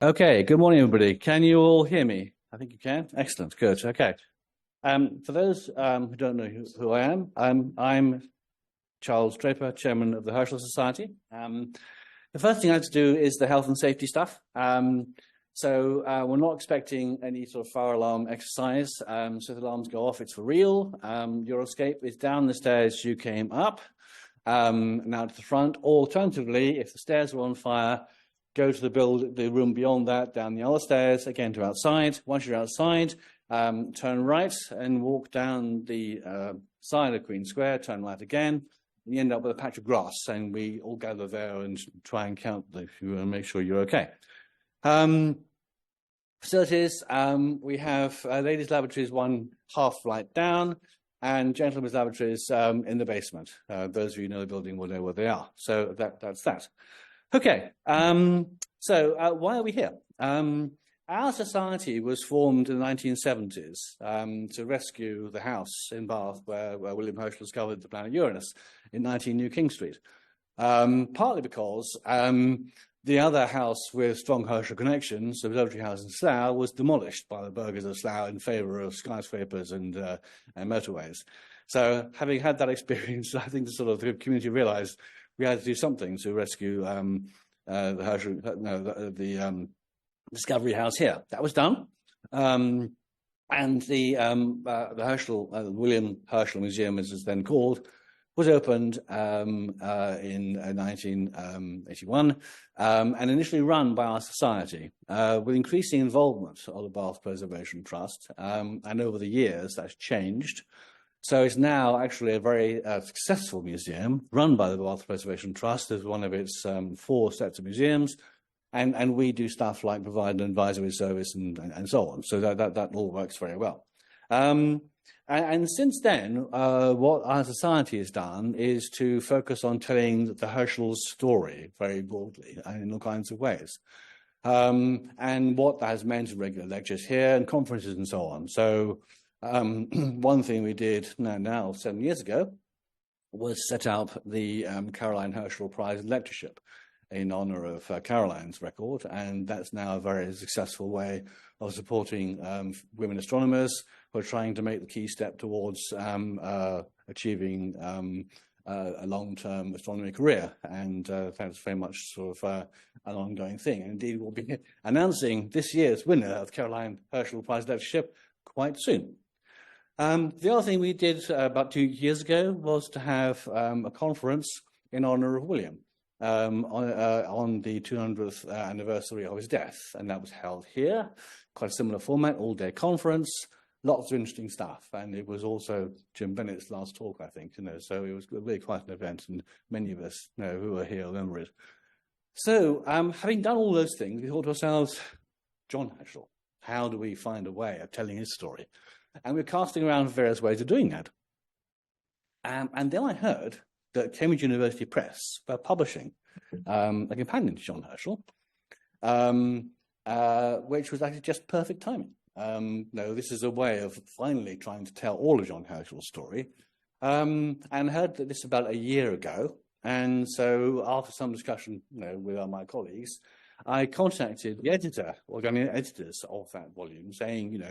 Okay, good morning, everybody. Can you all hear me? I think you can. Excellent, good. Okay. For those who don't know who I am, I'm Charles Draper, Chairman of the Herschel Society. The first thing I have to do is the health and safety stuff. We're not expecting any sort of fire alarm exercise. So if the alarms go off, it's for real. Your escape is down the stairs you came up, now to the front. Alternatively, if the stairs are on fire, go to the room beyond that, down the other stairs, again to outside. Once you're outside, turn right and walk down the side of Queen Square, turn right again, and you end up with a patch of grass, and we all gather there and try and count you and make sure you're okay. Facilities, we have ladies' laboratories one half flight down, and gentlemen's laboratories in the basement. Those of you who know the building will know where they are. So that's that. Okay, why are we here? Our society was formed in the 1970s to rescue the house in Bath where William Herschel discovered the planet Uranus in 19 New King Street. Partly because the other house with strong Herschel connections, the Observatory House in Slough, was demolished by the burghers of Slough in favour of skyscrapers and motorways. So having had that experience, I think the community realised we had to do something to rescue the Discovery House here. That was done, and the Herschel, William Herschel Museum, as it's then called, was opened in 1981 and initially run by our society with increasing involvement of the Bath Preservation Trust, and over the years that's changed. So it's now actually a very successful museum run by the Bath Preservation Trust as one of its 4 sets of museums. And we do stuff like provide an advisory service and so on. So that all works very well. And since then, what our society has done is to focus on telling the Herschel's story very broadly and in all kinds of ways. And what that has meant in regular lectures here and conferences and so on. So one thing we did now 7 years ago was set up the Caroline Herschel Prize in Lectureship in honor of Caroline's record, and that's now a very successful way of supporting women astronomers who are trying to make the key step towards achieving a long-term astronomy career, and that's very much an ongoing thing. And indeed, we'll be announcing this year's winner of Caroline Herschel Prize Lectureship quite soon. The other thing we did about 2 years ago was to have a conference in honor of William on the 200th anniversary of his death, and that was held here. Quite a similar format, all-day conference, lots of interesting stuff, and it was also Jim Bennett's last talk, I think. So it was really quite an event, and many of us who were here remember it. So, having done all those things, we thought to ourselves, John Herschel, how do we find a way of telling his story? And we're casting around various ways of doing that. And then I heard that Cambridge University Press were publishing a companion to John Herschel, which was actually just perfect timing. This is a way of finally trying to tell all of John Herschel's story, and heard that this about a year ago. And so after some discussion with my colleagues, I contacted the editors of that volume saying,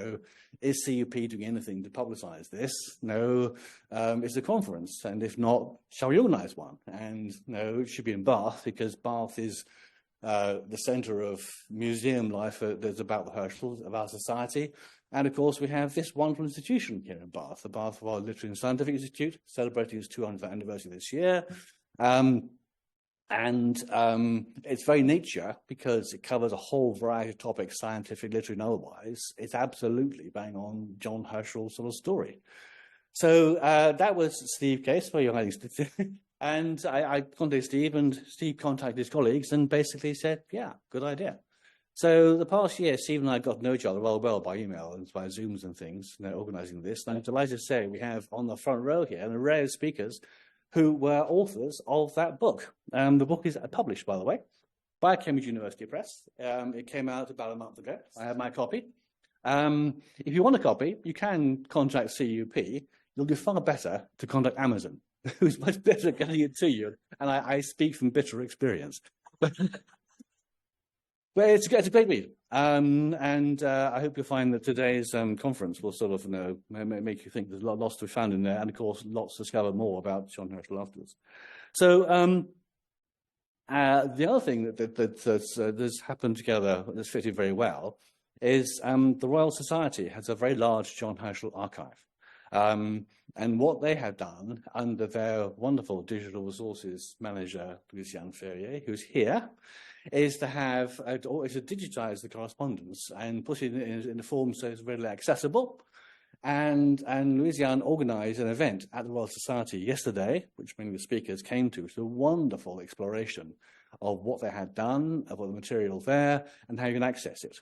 is CUP doing anything to publicize this? No, it's a conference, and if not, shall we organize one? And it should be in Bath, because Bath is the center of museum life that's about the Herschels of our society. And of course, we have this wonderful institution here in Bath, the Bath Royal Literary and Scientific Institute, celebrating its 200th anniversary this year. Its very nature, because it covers a whole variety of topics, scientific, literary, and otherwise, it's absolutely bang on John Herschel's sort of story. So that was Steve's case, for your ladies. And I contacted Steve, and Steve contacted his colleagues and basically said, yeah, good idea. So the past year, Steve and I got to know each other well by email and by Zooms and things, organising this. And I'm delighted to say we have on the front row here an array of speakers who were authors of that book. The book is published, by the way, by Cambridge University Press. It came out about a month ago. I have my copy. If you want a copy, you can contact CUP. You'll do far better to contact Amazon, who's much better at getting it to you. And I speak from bitter experience. But it's a great read. And I hope you'll find that today's conference will sort of, make you think there's lots to be found in there, and of course, lots to discover more about John Herschel afterwards. So the other thing that's happened together that's fitted very well is the Royal Society has a very large John Herschel archive. And what they have done under their wonderful digital resources manager, Lucien Ferrier, who's here, is to digitize the correspondence and put it in a form so it's readily accessible. And Louisiane organized an event at the Royal Society yesterday, which many of the speakers came to. It's a wonderful exploration of what they had done, of what the material there, and how you can access it.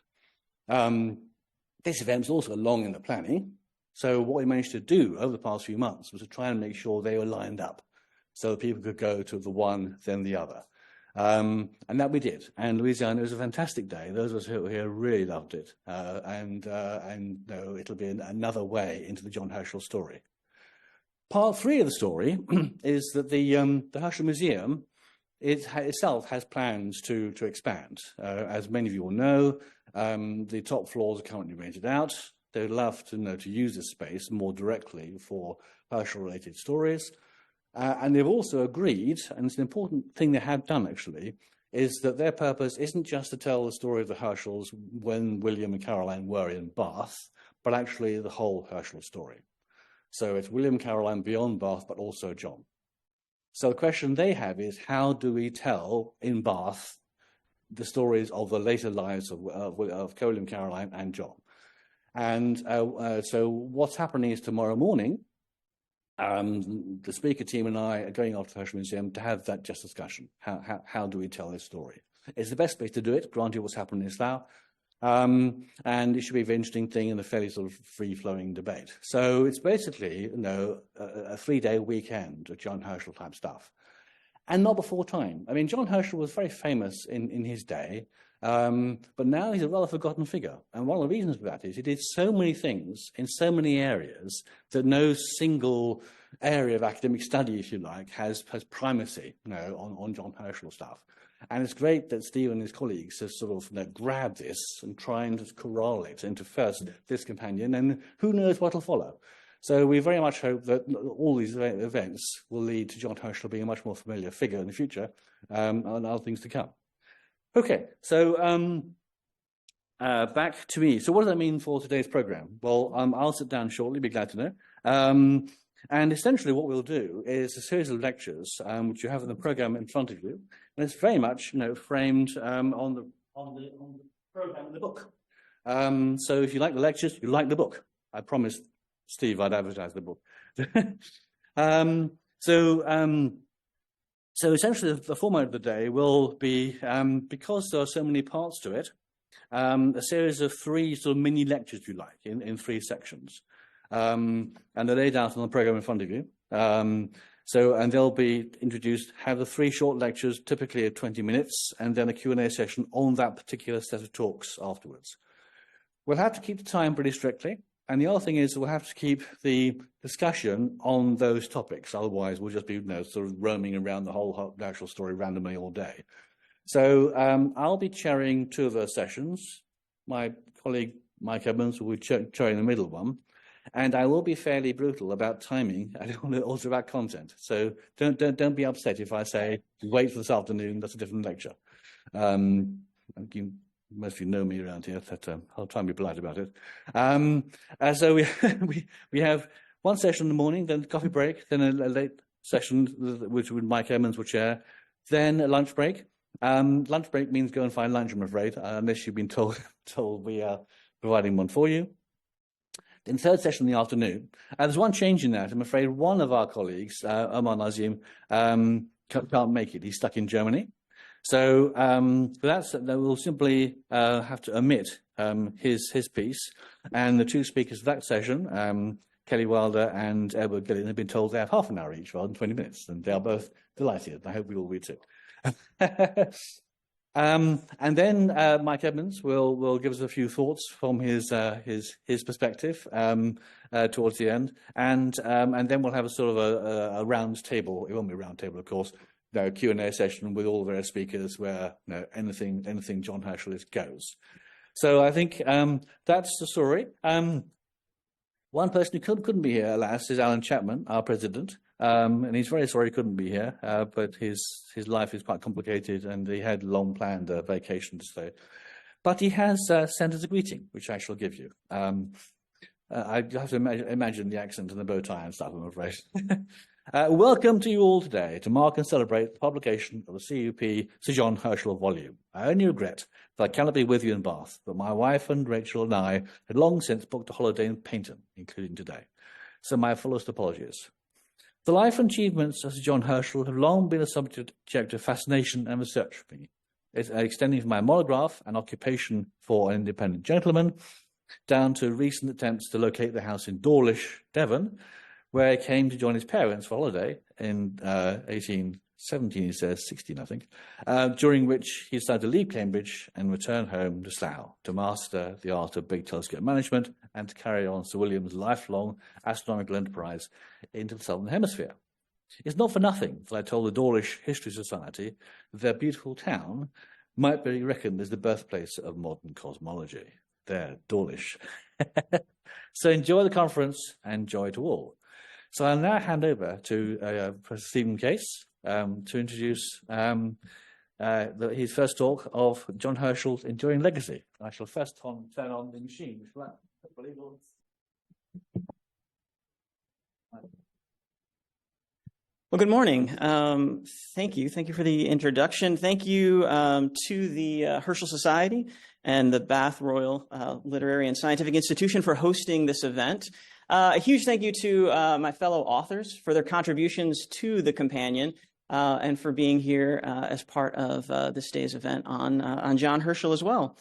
This event was also long in the planning. So what we managed to do over the past few months was to try and make sure they were lined up so that people could go to the one, then the other. And that we did. And Louisiane, it was a fantastic day. Those of us who were here really loved it. It'll be another way into the John Herschel story. Part 3 of the story is that the Herschel Museum itself has plans to expand. As many of you will know, the top floors are currently rented out. They'd love to use this space more directly for Herschel-related stories. And they've also agreed, and it's an important thing they have done actually, is that their purpose isn't just to tell the story of the Herschels when William and Caroline were in Bath, but actually the whole Herschel story. So it's William, Caroline beyond Bath, but also John. So the question they have is, how do we tell in Bath the stories of the later lives of William, Caroline, and John? And so what's happening is tomorrow morning, the speaker team and I are going off to the Herschel Museum to have that just discussion. How do we tell this story? It's the best place to do it, granted what's happened in Slough. And it should be a very interesting thing in a fairly sort of free-flowing debate. So it's basically, a 3-day weekend of John Herschel type stuff. And not before time. I mean, John Herschel was very famous in his day, but now he's a rather forgotten figure. And one of the reasons for that is he did so many things in so many areas that no single area of academic study, if you like, has primacy, on John Herschel stuff. And it's great that Steve and his colleagues have sort of grabbed this and try and just corral it into first this companion, and who knows what will follow. So we very much hope that all these events will lead to John Herschel being a much more familiar figure in the future, and other things to come. Okay, so back to me. So what does that mean for today's program? Well, I'll sit down shortly, be glad to know. And essentially what we'll do is a series of lectures, which you have in the program in front of you. And it's very much, framed on the program in the book. So if you like the lectures, you like the book. I promised Steve I'd advertise the book. So essentially the format of the day will be, because there are so many parts to it, a series of 3 sort of mini lectures, if you like, in 3 sections. And they're laid out on the program in front of you. And they'll be introduced, have the 3 short lectures, typically at 20 minutes, and then a Q&A session on that particular set of talks afterwards. We'll have to keep the time pretty strictly. And the other thing is we'll have to keep the discussion on those topics. Otherwise, we'll just be sort of roaming around the whole Herschel story randomly all day. So I'll be chairing 2 of those sessions. My colleague, Mike Edmunds, will be chairing the middle one. And I will be fairly brutal about timing and also about content. So don't be upset if I say, wait for this afternoon, that's a different lecture. Most of you know me around here, but I'll try and be polite about it. So we have 1 session in the morning, then a coffee break, then a late session, which Mike Edmunds will chair, then a lunch break. Lunch break means go and find lunch, I'm afraid, unless you've been told we are providing one for you. Then 3rd session in the afternoon. There's one change in that. I'm afraid one of our colleagues, Omar Nasim, can't make it. He's stuck in Germany. So we'll simply have to omit his piece. And the 2 speakers for that session, Kelley Wilder and Edward Gillin, have been told they have half an hour each rather than 20 minutes. And they are both delighted. I hope we all will too. And then Mike Edmunds will give us a few thoughts from his perspective towards the end, and then we'll have a sort of a round table. It won't be a round table, of course. Q&A session with all the various speakers where anything John Herschel is goes. So I think that's the story. One person who couldn't be here, alas, is Alan Chapman, our president. And he's very sorry he couldn't be here, but his life is quite complicated and he had long planned a vacation to stay. But he has sent us a greeting, which I shall give you. I have to imagine the accent and the bow tie and stuff, I'm afraid. Welcome to you all today to mark and celebrate the publication of the CUP Sir John Herschel volume. I only regret that I cannot be with you in Bath, but my wife and Rachel and I had long since booked a holiday in Paynton, including today. So my fullest apologies. The life and achievements of Sir John Herschel have long been a subject of fascination and research for me, extending from my monograph, An Occupation for an Independent Gentleman, down to recent attempts to locate the house in Dawlish, Devon, where he came to join his parents for holiday in 1817, he says, 16, I think, during which he decided to leave Cambridge and return home to Slough to master the art of big telescope management and to carry on Sir William's lifelong astronomical enterprise into the Southern Hemisphere. It's not for nothing that I told the Dawlish History Society that their beautiful town might be reckoned as the birthplace of modern cosmology. There, Dawlish. So enjoy the conference and joy to all. So I'll now hand over to Professor Stephen Case to introduce his first talk of John Herschel's enduring legacy. I shall first turn on the machine, which will. Well, good morning. Thank you. Thank you for the introduction. Thank you to the Herschel Society and the Bath Royal Literary and Scientific Institution for hosting this event. A huge thank you to my fellow authors for their contributions to the companion and for being here as part of this day's event on John Herschel as well.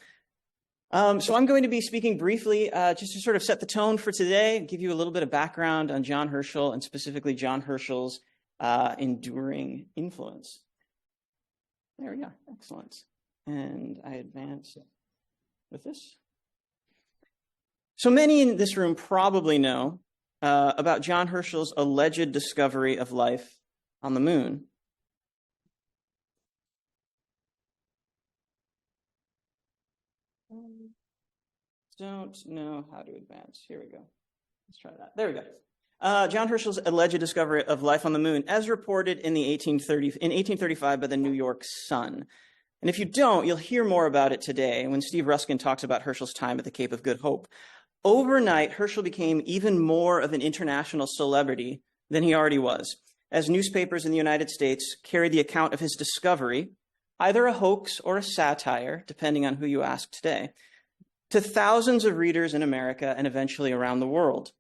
So I'm going to be speaking briefly just to sort of set the tone for today, give you a little bit of background on John Herschel and specifically John Herschel's enduring influence. There we go. Excellent. And I advance with this. So many in this room probably know about John Herschel's alleged discovery of life on the moon. Don't know how to advance. Here we go. Let's try that. There we go. John Herschel's alleged discovery of life on the moon, as reported in 1835 by the New York Sun. And if you don't, you'll hear more about it today when Steve Ruskin talks about Herschel's time at the Cape of Good Hope. Overnight, Herschel became even more of an international celebrity than he already was, as newspapers in the United States carried the account of his discovery, either a hoax or a satire, depending on who you ask today, to thousands of readers in America and eventually around the world.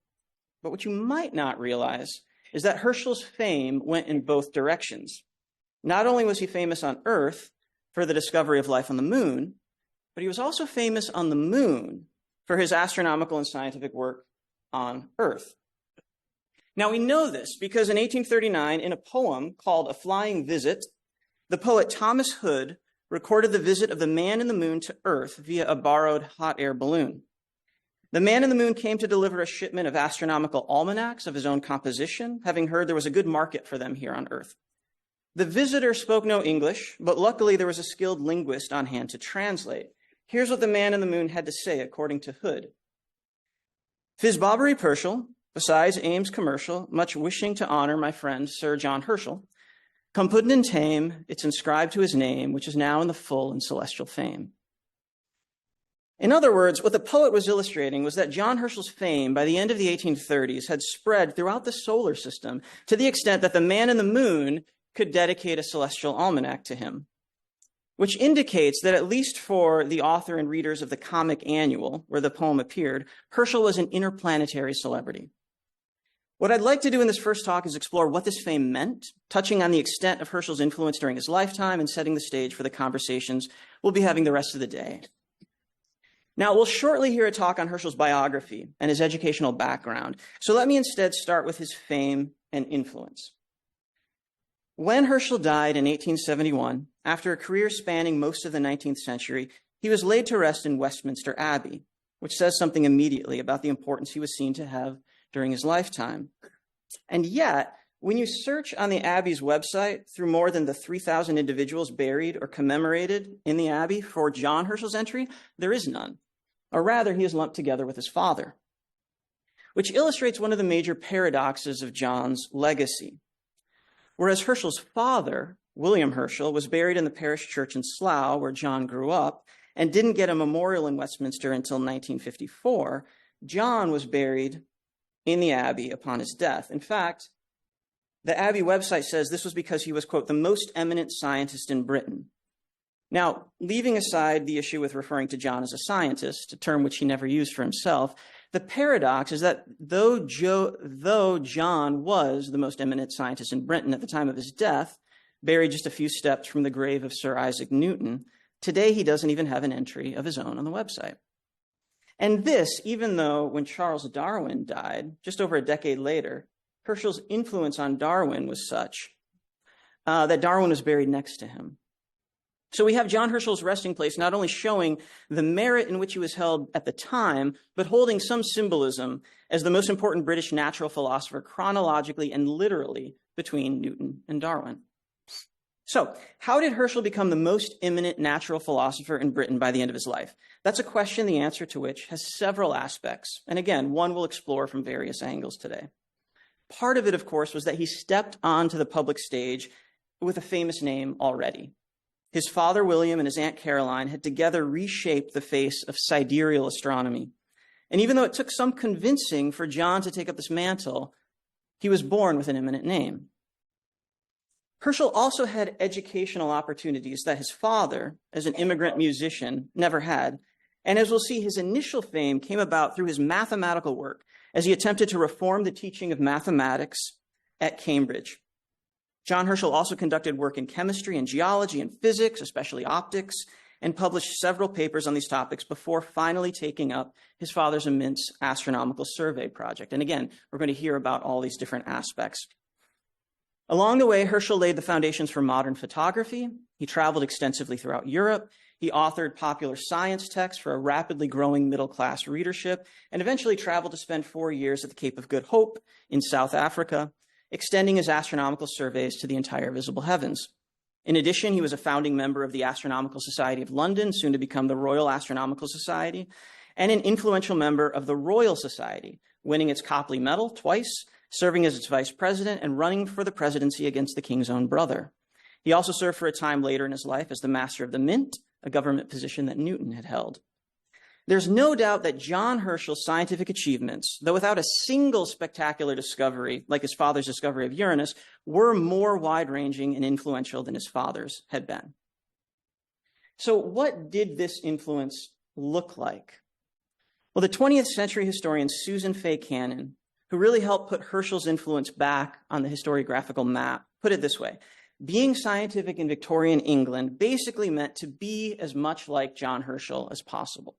But what you might not realize is that Herschel's fame went in both directions. Not only was he famous on Earth for the discovery of life on the moon, but he was also famous on the moon for his astronomical and scientific work on Earth. Now, we know this because in 1839, in a poem called A Flying Visit, the poet Thomas Hood recorded the visit of the man in the moon to Earth via a borrowed hot air balloon. The man in the moon came to deliver a shipment of astronomical almanacs of his own composition, having heard there was a good market for them here on Earth. The visitor spoke no English, but luckily there was a skilled linguist on hand to translate. Here's what the man in the moon had to say, according to Hood. "Phys bobbery Pershel, besides aims commercial, much wishing to honor my friend Sir John Herschel, come puddin' and tame, it's inscribed to his name, which is now in the full and celestial fame." In other words, what the poet was illustrating was that John Herschel's fame by the end of the 1830s had spread throughout the solar system to the extent that the man in the moon could dedicate a celestial almanac to him, which indicates that at least for the author and readers of the Comic Annual, where the poem appeared, Herschel was an interplanetary celebrity. What I'd like to do in this first talk is explore what this fame meant, touching on the extent of Herschel's influence during his lifetime and setting the stage for the conversations we'll be having the rest of the day. Now, we'll shortly hear a talk on Herschel's biography and his educational background, so let me instead start with his fame and influence. When Herschel died in 1871, after a career spanning most of the 19th century, he was laid to rest in Westminster Abbey, which says something immediately about the importance he was seen to have during his lifetime. And yet, When you search on the Abbey's website through more than the 3,000 individuals buried or commemorated in the Abbey for John Herschel's entry, there is none. Or rather, he is lumped together with his father, which illustrates one of the major paradoxes of John's legacy. Whereas Herschel's father, William Herschel, was buried in the parish church in Slough, where John grew up, and didn't get a memorial in Westminster until 1954, John was buried in the Abbey upon his death. In fact, the Abbey website says this was because he was, quote, the most eminent scientist in Britain. Now, leaving aside the issue with referring to John as a scientist, a term which he never used for himself, the paradox is that though John was the most eminent scientist in Britain at the time of his death, buried just a few steps from the grave of Sir Isaac Newton, today he doesn't even have an entry of his own on the website. And this, even though when Charles Darwin died, just over a decade later, Herschel's influence on Darwin was such that Darwin was buried next to him. So we have John Herschel's resting place not only showing the merit in which he was held at the time, but holding some symbolism as the most important British natural philosopher chronologically and literally between Newton and Darwin. So how did Herschel become the most eminent natural philosopher in Britain by the end of his life? That's a question, the answer to which has several aspects. And again, one we'll explore from various angles today. Part of it, of course, was that he stepped onto the public stage with a famous name already. His father, William, and his aunt, Caroline, had together reshaped the face of sidereal astronomy. And even though it took some convincing for John to take up this mantle, he was born with an eminent name. Herschel also had educational opportunities that his father, as an immigrant musician, never had. And as we'll see, his initial fame came about through his mathematical work as he attempted to reform the teaching of mathematics at Cambridge. John Herschel also conducted work in chemistry and geology and physics, especially optics, and published several papers on these topics before finally taking up his father's immense astronomical survey project. And again, we're going to hear about all these different aspects. Along the way, Herschel laid the foundations for modern photography. He traveled extensively throughout Europe. He authored popular science texts for a rapidly growing middle-class readership, and eventually traveled to spend 4 years at the Cape of Good Hope in South Africa, extending his astronomical surveys to the entire visible heavens. In addition, he was a founding member of the Astronomical Society of London, soon to become the Royal Astronomical Society, and an influential member of the Royal Society, winning its Copley Medal twice, serving as its vice president, and running for the presidency against the king's own brother. He also served for a time later in his life as the Master of the Mint, a government position that Newton had held. There's no doubt that John Herschel's scientific achievements, though without a single spectacular discovery, like his father's discovery of Uranus, were more wide-ranging and influential than his father's had been. So what did this influence look like? Well, the 20th century historian Susan Fay Cannon, who really helped put Herschel's influence back on the historiographical map, put it this way: being scientific in Victorian England basically meant to be as much like John Herschel as possible.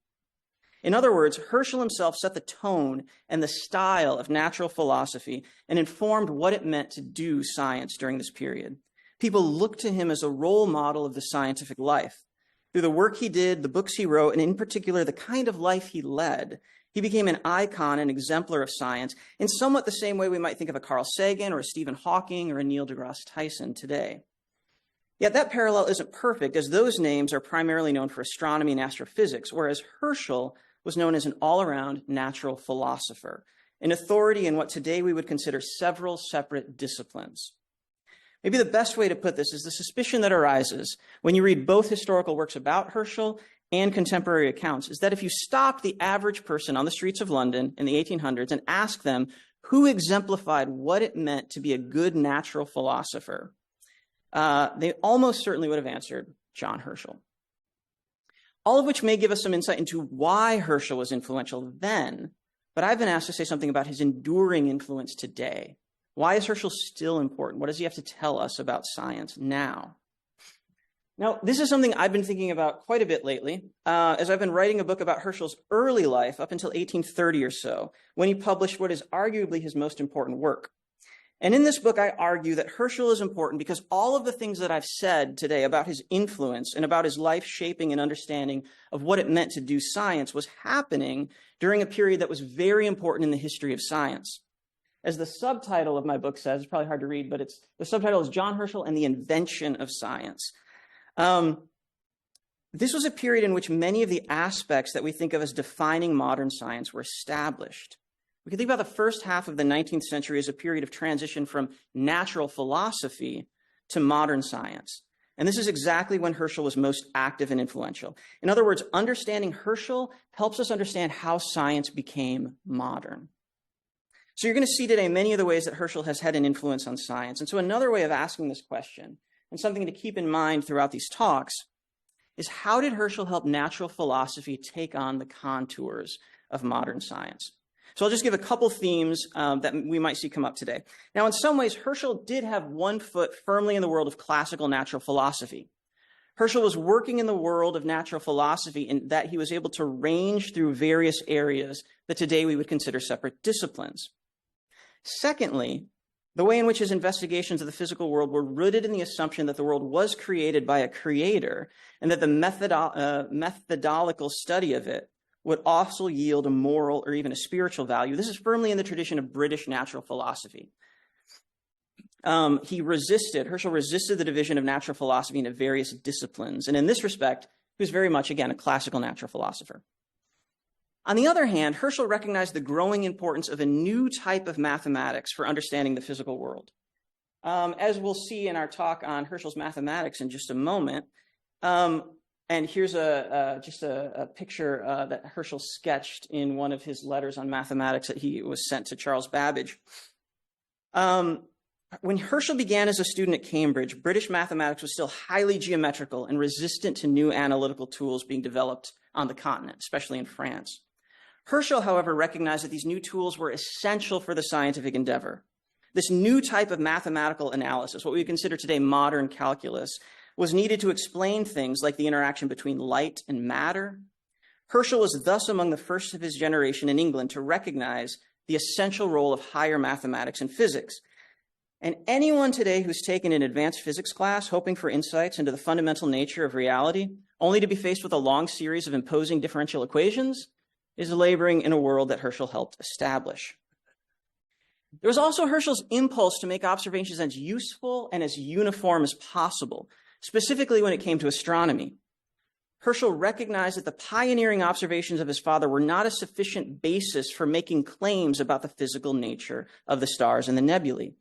In other words, Herschel himself set the tone and the style of natural philosophy and informed what it meant to do science during this period. People looked to him as a role model of the scientific life. Through the work he did, the books he wrote, and in particular, the kind of life he led, he became an icon and exemplar of science in somewhat the same way we might think of a Carl Sagan or a Stephen Hawking or a Neil deGrasse Tyson today. Yet that parallel isn't perfect, as those names are primarily known for astronomy and astrophysics, whereas Herschel was known as an all-around natural philosopher, an authority in what today we would consider several separate disciplines. Maybe the best way to put this is the suspicion that arises when you read both historical works about Herschel and contemporary accounts is that if you stopped the average person on the streets of London in the 1800s and asked them who exemplified what it meant to be a good natural philosopher, they almost certainly would have answered John Herschel. All of which may give us some insight into why Herschel was influential then, but I've been asked to say something about his enduring influence today. Why is Herschel still important? What does he have to tell us about science now? Now, this is something I've been thinking about quite a bit lately, as I've been writing a book about Herschel's early life up until 1830 or so, when he published what is arguably his most important work. And in this book, I argue that Herschel is important because all of the things that I've said today about his influence and about his life shaping and understanding of what it meant to do science was happening during a period that was very important in the history of science. As the subtitle of my book says, it's probably hard to read, but the subtitle is John Herschel and the Invention of Science. This was a period in which many of the aspects that we think of as defining modern science were established. We can think about the first half of the 19th century as a period of transition from natural philosophy to modern science. And this is exactly when Herschel was most active and influential. In other words, understanding Herschel helps us understand how science became modern. So you're going to see today many of the ways that Herschel has had an influence on science. And so another way of asking this question, and something to keep in mind throughout these talks, is how did Herschel help natural philosophy take on the contours of modern science? So I'll just give a couple themes that we might see come up today. Now, in some ways, Herschel did have one foot firmly in the world of classical natural philosophy. Herschel was working in the world of natural philosophy in that he was able to range through various areas that today we would consider separate disciplines. Secondly, the way in which his investigations of the physical world were rooted in the assumption that the world was created by a creator and that the methodological study of it would also yield a moral or even a spiritual value. This is firmly in the tradition of British natural philosophy. Herschel resisted the division of natural philosophy into various disciplines. And in this respect, he was very much, again, a classical natural philosopher. On the other hand, Herschel recognized the growing importance of a new type of mathematics for understanding the physical world. As we'll see in our talk on Herschel's mathematics in just a moment, and here's just a picture that Herschel sketched in one of his letters on mathematics that he was sent to Charles Babbage. When Herschel began as a student at Cambridge, British mathematics was still highly geometrical and resistant to new analytical tools being developed on the continent, especially in France. Herschel, however, recognized that these new tools were essential for the scientific endeavor. This new type of mathematical analysis, what we consider today modern calculus, was needed to explain things like the interaction between light and matter. Herschel was thus among the first of his generation in England to recognize the essential role of higher mathematics and physics. And anyone today who's taken an advanced physics class hoping for insights into the fundamental nature of reality, only to be faced with a long series of imposing differential equations, is laboring in a world that Herschel helped establish. There was also Herschel's impulse to make observations as useful and as uniform as possible, specifically when it came to astronomy. Herschel recognized that the pioneering observations of his father were not a sufficient basis for making claims about the physical nature of the stars and the nebulae.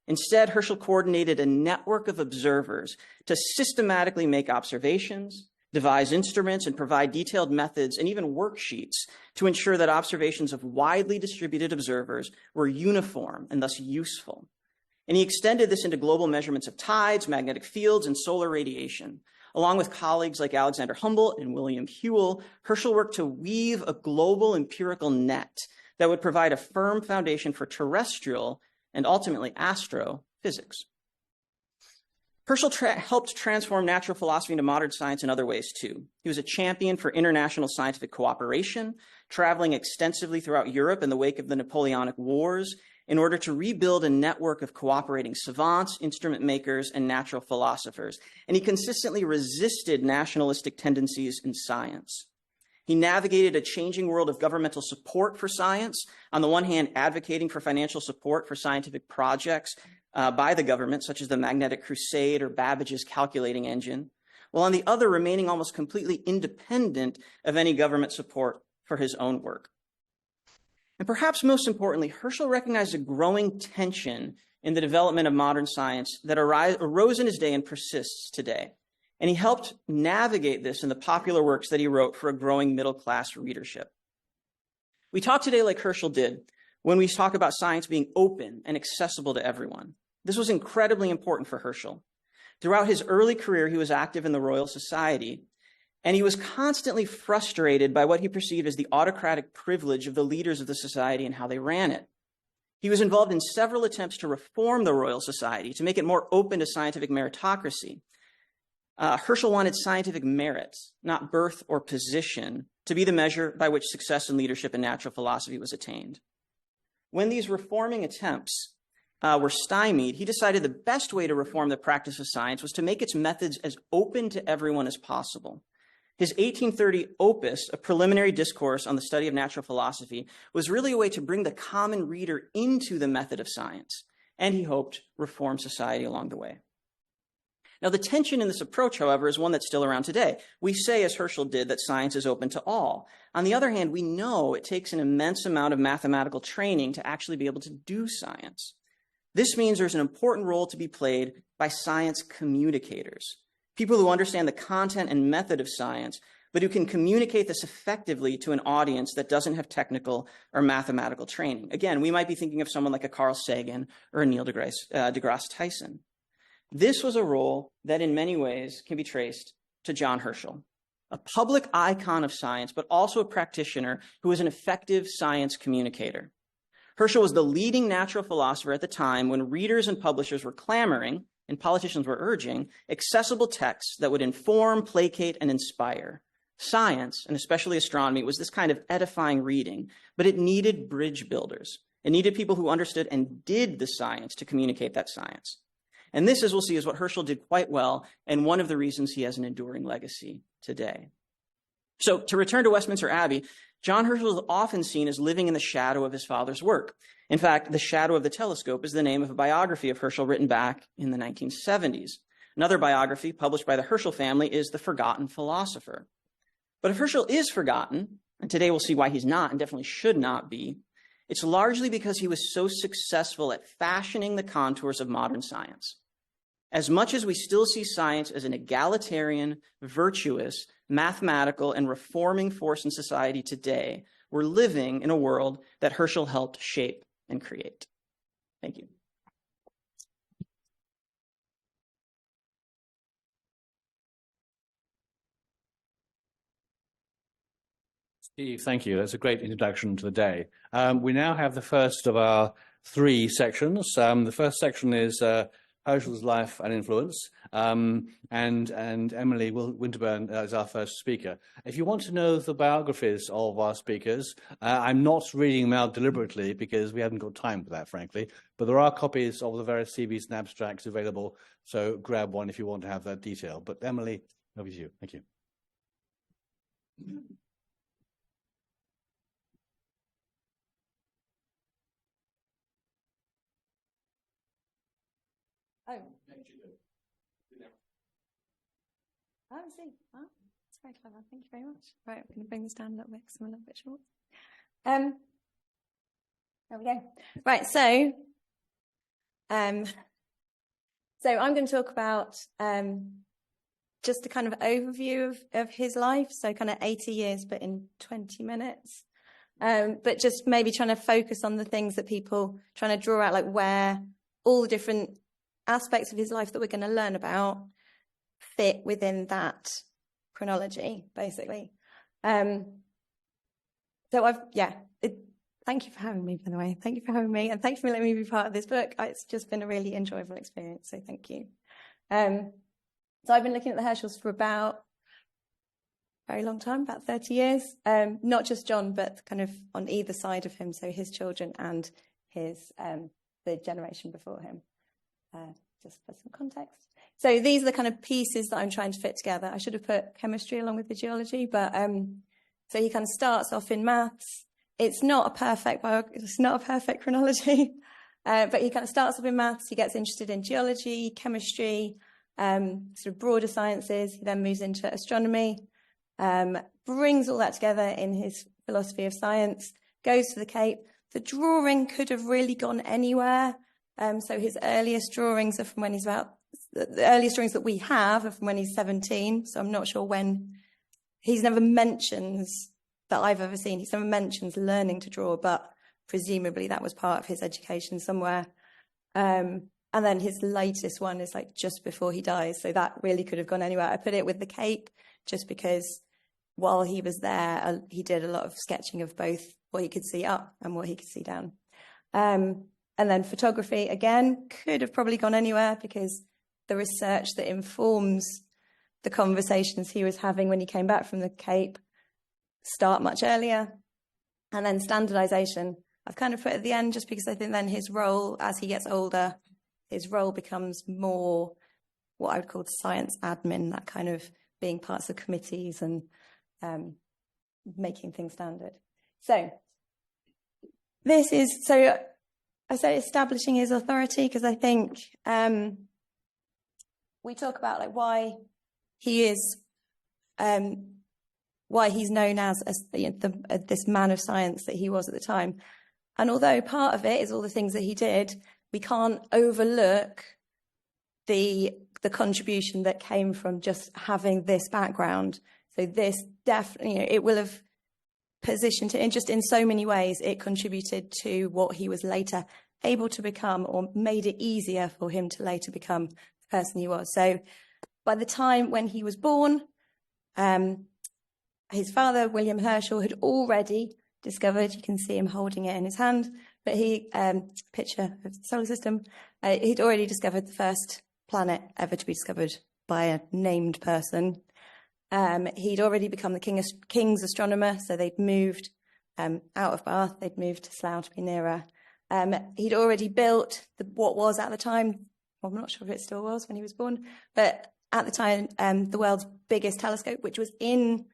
Instead, Herschel coordinated a network of observers to systematically make observations, devise instruments, and provide detailed methods and even worksheets to ensure that observations of widely distributed observers were uniform and thus useful. And he extended this into global measurements of tides, magnetic fields, and solar radiation. Along with colleagues like Alexander Humboldt and William Herschel, Herschel worked to weave a global empirical net that would provide a firm foundation for terrestrial and ultimately astrophysics. Herschel helped transform natural philosophy into modern science in other ways, too. He was a champion for international scientific cooperation, traveling extensively throughout Europe in the wake of the Napoleonic Wars in order to rebuild a network of cooperating savants, instrument makers, and natural philosophers. And he consistently resisted nationalistic tendencies in science. He navigated a changing world of governmental support for science, on the one hand, advocating for financial support for scientific projects by the government, such as the Magnetic Crusade or Babbage's calculating engine, while on the other, remaining almost completely independent of any government support for his own work. And perhaps most importantly, Herschel recognized a growing tension in the development of modern science that arose in his day and persists today. And he helped navigate this in the popular works that he wrote for a growing middle-class readership. We talk today like Herschel did when we talk about science being open and accessible to everyone. This was incredibly important for Herschel. Throughout his early career, he was active in the Royal Society, and he was constantly frustrated by what he perceived as the autocratic privilege of the leaders of the society and how they ran it. He was involved in several attempts to reform the Royal Society, to make it more open to scientific meritocracy. Herschel wanted scientific merit, not birth or position, to be the measure by which success in leadership in natural philosophy was attained. When these reforming attempts were stymied, he decided the best way to reform the practice of science was to make its methods as open to everyone as possible. His 1830 opus, A Preliminary Discourse on the Study of Natural Philosophy, was really a way to bring the common reader into the method of science, and he hoped reform society along the way. Now, the tension in this approach, however, is one that's still around today. We say, as Herschel did, that science is open to all. On the other hand, we know it takes an immense amount of mathematical training to actually be able to do science. This means there's an important role to be played by science communicators, people who understand the content and method of science, but who can communicate this effectively to an audience that doesn't have technical or mathematical training. Again, we might be thinking of someone like a Carl Sagan or a Neil deGrasse Tyson. This was a role that in many ways can be traced to John Herschel, a public icon of science, but also a practitioner who was an effective science communicator. Herschel was the leading natural philosopher at the time when readers and publishers were clamoring, and politicians were urging, accessible texts that would inform, placate, and inspire. Science, and especially astronomy, was this kind of edifying reading, but it needed bridge builders. It needed people who understood and did the science to communicate that science. And this, as we'll see, is what Herschel did quite well, and one of the reasons he has an enduring legacy today. So, to return to Westminster Abbey, John Herschel is often seen as living in the shadow of his father's work. In fact, The Shadow of the Telescope is the name of a biography of Herschel written back in the 1970s. Another biography published by the Herschel family is The Forgotten Philosopher. But if Herschel is forgotten, and today we'll see why he's not and definitely should not be, it's largely because he was so successful at fashioning the contours of modern science. As much as we still see science as an egalitarian, virtuous, mathematical, and reforming force in society today, we're living in a world that Herschel helped shape and create. Thank you. Steve, thank you. That's a great introduction to the day. We now have the first of our three sections. The first section is Herschel's life and influence, and Emily Winterburn is our first speaker. If you want to know the biographies of our speakers, I'm not reading them out deliberately because we haven't got time for that, frankly, but there are copies of the various CVs and abstracts available, so grab one if you want to have that detail. But Emily, over to you. Thank you. Oh, I see. Oh, that's very clever. Thank you very much. Right, I'm going to bring this down a little bit because I'm a little bit short. There we go. Right, so I'm going to talk about just a kind of overview of his life. So kind of 80 years, but in 20 minutes. But just maybe trying to focus on the things that people trying to draw out, like where all the different aspects of his life that we're going to learn about fit within that chronology, basically. Thank you for having me, by the way. Thank you for having me, and thank you for letting me be part of this book. It's just been a really enjoyable experience, so thank you. So I've been looking at the Herschels for about a very long time, about 30 years. Not just John, but kind of on either side of him, so his children and his the generation before him. Just for some context. So these are the kind of pieces that I'm trying to fit together. I should have put chemistry along with the geology, but so he kind of starts off in maths. It's not a perfect chronology, but he kind of starts off in maths. He gets interested in geology, chemistry, sort of broader sciences. He then moves into astronomy, brings all that together in his philosophy of science, goes to the Cape. The drawing could have really gone anywhere. So his earliest drawings are from when he's the earliest drawings that we have are from when he's 17. So I'm not sure when. He's never mentions that I've ever seen. He's never mentions learning to draw, but presumably that was part of his education somewhere. And then his latest one is like just before he dies. So that really could have gone anywhere. I put it with the Cape just because while he was there, he did a lot of sketching of both what he could see up and what he could see down. And then photography, again, could have probably gone anywhere because the research that informs the conversations he was having when he came back from the Cape start much earlier. And then standardization, I've kind of put at the end just because I think then his role, as he gets older, his role becomes more what I would call science admin, that kind of being parts of committees and making things standard. So I say establishing his authority because I think we talk about like why he's known as this man of science that he was at the time. And although part of it is all the things that he did, we can't overlook the contribution that came from just having this background. So this definitely, it will have positioned it in just in so many ways. It contributed to what he was later able to become, or made it easier for him to later become the person he was. So by the time when he was born, his father, William Herschel, had already discovered, you can see him holding it in his hand, but picture of the solar system, he'd already discovered the first planet ever to be discovered by a named person. He'd already become the king's astronomer, so they'd moved out of Bath, they'd moved to Slough to be nearer. He'd already built what was at the time, well, I'm not sure if it still was when he was born, but at the time, the world's biggest telescope, which was in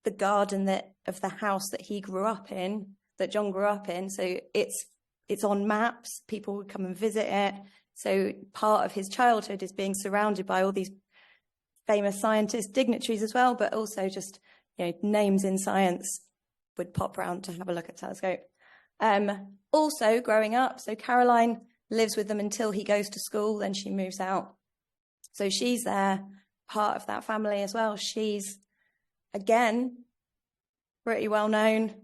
the garden of the house that he grew up in, that John grew up in. So it's on maps. People would come and visit it. So part of his childhood is being surrounded by all these famous scientists, dignitaries as well, but also just names in science would pop round to have a look at the telescope. Also growing up, so Caroline lives with them until he goes to school, then she moves out. So she's there, part of that family as well. She's, again, pretty well known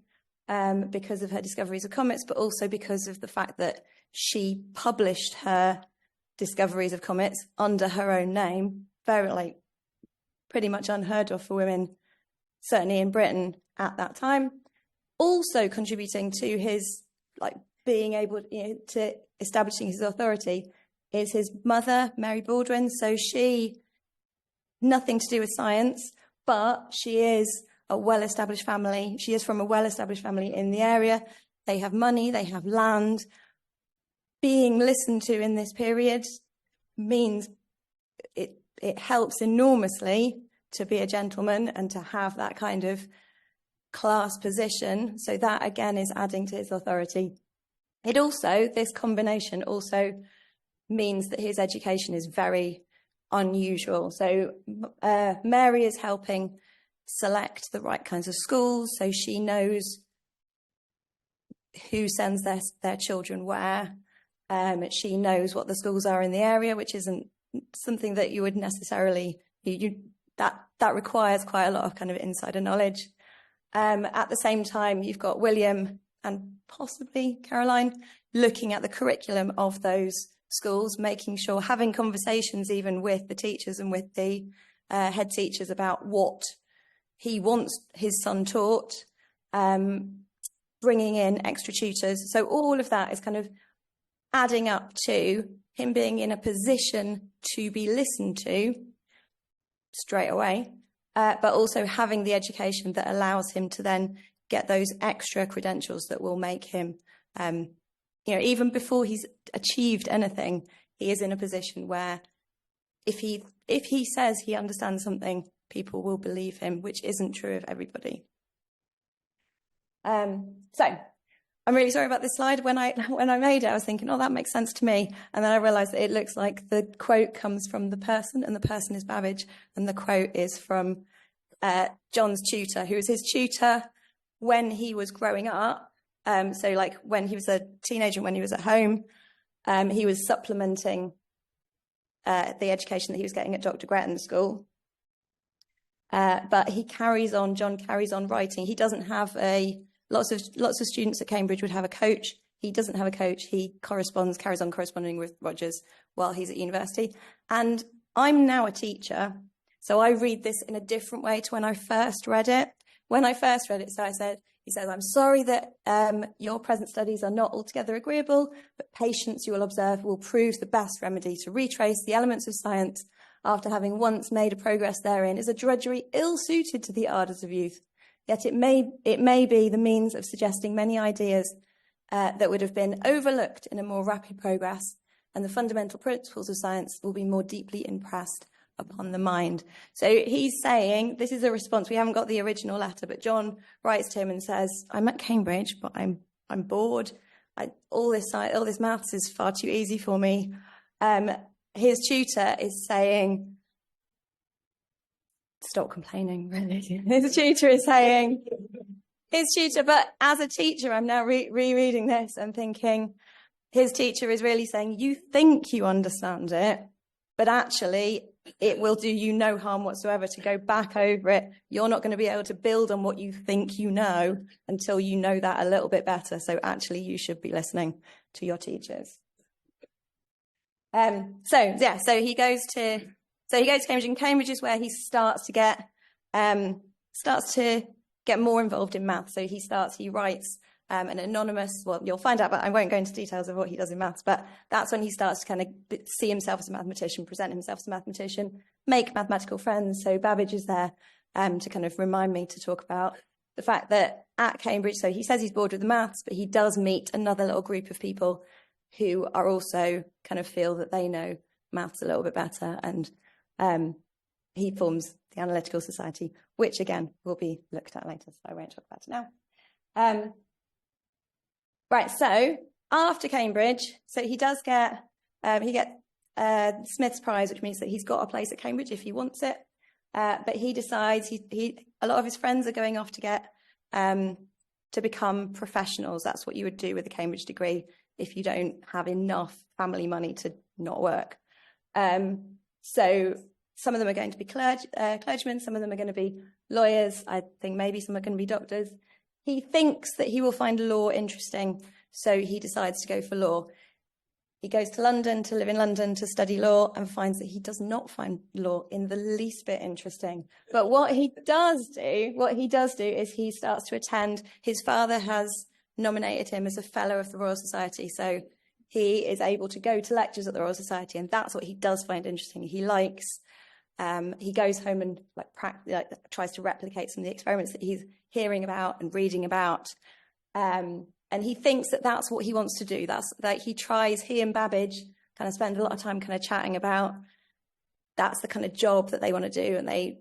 because of her discoveries of comets, but also because of the fact that she published her discoveries of comets under her own name, pretty much unheard of for women, certainly in Britain at that time. Also contributing to his being able to establishing his authority is his mother, Mary Baldwin. So she, nothing to do with science, but she is a well-established family. She is from a well-established family in the area. They have money, they have land. Being listened to in this period means it helps enormously to be a gentleman and to have that kind of class position. So that, again, is adding to his authority. This combination also means that his education is very unusual. So Mary is helping select the right kinds of schools, so she knows who sends their children where. She knows what the schools are in the area, which isn't something that you would necessarily, that requires quite a lot of kind of insider knowledge. At the same time, you've got William and possibly Caroline looking at the curriculum of those schools, making sure, having conversations even with the teachers and with the head teachers about what he wants his son taught, bringing in extra tutors. So all of that is kind of adding up to him being in a position to be listened to straight away, but also having the education that allows him to then get those extra credentials that will make him, even before he's achieved anything, he is in a position where if he says he understands something, people will believe him, which isn't true of everybody. So I'm really sorry about this slide. When I made it, I was thinking, oh, that makes sense to me. And then I realized that it looks like the quote comes from the person, and the person is Babbage, and the quote is from John's tutor, who was his tutor when he was growing up. So when he was a teenager, when he was at home, he was supplementing the education that he was getting at Dr. Gretton's school. But John carries on writing. He doesn't have lots of students at Cambridge would have a coach. He doesn't have a coach. He carries on corresponding with Rogers while he's at university. And I'm now a teacher, so I read this in a different way to when I first read it. When I first read it, he says, I'm sorry that your present studies are not altogether agreeable, but patience, you will observe, will prove the best remedy. To retrace the elements of science after having once made a progress therein is a drudgery ill-suited to the ardours of youth. Yet it may be the means of suggesting many ideas that would have been overlooked in a more rapid progress, and the fundamental principles of science will be more deeply impressed upon the mind. So he's saying, this is a response. We haven't got the original letter, but John writes to him and says, I'm at Cambridge, but I'm bored. All this maths is far too easy for me. His tutor is saying, stop complaining, really. His tutor is saying, but as a teacher, I'm now rereading this and thinking, his teacher is really saying, you think you understand it, but actually it will do you no harm whatsoever to go back over it. You're not going to be able to build on what you think you know until you know that a little bit better. So actually you should be listening to your teachers. So he goes to Cambridge, and Cambridge is where he starts to get more involved in maths. So he writes an anonymous, well, you'll find out, but I won't go into details of what he does in maths, but that's when he starts to kind of see himself as a mathematician, present himself as a mathematician, make mathematical friends. So Babbage is there to kind of remind me to talk about the fact that at Cambridge, so he says he's bored with the maths, but he does meet another little group of people who are also kind of feel that they know maths a little bit better, and he forms the Analytical Society, which again will be looked at later, so I won't talk about it now. Right, so after Cambridge, so he does get Smith's Prize, which means that he's got a place at Cambridge if he wants it. But he decides a lot of his friends are going off to get to become professionals. That's what you would do with a Cambridge degree if you don't have enough family money to not work. So some of them are going to be clergymen, some of them are going to be lawyers. I think maybe some are going to be doctors. He thinks that he will find law interesting, so he decides to go for law. He goes to London to live in London to study law and finds that he does not find law in the least bit interesting. But what he does do is he starts to attend. His father has nominated him as a fellow of the Royal Society, so he is able to go to lectures at the Royal Society, and that's what he does find interesting. He likes. He goes home and tries to replicate some of the experiments that he's hearing about and reading about, and he thinks that that's what he wants to do. That's like he and Babbage kind of spend a lot of time kind of chatting about that's the kind of job that they want to do, and they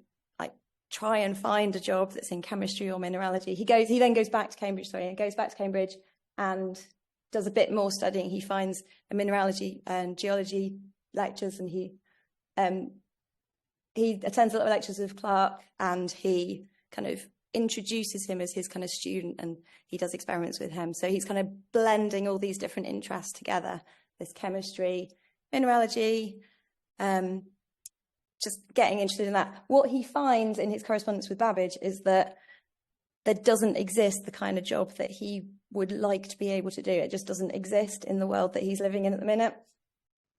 try and find a job that's in chemistry or mineralogy. He then goes back to Cambridge and does a bit more studying. He finds a mineralogy and geology lectures, and he attends a lot of lectures with Clark, and he kind of introduces him as his kind of student, and he does experiments with him. So he's kind of blending all these different interests together, this chemistry, mineralogy, just getting interested in that. What he finds in his correspondence with Babbage is that there doesn't exist the kind of job that he would like to be able to do. It just doesn't exist in the world that he's living in at the minute,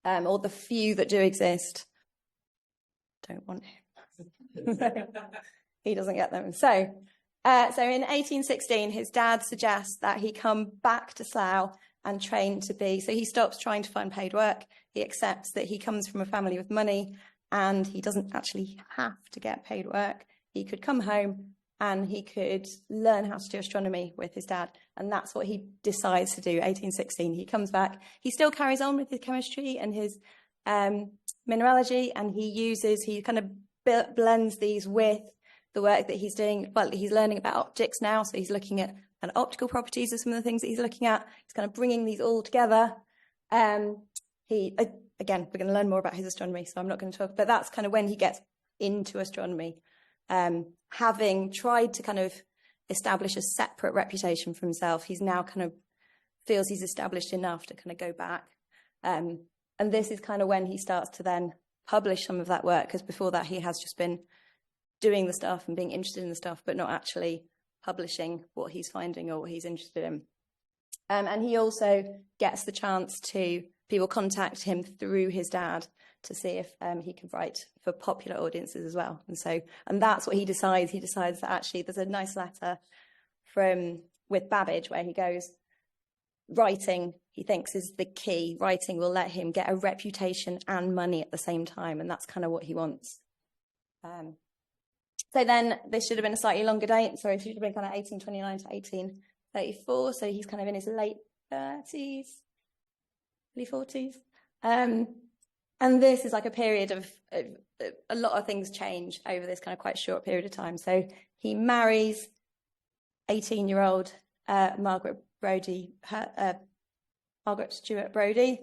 or the few that do exist don't want him. He doesn't get them. So in 1816, his dad suggests that he come back to Slough and train to be. So he stops trying to find paid work. He accepts that he comes from a family with money, and he doesn't actually have to get paid work. He could come home and he could learn how to do astronomy with his dad. And that's what he decides to do. 1816, he comes back. He still carries on with his chemistry and his mineralogy, and he kind of blends these with the work that he's doing. Well, he's learning about optics now, so he's looking at optical properties of some of the things that he's looking at. He's kind of bringing these all together. Again, we're going to learn more about his astronomy, so I'm not going to talk, but that's kind of when he gets into astronomy, having tried to kind of establish a separate reputation for himself. He's now kind of feels he's established enough to kind of go back. And this is kind of when he starts to then publish some of that work, because before that he has just been doing the stuff and being interested in the stuff, but not actually publishing what he's finding or what he's interested in. And he also gets the chance to, people contact him through his dad to see if he can write for popular audiences as well. And that's what he decides. He decides that actually there's a nice letter with Babbage where he goes, writing, he thinks, is the key. Writing will let him get a reputation and money at the same time, and that's kind of what he wants. So then this should have been a slightly longer date. Sorry, it should have been kind of 1829 to 1834. So he's kind of in his late 30s, early 40s. And And this is like a period of a lot of things change over this kind of quite short period of time. So he marries 18-year-old Margaret Stewart Brodie.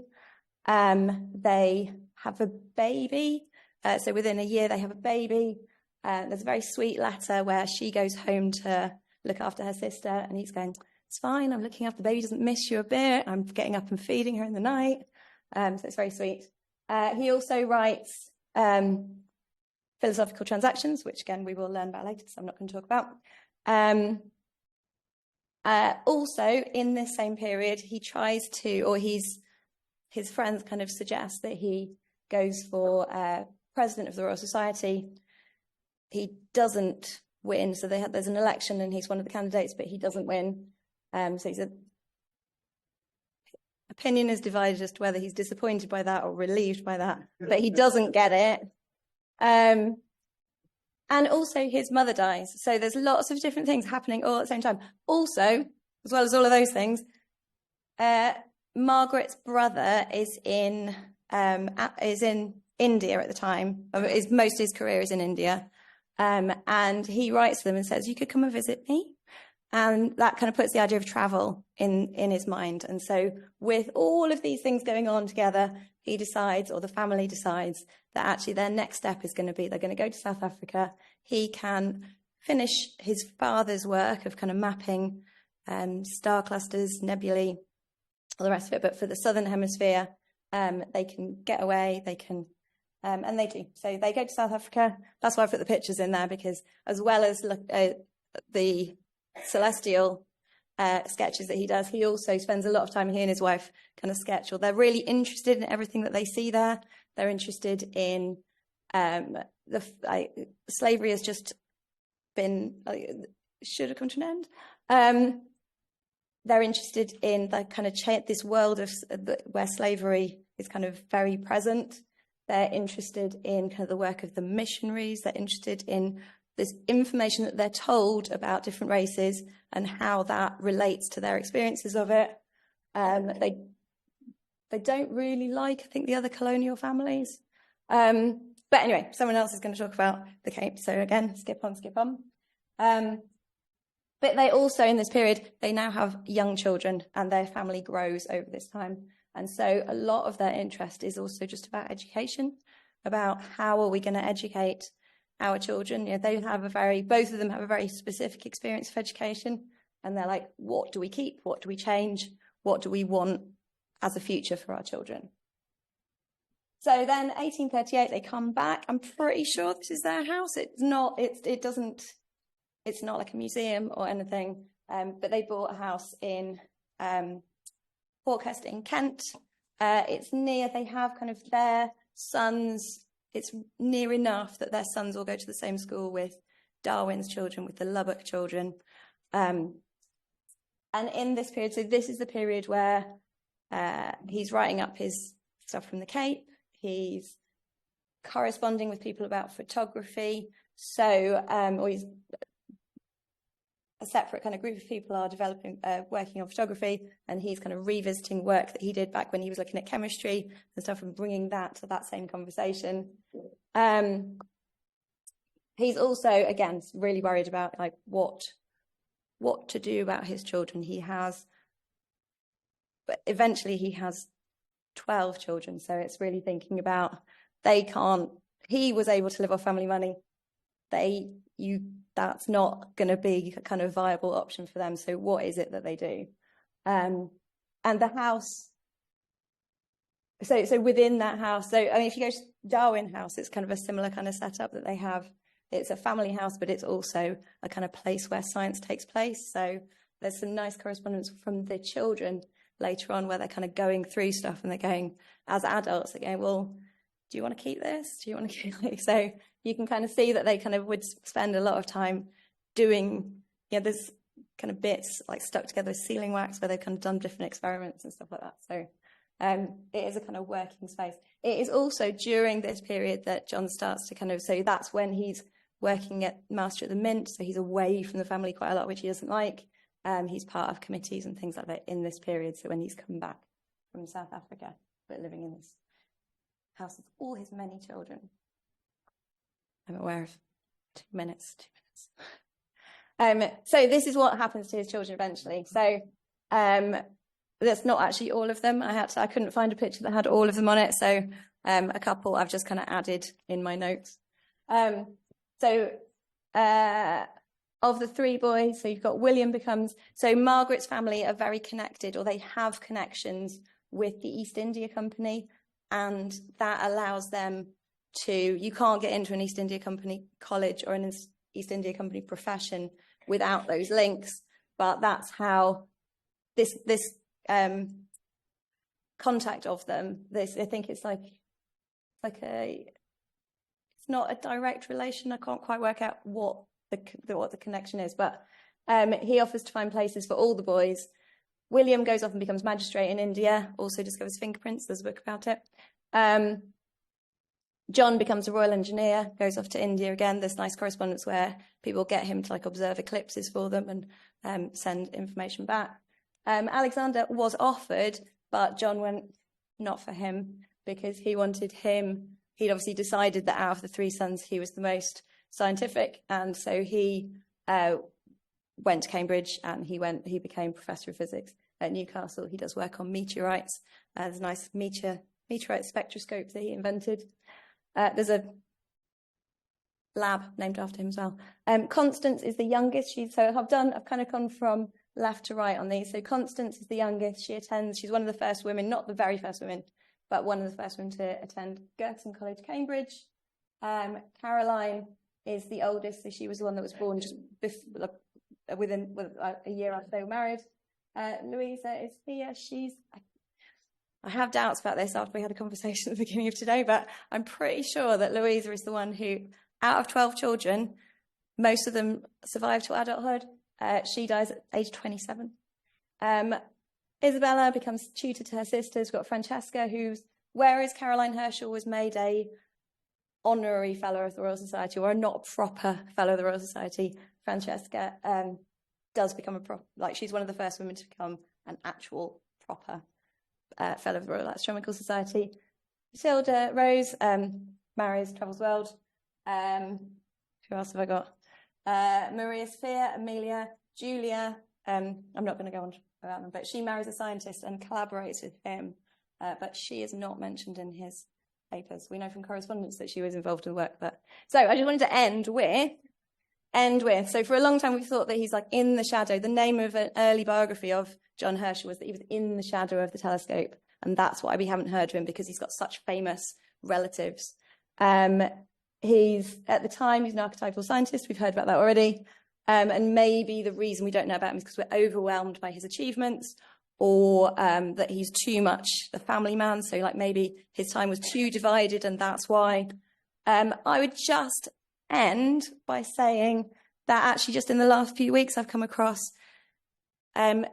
They have a baby. So within a year, they have a baby. There's a very sweet letter where she goes home to look after her sister, and he's going, "It's fine, I'm looking after the baby, doesn't miss you a bit. I'm getting up and feeding her in the night." So it's very sweet. He also writes Philosophical Transactions, which again we will learn about later, so I'm not going to talk about. Also, in this same period, he tries to, or his friends kind of suggest that he goes for president of the Royal Society. He doesn't win, so there's an election and he's one of the candidates, but he doesn't win. So he's opinion is divided as to whether he's disappointed by that or relieved by that, but he doesn't get it. And also his mother dies. So there's lots of different things happening all at the same time. Also, as well as all of those things, Margaret's brother is in India at the time. Most of his career is in India. And he writes to them and says, "You could come and visit me." And that kind of puts the idea of travel in his mind. And so with all of these things going on together, he decides, or the family decides, that actually their next step is going to be, they're going to go to South Africa. He can finish his father's work of kind of mapping star clusters, nebulae, all the rest of it. But for the Southern Hemisphere, they can get away, they can, and they do. So they go to South Africa. That's why I put the pictures in there, because as well as the celestial sketches that he does, he also spends a lot of time, he and his wife kind of sketch, or they're really interested in everything that they see there. They're interested in slavery has just been should have come to an end. They're interested in the kind of this world of where slavery is kind of very present. They're interested in kind of the work of the missionaries. They're interested in this information that they're told about different races and how that relates to their experiences of it. They don't really like, I think, the other colonial families. But anyway, someone else is going to talk about the Cape. So again, skip on. But they also, in this period, they now have young children and their family grows over this time. And so a lot of their interest is also just about education, about how are we going to educate our children. You know, both of them have a very specific experience of education. And they're like, what do we keep? What do we change? What do we want as a future for our children? So then 1838, they come back. I'm pretty sure this is their house. It's not like a museum or anything, but they bought a house in Hawkhurst in Kent. It's near, they have kind of their sons, it's near enough that their sons all go to the same school with Darwin's children, with the Lubbock children. And in this period, so this is the period where he's writing up his stuff from the Cape. He's corresponding with people about photography. So, or he's a separate kind of group of people are working on photography, and he's kind of revisiting work that he did back when he was looking at chemistry and stuff, and bringing that to that same conversation. He's also, again, really worried about like what to do about his children. But eventually he has 12 children, so it's really thinking about he was able to live off family money. That's not going to be a kind of viable option for them. So what is it that they do? And the house, so within that house, so I mean, if you go to Darwin House, it's kind of a similar kind of setup that they have. It's a family house, but it's also a kind of place where science takes place. So there's some nice correspondence from the children later on where they're kind of going through stuff, and they're going, as adults, they're going, well, do you want to keep this? Do you want to keep it? So you can kind of see that they kind of would spend a lot of time doing, there's kind of bits like stuck together with sealing wax where they've kind of done different experiments and stuff like that. So it is a kind of working space. It is also during this period that John starts to kind of, so that's when he's working at Master at the Mint. So he's away from the family quite a lot, which he doesn't like. He's part of committees and things like that in this period. So when he's come back from South Africa, but living in this house with all his many children. I'm aware of 2 minutes. So this is what happens to his children eventually. So that's not actually all of them. I couldn't find a picture that had all of them on it. So a couple I've just kind of added in my notes. Of the 3 boys, so you've got William so Margaret's family are very connected, or they have connections with the East India Company, and that allows them you can't get into an East India Company college or an East India Company profession without those links, but that's how this contact of them, I think it's it's not a direct relation. I can't quite work out what the connection is, but he offers to find places for all the boys. William goes off and becomes magistrate in India, also discovers fingerprints. There's a book about it. John becomes a royal engineer, goes off to India again. There's nice correspondence where people get him to observe eclipses for them and send information back. Alexander was offered, but John went not for him, because he wanted him. He'd obviously decided that out of the 3 sons, he was the most scientific, and so he went to Cambridge and he became professor of physics at Newcastle. He does work on meteorites. There's a nice meteorite spectroscope that he invented. There's a lab named after him as well. Constance is the youngest. I've kind of gone from left to right on these. So Constance is the youngest. She's one of the first women, not the very first women, but one of the first women to attend Girton College, Cambridge. Caroline is the oldest, so she was the one that was born just within a year after they were married. Louisa is here. I have doubts about this after we had a conversation at the beginning of today, but I'm pretty sure that Louisa is the one who, out of 12 children, most of them survive to adulthood. She dies at age 27. Isabella becomes tutor to her sisters. We've got Francesca, whereas Caroline Herschel was made a honorary fellow of the Royal Society, or a not proper fellow of the Royal Society, Francesca does become she's one of the first women to become an actual proper fellow of the Royal Astronomical Society. Matilda Rose marries, travels the world. Who else have I got? Maria Sophia, Amelia, Julia. I'm not going to go on about them, but she marries a scientist and collaborates with him. But she is not mentioned in his papers. We know from correspondence that she was involved in work. So I just wanted to end with. So for a long time we thought that he's in the shadow. The name of an early biography of John Herschel was that he was in the shadow of the telescope, and that's why we haven't heard of him, because he's got such famous relatives. He's at the time he's an archetypal scientist. We've heard about that already, and maybe the reason we don't know about him is because we're overwhelmed by his achievements, or that he's too much a family man. So maybe his time was too divided, and that's why. I would just end by saying that actually just in the last few weeks I've come across 2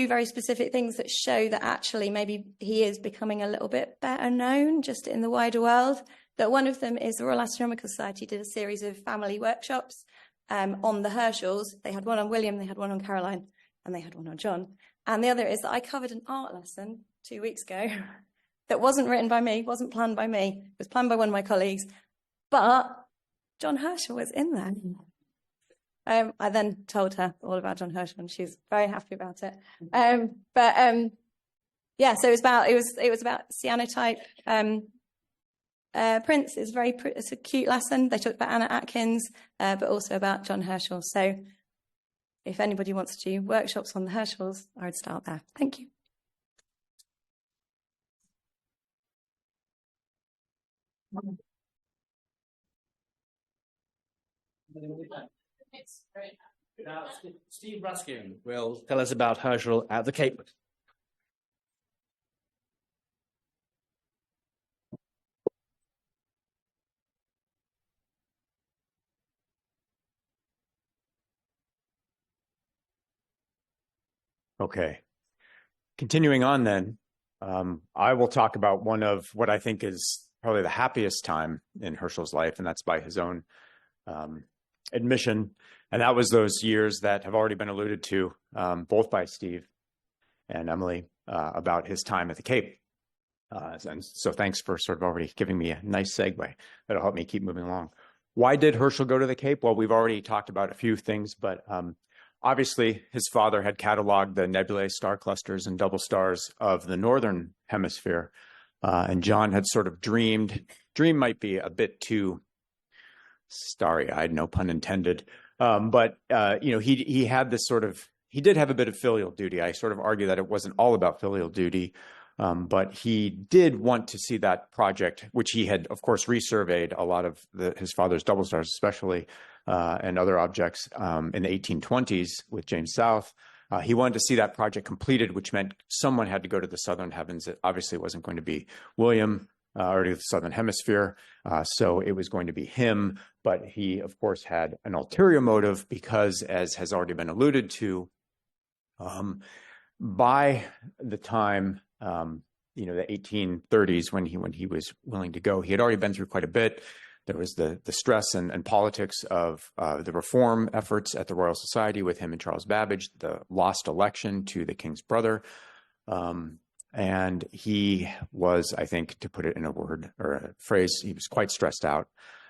very specific things that show that actually maybe he is becoming a little bit better known just in the wider world. That one of them is the Royal Astronomical Society did a series of family workshops on the Herschels. They had one on William, they had one on Caroline, and they had one on John. And the other is that I covered an art lesson 2 weeks ago that wasn't written by me, wasn't planned by me. It was planned by one of my colleagues, but John Herschel was in there. I then told her all about John Herschel, and she was very happy about it. So it was about cyanotype prints. It's a cute lesson. They talked about Anna Atkins, but also about John Herschel. So if anybody wants to do workshops on the Herschels, I would start there. Thank you. Now, Steve Ruskin will tell us about Herschel at the Cape. Okay. Continuing on then, I will talk about one of what I think is probably the happiest time in Herschel's life, and that's by his own admission. And that was those years that have already been alluded to, both by Steve and Emily, about his time at the Cape. And so thanks for sort of already giving me a nice segue. That'll help me keep moving along. Why did Herschel go to the Cape? Well, we've already talked about a few things, but obviously his father had cataloged the nebulae, star clusters, and double stars of the northern hemisphere. And John had sort of dream might be a bit too starry-eyed, no pun intended. But he had this sort of, he did have a bit of filial duty. I sort of argue that it wasn't all about filial duty. But he did want to see that project, which he had, of course, resurveyed a lot of his father's double stars, especially, and other objects in the 1820s with James South. He wanted to see that project completed, which meant someone had to go to the southern heavens. It obviously wasn't going to be William or to the southern hemisphere, so it was going to be him. But he, of course, had an ulterior motive because, as has already been alluded to, by the time the 1830s, when he was willing to go, he had already been through quite a bit. There was the stress and politics of the reform efforts at the Royal Society with him and Charles Babbage, the lost election to the king's brother. And he was, I think, to put it in a word or a phrase, he was quite stressed out,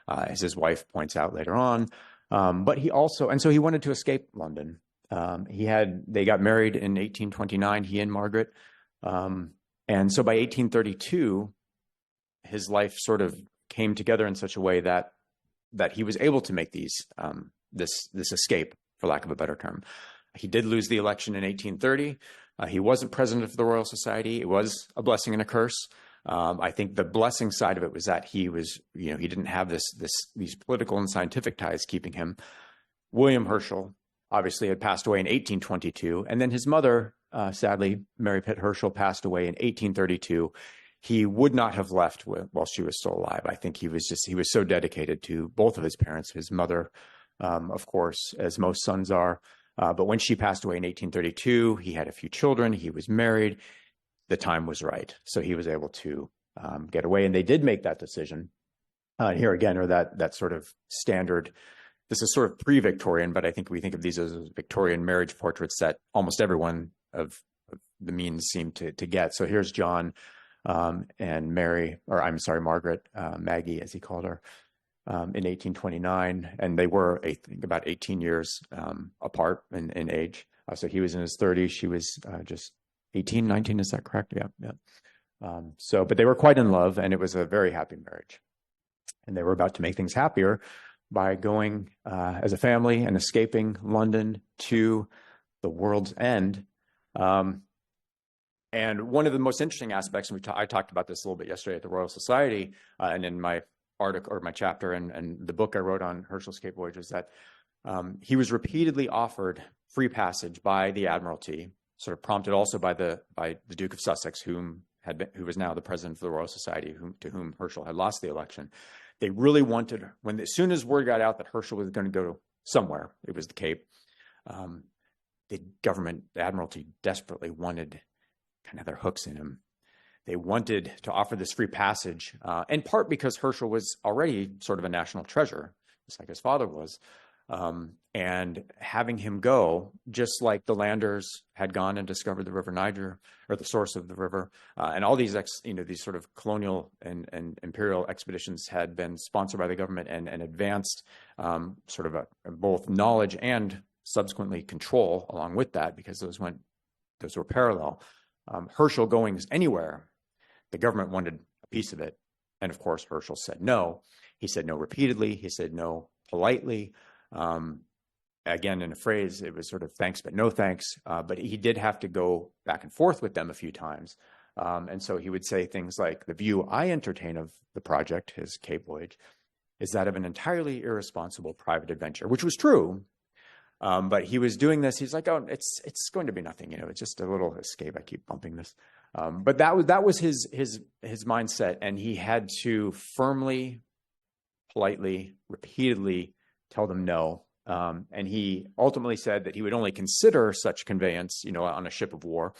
as his wife points out later on. But he also, and so he wanted to escape London. They got married in 1829, he and Margaret. And so by 1832, his life sort of came together in such a way that he was able to make this escape, for lack of a better term. He did lose the election in 1830. He wasn't president of the Royal Society. It was a blessing and a curse. I think the blessing side of it was that he was, he didn't have these political and scientific ties keeping him. William Herschel obviously had passed away in 1822, and then his mother, sadly, Mary Pitt Herschel, passed away in 1832. He would not have left while she was still alive. I think he was so dedicated to both of his parents. His mother, of course, as most sons are. But when she passed away in 1832, he had a few children. He was married. The time was right. So he was able to get away. And they did make that decision. Here again, or that sort of standard. This is sort of pre-Victorian, but I think we think of these as Victorian marriage portraits that almost everyone of the means seemed to get. So here's John and Mary, or I'm sorry, Margaret, Maggie, as he called her, in 1829. And they were, I think, about 18 years apart in age. So he was in his 30s. She was just 18, 19. Is that correct? Yeah. But they were quite in love, and it was a very happy marriage. And they were about to make things happier by going as a family and escaping London to the world's end. And one of the most interesting aspects, and I talked about this a little bit yesterday at the Royal Society, and in my article or my chapter and the book I wrote on Herschel's Cape voyage, is that he was repeatedly offered free passage by the Admiralty, sort of prompted also by the Duke of Sussex, who was now the president of the Royal Society, to whom Herschel had lost the election. They really wanted, as soon as word got out that Herschel was going to go somewhere, it was the Cape, the Admiralty desperately wanted kind of their hooks in him. They wanted to offer this free passage, in part because Herschel was already sort of a national treasure, just like his father was. And having him go, just like the landers had gone and discovered the River Niger, or the source of the river, and all these these sort of colonial and imperial expeditions had been sponsored by the government and advanced sort of both knowledge and subsequently control along with that, because those were parallel. Herschel going anywhere, the government wanted a piece of it, and of course Herschel said no. He said no repeatedly. He said no politely. Again, in a phrase, it was sort of thanks, but no thanks. But he did have to go back and forth with them a few times. And so he would say things like, the view I entertain of the project, his Cape voyage, is that of an entirely irresponsible private adventure, which was true. But he was doing this. He's like, oh, it's going to be nothing. It's just a little escape. I keep bumping this. But that was his mindset. And he had to firmly, politely, repeatedly tell them no. And he ultimately said that he would only consider such conveyance, on a ship of war,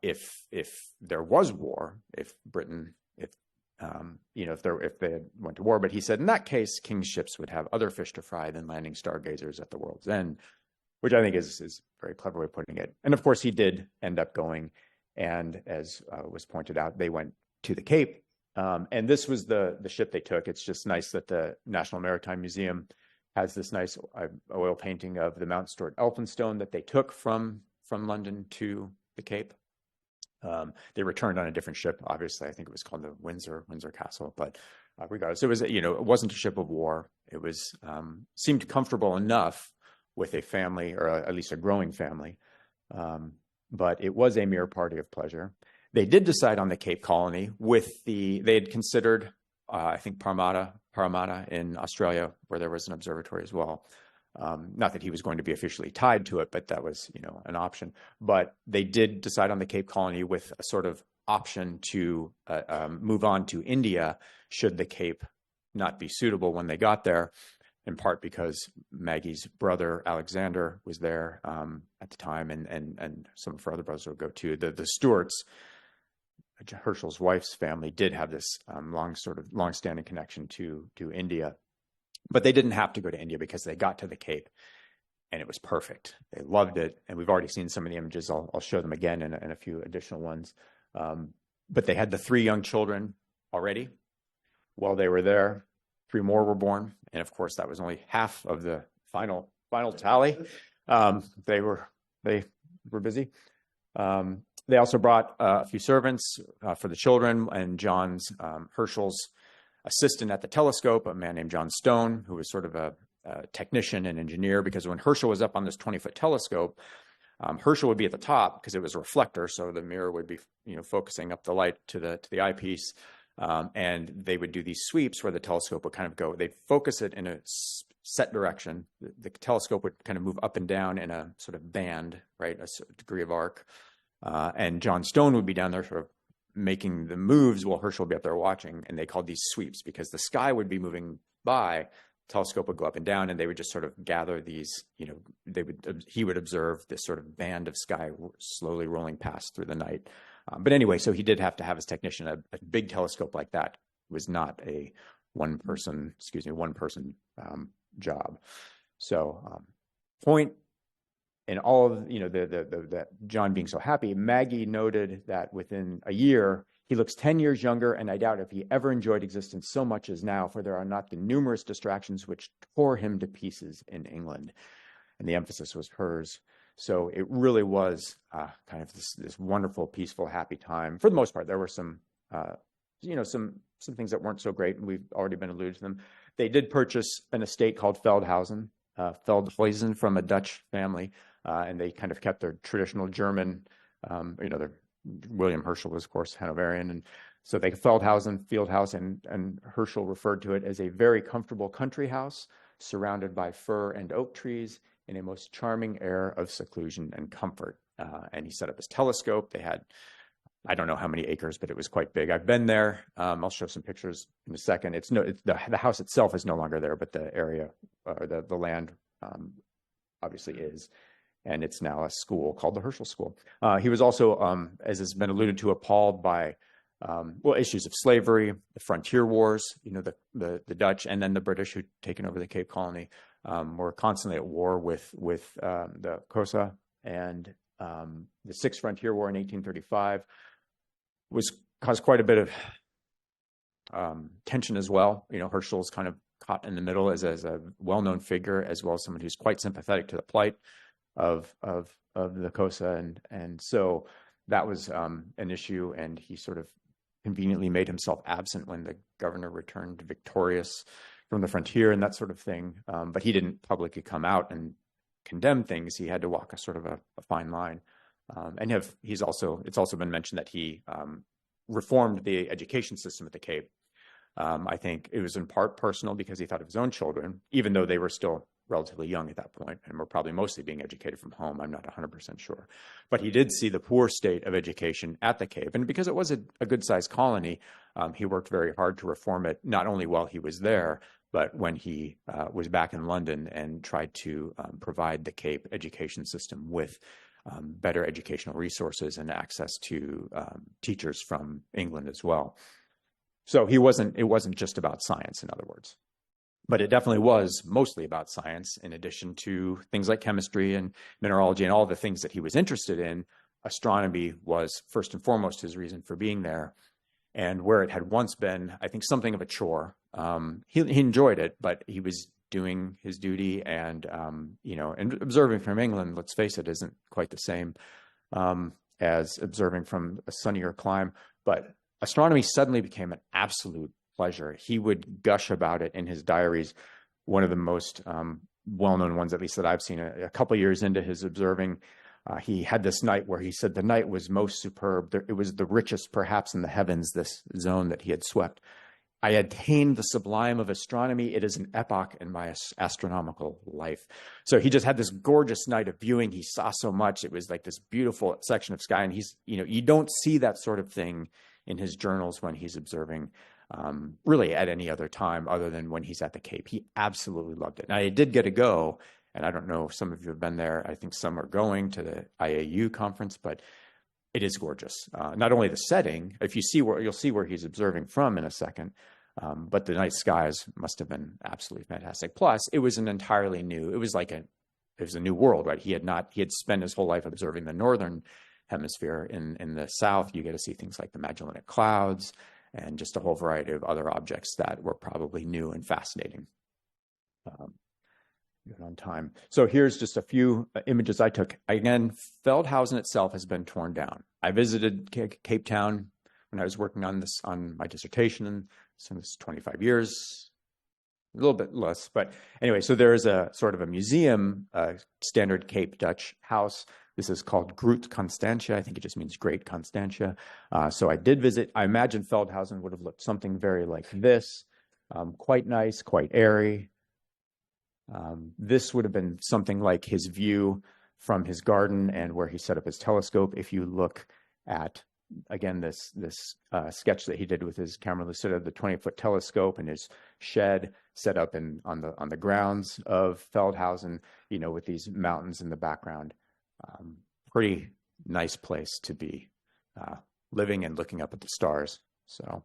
if there was war, if Britain, if they had went to war. But he said in that case, king's ships would have other fish to fry than landing stargazers at the world's end, which I think is a very clever way of putting it. And of course, he did end up going, And as was pointed out, they went to the Cape. And this was the ship they took. It's just nice that the National Maritime Museum has this nice oil painting of the Mount Stuart Elphinstone that they took from London to the Cape. They returned on a different ship, obviously. I think it was called the Windsor Castle. But regardless, it was, it wasn't a ship of war. It was seemed comfortable enough with a family, or at least a growing family. But it was a mere party of pleasure. They did decide on the Cape Colony they had considered, I think, Parramatta in Australia, where there was an observatory as well. Not that he was going to be officially tied to it, but that was, an option. But they did decide on the Cape Colony with a sort of option to move on to India should the Cape not be suitable when they got there, in part because Maggie's brother Alexander was there at the time, and some of her other brothers would go too. The Stuarts, Herschel's wife's family, did have this long-standing connection to India. But they didn't have to go to India because they got to the Cape and it was perfect. They loved it. And we've already seen some of the images. I'll show them again in a few additional ones. But they had the 3 young children already while they were there. 3 more were born. And of course, that was only half of the final tally. They were busy. They also brought a few servants for the children, and John's Herschel's assistant at the telescope, a man named John Stone, who was sort of a technician and engineer, because when Herschel was up on this 20-foot telescope, Herschel would be at the top because it was a reflector, so the mirror would be focusing up the light to the eyepiece, and they would do these sweeps where the telescope would kind of go. They'd focus it in a set direction. The telescope would kind of move up and down in a sort of band, right, a degree of arc, and John Stone would be down there sort of making the moves while Herschel would be up there watching, and they called these sweeps because the sky would be moving by, telescope would go up and down, and they would just sort of gather these, he would observe this sort of band of sky slowly rolling past through the night. But anyway, so he did have to have his technician. A big telescope like that was not a one person job. So point in all of, that John being so happy, Maggie noted that within a year, he looks 10 years younger, and I doubt if he ever enjoyed existence so much as now, for there are not the numerous distractions which tore him to pieces in England. And the emphasis was hers. So it really was kind of this wonderful, peaceful, happy time. For the most part, there were some things that weren't so great, and we've already been alluded to them. They did purchase an estate called Feldhausen from a Dutch family, and they kind of kept their traditional German, William Herschel was, of course, Hanoverian, and so they Feldhausen, field house, and Herschel referred to it as a very comfortable country house surrounded by fir and oak trees in a most charming air of seclusion and comfort. And he set up his telescope. They had, I don't know how many acres, but it was quite big. I've been there. I'll show some pictures in a second. The house itself is no longer there, but the area, or the land, obviously is. And it's now a school called the Herschel School. He was also, as has been alluded to, appalled by issues of slavery, the frontier wars. The Dutch and then the British, who'd taken over the Cape Colony, were constantly at war with the Xhosa, and the Sixth Frontier War in 1835 caused quite a bit of tension as well. Herschel's kind of caught in the middle as a well-known figure, as well as someone who's quite sympathetic to the plight of the Xhosa, and so that was an issue, and he sort of conveniently made himself absent when the governor returned victorious from the frontier and that sort of thing. But he didn't publicly come out and condemn things. He had to walk a sort of a fine line. And it's also been mentioned that he reformed the education system at the Cape. I think it was in part personal because he thought of his own children, even though they were still relatively young at that point and were probably mostly being educated from home. I'm not 100% sure. But he did see the poor state of education at the Cape. And because it was a good-sized colony, he worked very hard to reform it, not only while he was there, but when he was back in London and tried to provide the Cape education system with better educational resources and access to teachers from England as well. So it wasn't just about science, in other words. But it definitely was mostly about science, in addition to things like chemistry and mineralogy and all the things that he was interested in. astronomy was first and foremost his reason for being there. And where it had once been, I think, something of a chore. He enjoyed it, but he was doing his duty, and and observing from England, let's face it, isn't quite the same as observing from a sunnier clime. But astronomy suddenly became an absolute pleasure. He would gush about it in his diaries. One of the most well-known ones, at least that I've seen, a couple of years into his observing, he had this night where he said the night was most superb. It was the richest, perhaps, in the heavens, this zone that he had swept. I attained the sublime of astronomy. It is an epoch in my astronomical life. So he just had this gorgeous night of viewing. He saw so much. It was like this beautiful section of sky. And he's, you don't see that sort of thing in his journals when he's observing really at any other time other than when he's at the Cape. He absolutely loved it. Now, I did get to go, and I don't know if some of you have been there. I think some are going to the IAU conference, but it is gorgeous. Not only the setting, if you see you'll see where he's observing from in a second, but the night skies must have been absolutely fantastic. Plus, it was an entirely new. It was a new world, right? He had spent his whole life observing the northern hemisphere. In the south, you get to see things like the Magellanic Clouds and just a whole variety of other objects that were probably new and fascinating. Good on time. So here's just a few images I took. Again, Feldhausen itself has been torn down. I visited Cape Town when I was working on my dissertation, so this 25 years, a little bit less, but anyway, so there is a sort of a museum, standard Cape Dutch house. This is called Groot Constantia. I think it just means Great Constantia. So I did visit. I imagine Feldhausen would have looked something very like this, quite nice, quite airy. This would have been something like his view from his garden and where he set up his telescope. If you look at, again, this sketch that he did with his camera lucida, the 20-foot telescope and his shed set up on the grounds of Feldhausen, with these mountains in the background. Pretty nice place to be living and looking up at the stars. So,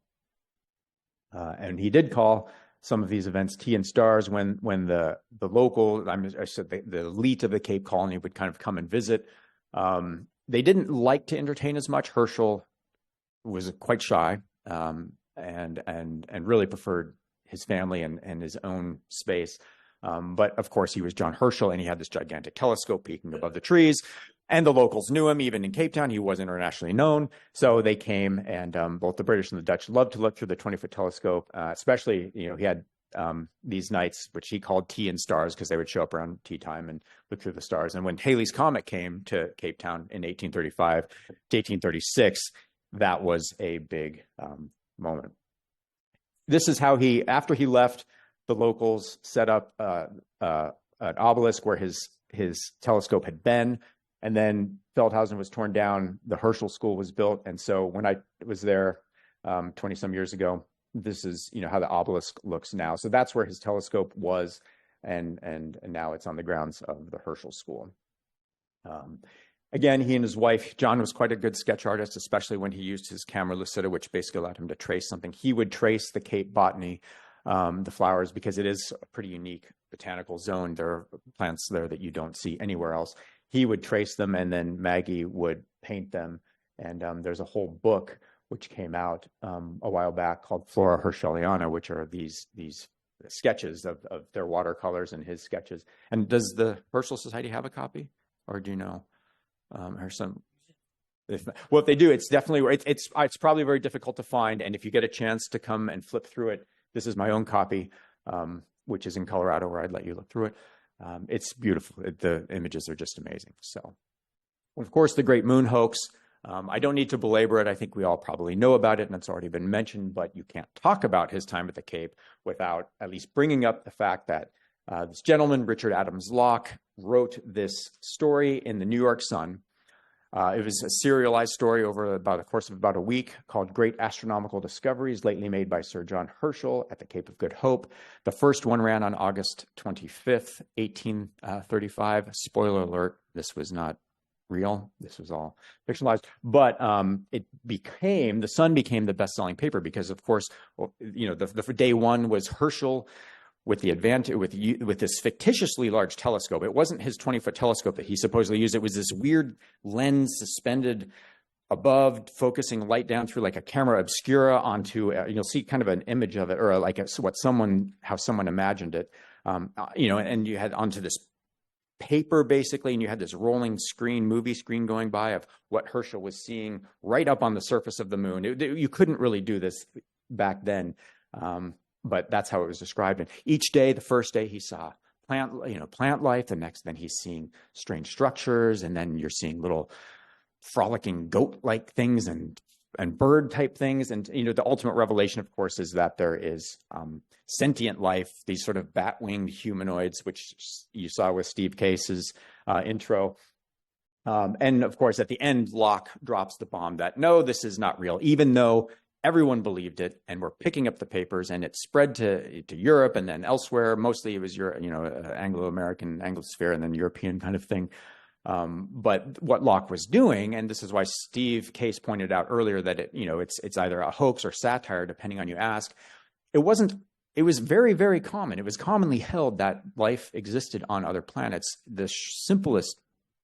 and he did call some of these events tea and stars when the local, I said the elite of the Cape Colony would kind of come and visit. They didn't like to entertain as much. Herschel was quite shy and really preferred his family and his own space. But of course, he was John Herschel, and he had this gigantic telescope peeking above the trees. And the locals knew him. Even in Cape Town, he was internationally known. So they came, and both the British and the Dutch loved to look through the 20-foot telescope. Especially, he had these nights, which he called tea and stars, because they would show up around tea time and look through the stars. And when Halley's Comet came to Cape Town in 1835 to 1836, that was a big moment. This is how after he left, the locals set up an obelisk where his telescope had been. And then Feldhausen was torn down. The Herschel School was built. And so when I was there 20 some years ago, this is, how the obelisk looks now. So that's where his telescope was. And now it's on the grounds of the Herschel School. Again, he and his wife, John, was quite a good sketch artist, especially when he used his camera lucida, which basically allowed him to trace something. He would trace the Cape botany, the flowers, because it is a pretty unique botanical zone. There are plants there that you don't see anywhere else. He would trace them, and then Maggie would paint them. And there's a whole book which came out a while back called Flora Herscheliana, which are these sketches of their watercolors and his sketches. And does the Herschel Society have a copy, or do you know? Or some? If they do, it's definitely it's probably very difficult to find. And if you get a chance to come and flip through it, this is my own copy, which is in Colorado, where I'd let you look through it. It's beautiful. The images are just amazing. So, of course, the Great Moon Hoax. I don't need to belabor it. I think we all probably know about it, and it's already been mentioned, but you can't talk about his time at the Cape without at least bringing up the fact that this gentleman, Richard Adams Locke, wrote this story in the New York Sun. It was a serialized story over the course of about a week called Great Astronomical Discoveries Lately Made by Sir John Herschel at the Cape of Good Hope. The first one ran on August 25th, 1835. Spoiler alert, this was not real. This was all fictionalized. But the Sun became the best-selling paper because, of course, the day one was Herschel with the advantage with this fictitiously large telescope. It wasn't his 20-foot telescope that he supposedly used. It was this weird lens suspended above, focusing light down through like a camera obscura onto. You'll see kind of an image of it, or like how someone imagined it. And you had onto this paper basically, and you had this rolling screen, movie screen going by of what Herschel was seeing right up on the surface of the moon. You couldn't really do this back then. But that's how it was described. And each day, the first day he saw plant life. The next, then he's seeing strange structures, and then you're seeing little frolicking goat-like things and bird-type things. And the ultimate revelation, of course, is that there is sentient life. These sort of bat-winged humanoids, which you saw with Steve Case's intro. And of course, at the end, Locke drops the bomb that no, this is not real, even though everyone believed it, and we're picking up the papers, and it spread to Europe and then elsewhere. Mostly it was Anglo-American, Anglosphere, and then European kind of thing. But what Locke was doing, and this is why Steve Case pointed out earlier that it's either a hoax or satire, depending on you ask. It was very, very common. It was commonly held that life existed on other planets. The simplest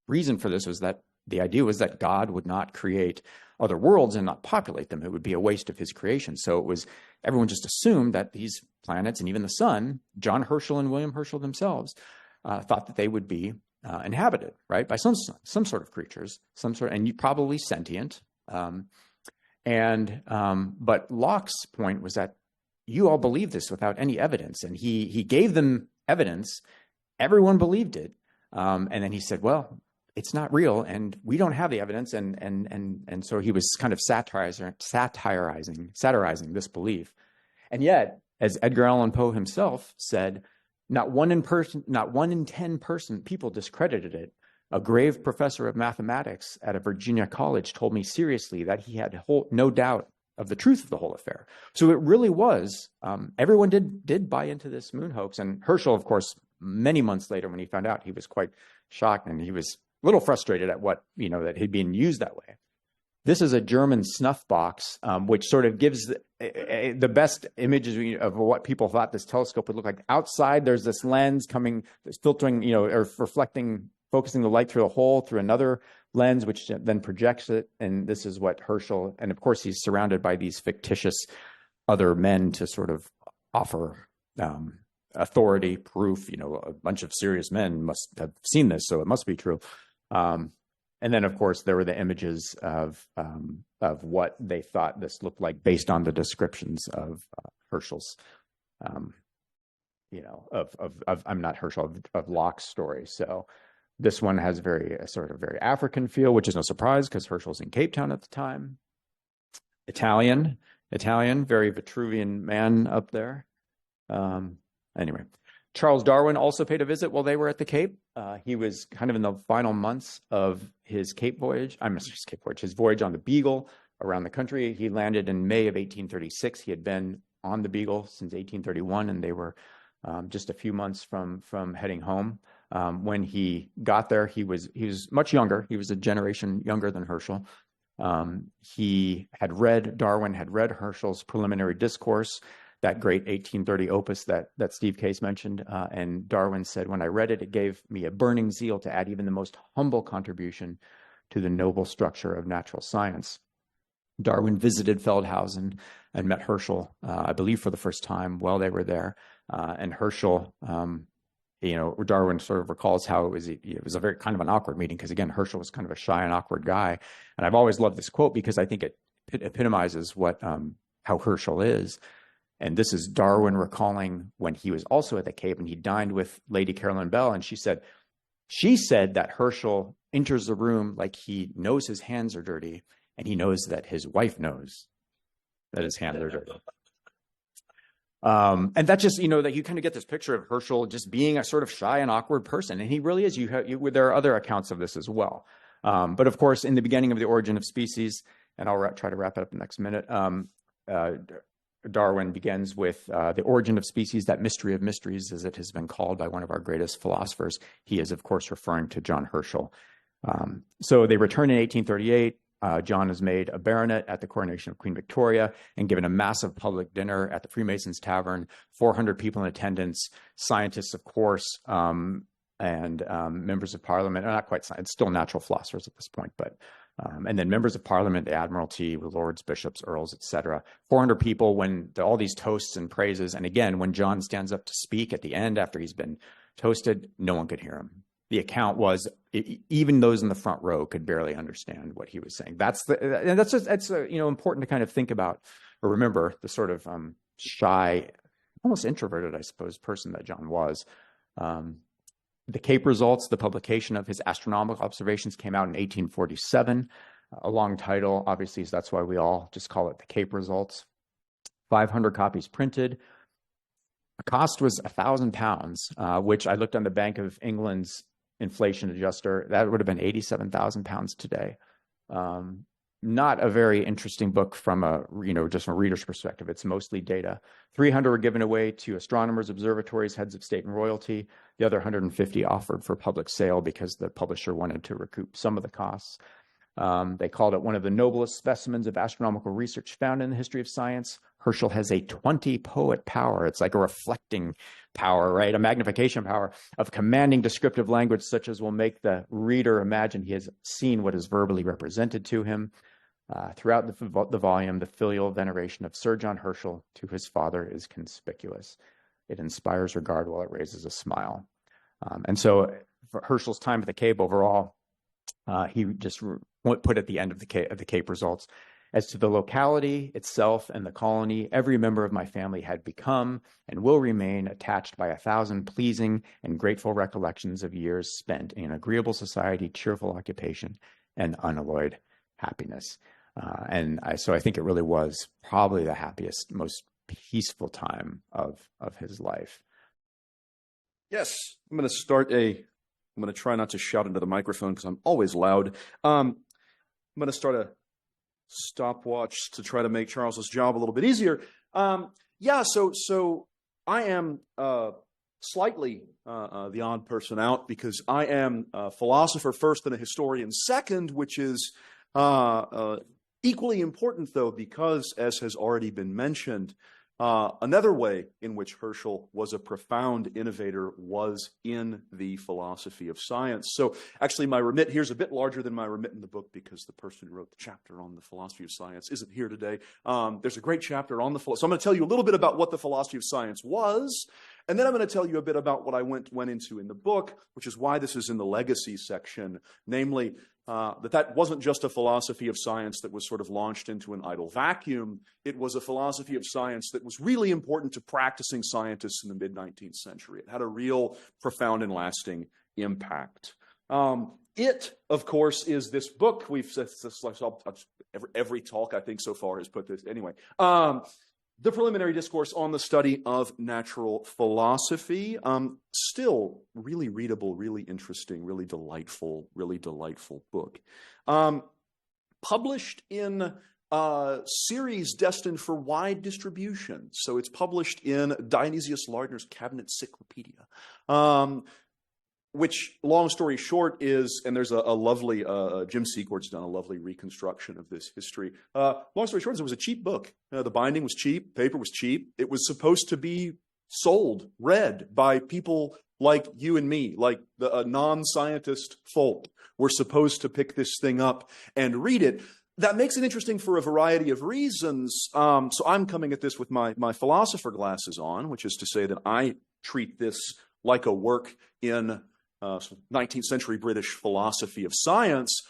reason for this was that the idea was that God would not create other worlds and not populate them. It would be a waste of his creation. So everyone just assumed that these planets and even the sun, John Herschel and William Herschel themselves, thought that they would be inhabited, right, by some sort of creatures, and probably sentient. But Locke's point was that you all believe this without any evidence, and he gave them evidence. Everyone believed it, and then he said, well, it's not real, and we don't have the evidence, and so he was kind of satirizing this belief. And yet, as Edgar Allan Poe himself said, not one in 10 people discredited it. A grave professor of mathematics at a Virginia college told me seriously that he had no doubt of the truth of the whole affair. So it really was, everyone did buy into this moon hoax. And Herschel, of course, many months later when he found out, he was quite shocked, and he was a little frustrated at that he'd been used that way. This is a German snuff box, which sort of gives the best images of what people thought this telescope would look like. Outside, there's this lens filtering, or reflecting, focusing the light through a hole through another lens, which then projects it. And this is what Herschel, and of course, he's surrounded by these fictitious other men to sort of offer authority, proof. A bunch of serious men must have seen this, so it must be true. And then, of course, there were the images of what they thought this looked like based on the descriptions of Herschel's, I'm not Herschel, of Locke's story. So this one has very African feel, which is no surprise because Herschel's in Cape Town at the time. Italian, very Vitruvian man up there. Anyway. Charles Darwin also paid a visit while they were at the Cape. He was kind of in the final months of his his voyage on the Beagle around the country. He landed in May of 1836. He had been on the Beagle since 1831, and they were just a few months from heading home. When he got there, he was much younger. He was a generation younger than Herschel. Darwin had read Herschel's Preliminary Discourse, that great 1830 opus that Steve Case mentioned. And Darwin said, when I read it, it gave me a burning zeal to add even the most humble contribution to the noble structure of natural science. Darwin visited Feldhausen and met Herschel, I believe for the first time while they were there. And Herschel, Darwin sort of recalls how it was a very kind of an awkward meeting because, again, Herschel was kind of a shy and awkward guy. And I've always loved this quote because I think it epitomizes how Herschel is. And this is Darwin recalling when he was also at the Cape and he dined with Lady Caroline Bell. And she said that Herschel enters the room like he knows his hands are dirty and he knows that his wife knows that his hands are dirty. And that just, that you kind of get this picture of Herschel just being a sort of shy and awkward person. And he really is. There are other accounts of this as well. But of course, in the beginning of The Origin of Species, and I'll try to wrap it up in the next minute, Darwin begins with the origin of species, that mystery of mysteries, as it has been called by one of our greatest philosophers. He is, of course, referring to John Herschel. So they return in 1838. John is made a baronet at the coronation of Queen Victoria and given a massive public dinner at the Freemasons Tavern, 400 people in attendance, scientists, of course, and members of parliament, not quite science, still natural philosophers at this point, but and then members of parliament, the admiralty, lords, bishops, earls, etc. 400 people when all these toasts and praises. And again, when John stands up to speak at the end after he's been toasted, no one could hear him. The account was even those in the front row could barely understand what he was saying. That's important to kind of think about or remember the sort of shy, almost introverted, I suppose, person that John was. The Cape results, the publication of his astronomical observations came out in 1847. A long title, obviously, so that's why we all just call it the Cape results. 500 copies printed. The cost was £1,000, which I looked on the Bank of England's inflation adjuster. That would have been £87,000 today. Not a very interesting book from just from a reader's perspective. It's mostly data. 300 were given away to astronomers, observatories, heads of state and royalty. The other 150 offered for public sale because the publisher wanted to recoup some of the costs. They called it one of the noblest specimens of astronomical research found in the history of science. Herschel has a 20-poet power. It's like a reflecting power, right? A magnification power of commanding descriptive language such as will make the reader imagine he has seen what is verbally represented to him. Throughout the volume, the filial veneration of Sir John Herschel to his father is conspicuous. It inspires regard while it raises a smile. And so for Herschel's time at the Cape overall, he just put at the end of the Cape results, as to the locality itself and the colony, every member of my family had become and will remain attached by 1,000 pleasing and grateful recollections of years spent in agreeable society, cheerful occupation, and unalloyed happiness. So I think it really was probably the happiest, most peaceful time of his life. Yes, I'm going to try not to shout into the microphone because I'm always loud. I'm going to start a stopwatch to try to make Charles's job a little bit easier. So I am slightly the odd person out because I am a philosopher first and a historian second, which is equally important, though, because, as has already been mentioned, another way in which Herschel was a profound innovator was in the philosophy of science. So actually my remit here is a bit larger than my remit in the book because the person who wrote the chapter on the philosophy of science isn't here today. There's a great chapter on so I'm going to tell you a little bit about what the philosophy of science was, and then I'm going to tell you a bit about what I went into in the book, which is why this is in the legacy section, namely that wasn't just a philosophy of science that was sort of launched into an idle vacuum. It was a philosophy of science that was really important to practicing scientists in the mid-19th century. It had a real profound and lasting impact. It, of course, is this book. We've said every talk I think so far has put this anyway. The Preliminary Discourse on the Study of Natural Philosophy. Still really readable, really interesting, really delightful book. Published in a series destined for wide distribution. So it's published in Dionysius Lardner's Cabinet Cyclopedia. Which, long story short, is, and there's a lovely, Jim Secord's done a lovely reconstruction of this history. Long story short is it was a cheap book. The binding was cheap, paper was cheap. It was supposed to be sold, read by people like you and me, like the non-scientist folk. We're supposed to pick this thing up and read it. That makes it interesting for a variety of reasons. So I'm coming at this with my philosopher glasses on, which is to say that I treat this like a work in 19th century British philosophy of science.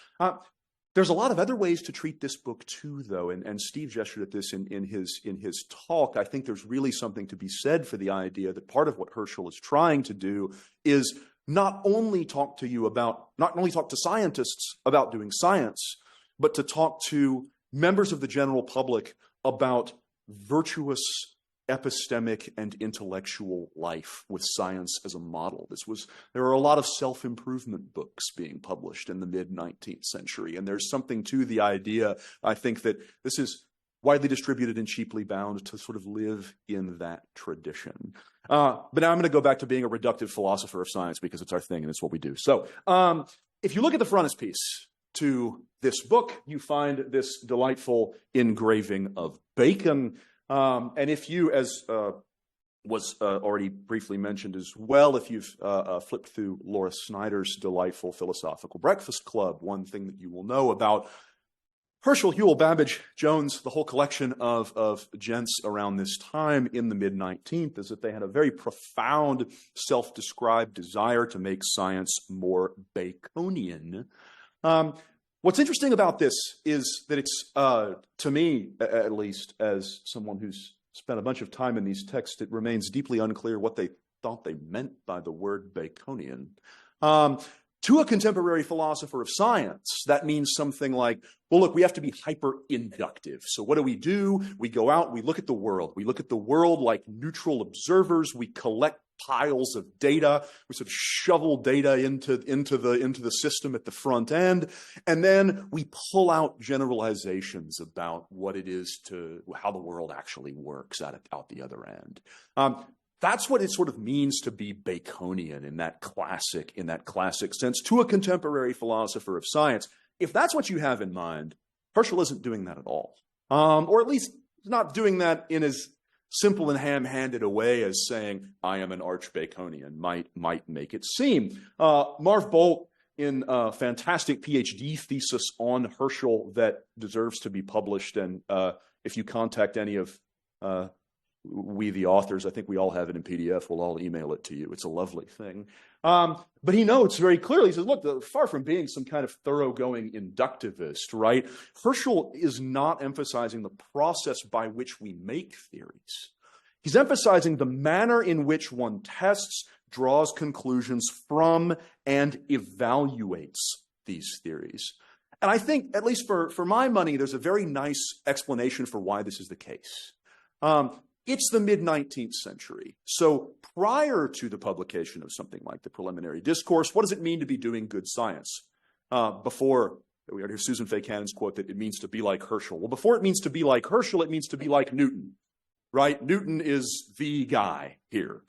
There's a lot of other ways to treat this book too, though, and Steve gestured at this in his talk. I think there's really something to be said for the idea that part of what Herschel is trying to do is not only talk to scientists about doing science, but to talk to members of the general public about virtuous epistemic and intellectual life with science as a model. There are a lot of self-improvement books being published in the mid-19th century, and there's something to the idea, I think, that this is widely distributed and cheaply bound to sort of live in that tradition. But now I'm going to go back to being a reductive philosopher of science because it's our thing and it's what we do. So if you look at the frontispiece, to this book, you find this delightful engraving of Bacon. And if you, as was already briefly mentioned as well, if you've flipped through Laura Snyder's delightful Philosophical Breakfast Club, one thing that you will know about Herschel, Whewell, Babbage, Jones, the whole collection of gents around this time in the mid-19th is that they had a very profound self-described desire to make science more Baconian. What's interesting about this is that it's, to me at least, as someone who's spent a bunch of time in these texts, it remains deeply unclear what they thought they meant by the word Baconian. To a contemporary philosopher of science, that means something like, well, look, we have to be hyper-inductive. So what do? We go out, we look at the world. We look at the world like neutral observers. We collect piles of data. We sort of shovel data into the system at the front end. And then we pull out generalizations about what it is how the world actually works out the other end. That's what it sort of means to be Baconian in that classic sense to a contemporary philosopher of science. If that's what you have in mind, Herschel isn't doing that at all. Or at least not doing that in as simple and ham-handed a way as saying, I am an arch-Baconian might make it seem. Marv Bolt, in a fantastic PhD thesis on Herschel that deserves to be published, and if you contact any of we, the authors, I think we all have it in PDF. We'll all email it to you. It's a lovely thing. But he notes very clearly, he says, look, far from being some kind of thoroughgoing inductivist, right? Herschel is not emphasizing the process by which we make theories. He's emphasizing the manner in which one tests, draws conclusions from, and evaluates these theories. And I think, at least for my money, there's a very nice explanation for why this is the case. It's the mid-19th century. So prior to the publication of something like the Preliminary Discourse, what does it mean to be doing good science? Before, we already heard Susan Fay Cannon's quote that it means to be like Herschel. Well, before it means to be like Herschel, it means to be like Newton, right? Newton is the guy here.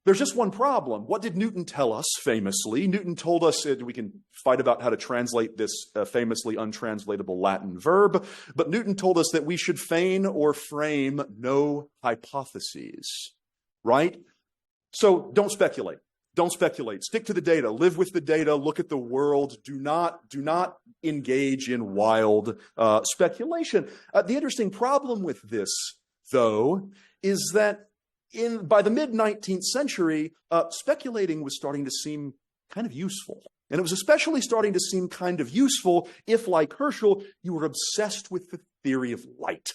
There's just one problem. What did Newton tell us famously? Newton told us, we can fight about how to translate this famously untranslatable Latin verb, but Newton told us that we should feign or frame no hypotheses, right? So don't speculate. Don't speculate. Stick to the data. Live with the data. Look at the world. Do not engage in wild speculation. The interesting problem with this, though, is that by the mid-19th century, speculating was starting to seem kind of useful. And it was especially starting to seem kind of useful if, like Herschel, you were obsessed with the theory of light.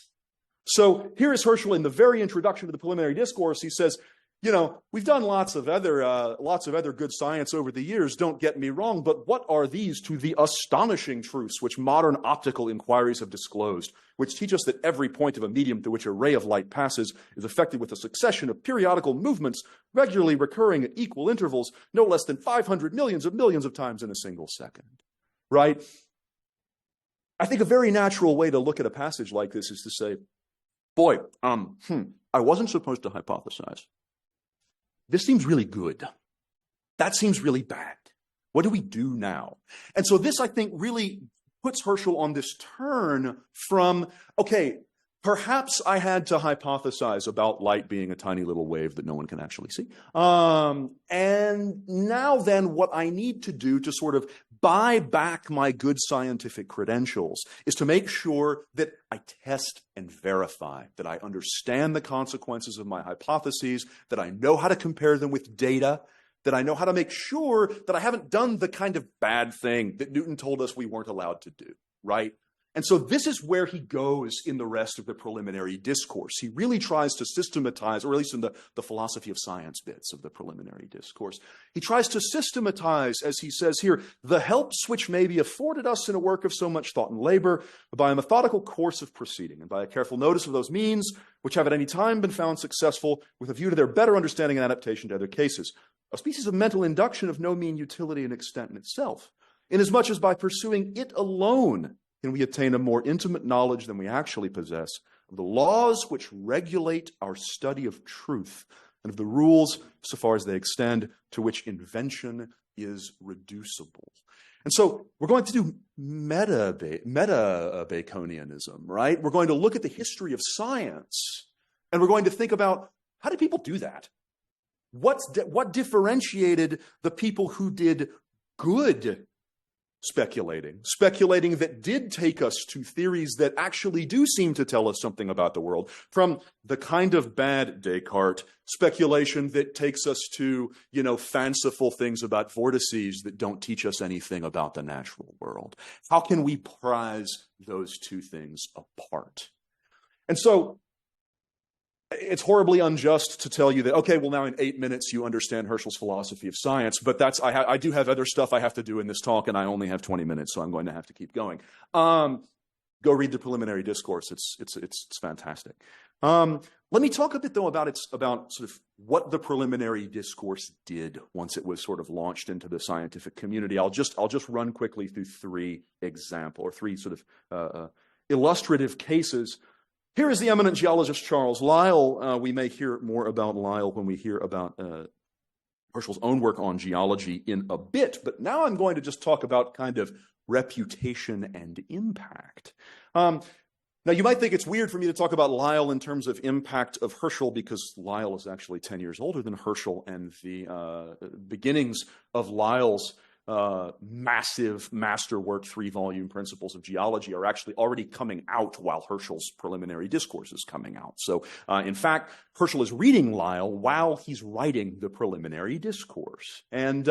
So here is Herschel in the very introduction to the Preliminary Discourse. He says, you know, we've done lots of other good science over the years, don't get me wrong, but what are these to the astonishing truths which modern optical inquiries have disclosed, which teach us that every point of a medium through which a ray of light passes is affected with a succession of periodical movements, regularly recurring at equal intervals, no less than 500 millions of times in a single second, right? I think a very natural way to look at a passage like this is to say, boy, I wasn't supposed to hypothesize. This seems really good. That seems really bad. What do we do now? And so this, I think, really puts Herschel on this turn from, okay, perhaps I had to hypothesize about light being a tiny little wave that no one can actually see. And now then what I need to do to sort of buy back my good scientific credentials is to make sure that I test and verify, that I understand the consequences of my hypotheses, that I know how to compare them with data, that I know how to make sure that I haven't done the kind of bad thing that Newton told us we weren't allowed to do, right? And so this is where he goes in the rest of the Preliminary Discourse. He really tries to systematize, or at least in the philosophy of science bits of the Preliminary Discourse, he tries to systematize, as he says here, the helps which may be afforded us in a work of so much thought and labor by a methodical course of proceeding and by a careful notice of those means which have at any time been found successful with a view to their better understanding and adaptation to other cases. A species of mental induction of no mean utility and extent in itself, inasmuch as by pursuing it alone can we attain a more intimate knowledge than we actually possess of the laws which regulate our study of truth and of the rules, so far as they extend, to which invention is reducible. And so we're going to do meta-Baconianism, right? We're going to look at the history of science, and we're going to think about, how did people do that? What differentiated the people who did good speculating that did take us to theories that actually do seem to tell us something about the world, from the kind of bad Descartes speculation that takes us to, fanciful things about vortices that don't teach us anything about the natural world? How can we prize those two things apart? And so it's horribly unjust to tell you that, okay, well, now in 8 minutes you understand Herschel's philosophy of science, but I do have other stuff I have to do in this talk, and I only have 20 minutes, so I'm going to have to keep going. Go read the Preliminary Discourse. It's fantastic. Let me talk a bit, though, about sort of what the Preliminary Discourse did once it was sort of launched into the scientific community. I'll just run quickly through three sort of illustrative cases. Here is the eminent geologist Charles Lyell. We may hear more about Lyell when we hear about Herschel's own work on geology in a bit, but now I'm going to just talk about kind of reputation and impact. Now, you might think it's weird for me to talk about Lyell in terms of impact of Herschel, because Lyell is actually 10 years older than Herschel, and the beginnings of Lyell's massive masterwork 3-volume Principles of Geology are actually already coming out while Herschel's Preliminary Discourse is coming out. So, in fact, Herschel is reading Lyell while he's writing the Preliminary Discourse. And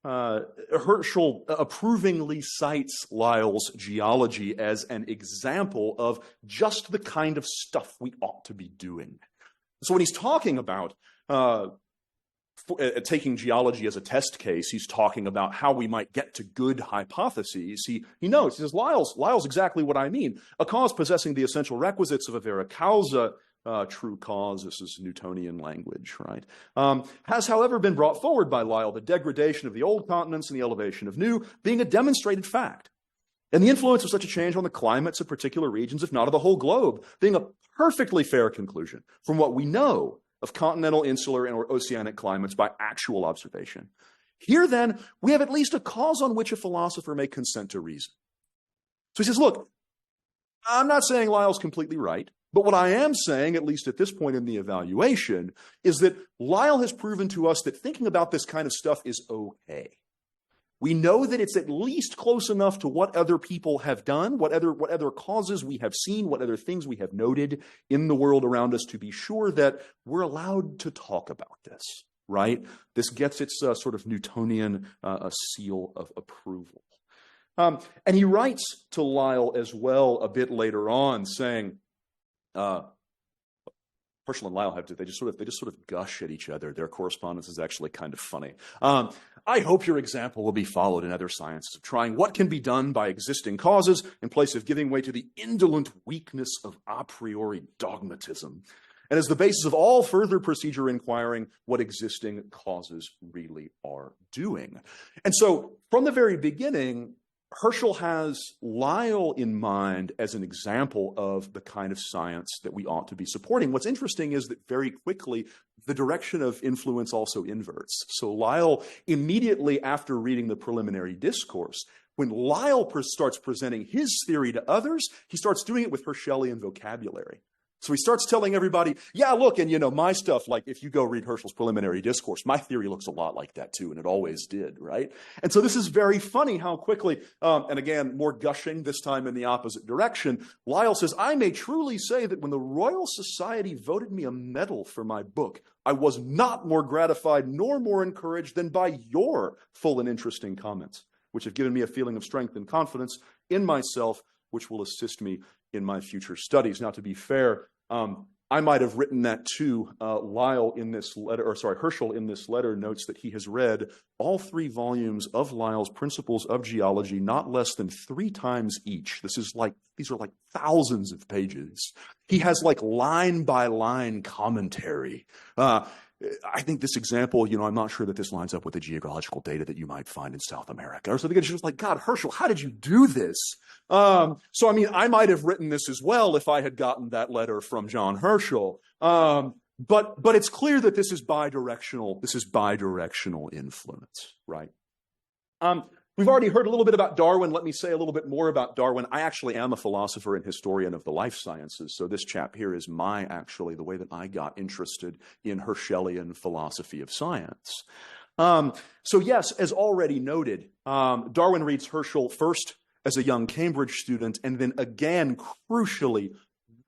Herschel approvingly cites Lyell's geology as an example of just the kind of stuff we ought to be doing. So when he's talking about taking geology as a test case, he's talking about how we might get to good hypotheses. He notes, he says, Lyell's exactly what I mean. A cause possessing the essential requisites of a vera causa, true cause, this is Newtonian language, right? Has, however, been brought forward by Lyell, the degradation of the old continents and the elevation of new, being a demonstrated fact. And the influence of such a change on the climates of particular regions, if not of the whole globe, being a perfectly fair conclusion from what we know of continental, insular, and oceanic climates by actual observation. Here, then, we have at least a cause on which a philosopher may consent to reason. So he says, look, I'm not saying Lyell's completely right, but what I am saying, at least at this point in the evaluation, is that Lyell has proven to us that thinking about this kind of stuff is okay. We know that it's at least close enough to what other people have done, what other causes we have seen, what other things we have noted in the world around us, to be sure that we're allowed to talk about this, right? This gets its sort of Newtonian seal of approval. And he writes to Lyell as well a bit later on, saying, Herschel and Lyell they just sort of gush at each other. Their correspondence is actually kind of funny. I hope your example will be followed in other sciences of trying what can be done by existing causes in place of giving way to the indolent weakness of a priori dogmatism, and as the basis of all further procedure inquiring what existing causes really are doing. And so from the very beginning, Herschel has Lyell in mind as an example of the kind of science that we ought to be supporting. What's interesting is that very quickly, the direction of influence also inverts. So Lyell, immediately after reading the Preliminary Discourse, when Lyell starts presenting his theory to others, he starts doing it with Herschelian vocabulary. So he starts telling everybody, yeah, look, and my stuff, like if you go read Herschel's Preliminary Discourse, my theory looks a lot like that too, and it always did, right? And so this is very funny how quickly, and again, more gushing, this time in the opposite direction, Lyell says, I may truly say that when the Royal Society voted me a medal for my book, I was not more gratified nor more encouraged than by your full and interesting comments, which have given me a feeling of strength and confidence in myself, which will assist me in my future studies. Now, to be fair, I might have written that too. Lyell in this letter, Herschel in this letter notes that he has read all 3 volumes of Lyell's Principles of Geology not less than 3 times each. These are like thousands of pages. He has like line by line commentary. I think this example, I'm not sure that this lines up with the geological data that you might find in South America or something. It's just like, God, Herschel, how did you do this? I might have written this as well if I had gotten that letter from John Herschel. But it's clear that this is bidirectional. This is bidirectional influence, right? We've already heard a little bit about Darwin. Let me say a little bit more about Darwin. I actually am a philosopher and historian of the life sciences. So this chap here is the way that I got interested in Herschelian philosophy of science. So yes, as already noted, Darwin reads Herschel first as a young Cambridge student, and then again, crucially,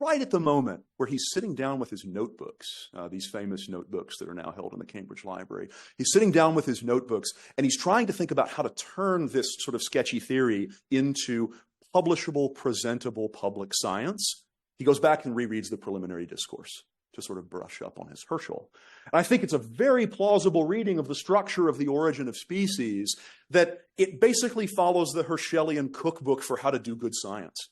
right at the moment where he's sitting down with his notebooks, these famous notebooks that are now held in the Cambridge Library. He's sitting down with his notebooks, and he's trying to think about how to turn this sort of sketchy theory into publishable, presentable public science. He goes back and rereads the Preliminary Discourse to sort of brush up on his Herschel. And I think it's a very plausible reading of the structure of The Origin of Species, that it basically follows the Herschelian cookbook for how to do good science.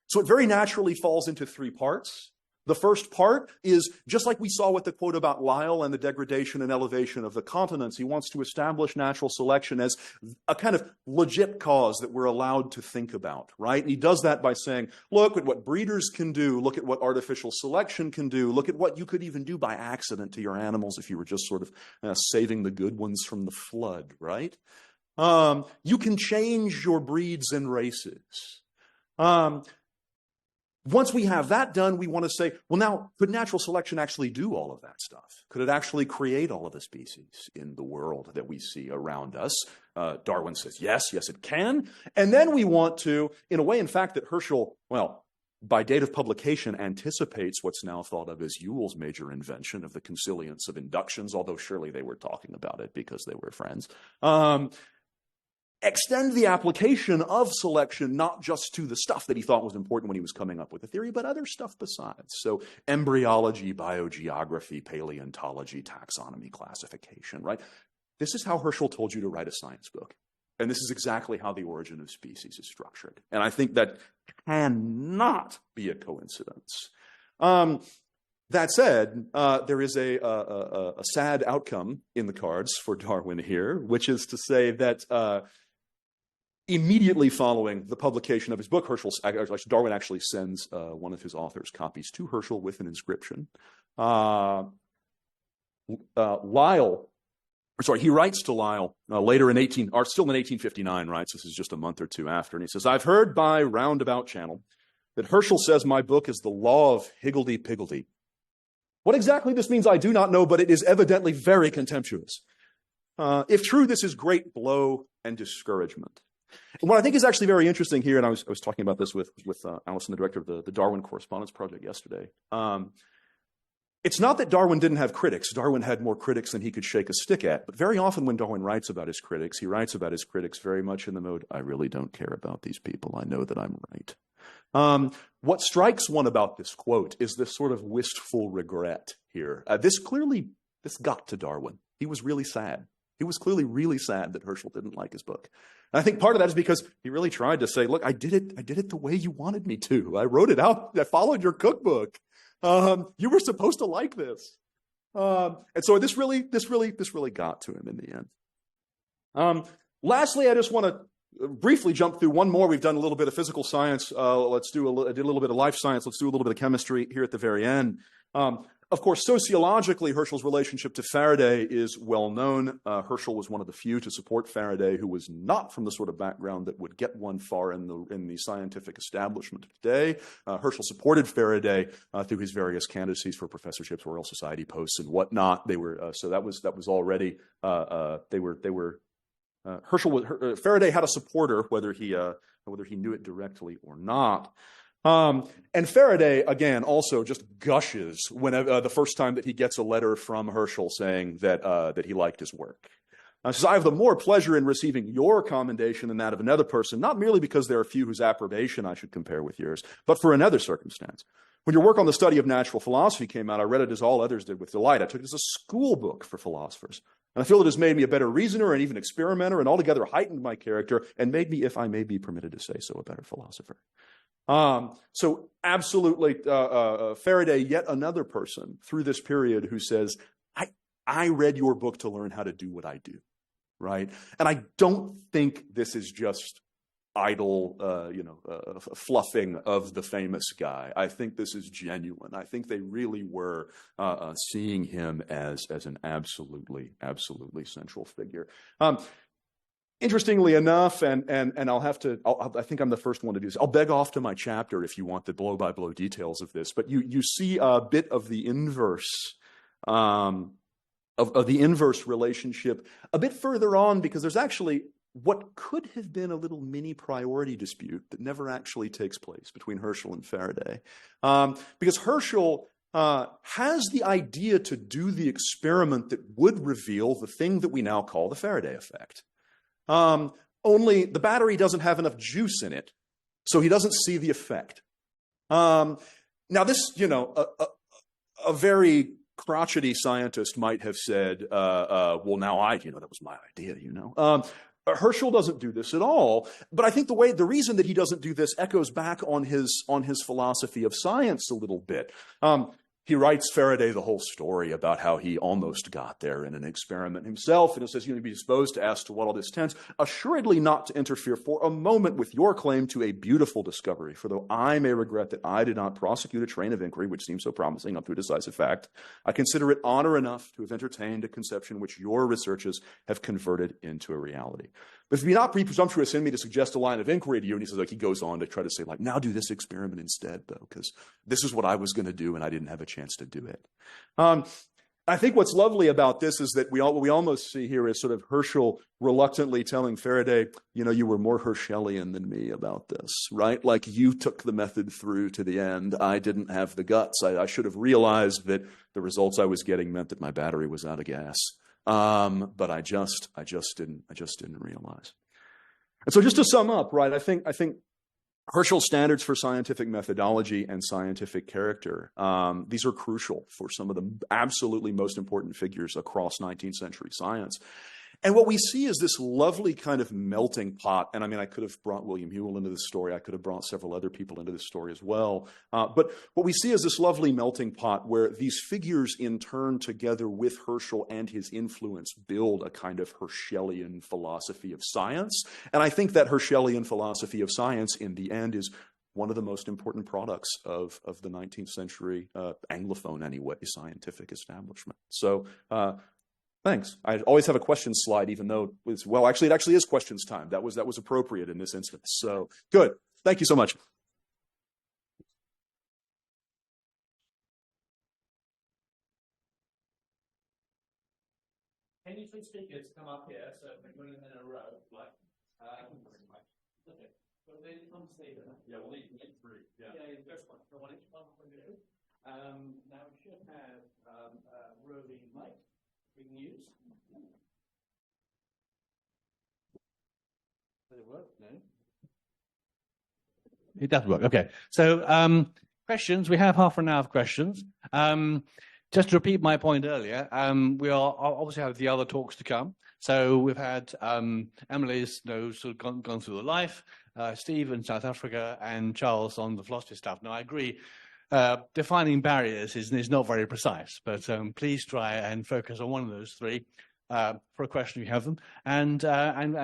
So it very naturally falls into three parts. The first part is, just like we saw with the quote about Lyell and the degradation and elevation of the continents, he wants to establish natural selection as a kind of legit cause that we're allowed to think about, right? And he does that by saying, look at what breeders can do, look at what artificial selection can do, look at what you could even do by accident to your animals if you were just sort of saving the good ones from the flood, right? You can change your breeds and races. Once we have that done, we want to say, well, now, could natural selection actually do all of that stuff? Could it actually create all of the species in the world that we see around us? Darwin says, yes, it can. And then we want to, in a way, in fact, that Herschel, well, by date of publication, anticipates what's now thought of as Whewell's major invention of the consilience of inductions, although surely they were talking about it because they were friends. Extend the application of selection not just to the stuff that he thought was important when he was coming up with the theory, but other stuff besides. So embryology, biogeography, paleontology, taxonomy, classification, right? This is how Herschel told you to write a science book. And this is exactly how The Origin of Species is structured. And I think that cannot be a coincidence. That said, there is a sad outcome in the cards for Darwin here, which is to say that immediately following the publication of his book, Darwin actually sends one of his authors copies to Herschel with an inscription. He writes to Lyell still in 1859, writes, this is just a month or two after, and he says, I've heard by roundabout channel that Herschel says my book is the law of higgledy-piggledy. What exactly this means I do not know, but it is evidently very contemptuous. If true, this is great blow and discouragement. And what I think is actually very interesting here, and I was talking about this with Allison, the director of the Darwin Correspondence Project yesterday. It's not that Darwin didn't have critics. Darwin had more critics than he could shake a stick at. But very often when Darwin writes about his critics, he writes about his critics very much in the mode, I really don't care about these people. I know that I'm right. What strikes one about this quote is this sort of wistful regret here. This got to Darwin. He was really sad. He was clearly really sad that Herschel didn't like his book. And I think part of that is because he really tried to say, look, I did it the way you wanted me to. I wrote it out. I followed your cookbook. You were supposed to like this. And so this really got to him in the end. Lastly, I just want to briefly jump through one more. We've done a little bit of physical science. I did a little bit of life science. Let's do a little bit of chemistry here at the very end. Of course, sociologically, Herschel's relationship to Faraday is well known. Herschel was one of the few to support Faraday who was not from the sort of background that would get one far in the scientific establishment today. Herschel supported Faraday through his various candidacies for professorships, Royal Society posts, and whatnot. They were that was already Faraday had a supporter, whether he knew it directly or not. And Faraday, again, also just gushes when the first time that he gets a letter from Herschel saying that he liked his work. Says, I have the more pleasure in receiving your commendation than that of another person, not merely because there are few whose approbation I should compare with yours, but for another circumstance. When your work on the study of natural philosophy came out, I read it as all others did with delight. I took it as a school book for philosophers. And I feel it has made me a better reasoner and even experimenter and altogether heightened my character and made me, if I may be permitted to say so, a better philosopher. So absolutely, Faraday, yet another person through this period who says, I read your book to learn how to do what I do, right? And I don't think this is just idle, fluffing of the famous guy. I think this is genuine. I think they really were seeing him as an absolutely central figure. Interestingly enough, and I'll have to, I think I'm the first one to do this. I'll beg off to my chapter if you want the blow-by-blow details of this. But you see a bit of the inverse of the inverse relationship a bit further on, because there's actually what could have been a little mini priority dispute that never actually takes place between Herschel and Faraday, because Herschel has the idea to do the experiment that would reveal the thing that we now call the Faraday effect. Only the battery doesn't have enough juice in it, so he doesn't see the effect. Now this, a very crotchety scientist might have said, well, now that was my idea, Herschel doesn't do this at all, but I think the reason that he doesn't do this echoes back on his philosophy of science a little bit. He writes Faraday the whole story about how he almost got there in an experiment himself, and it says, be disposed to ask to what all this tends, assuredly not to interfere for a moment with your claim to a beautiful discovery. For though I may regret that I did not prosecute a train of inquiry which seems so promising up to a decisive fact, I consider it honor enough to have entertained a conception which your researches have converted into a reality. But if you not be presumptuous in me to suggest a line of inquiry to you, and he says, he goes on to try to say, now do this experiment instead, though, because this is what I was going to do, and I didn't have a chance to do it. I think what's lovely about this is that what we almost see here is sort of Herschel reluctantly telling Faraday, you were more Herschelian than me about this, right? Like, you took the method through to the end. I didn't have the guts. I should have realized that the results I was getting meant that my battery was out of gas. But I just didn't realize. And so just to sum up, right, I think Herschel's standards for scientific methodology and scientific character, these are crucial for some of the absolutely most important figures across 19th century science. And what we see is this lovely kind of melting pot. And I could have brought William Herschel into this story. I could have brought several other people into this story as well. But what we see is this lovely melting pot where these figures in turn, together with Herschel and his influence, build a kind of Herschelian philosophy of science. And I think that Herschelian philosophy of science in the end is one of the most important products of the 19th century, Anglophone anyway, scientific establishment. So, thanks. I always have a questions slide, even though it actually is questions time. That was appropriate in this instance. So good. Thank you so much. Can you please speakers come up here so we're going in a row, like, okay. So they come stay there. Yeah, we'll need three. Yeah, first one. So one each one for you. Now we should have roving mic. We can use. Does it work? No. It does work. Okay. So questions. We have half an hour of questions. Just to repeat my point earlier, we are obviously have the other talks to come. So we've had Emily's sort of gone through the life, Steve in South Africa, and Charles on the philosophy stuff. Now I agree. Defining barriers is not very precise, but please try and focus on one of those three for a question if you have them, and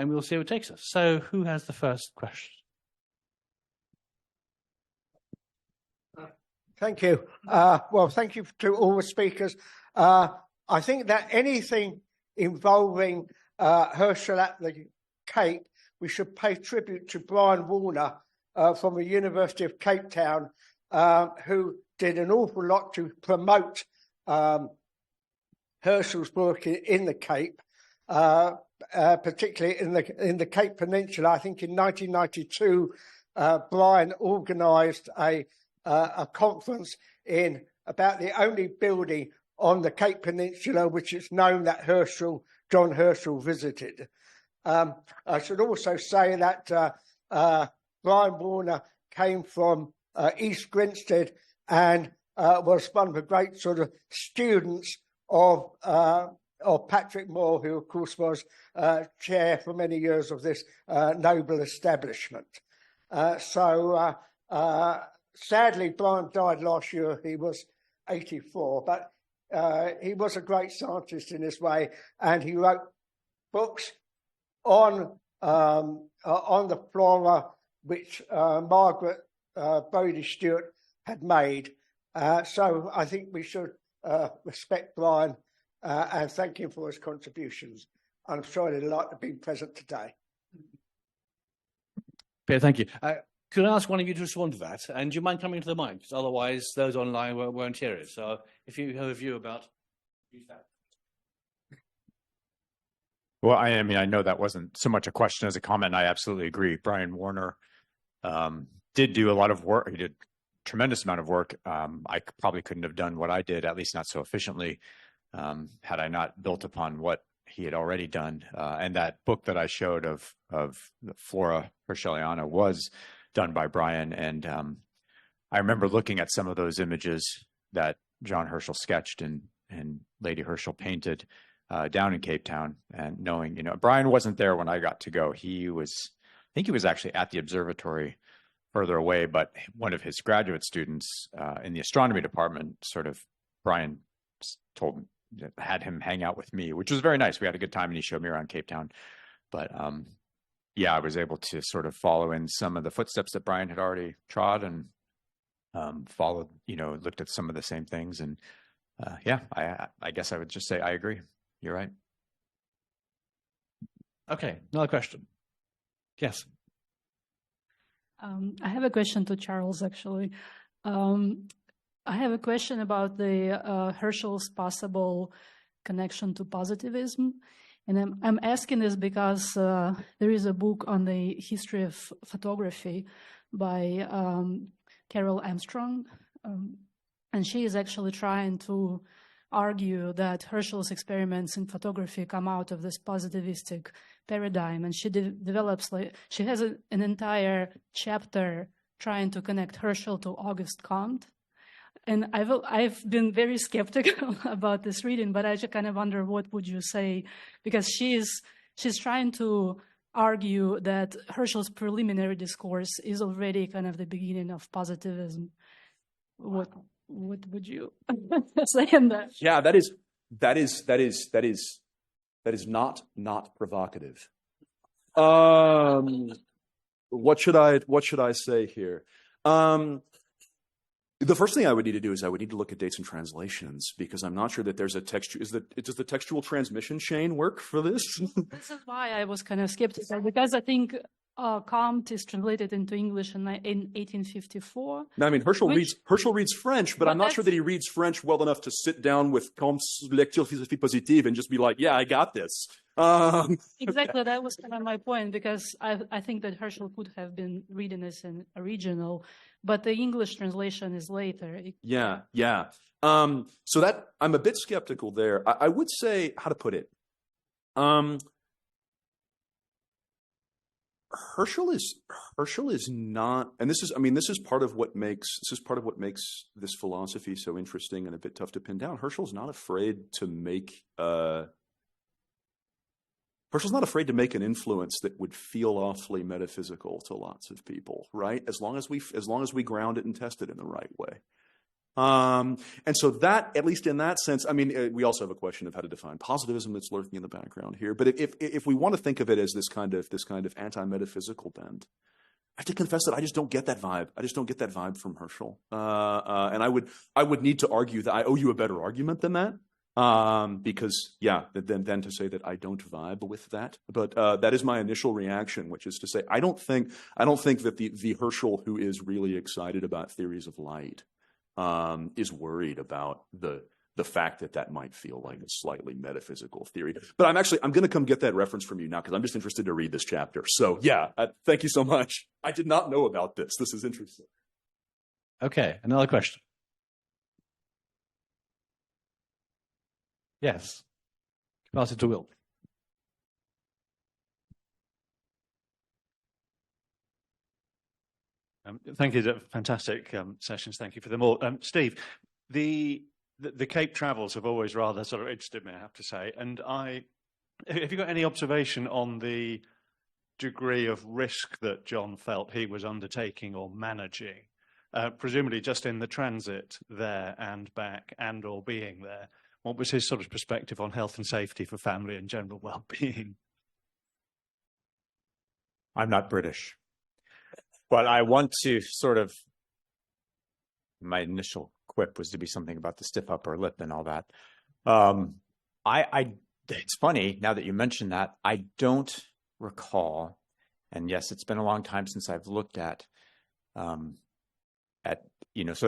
we'll see where it takes us. So, who has the first question? Thank you. Well, thank you to all the speakers. I think that anything involving Herschel at the Cape, we should pay tribute to Brian Warner from the University of Cape Town, who did an awful lot to promote Herschel's work in the Cape, particularly in the Cape Peninsula. I think in 1992, Brian organised a conference in about the only building on the Cape Peninsula which is known that John Herschel visited. I should also say that Brian Warner came from East Grinstead and was one of the great sort of students of Patrick Moore, who of course was chair for many years of this noble establishment. Sadly, Brian died last year. He was 84, but he was a great scientist in his way, and he wrote books on the flora which Margaret Brodie Stewart had made. So I think we should respect Brian and thank him for his contributions. I'm sure he'd like to be present today. Okay, thank you. Could I ask one of you to respond to that? And do you mind coming to the mic? Because otherwise those online won't hear it. So if you have a view about that. Well, I mean, I know that wasn't so much a question as a comment. I absolutely agree. Brian Warner did do a lot of work. He did a tremendous amount of work. I probably couldn't have done what I did, at least not so efficiently, had I not built upon what he had already done. And that book that I showed of the Flora Herscheliana was done by Brian. And I remember looking at some of those images that John Herschel sketched and Lady Herschel painted down in Cape Town, and knowing, Brian wasn't there when I got to go. I think he was actually at the observatory further away, but one of his graduate students in the astronomy department, Brian had him hang out with me, which was very nice. We had a good time and he showed me around Cape Town. But I was able to sort of follow in some of the footsteps that Brian had already trod, and followed, looked at some of the same things. And I guess I would just say I agree. You're right. Okay, another question. Yes. I have a question to Charles, actually. I have a question about the Herschel's possible connection to positivism. And I'm asking this because there is a book on the history of photography by Carol Armstrong. And she is actually trying to argue that Herschel's experiments in photography come out of this positivistic paradigm. And she develops, she has an entire chapter trying to connect Herschel to Auguste Comte. And I've been very skeptical about this reading, but I just kind of wonder, what would you say? Because she's trying to argue that Herschel's Preliminary Discourse is already kind of the beginning of positivism. What would you say on that? Yeah, that is not provocative. What should I say here? The first thing I would need to do is I would need to look at dates and translations, because I'm not sure that there's a texture. Does the textual transmission chain work for this? This is why I was kind of skeptical, because I think Comte is translated into English in 1854. I mean, Herschel reads French, but I'm not sure that he reads French well enough to sit down with Comte's Lecture Philosophie Positive and just be like, yeah, I got this. Exactly, that was kind of my point, because I think that Herschel could have been reading this in original, but the English translation is later. Yeah. So that I'm a bit skeptical there. I would say, how to put it, Herschel is not, and this is part of what makes this philosophy so interesting and a bit tough to pin down. Herschel's not afraid to make an influence that would feel awfully metaphysical to lots of people, right? As long as we ground it and test it in the right way. And so that, at least in that sense, I mean, we also have a question of how to define positivism that's lurking in the background here. But if we want to think of it as this kind of anti-metaphysical bend, I have to confess that I just don't get that vibe. I just don't get that vibe from Herschel. And I would need to argue that I owe you a better argument than that. Because then to say that I don't vibe with that, but that is my initial reaction, which is to say I don't think that the Herschel who is really excited about theories of light is worried about the fact that might feel like a slightly metaphysical theory. But I'm going to come get that reference from you now, because I'm just interested to read this chapter. So thank you so much. I did not know about this. This is interesting. Okay, another question. Yes. Pass it to Will. Thank you. Fantastic sessions. Thank you for them all. Steve, the Cape travels have always rather sort of interested me, I have to say. And have you got any observation on the degree of risk that John felt he was undertaking or managing, presumably just in the transit there and back, and or being there? What was his sort of perspective on health and safety for family and general well-being? I'm not British, but I want to sort of, my initial quip was to be something about the stiff upper lip and all that. It's funny now that you mention that, I don't recall and yes, it's been a long time since I've looked at sort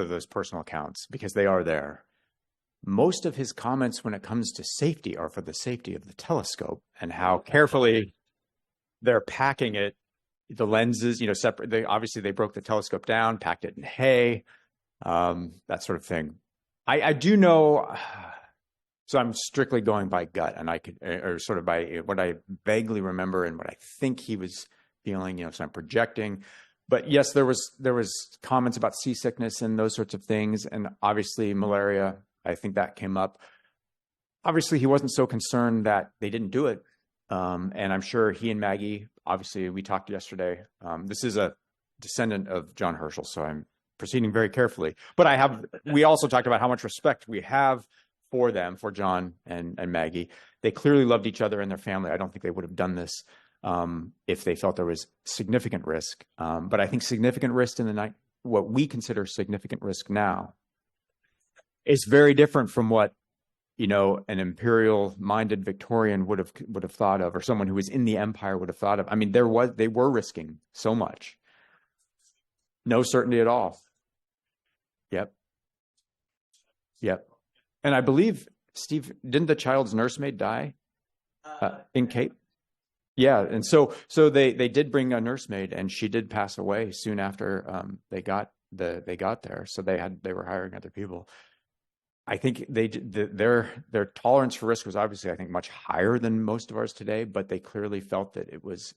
of those personal accounts, because they are there. Most of his comments when it comes to safety are for the safety of the telescope and how carefully they're packing it, the lenses, separate. Obviously they broke the telescope down, packed it in hay, that sort of thing. I do know, so I'm strictly going by gut, and or sort of by what I vaguely remember and what I think he was feeling, so I'm projecting. But yes, there was comments about seasickness and those sorts of things, and obviously malaria. I think that came up. Obviously, he wasn't so concerned that they didn't do it, and I'm sure he and Maggie. Obviously, we talked yesterday. This is a descendant of John Herschel, so I'm proceeding very carefully. But we also talked about how much respect we have for them, for John and Maggie. They clearly loved each other and their family. I don't think they would have done this if they felt there was significant risk. But I think significant risk in the night, what we consider significant risk now, is very different from what an imperial-minded Victorian would have thought of, or someone who was in the empire would have thought of. I mean, they were risking so much. No certainty at all. Yep. And I believe, Steve, didn't the child's nursemaid die in Cape? Yeah, and so they did bring a nursemaid, and she did pass away soon after they got there. So they were hiring other people. I think their tolerance for risk was obviously, I think, much higher than most of ours today, but they clearly felt that it was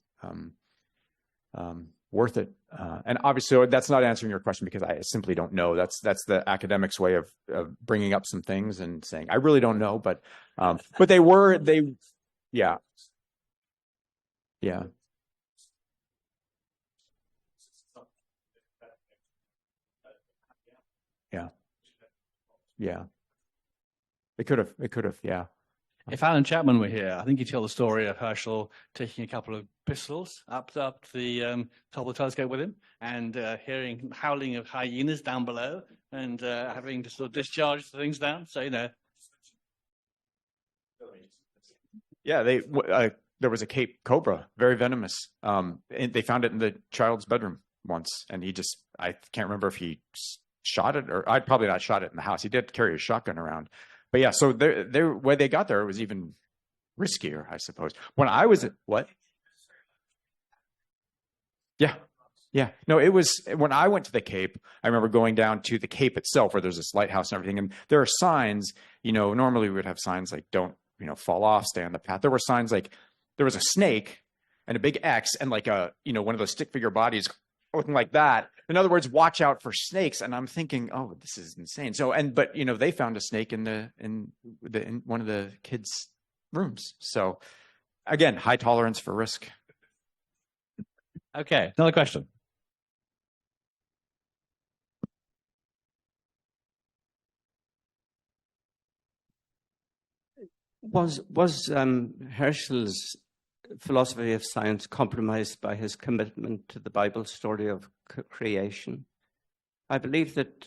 worth it. And obviously, that's not answering your question, because I simply don't know. That's the academic's way of bringing up some things and saying, I really don't know, but yeah. It could have, yeah. If Alan Chapman were here, I think he'd tell the story of Herschel taking a couple of pistols up the top of the telescope with him, and hearing howling of hyenas down below, and having to sort of discharge the things down. So Yeah, there was a Cape cobra, very venomous. And they found it in the child's bedroom once, and I can't remember if he shot it, or I'd probably not shot it in the house. He did carry a shotgun around. But yeah, so where they got there, it was even riskier, I suppose. When I was at what? Yeah. No, it was when I went to the Cape. I remember going down to the Cape itself, where there's this lighthouse and everything, and there are signs. Normally we would have signs like "Don't fall off, stay on the path." There were signs like there was a snake and a big X and like one of those stick figure bodies looking like that. In other words, watch out for snakes. And I'm thinking, oh, this is insane. So, but they found a snake in one of the kids' rooms. So again, high tolerance for risk. Okay, another question. Was Herschel's philosophy of science compromised by his commitment to the Bible story of creation? I believe that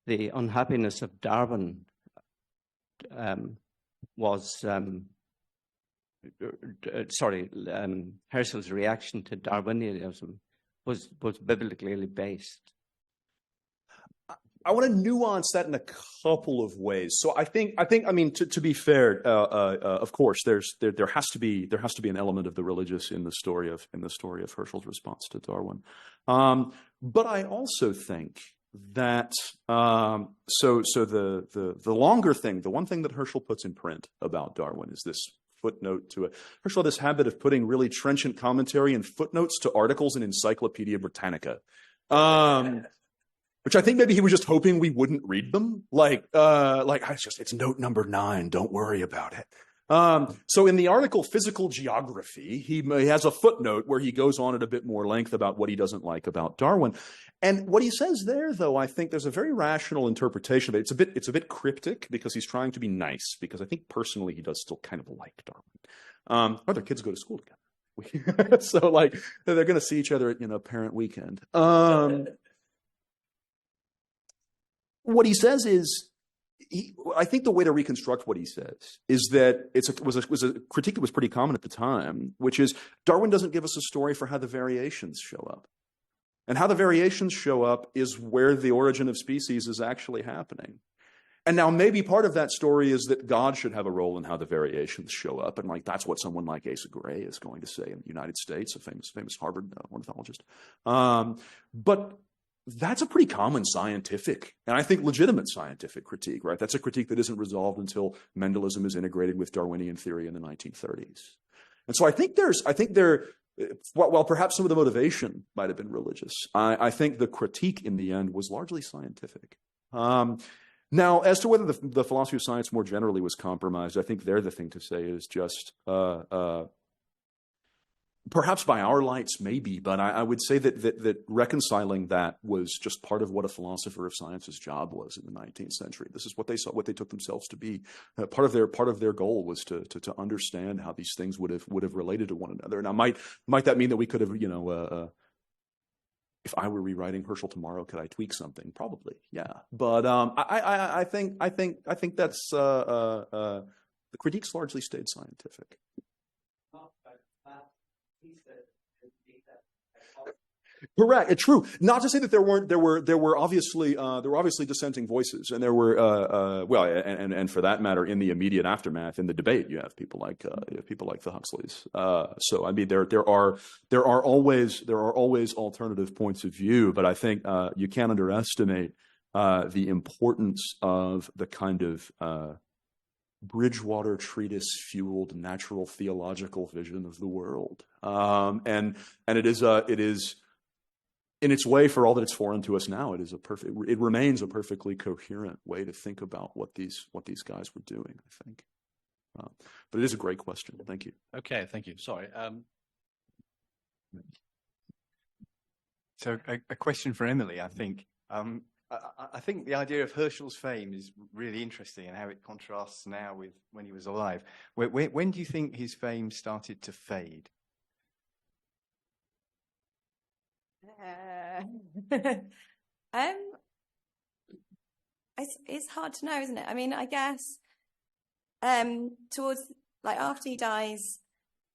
the unhappiness of Darwin Herschel's reaction to Darwinianism was biblically based. I want to nuance that in a couple of ways. So I think, to be fair, of course, there has to be an element of the religious in the story of Herschel's response to Darwin. But I also think that the longer thing, the one thing that Herschel puts in print about Darwin is this footnote to it. Herschel had this habit of putting really trenchant commentary and footnotes to articles in Encyclopedia Britannica. Which I think maybe he was just hoping we wouldn't read them. It's note number 9. Don't worry about it. So in the article Physical Geography, he has a footnote where he goes on at a bit more length about what he doesn't like about Darwin. And what he says there, though, I think there's a very rational interpretation of it. It's a bit cryptic because he's trying to be nice, because I think personally he does still kind of like Darwin. Or their kids go to school together. So they're going to see each other at parent weekend. What he says is, I think the way to reconstruct what he says is that was a critique that was pretty common at the time, which is Darwin doesn't give us a story for how the variations show up. And how the variations show up is where the origin of species is actually happening. And now maybe part of that story is that God should have a role in how the variations show up. And like that's what someone like Asa Gray is going to say in the United States, a famous Harvard ornithologist. But that's a pretty common scientific, and I think legitimate scientific critique, right? That's a critique that isn't resolved until Mendelism is integrated with Darwinian theory in the 1930s. And so I think while perhaps some of the motivation might have been religious, I think the critique in the end was largely scientific. Now, as to whether the philosophy of science more generally was compromised, I think the thing to say is just perhaps by our lights, maybe, but I would say that reconciling that was just part of what a philosopher of science's job was in the 19th century. This is what they saw, what they took themselves to be. Part of their goal was to understand how these things would have related to one another. Now, might that mean that we could have, if I were rewriting Herschel tomorrow, could I tweak something? Probably, yeah. But I think that's the critiques largely stayed scientific. Correct. It's true. Not to say that there were obviously dissenting voices, and there were and for that matter, in the immediate aftermath, in the debate, you have people like the Huxleys. So I mean, there are always alternative points of view, but I think you can't underestimate the importance of the kind of Bridgewater treatise-fueled natural theological vision of the world, and it is. In its way, for all that it's foreign to us now, it remains a perfectly coherent way to think about what these guys were doing, I think. But it is a great question. Thank you. Okay, thank you. Sorry. So a question for Emily, I think. I think the idea of Herschel's fame is really interesting and how it contrasts now with when he was alive. When do you think his fame started to fade? It's hard to know, isn't it? I mean, I guess towards after he dies,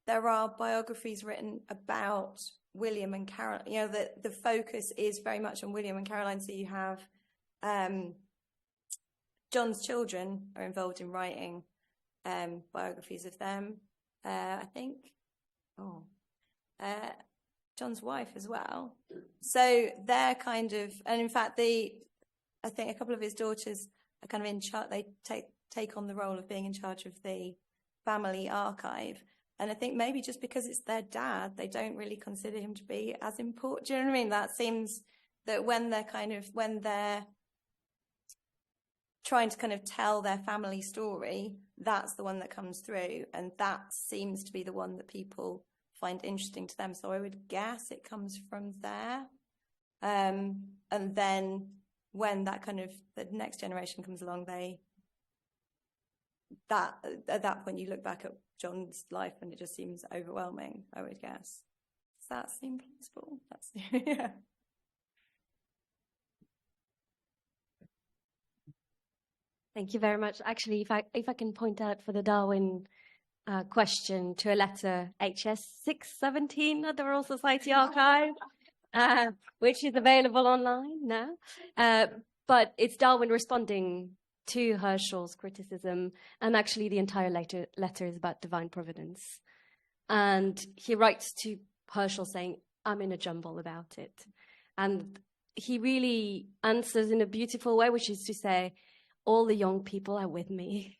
there are biographies written about William and Caroline. You know, the focus is very much on William and Caroline. So you have John's children are involved in writing biographies of them. I think. John's wife as well. So they're kind of, and in fact, I think a couple of his daughters are kind of in charge. They take on the role of being in charge of the family archive. And I think maybe just because it's their dad, they don't really consider him to be as important. Do you know what I mean? That seems that when they're trying to kind of tell their family story, that's the one that comes through. And that seems to be the one that people find interesting to them. So I would guess it comes from there. And then when that kind of the next generation comes along, at that point you look back at John's life and it just seems overwhelming, I would guess. Does that seem plausible? Yeah. Thank you very much. Actually, if I can point out for the Darwin question to a letter HS 617 at the Royal Society Archive, which is available online now. But it's Darwin responding to Herschel's criticism, and actually the entire letter is about divine providence. And he writes to Herschel saying, I'm in a jumble about it. And he really answers in a beautiful way, which is to say, all the young people are with me.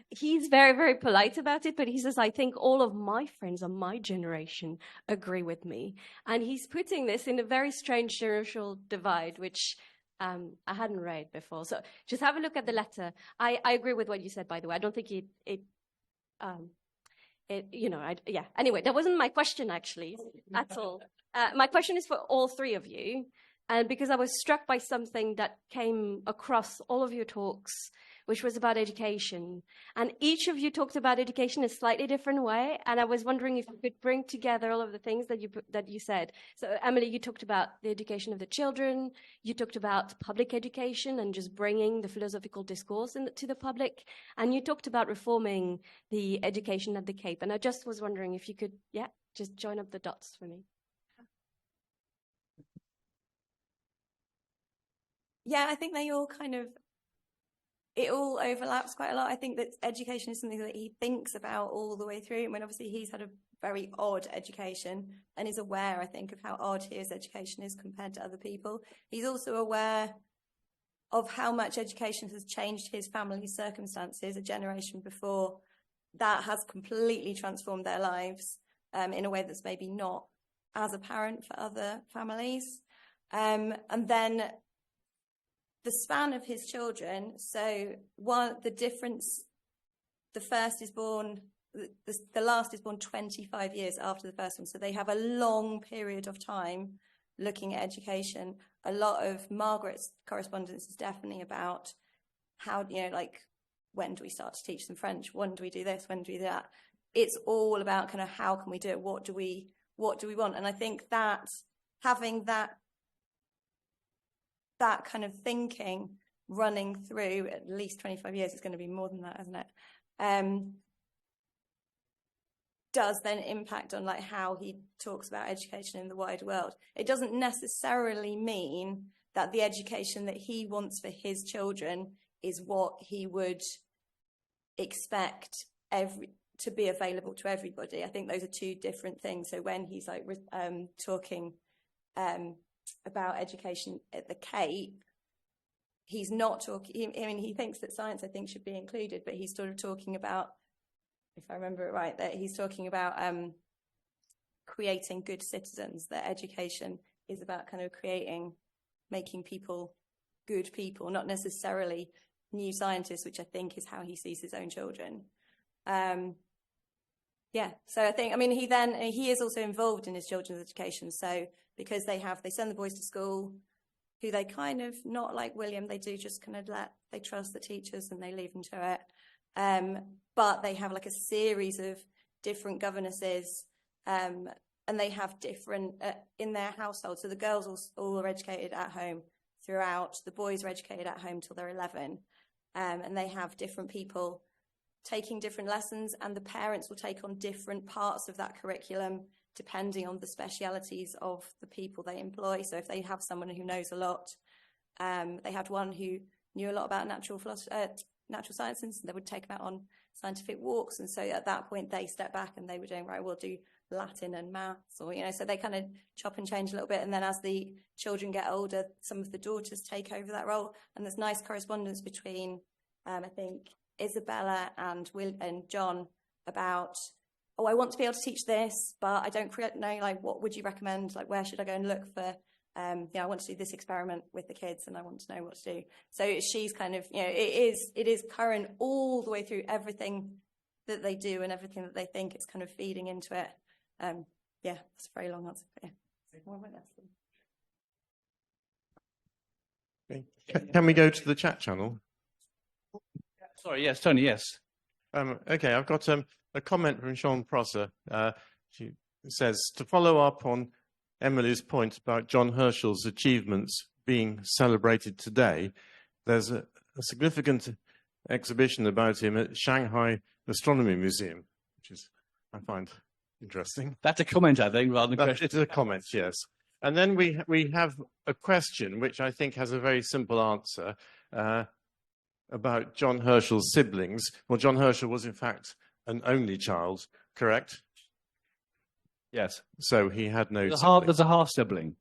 He's very, very polite about it, but he says, I think all of my friends of my generation agree with me. And he's putting this in a very strange generational divide, which I hadn't read before. So just have a look at the letter. I agree with what you said, by the way. I don't think Anyway, that wasn't my question, actually, at all. My question is for all three of you. And because I was struck by something that came across all of your talks, which was about education. And each of you talked about education in a slightly different way. And I was wondering if you could bring together all of the things that you said. So, Emily, you talked about the education of the children. You talked about public education and just bringing the philosophical discourse to the public. And you talked about reforming the education at the Cape. And I just was wondering if you could, just join up the dots for me. Yeah, I think they all it all overlaps quite a lot. I think that education is something that he thinks about all the way through. I mean, obviously he's had a very odd education and is aware, I think, of how odd his education is compared to other people. He's also aware of how much education has changed his family's circumstances. A generation before that has completely transformed their lives in a way that's maybe not as apparent for other families. And then the span of his children, so the first is born, the last is born 25 years after the first one. So they have a long period of time looking at education. A lot of Margaret's correspondence is definitely about how, when do we start to teach them French? When do we do this? When do we do that? It's all about kind of how can we do it? What do we want? And I think that having that kind of thinking running through at least 25 years, it's going to be more than that, isn't it? Does then impact on how he talks about education in the wider world. It doesn't necessarily mean that the education that he wants for his children is what he would expect to be available to everybody. I think those are two different things. So when he's talking about education at the Cape, he's not talking, I mean, he thinks that science, I think, should be included, but he's sort of talking about, if I remember it right, that he's talking about creating good citizens, that education is about kind of making people good people, not necessarily new scientists, which I think is how he sees his own children. So I think, I mean, he is also involved in his children's education. So because they send the boys to school, who they kind of, not like William, they do just kind of they trust the teachers and they leave them to it. But they have a series of different governesses, and they have different in their household. So the girls all are educated at home throughout. The boys are educated at home till they're 11, and they have different people taking different lessons, and the parents will take on different parts of that curriculum depending on the specialities of the people they employ. So if they have someone who knows a lot, they had one who knew a lot about natural sciences, and they would take them out on scientific walks. And so at that point they step back and they were doing, right, we'll do Latin and maths, or, so they kind of chop and change a little bit. And then as the children get older, some of the daughters take over that role. And there's nice correspondence between, I think, Isabella and John about, I want to be able to teach this, but I don't know, what would you recommend? Where should I go and look for, I want to do this experiment with the kids and I want to know what to do. So she's kind of, it is current all the way through everything that they do and everything that they think. It's kind of feeding into it. That's a very long answer. But Okay. Can we go to the chat channel? Sorry, yes, Tony, yes. Okay, I've got a comment from Sean Prosser. She says, to follow up on Emily's point about John Herschel's achievements being celebrated today, there's a significant exhibition about him at Shanghai Astronomy Museum, which I find interesting. That's a comment, I think, rather than a question. It's a comment, yes. And then we have a question, which I think has a very simple answer, about John Herschel's siblings. Well, John Herschel was, in fact, an only child, correct? Yes. So he had no siblings. There's a half-sibling,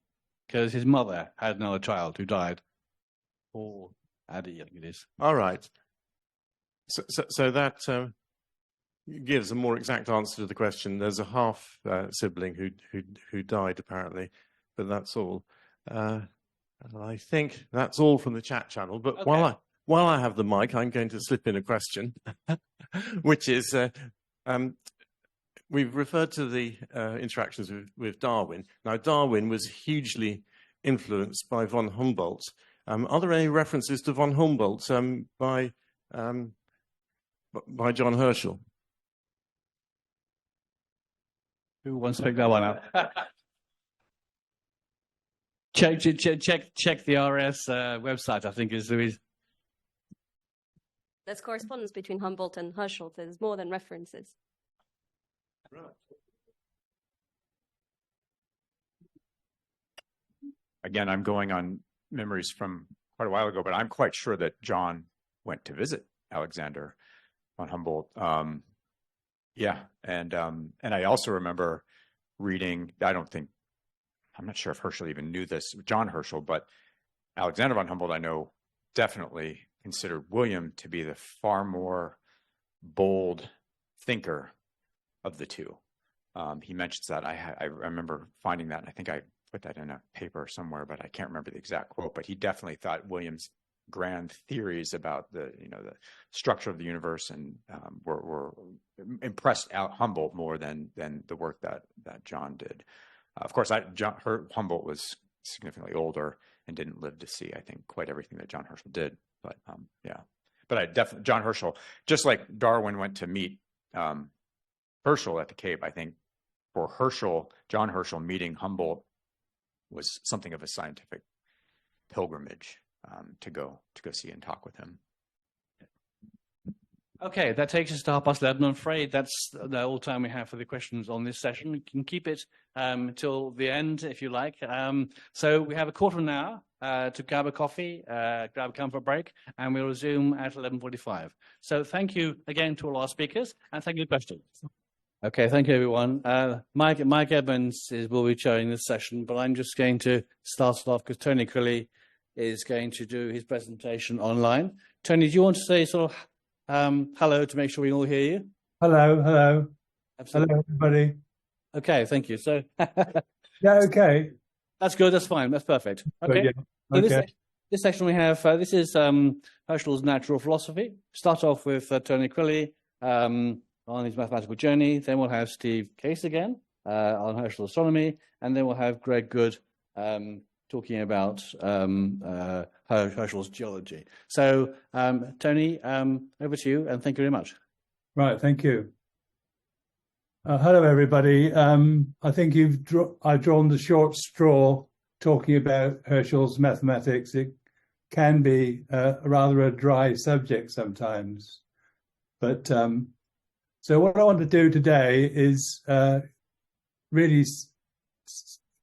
because his mother had another child who died. Or Addie, I think it is. All right. So that gives a more exact answer to the question. There's a half sibling who died, apparently, but that's all. And I think that's all from the chat channel. But okay. While I have the mic, I'm going to slip in a question, which is, we've referred to the interactions with Darwin. Now, Darwin was hugely influenced by von Humboldt. Are there any references to von Humboldt by John Herschel? Who wants to pick that one up? check the RS website, I think is Louise. There's correspondence between Humboldt and Herschel. There's more than references. Again, I'm going on memories from quite a while ago, but I'm quite sure that John went to visit Alexander von Humboldt. Yeah, and I also remember reading. I'm not sure if Herschel even knew this, John Herschel, but Alexander von Humboldt, I know, definitely considered William to be the far more bold thinker of the two. He mentions that. I remember finding that, and I think I put that in a paper somewhere, but I can't remember the exact quote. But he definitely thought William's grand theories about the structure of the universe and were impressed out Humboldt more than the work that John did. Of course, Humboldt was significantly older and didn't live to see, I think, quite everything that John Herschel did. But yeah, but I definitely, John Herschel, just like Darwin went to meet Herschel at the Cape, I think for Herschel, John Herschel meeting Humboldt was something of a scientific pilgrimage to go see and talk with him. Okay, that takes us to 11:30. I'm afraid that's the all time we have for the questions on this session. You can keep it till the end if you like. So we have a quarter of an hour to grab a coffee, grab a comfort break, and we'll resume at 11:45. So thank you again to all our speakers, and thank you for questions. Okay, thank you, everyone. Mike Edmunds will be chairing this session, but I'm just going to start it off because Tony Crilly is going to do his presentation online. Tony, do you want to say sort of hello to make sure we all hear you? Hello. Absolutely. Hello, everybody. Okay, thank you. So, yeah, okay. That's good. That's fine. That's perfect. Okay. Yeah. Okay. This section we have, this is Herschel's natural philosophy. Start off with Tony Crilly on his mathematical journey. Then we'll have Steve Case again on Herschel's astronomy. And then we'll have Greg Good talking about Herschel's geology. So, Tony, over to you, and thank you very much. Right, thank you. Hello, everybody. I think I've drawn the short straw talking about Herschel's mathematics. It can be rather a dry subject sometimes. But so what I want to do today is really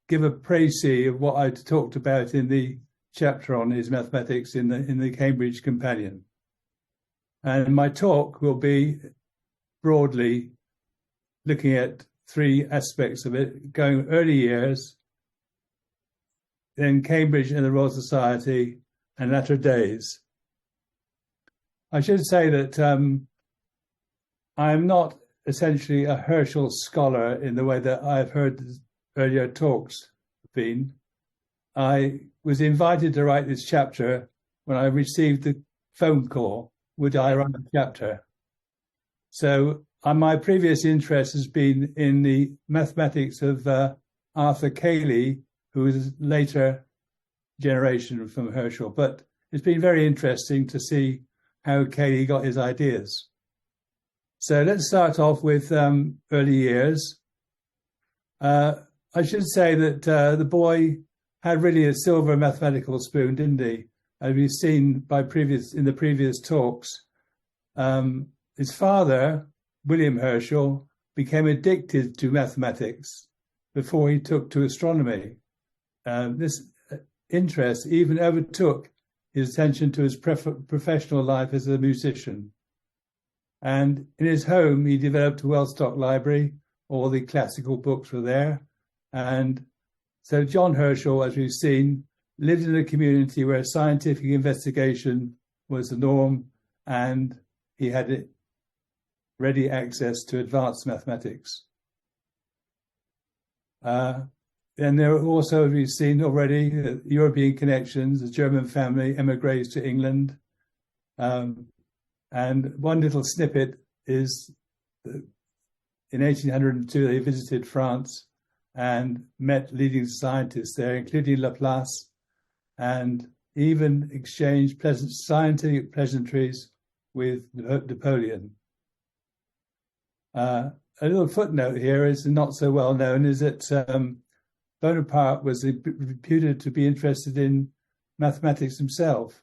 give a précis of what I talked about in the chapter on his mathematics in the Cambridge Companion. And my talk will be broadly looking at three aspects of it, going early years, then Cambridge and the Royal Society, and latter days. I should say that I am not essentially a Herschel scholar in the way that I've heard earlier talks been. I was invited to write this chapter when I received the phone call, would I write a chapter? So my previous interest has been in the mathematics of Arthur Kelley, who was a later generation from Herschel. But it's been very interesting to see how Kelley got his ideas. So let's start off with early years. I should say that the boy had really a silver mathematical spoon, didn't he? As we've seen in the previous talks. His father, William Herschel, became addicted to mathematics before he took to astronomy. This interest even overtook his attention to his professional life as a musician. And in his home, he developed a well-stocked library. All the classical books were there. And so John Herschel, as we've seen, lived in a community where scientific investigation was the norm, and he had ready access to advanced mathematics. Then there are also, as we've seen already, European connections. A German family emigrates to England. And one little snippet is in 1802, they visited France, and met leading scientists there, including Laplace, and even exchanged scientific pleasantries with Napoleon. A little footnote here is not so well known, is that Bonaparte was reputed to be interested in mathematics himself.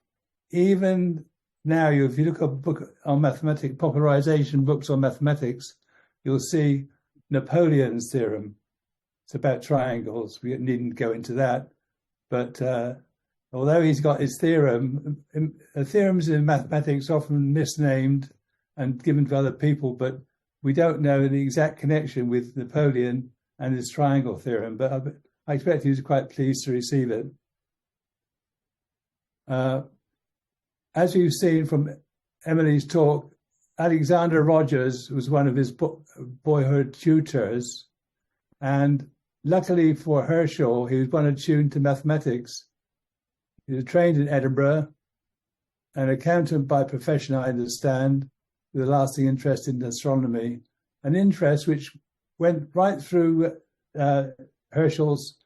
Even now, if you look at a book on mathematics, popularization books on mathematics, you'll see Napoleon's theorem. It's about triangles. We needn't go into that. But although he's got his theorem, theorems in mathematics are often misnamed and given to other people, but we don't know the exact connection with Napoleon and his triangle theorem, but I expect he was quite pleased to receive it. As we've seen from Emily's talk, Alexander Rogers was one of his boyhood tutors, and luckily for Herschel, he was well attuned to mathematics. He was trained in Edinburgh, an accountant by profession, I understand, with a lasting interest in astronomy, an interest which went right through Herschel's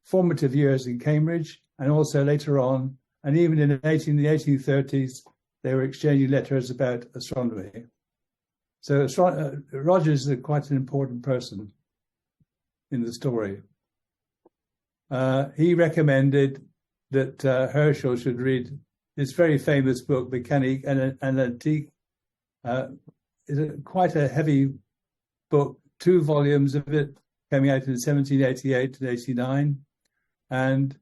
formative years in Cambridge and also later on, and even in the 1830s, they were exchanging letters about astronomy. So Rogers is quite an important person in the story. He recommended that Herschel should read this very famous book, Mécanique Analytique. It's quite a heavy book, 2 volumes of it, coming out in 1788 and 89. And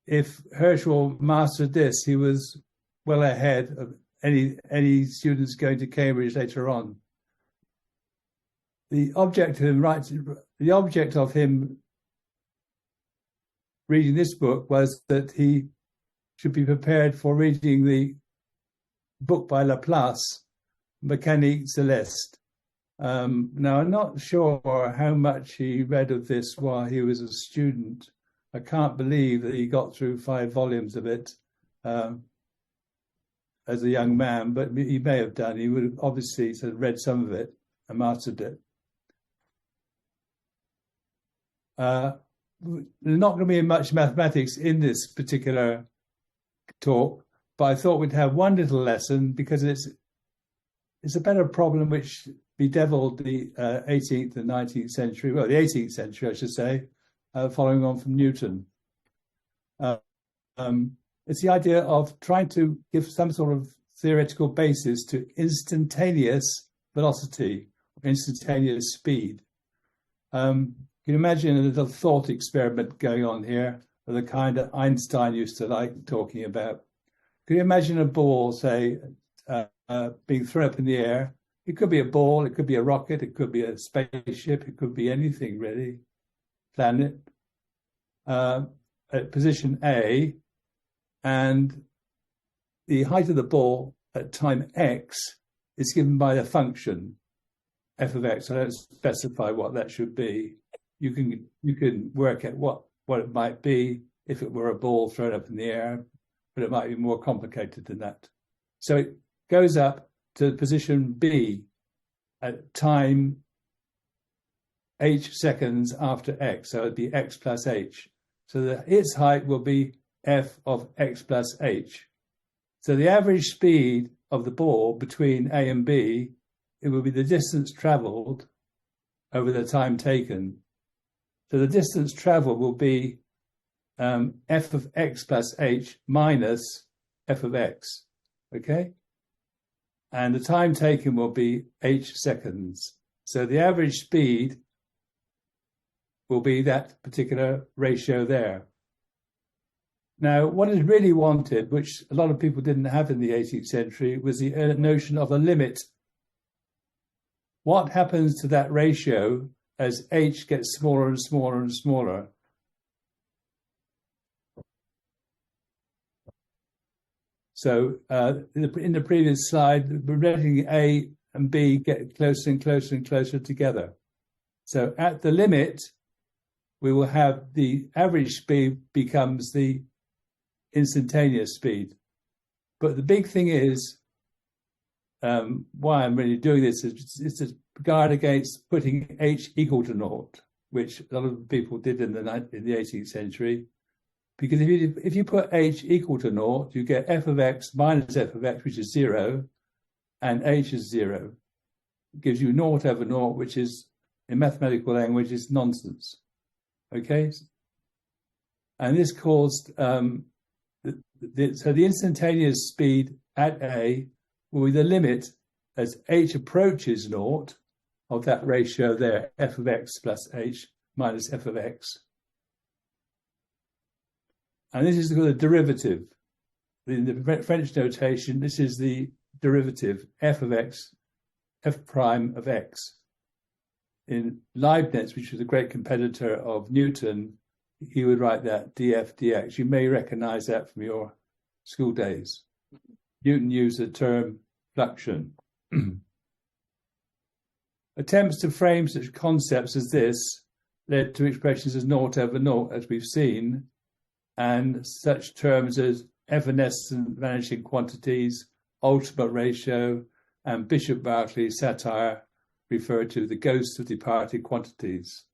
if Herschel mastered this, he was well ahead of any students going to Cambridge later on. The object of him reading this book was that he should be prepared for reading the book by Laplace, Mécanique Céleste. Now, I'm not sure how much he read of this while he was a student. I can't believe that he got through 5 volumes of it as a young man, but he may have done. He would have obviously sort of read some of it and mastered it. There's not going to be much mathematics in this particular talk, but I thought we'd have one little lesson because it's a better problem which bedeviled the 18th and 19th century, well, the 18th century, I should say, following on from Newton. It's the idea of trying to give some sort of theoretical basis to instantaneous velocity, or instantaneous speed. You can imagine a little thought experiment going on here, of the kind that Einstein used to like talking about. Can you imagine a ball, say, being thrown up in the air? It could be a ball, it could be a rocket, it could be a spaceship, it could be anything really, planet, at position A, and the height of the ball at time x is given by a function, f of x. I don't specify what that should be. You can work out what it might be if it were a ball thrown up in the air, but it might be more complicated than that. So it goes up to position B at time h seconds after x. So it'd be x plus h. So its height will be f of x plus h. So the average speed of the ball between A and B, it will be the distance traveled over the time taken. So the distance traveled will be f of x plus h minus f of x, okay? And the time taken will be h seconds. So the average speed will be that particular ratio there. Now, what is really wanted, which a lot of people didn't have in the 18th century, was the notion of a limit. What happens to that ratio as h gets smaller and smaller and smaller? So in the previous slide, we're letting A and B get closer and closer and closer together. So at the limit, we will have the average speed becomes the instantaneous speed. But the big thing is, why I'm really doing this is to guard against putting h equal to naught. which a lot of people did in the 18th century. Because if you put h equal to naught, you get f of x minus f of x, which is 0, and h is 0. It gives you naught over naught, which is, in mathematical language, is nonsense. Okay? And this caused, so the instantaneous speed at A will be the limit as h approaches naught of that ratio there, f of x plus h minus f of x. And this is called a derivative. In the French notation, this is the derivative, f of x, f prime of x. In Leibniz, which was a great competitor of Newton, he would write that df dx. You may recognize that from your school days. Newton used the term fluxion. Attempts to frame such concepts as this led to expressions as naught over naught, as we've seen, and such terms as evanescent vanishing quantities, ultimate ratio, and Bishop Berkeley's satire refer to the ghosts of departed quantities.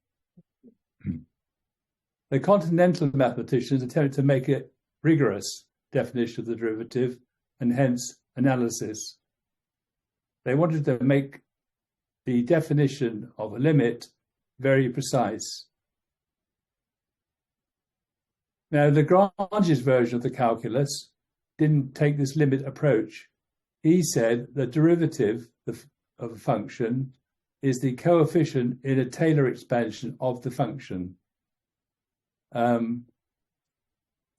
The continental mathematicians attempted to make a rigorous definition of the derivative and hence analysis. They wanted to make the definition of a limit very precise. Now, Lagrange's version of the calculus didn't take this limit approach. He said the derivative of a function is the coefficient in a Taylor expansion of the function. And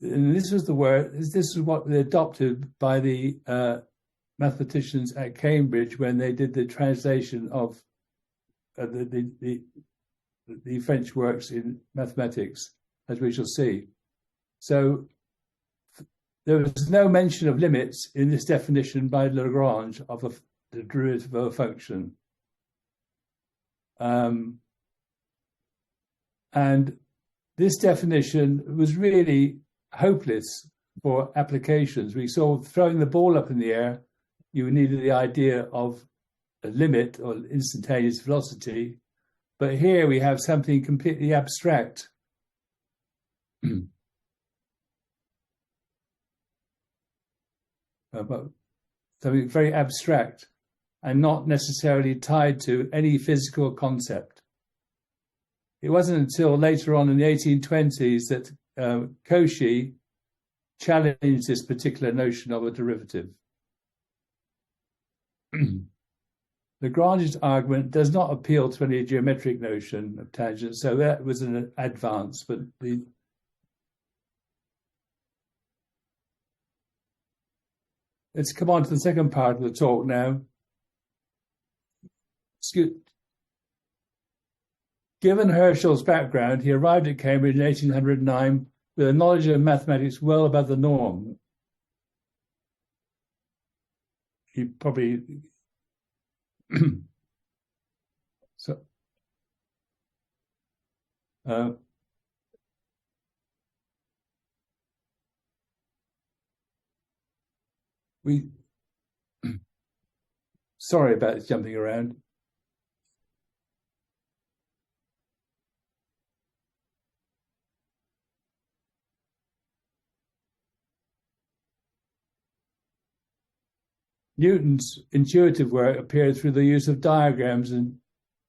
this was the word. This is what they adopted by the mathematicians at Cambridge when they did the translation of the French works in mathematics, as we shall see. So there was no mention of limits in this definition by Lagrange of the derivative of a function. And this definition was really hopeless for applications. We saw throwing the ball up in the air, you needed the idea of a limit or instantaneous velocity. But here we have something completely abstract. Something very abstract and not necessarily tied to any physical concept. It wasn't until later on in the 1820s that Cauchy challenged this particular notion of a derivative. Lagrange's argument does not appeal to any geometric notion of tangent, so that was an advance, but let's come on to the second part of the talk now. Given Herschel's background, he arrived at Cambridge in 1809 with a knowledge of mathematics well above the norm. He probably sorry about this jumping around. Newton's intuitive work appeared through the use of diagrams and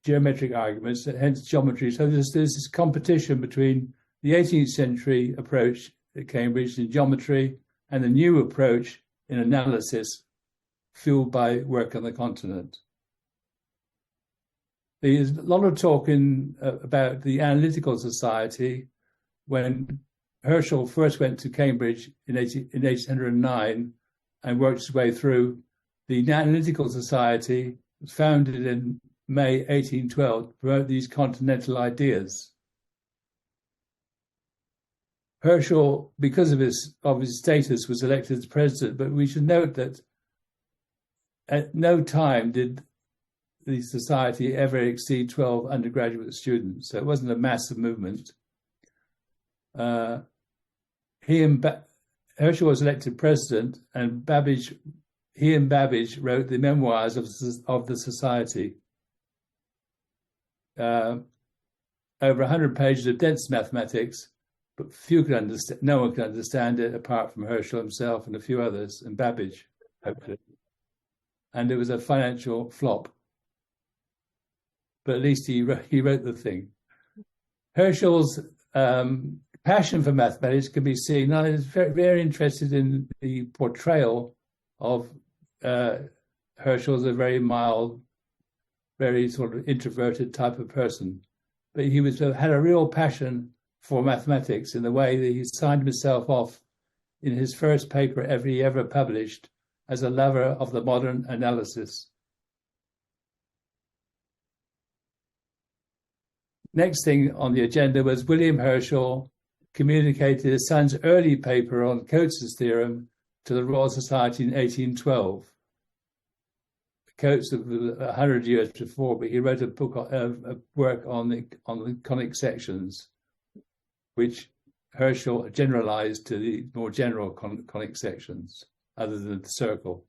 geometric arguments, hence geometry. So there's this competition between the 18th century approach at Cambridge in geometry and the new approach in analysis fueled by work on the continent. There's a lot of talk about the Analytical Society. When Herschel first went to Cambridge in 1809 and worked his way through, the Analytical Society was founded in May 1812 to promote these continental ideas. Herschel, because of his status, was elected as president, but we should note that at no time did the society ever exceed 12 undergraduate students, so it wasn't a massive movement. Herschel was elected president, and he and Babbage wrote the memoirs of the society. And over 100 pages of dense mathematics, but few could understand. No one could understand it apart from Herschel himself and a few others, and Babbage, hopefully. And it was a financial flop. But at least he wrote the thing. Herschel's passion for mathematics can be seen. I was very, very interested in the portrayal of Herschel as a very mild, very sort of introverted type of person. But he had a real passion for mathematics in the way that he signed himself off in his first paper ever published as a lover of the modern analysis. Next thing on the agenda was William Herschel communicated his son's early paper on Coates' theorem to the Royal Society in 1812. Coates was 100 years before, but he wrote a work on the conic sections, which Herschel generalized to the more general conic sections, other than the circle.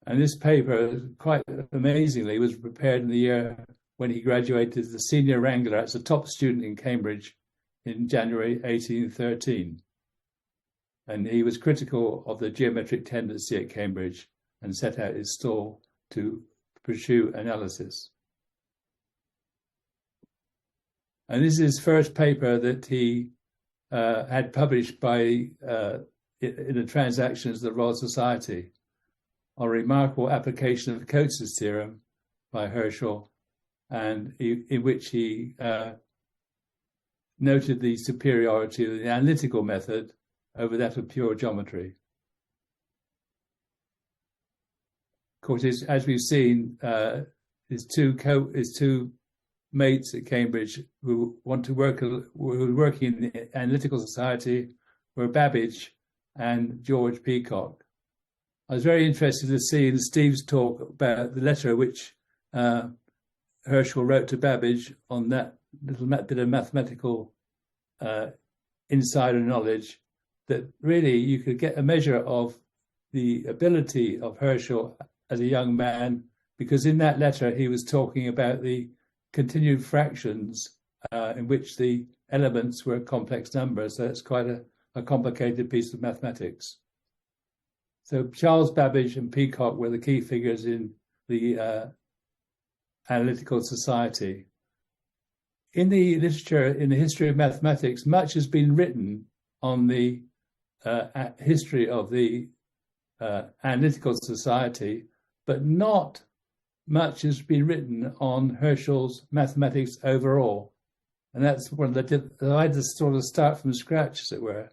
And this paper, quite amazingly, was prepared in the year when he graduated as the senior wrangler as a top student in Cambridge in January 1813. And he was critical of the geometric tendency at Cambridge and set out his stall to pursue analysis. And this is his first paper that he had published in the Transactions of the Royal Society, on a remarkable application of Coates' theorem by Herschel, and in which he noted the superiority of the analytical method over that of pure geometry. Of course, as we've seen, his two mates at Cambridge who were working in the Analytical Society were Babbage and George Peacock. I was very interested to see in Steve's talk about the letter which Herschel wrote to Babbage on that little bit of mathematical insider knowledge, that really you could get a measure of the ability of Herschel as a young man, because in that letter he was talking about the continued fractions in which the elements were complex numbers. So it's quite a complicated piece of mathematics. So Charles Babbage and Peacock were the key figures in the Analytical Society. In the literature, in the history of mathematics, much has been written on the history of the Analytical Society, but not much has been written on Herschel's mathematics overall. And that's one of the, I had to sort of start from scratch, as it were.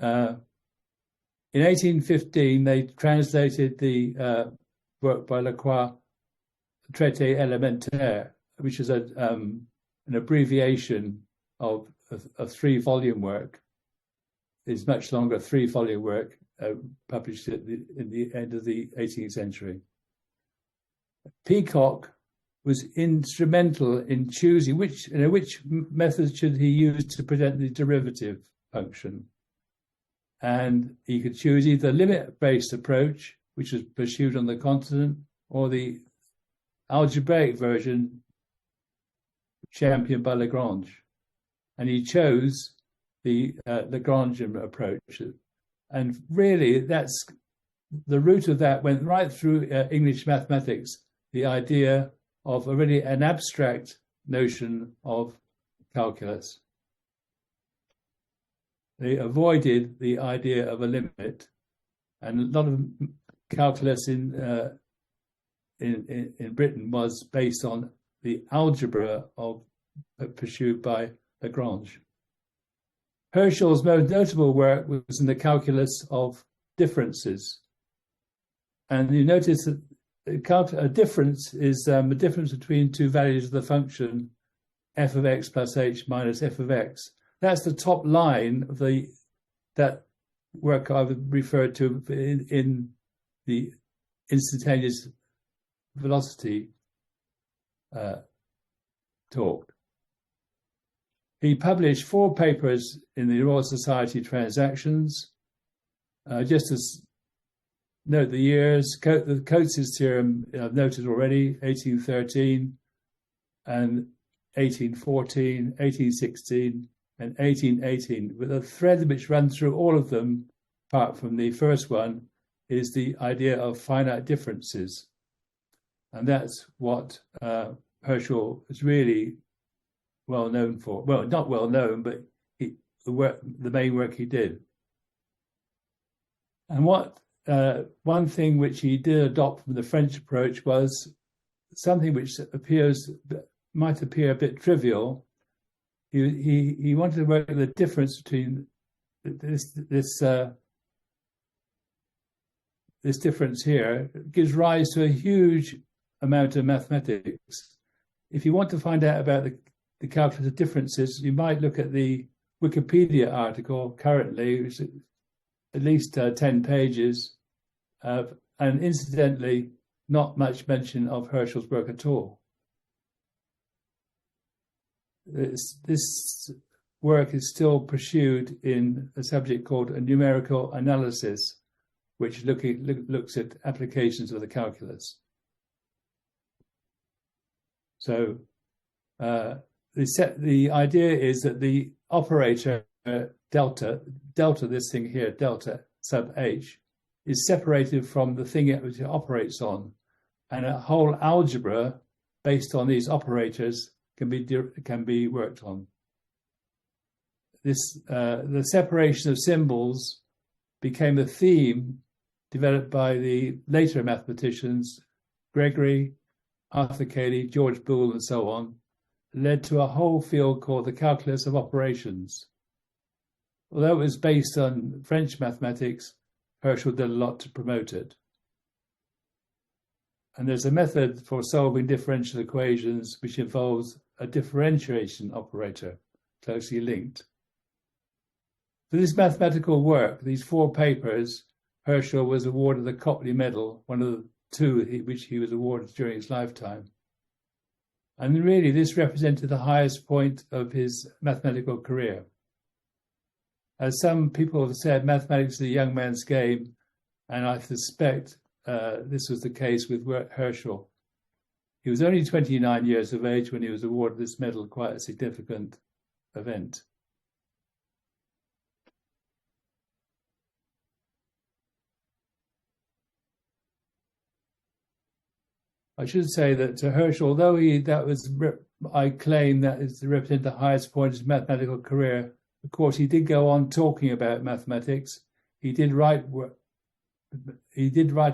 In 1815, they translated the work by Lacroix, Traité élémentaire, which is an abbreviation of a three-volume work. It's much longer, three-volume work, published at in the end of the 18th century. Peacock was instrumental in choosing which method should he use to present the derivative function. And he could choose either the limit-based approach, which was pursued on the continent, or the algebraic version championed by Lagrange. And he chose the Lagrangian approach. And really, that's the root of that went right through English mathematics, the idea of already an abstract notion of calculus. They avoided the idea of a limit, and a lot of calculus in Britain was based on the algebra pursued by Lagrange. Herschel's most notable work was in the calculus of differences, and you notice that a difference is a difference between two values of the function f of x plus h minus f of x. That's the top line of that work I've referred to in the instantaneous velocity talk. He published 4 papers in the Royal Society Transactions, just as note the years. The Coates' theorem I've noted already, 1813 and 1814, 1816 and 1818, with a thread which runs through all of them, apart from the first one, is the idea of finite differences. And that's what Herschel is really well known for. Well, not well known, but the main work he did. And one thing which he did adopt from the French approach was something which might appear a bit trivial. He wanted to work the difference between this difference here. It gives rise to a huge amount of mathematics. If you want to find out about the calculus of differences, you might look at the Wikipedia article currently, which is at least 10 pages, and incidentally, not much mention of Herschel's work at all. This work is still pursued in a subject called a numerical analysis, which looks at applications of the calculus. So the idea is that the operator delta, this thing here, delta sub h, is separated from the thing which it operates on, and a whole algebra based on these operators can be worked on. The separation of symbols became a theme developed by the later mathematicians, Gregory, Arthur Kelley, George Boole, and so on, led to a whole field called the calculus of operations. Although it was based on French mathematics, Herschel did a lot to promote it. And there's a method for solving differential equations which involves a differentiation operator closely linked. For this mathematical work, these 4 papers, Herschel was awarded the Copley Medal, one of the 2 which he was awarded during his lifetime. And really, this represented the highest point of his mathematical career. As some people have said, mathematics is a young man's game, and I suspect this was the case with Herschel. He was only 29 years of age when he was awarded this medal, quite a significant event. I should say that to Herschel, although I claim that is to represent the highest point of his mathematical career, of course, he did go on talking about mathematics. He did write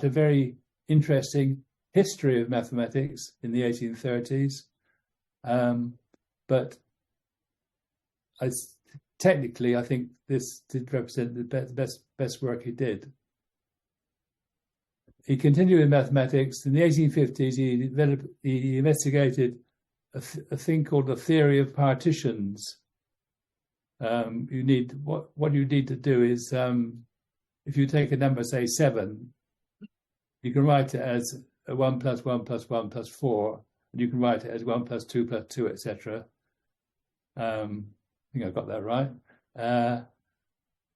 a very interesting history of mathematics in the 1830s, but technically, I think this did represent the best work he did. He continued in mathematics. In the 1850s, he investigated a thing called the theory of partitions. What you need to do is, if you take a number, say 7, you can write it as 1 plus 1 plus 1 plus 4, and you can write it as 1 plus 2, etc. I think I got that right.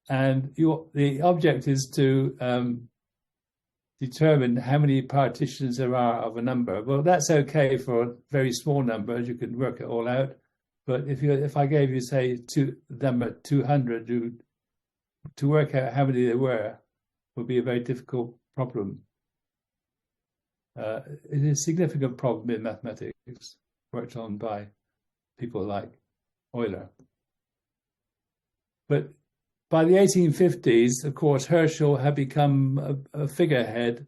And the object is to determine how many partitions there are of a number. Well, that's okay for very small numbers. You can work it all out. But if I gave you, say, the number 200, to work out how many there were would be a very difficult problem. It is a significant problem in mathematics, worked on by people like Euler. But by the 1850s, of course, Herschel had become a figurehead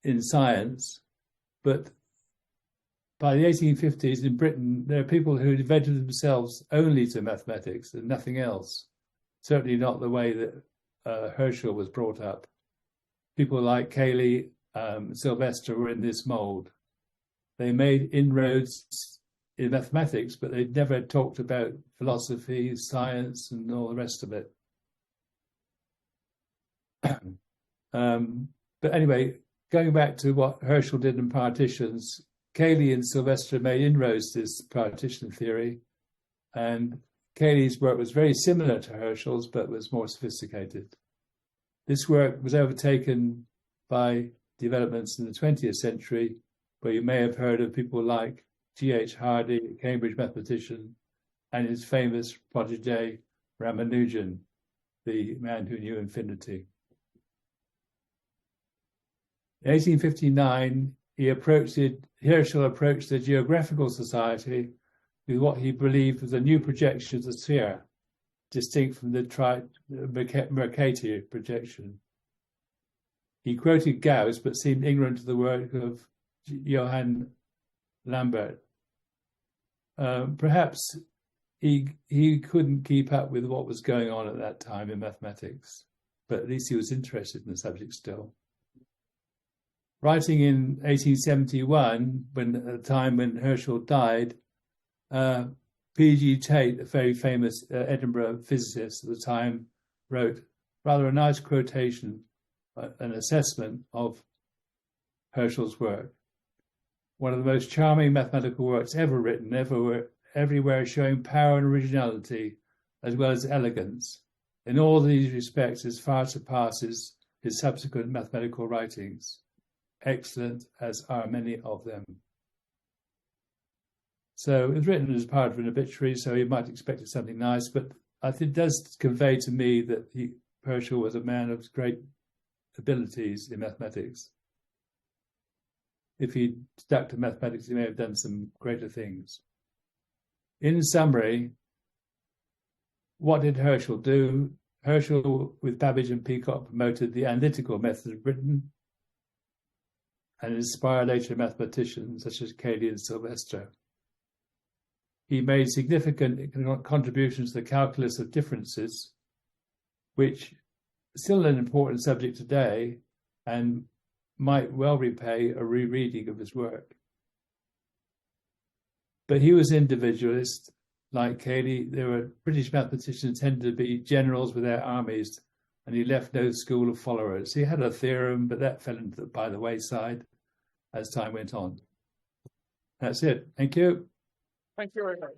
in science. But by the 1850s in Britain, there are people who devoted themselves only to mathematics and nothing else. Certainly not the way that Herschel was brought up. People like Kelley, Sylvester were in this mold. They made inroads in mathematics, but they never talked about philosophy, science, and all the rest of it. But anyway, going back to what Herschel did in partitions, Kelley and Sylvester made inroads to this partition theory, and Kelley's work was very similar to Herschel's, but was more sophisticated. This work was overtaken by developments in the 20th century, where you may have heard of people like G.H. Hardy, a Cambridge mathematician, and his famous protege, Ramanujan, the man who knew infinity. In 1859, Herschel approached the Geographical Society with what he believed was a new projection of the sphere, distinct from the Mercator projection. He quoted Gauss, but seemed ignorant of the work of Johann Lambert. Perhaps he couldn't keep up with what was going on at that time in mathematics, but at least he was interested in the subject still. Writing in 1871, at the time when Herschel died, P.G. Tate, a very famous Edinburgh physicist at the time, wrote rather a nice quotation, an assessment of Herschel's work. One of the most charming mathematical works ever written, everywhere showing power and originality, as well as elegance. In all these respects, it far surpasses his subsequent mathematical writings, excellent as are many of them. So it was written as part of an obituary, so you might expect something nice, but I think it does convey to me that Herschel was a man of great abilities in mathematics. If he'd stuck to mathematics, he may have done some greater things. In summary, what did Herschel do? Herschel, with Babbage and Peacock, promoted the analytical method of Britain and inspired later mathematicians such as Kelley and Sylvester. He made significant contributions to the calculus of differences, which is still an important subject today and might well repay a rereading of his work. But he was individualist, like Kelley. There were British mathematicians tended to be generals with their armies, and he left no school of followers. He had a theorem, but that fell by the wayside as time went on. That's it. Thank you. Thank you very much.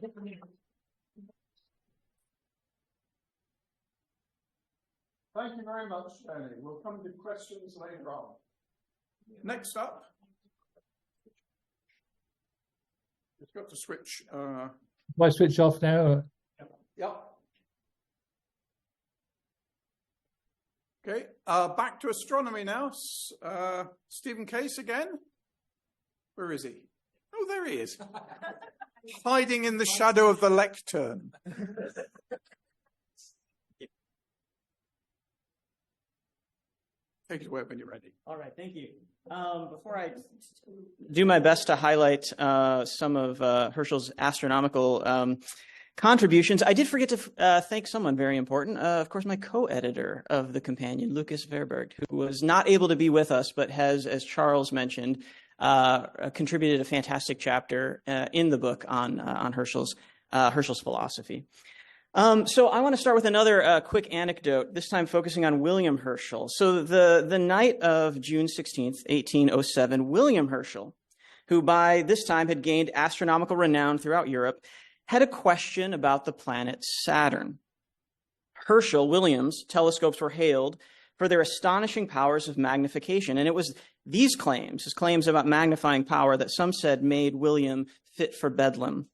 Thank you very much, Tony. We'll come to questions later on. Next up, it's got to switch. Do I switch off now? Yep. Okay, back to astronomy now. Stephen Case again. Where is he? Oh, there he is. Hiding in the shadow of the lectern. Take it away when you're ready. All right, thank you. Before I do my best to highlight some of Herschel's astronomical contributions, I did forget to thank someone very important, of course, my co-editor of the companion, Lucas Verberg, who was not able to be with us, but has, as Charles mentioned, contributed a fantastic chapter in the book on Herschel's philosophy. So I want to start with another quick anecdote, this time focusing on William Herschel. So the night of June 16th, 1807, William Herschel, who by this time had gained astronomical renown throughout Europe, had a question about the planet Saturn. William's telescopes were hailed for their astonishing powers of magnification, and it was these claims, his claims about magnifying power, that some said made William fit for Bedlam.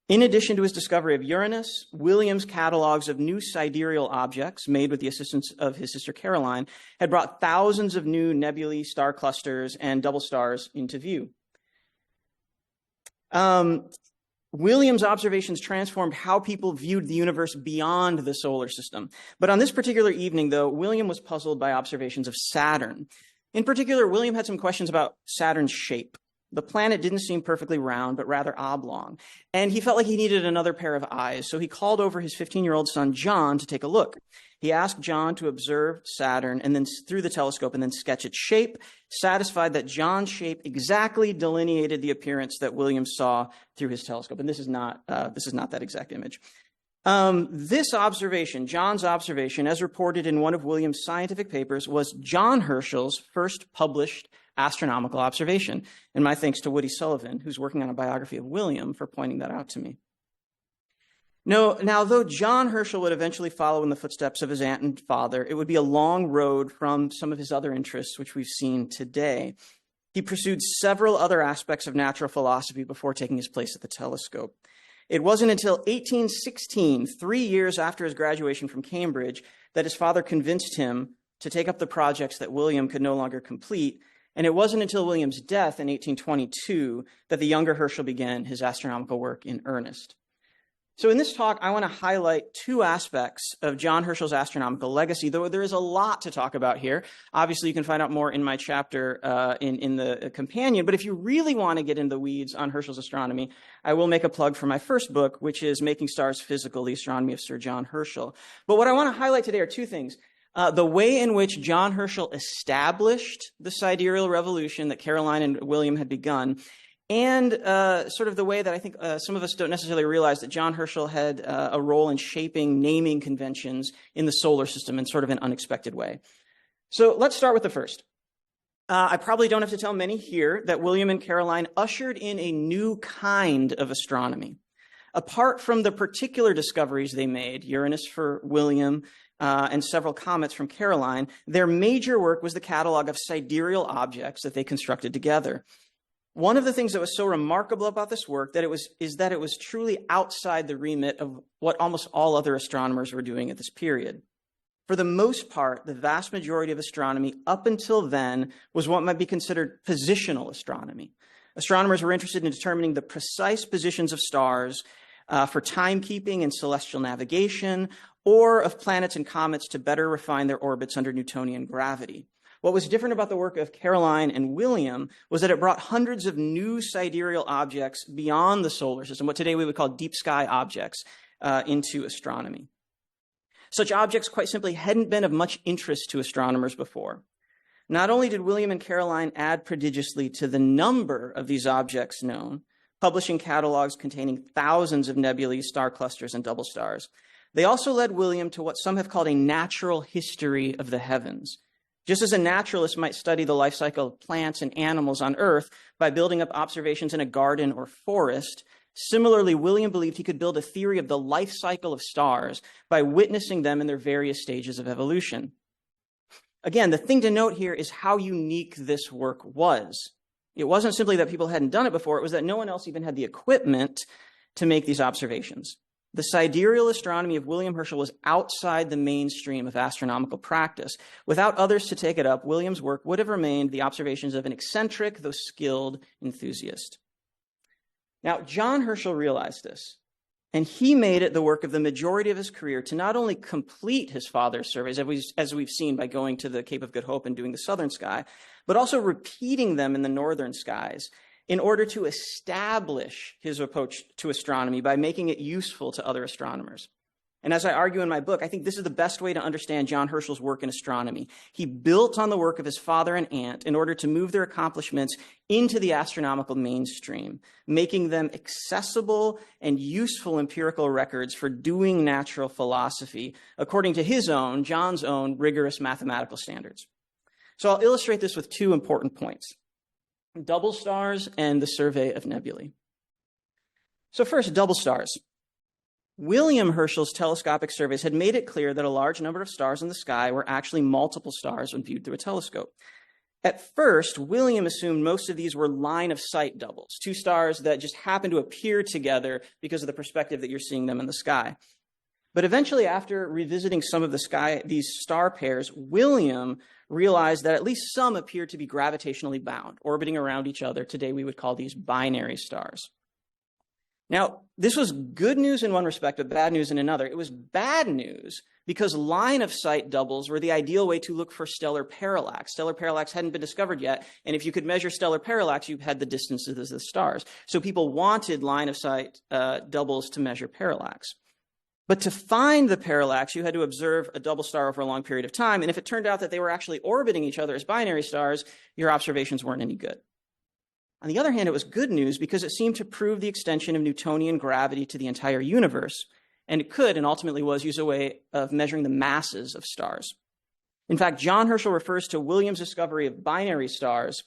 In addition to his discovery of Uranus, William's catalogs of new sidereal objects, made with the assistance of his sister Caroline, had brought thousands of new nebulae, star clusters, and double stars into view. William's observations transformed how people viewed the universe beyond the solar system. But on this particular evening, though, William was puzzled by observations of Saturn. In particular, William had some questions about Saturn's shape. The planet didn't seem perfectly round, but rather oblong. And he felt like he needed another pair of eyes, so he called over his 15-year-old son, John, to take a look. He asked John to observe Saturn and then through the telescope and then sketch its shape, satisfied that John's shape exactly delineated the appearance that William saw through his telescope. And this is not that exact image. This observation, John's observation, as reported in one of William's scientific papers, was John Herschel's first published astronomical observation. And my thanks to Woody Sullivan, who's working on a biography of William, for pointing that out to me. No, now, though John Herschel would eventually follow in the footsteps of his aunt and father, it would be a long road from some of his other interests, which we've seen today. He pursued several other aspects of natural philosophy before taking his place at the telescope. It wasn't until 1816, 3 years after his graduation from Cambridge, that his father convinced him to take up the projects that William could no longer complete. And it wasn't until William's death in 1822 that the younger Herschel began his astronomical work in earnest. So in this talk, I want to highlight two aspects of John Herschel's astronomical legacy, though there is a lot to talk about here. Obviously, you can find out more in my chapter in the companion, but if you really want to get in the weeds on Herschel's astronomy, I will make a plug for my first book, which is Making Stars Physical, The Astronomy of Sir John Herschel. But what I want to highlight today are two things. The way in which John Herschel established the sidereal revolution that Caroline and William had begun, and sort of the way that I think some of us don't necessarily realize that John Herschel had a role in shaping naming conventions in the solar system in sort of an unexpected way. So let's start with the first. I probably don't have to tell many here that William and Caroline ushered in a new kind of astronomy. Apart from the particular discoveries they made, Uranus for William and several comets from Caroline, their major work was the catalog of sidereal objects that they constructed together. One of the things that was so remarkable about this work is that it was truly outside the remit of what almost all other astronomers were doing at this period. For the most part, the vast majority of astronomy up until then was what might be considered positional astronomy. Astronomers were interested in determining the precise positions of stars for timekeeping and celestial navigation, or of planets and comets to better refine their orbits under Newtonian gravity. What was different about the work of Caroline and William was that it brought hundreds of new sidereal objects beyond the solar system, what today we would call deep sky objects, into astronomy. Such objects quite simply hadn't been of much interest to astronomers before. Not only did William and Caroline add prodigiously to the number of these objects known, publishing catalogs containing thousands of nebulae, star clusters, and double stars, they also led William to what some have called a natural history of the heavens. Just as a naturalist might study the life cycle of plants and animals on Earth by building up observations in a garden or forest, similarly, William believed he could build a theory of the life cycle of stars by witnessing them in their various stages of evolution. Again, the thing to note here is how unique this work was. It wasn't simply that people hadn't done it before, it was that no one else even had the equipment to make these observations. The sidereal astronomy of William Herschel was outside the mainstream of astronomical practice. Without others to take it up, William's work would have remained the observations of an eccentric, though skilled, enthusiast. Now, John Herschel realized this, and he made it the work of the majority of his career to not only complete his father's surveys, as we've seen by going to the Cape of Good Hope and doing the southern sky, but also repeating them in the northern skies, in order to establish his approach to astronomy by making it useful to other astronomers. And as I argue in my book, I think this is the best way to understand John Herschel's work in astronomy. He built on the work of his father and aunt in order to move their accomplishments into the astronomical mainstream, making them accessible and useful empirical records for doing natural philosophy, according to his own, John's own, rigorous mathematical standards. So I'll illustrate this with two important points: double stars and the survey of nebulae. So first, double stars. William Herschel's telescopic surveys had made it clear that a large number of stars in the sky were actually multiple stars when viewed through a telescope. At first, William assumed most of these were line-of-sight doubles, two stars that just happen to appear together because of the perspective that you're seeing them in the sky. But eventually, after revisiting some of these star pairs, William realized that at least some appeared to be gravitationally bound, orbiting around each other. Today, we would call these binary stars. Now, this was good news in one respect, but bad news in another. It was bad news because line-of-sight doubles were the ideal way to look for stellar parallax. Stellar parallax hadn't been discovered yet, and if you could measure stellar parallax, you had the distances of the stars. So people wanted line-of-sight doubles to measure parallax. But to find the parallax, you had to observe a double star over a long period of time, and if it turned out that they were actually orbiting each other as binary stars, your observations weren't any good. On the other hand, it was good news because it seemed to prove the extension of Newtonian gravity to the entire universe, and it could, and ultimately was, use a way of measuring the masses of stars. In fact, John Herschel refers to William's discovery of binary stars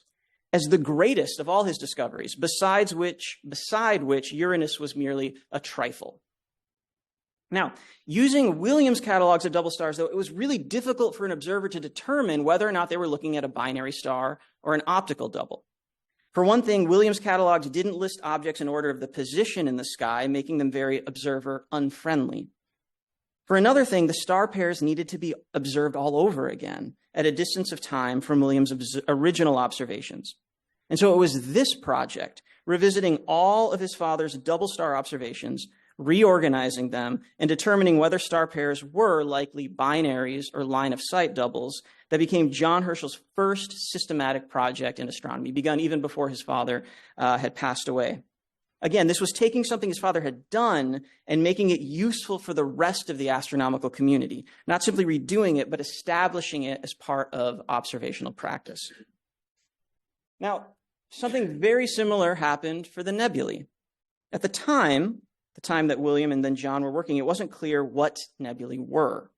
as the greatest of all his discoveries, beside which Uranus was merely a trifle. Now, using William's catalogs of double stars, though, it was really difficult for an observer to determine whether or not they were looking at a binary star or an optical double. For one thing, William's catalogs didn't list objects in order of the position in the sky, making them very observer unfriendly. For another thing, the star pairs needed to be observed all over again at a distance of time from William's original observations. And so it was this project, revisiting all of his father's double star observations, reorganizing them, and determining whether star pairs were likely binaries or line of sight doubles, that became John Herschel's first systematic project in astronomy, begun even before his father had passed away. Again, this was taking something his father had done and making it useful for the rest of the astronomical community, not simply redoing it, but establishing it as part of observational practice. Now, something very similar happened for the nebulae. At the time that William and then John were working, it wasn't clear what nebulae were.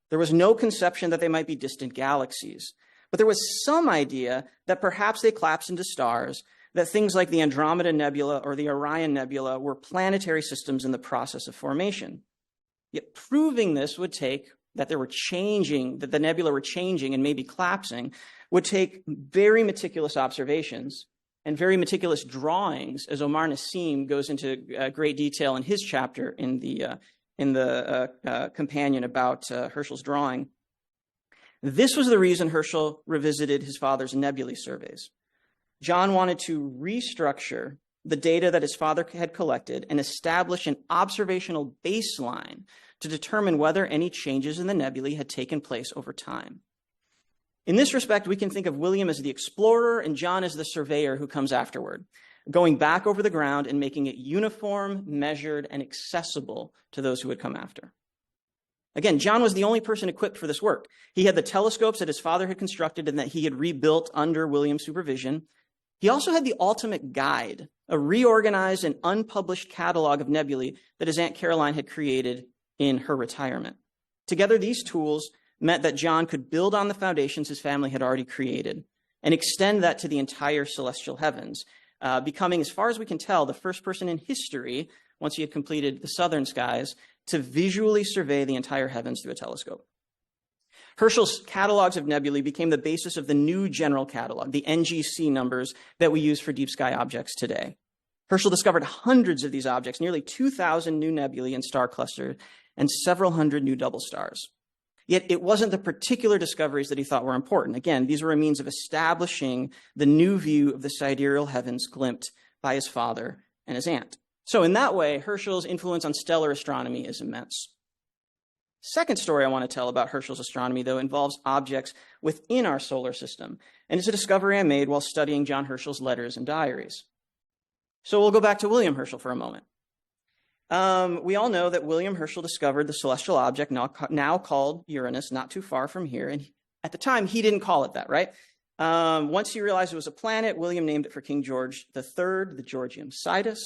There was no conception that they might be distant galaxies, but there was some idea that perhaps they collapsed into stars, that things like the Andromeda Nebula or the Orion Nebula were planetary systems in the process of formation. Yet proving this would take that the nebula were changing and maybe collapsing, would take very meticulous observations and very meticulous drawings, as Omar Nasim goes into great detail in his chapter in the companion about Herschel's drawing. This was the reason Herschel revisited his father's nebulae surveys. John wanted to restructure the data that his father had collected and establish an observational baseline to determine whether any changes in the nebulae had taken place over time. In this respect, we can think of William as the explorer and John as the surveyor who comes afterward, going back over the ground and making it uniform, measured, and accessible to those who would come after. Again, John was the only person equipped for this work. He had the telescopes that his father had constructed and that he had rebuilt under William's supervision. He also had the ultimate guide, a reorganized and unpublished catalog of nebulae that his Aunt Caroline had created in her retirement. Together, these tools meant that John could build on the foundations his family had already created and extend that to the entire celestial heavens, becoming, as far as we can tell, the first person in history, once he had completed the southern skies, to visually survey the entire heavens through a telescope. Herschel's catalogs of nebulae became the basis of the new general catalog, the NGC numbers that we use for deep sky objects today. Herschel discovered hundreds of these objects, nearly 2,000 new nebulae and star clusters, and several hundred new double stars. Yet it wasn't the particular discoveries that he thought were important. Again, these were a means of establishing the new view of the sidereal heavens glimpsed by his father and his aunt. So in that way, Herschel's influence on stellar astronomy is immense. Second story I want to tell about Herschel's astronomy, though, involves objects within our solar system, and it's a discovery I made while studying John Herschel's letters and diaries. So we'll go back to William Herschel for a moment. We all know that William Herschel discovered the celestial object now called Uranus, not too far from here. And at the time, he didn't call it that, right? Once he realized it was a planet, William named it for King George III, the Georgium Sidus.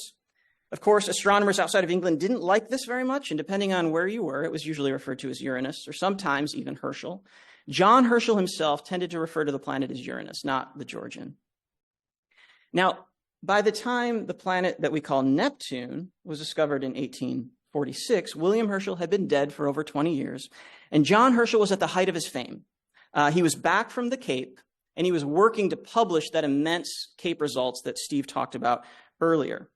Of course, astronomers outside of England didn't like this very much, and depending on where you were, it was usually referred to as Uranus, or sometimes even Herschel. John Herschel himself tended to refer to the planet as Uranus, not the Georgian. Now, by the time the planet that we call Neptune was discovered in 1846, William Herschel had been dead for over 20 years, and John Herschel was at the height of his fame. He was back from the Cape, and he was working to publish that immense Cape results that Steve talked about earlier.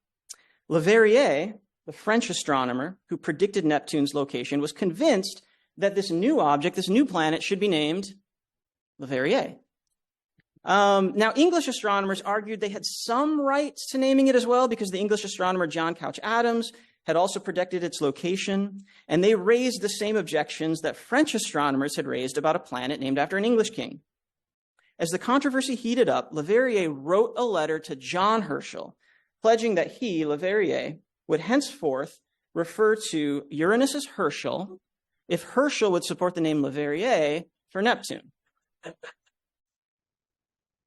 Leverrier, the French astronomer who predicted Neptune's location, was convinced that this new object, this new planet, should be named Leverrier. Now, English astronomers argued they had some rights to naming it as well because the English astronomer John Couch Adams had also predicted its location, and they raised the same objections that French astronomers had raised about a planet named after an English king. As the controversy heated up, Leverrier wrote a letter to John Herschel, pledging that he, Leverrier, would henceforth refer to Uranus as Herschel if Herschel would support the name Leverrier for Neptune.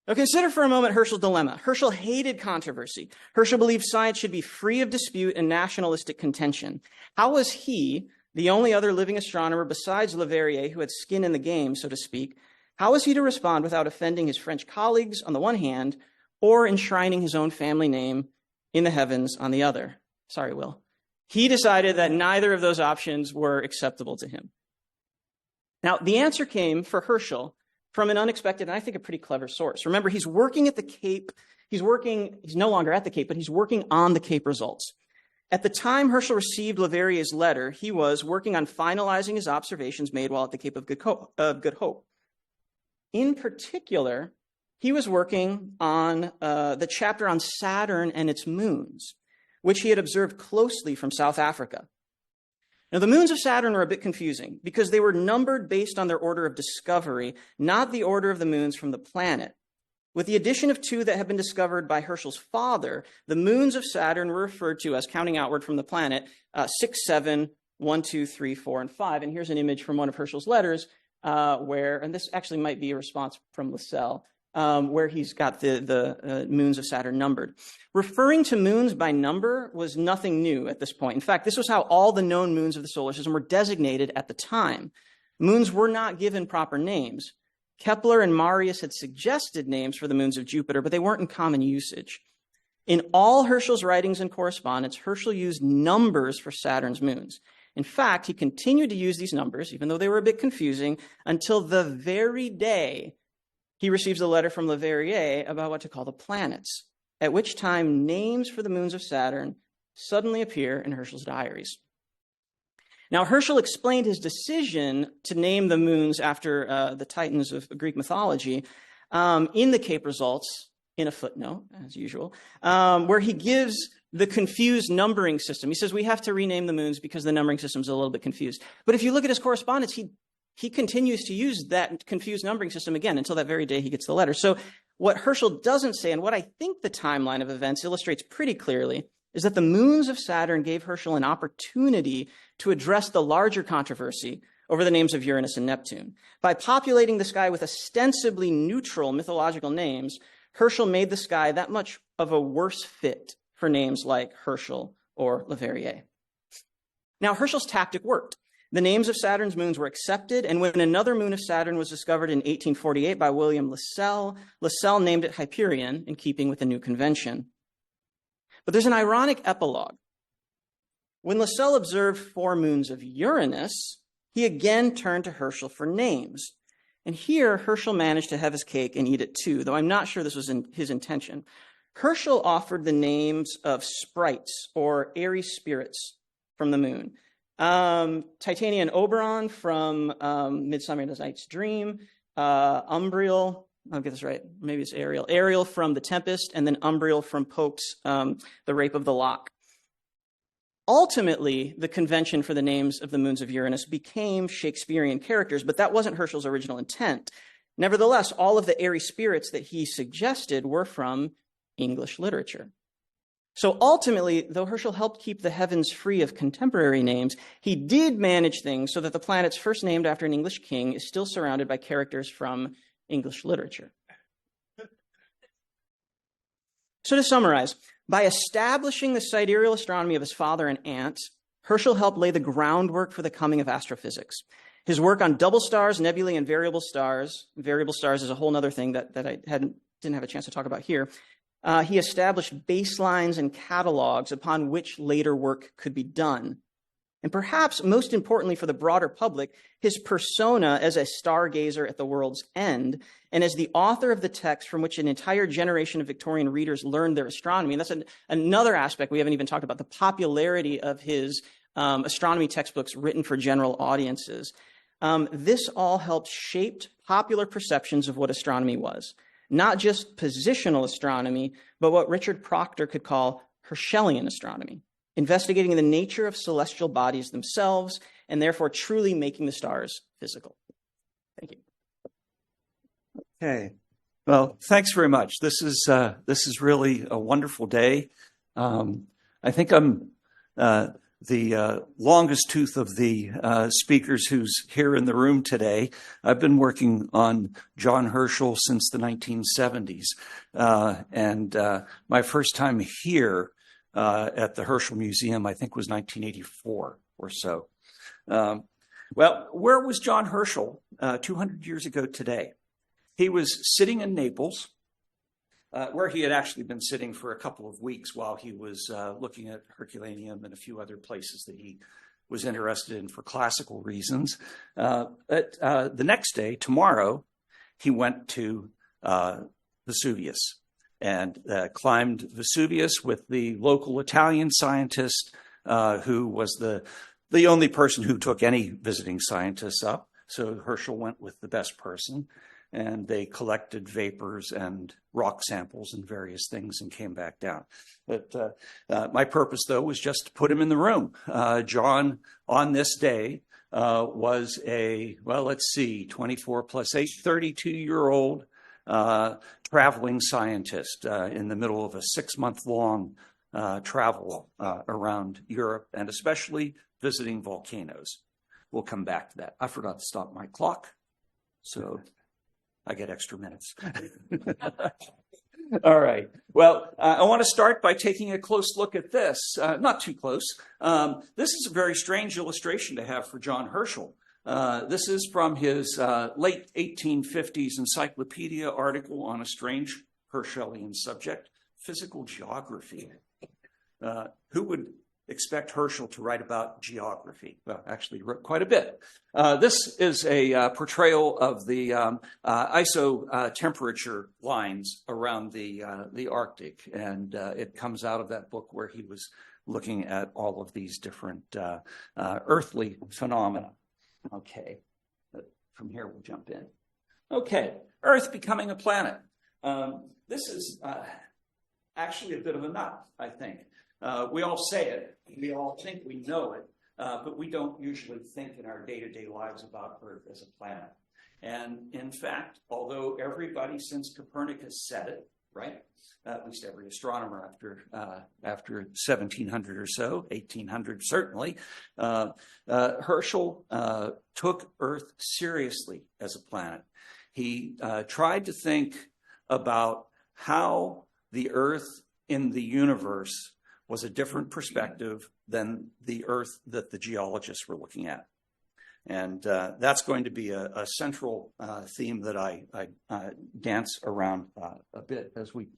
Now consider for a moment Herschel's dilemma. Herschel hated controversy. Herschel believed science should be free of dispute and nationalistic contention. How was he, the only other living astronomer besides Leverrier who had skin in the game, so to speak, how was he to respond without offending his French colleagues on the one hand, or enshrining his own family name in the heavens on the other? Sorry, Will. He decided that neither of those options were acceptable to him. Now, the answer came for Herschel from an unexpected and I think a pretty clever source. Remember, he's working at the Cape. He's no longer at the Cape, but he's working on the Cape results. At the time Herschel received Leverrier's letter, he was working on finalizing his observations made while at the Cape of Good Hope. In particular, he was working on the chapter on Saturn and its moons, which he had observed closely from South Africa. Now, the moons of Saturn were a bit confusing because they were numbered based on their order of discovery, not the order of the moons from the planet. With the addition of 2 that had been discovered by Herschel's father, the moons of Saturn were referred to as, counting outward from the planet, 6, 7, 1, 2, 3, 4, and 5. And here's an image from one of Herschel's letters and this actually might be a response from Lassell, where he's got the moons of Saturn numbered. Referring to moons by number was nothing new at this point. In fact, this was how all the known moons of the solar system were designated at the time. Moons were not given proper names. Kepler and Marius had suggested names for the moons of Jupiter, but they weren't in common usage. In all Herschel's writings and correspondence, Herschel used numbers for Saturn's moons. In fact, he continued to use these numbers, even though they were a bit confusing, until the very day he receives a letter from Leverrier about what to call the planets, at which time names for the moons of Saturn suddenly appear in Herschel's diaries. Now, Herschel explained his decision to name the moons after the Titans of Greek mythology in the Cape results in a footnote, as usual, where he gives the confused numbering system. He says we have to rename the moons because the numbering system is a little bit confused. But if you look at his correspondence, he continues to use that confused numbering system again until that very day he gets the letter. So what Herschel doesn't say, and what I think the timeline of events illustrates pretty clearly, is that the moons of Saturn gave Herschel an opportunity to address the larger controversy over the names of Uranus and Neptune. By populating the sky with ostensibly neutral mythological names, Herschel made the sky that much of a worse fit for names like Herschel or Leverrier. Now, Herschel's tactic worked. The names of Saturn's moons were accepted, and when another moon of Saturn was discovered in 1848 by William Lassell, Lassell named it Hyperion in keeping with the new convention. But there's an ironic epilogue. When Lassell observed 4 moons of Uranus, he again turned to Herschel for names. And here, Herschel managed to have his cake and eat it too, though I'm not sure this was his intention. Herschel offered the names of sprites or airy spirits from the moon. Titania and Oberon from Midsummer Night's Dream, Umbriel, I'll get this right, maybe it's Ariel. Ariel from The Tempest, and then Umbriel from Pope's The Rape of the Lock. Ultimately, the convention for the names of the moons of Uranus became Shakespearean characters, but that wasn't Herschel's original intent. Nevertheless, all of the airy spirits that he suggested were from English literature. So ultimately, though Herschel helped keep the heavens free of contemporary names, he did manage things so that the planets first named after an English king is still surrounded by characters from English literature. So to summarize, by establishing the sidereal astronomy of his father and aunt, Herschel helped lay the groundwork for the coming of astrophysics. His work on double stars, nebulae, and variable stars is a whole other thing that I didn't have a chance to talk about here. He established baselines and catalogs upon which later work could be done. And perhaps most importantly for the broader public, his persona as a stargazer at the world's end and as the author of the text from which an entire generation of Victorian readers learned their astronomy. And that's another aspect we haven't even talked about, the popularity of his astronomy textbooks written for general audiences. This all helped shape popular perceptions of what astronomy was. Not just positional astronomy, but what Richard Proctor could call Herschelian astronomy, investigating the nature of celestial bodies themselves and therefore truly making the stars physical. Thank you. Okay. Well, thanks very much. This is really a wonderful day. I think I'm the longest tooth of the speakers who's here in the room today. I've been working on John Herschel since the 1970s. And my first time here at the Herschel Museum, I think, was 1984 or so. Well, where was John Herschel 200 years ago today? He was sitting in Naples where he had actually been sitting for a couple of weeks while he was looking at Herculaneum and a few other places that he was interested in for classical reasons. But the next day, tomorrow, he went to Vesuvius and climbed Vesuvius with the local Italian scientist who was the only person who took any visiting scientists up. So Herschel went with the best person, and they collected vapors and rock samples and various things and came back down. But my purpose, though, was just to put him in the room. John, on this day, was a, well, let's see, 24 plus 8, 32-year-old traveling scientist in the middle of a 6-month-long travel around Europe, and especially visiting volcanoes. We'll come back to that. I forgot to stop my clock, so I get extra minutes. All right. Well, I want to start by taking a close look at this. Not too close. This is a very strange illustration to have for John Herschel. This is from his late 1850s encyclopedia article on a strange Herschelian subject, physical geography. Who would expect Herschel to write about geography? Well, actually, he wrote quite a bit. This is a portrayal of the iso temperature lines around the Arctic, and it comes out of that book where he was looking at all of these different earthly phenomena. Okay, from here we'll jump in. Okay, Earth becoming a planet. This is actually a bit of a nut, I think. We all say it, we all think we know it, but we don't usually think in our day-to-day lives about Earth as a planet. And in fact, although everybody since Copernicus said it, right? At least every astronomer after 1700 or so, 1800 certainly, Herschel took Earth seriously as a planet. He tried to think about how the Earth in the universe was a different perspective than the Earth that the geologists were looking at. And that's going to be a central theme that I dance around a bit as we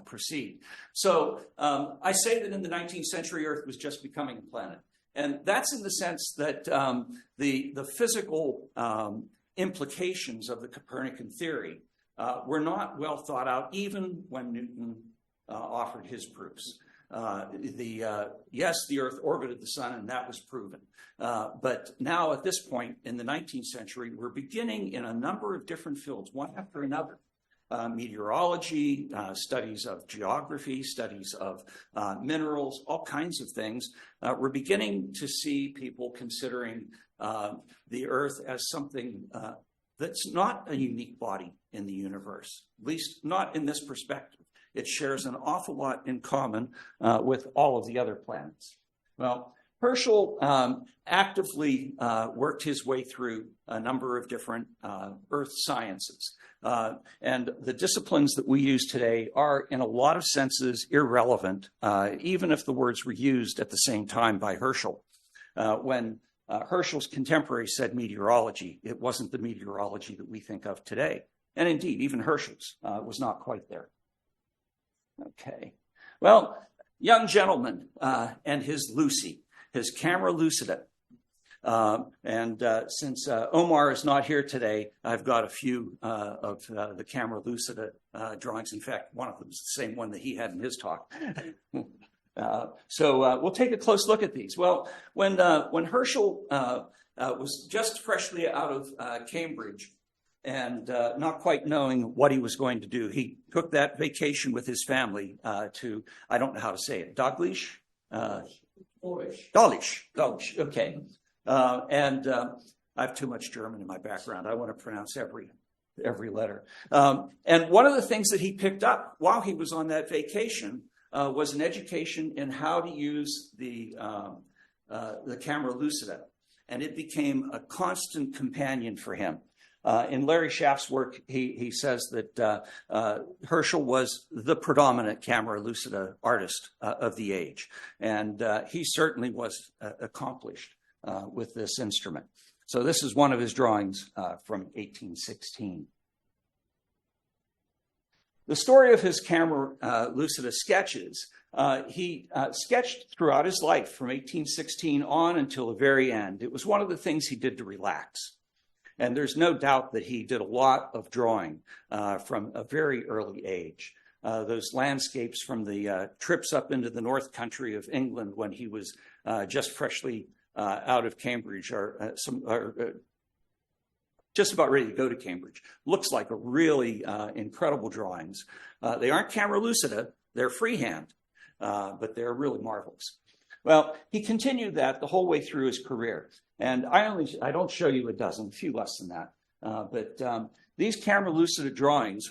proceed. So I say that in the 19th century, Earth was just becoming a planet. And that's in the sense that the physical implications of the Copernican theory were not well thought out, even when Newton offered his proofs. Yes, the Earth orbited the sun, and that was proven. But now, at this point in the 19th century, we're beginning in a number of different fields, one after another. Meteorology, studies of geography, studies of minerals, all kinds of things. We're beginning to see people considering the Earth as something that's not a unique body in the universe, at least not in this perspective. It shares an awful lot in common with all of the other planets. Well, Herschel actively worked his way through a number of different Earth sciences. And the disciplines that we use today are, in a lot of senses, irrelevant, even if the words were used at the same time by Herschel. When Herschel's contemporaries said meteorology, it wasn't the meteorology that we think of today. And indeed, even Herschel's was not quite there. Okay. Well, young gentleman and his Lucy, his camera lucida. And since Omar is not here today, I've got a few of the camera lucida drawings. In fact, one of them is the same one that he had in his talk. So we'll take a close look at these. Well, when Herschel was just freshly out of Cambridge, and not quite knowing what he was going to do, he took that vacation with his family to, I don't know how to say it, Dalglish? Dalglish, okay. And I have too much German in my background. I want to pronounce every letter. And one of the things that he picked up while he was on that vacation was an education in how to use the camera lucida. And it became a constant companion for him. In Larry Schaff's work, he says that Herschel was the predominant camera lucida artist of the age. And he certainly was accomplished with this instrument. So this is one of his drawings from 1816. the story of his camera lucida sketches, he sketched throughout his life from 1816 on until the very end. It was one of the things he did to relax. And there's no doubt that he did a lot of drawing from a very early age. Those landscapes from the trips up into the North Country of England when he was just freshly out of Cambridge, or just about ready to go to Cambridge. Looks like a really incredible drawings. They aren't camera lucida, they're freehand, but they're really marvelous. Well, he continued that the whole way through his career. And I don't show you a dozen, a few less than that. But these camera lucida drawings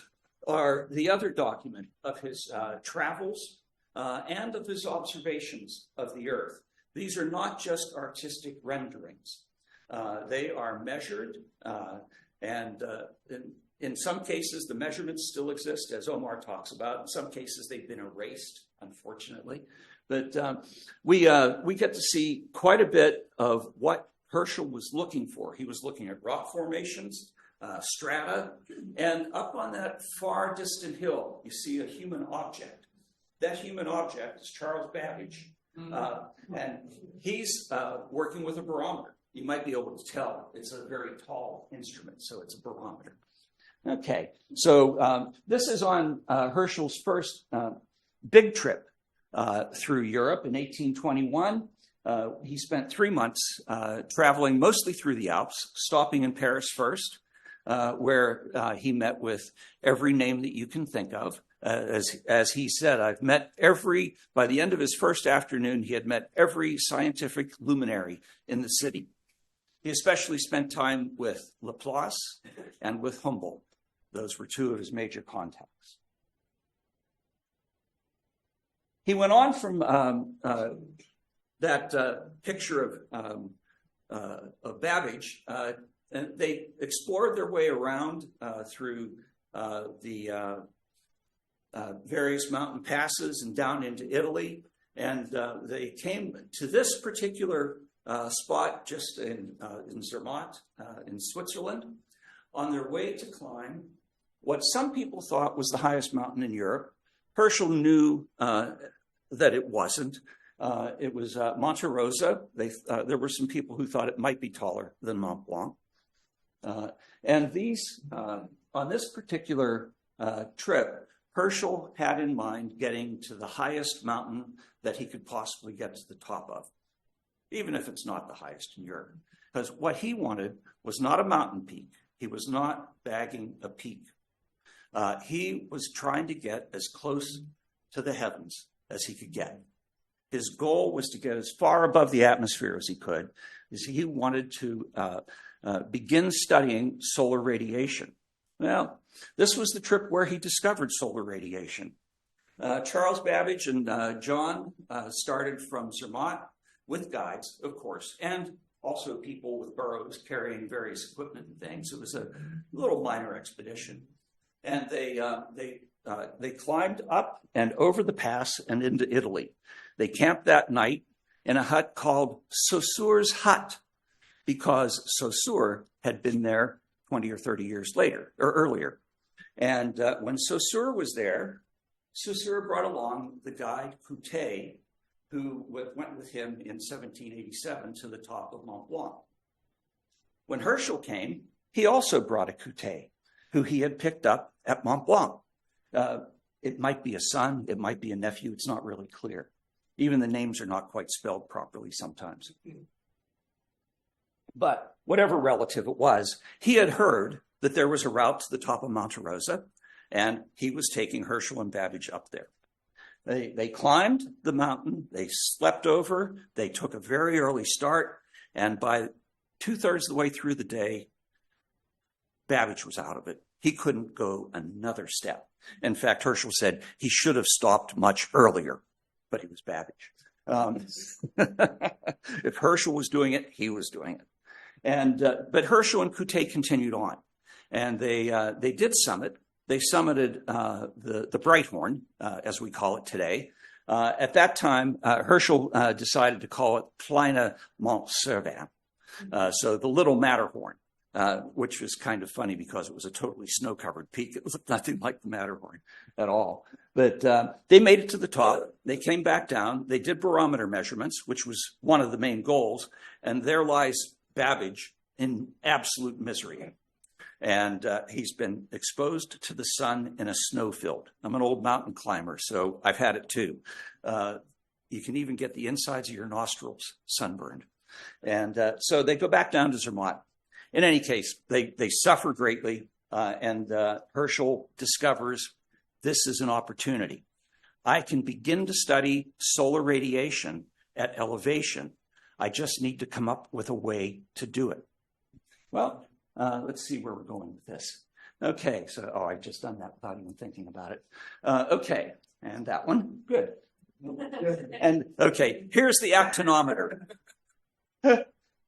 are the other document of his travels and of his observations of the Earth. These are not just artistic renderings. They are measured, and in some cases, the measurements still exist, as Omar talks about. In some cases, they've been erased, unfortunately. But we get to see quite a bit of what Herschel was looking for. He was looking at rock formations, strata, and up on that far distant hill, you see a human object. That human object is Charles Babbage, and he's working with a barometer. You might be able to tell it's a very tall instrument, so it's a barometer. Okay, so this is on Herschel's first big trip through Europe in 1821. He spent 3 months traveling mostly through the Alps, stopping in Paris first, where he met with every name that you can think of. As he said, by the end of his first afternoon, he had met every scientific luminary in the city. He especially spent time with Laplace and with Humboldt. Those were two of his major contacts. He went on from that picture of Babbage, and they explored their way around through the various mountain passes and down into Italy. And they came to this particular spot just in Zermatt, in Switzerland, on their way to climb what some people thought was the highest mountain in Europe. Herschel knew that it wasn't. It was Monte Rosa. There were some people who thought it might be taller than Mont Blanc. And these, on this particular trip, Herschel had in mind getting to the highest mountain that he could possibly get to the top of, even if it's not the highest in Europe. Because what he wanted was not a mountain peak. He was not bagging a peak. He was trying to get as close to the heavens as he could get. His goal was to get as far above the atmosphere as he could, because he wanted to begin studying solar radiation. Well, this was the trip where he discovered solar radiation. Charles Babbage and John started from Zermatt with guides, of course, and also people with burros carrying various equipment and things. It was a little minor expedition. And they climbed up and over the pass and into Italy. They camped that night in a hut called Saussure's hut, because Saussure had been there 20 or 30 years later or earlier. And when Saussure was there, Saussure brought along the guide Coutet, who went with him in 1787 to the top of Mont Blanc. When Herschel came, he also brought a Coutet, who he had picked up at Mont Blanc. It might be a son, it might be a nephew, it's not really clear. Even the names are not quite spelled properly sometimes. But whatever relative it was, he had heard that there was a route to the top of Monte Rosa, and he was taking Herschel and Babbage up there. They climbed the mountain, they slept over, they took a very early start, and by 2/3 of the way through the day, Babbage was out of it. He couldn't go another step. In fact, Herschel said he should have stopped much earlier, but he was Babbage. If Herschel was doing it, he was doing it. And but Herschel and Coutet continued on, and they did summit. They summited the Breithorn, as we call it today. At that time, Herschel decided to call it Kleine Mont Cervin, so the Little Matterhorn. which was kind of funny because it was a totally snow-covered peak. It looked nothing like the Matterhorn at all. But they made it to the top. They came back down. They did barometer measurements, which was one of the main goals. And there lies Babbage in absolute misery. And he's been exposed to the sun in a snowfield. I'm an old mountain climber, so I've had it too. You can even get the insides of your nostrils sunburned. And so they go back down to Zermatt. In any case, they suffer greatly, and Herschel discovers this is an opportunity. I can begin to study solar radiation at elevation. I just need to come up with a way to do it. Well, let's see where we're going with this. Okay, so, I've just done that without even thinking about it. Okay, and that one, good. And okay, here's the actinometer.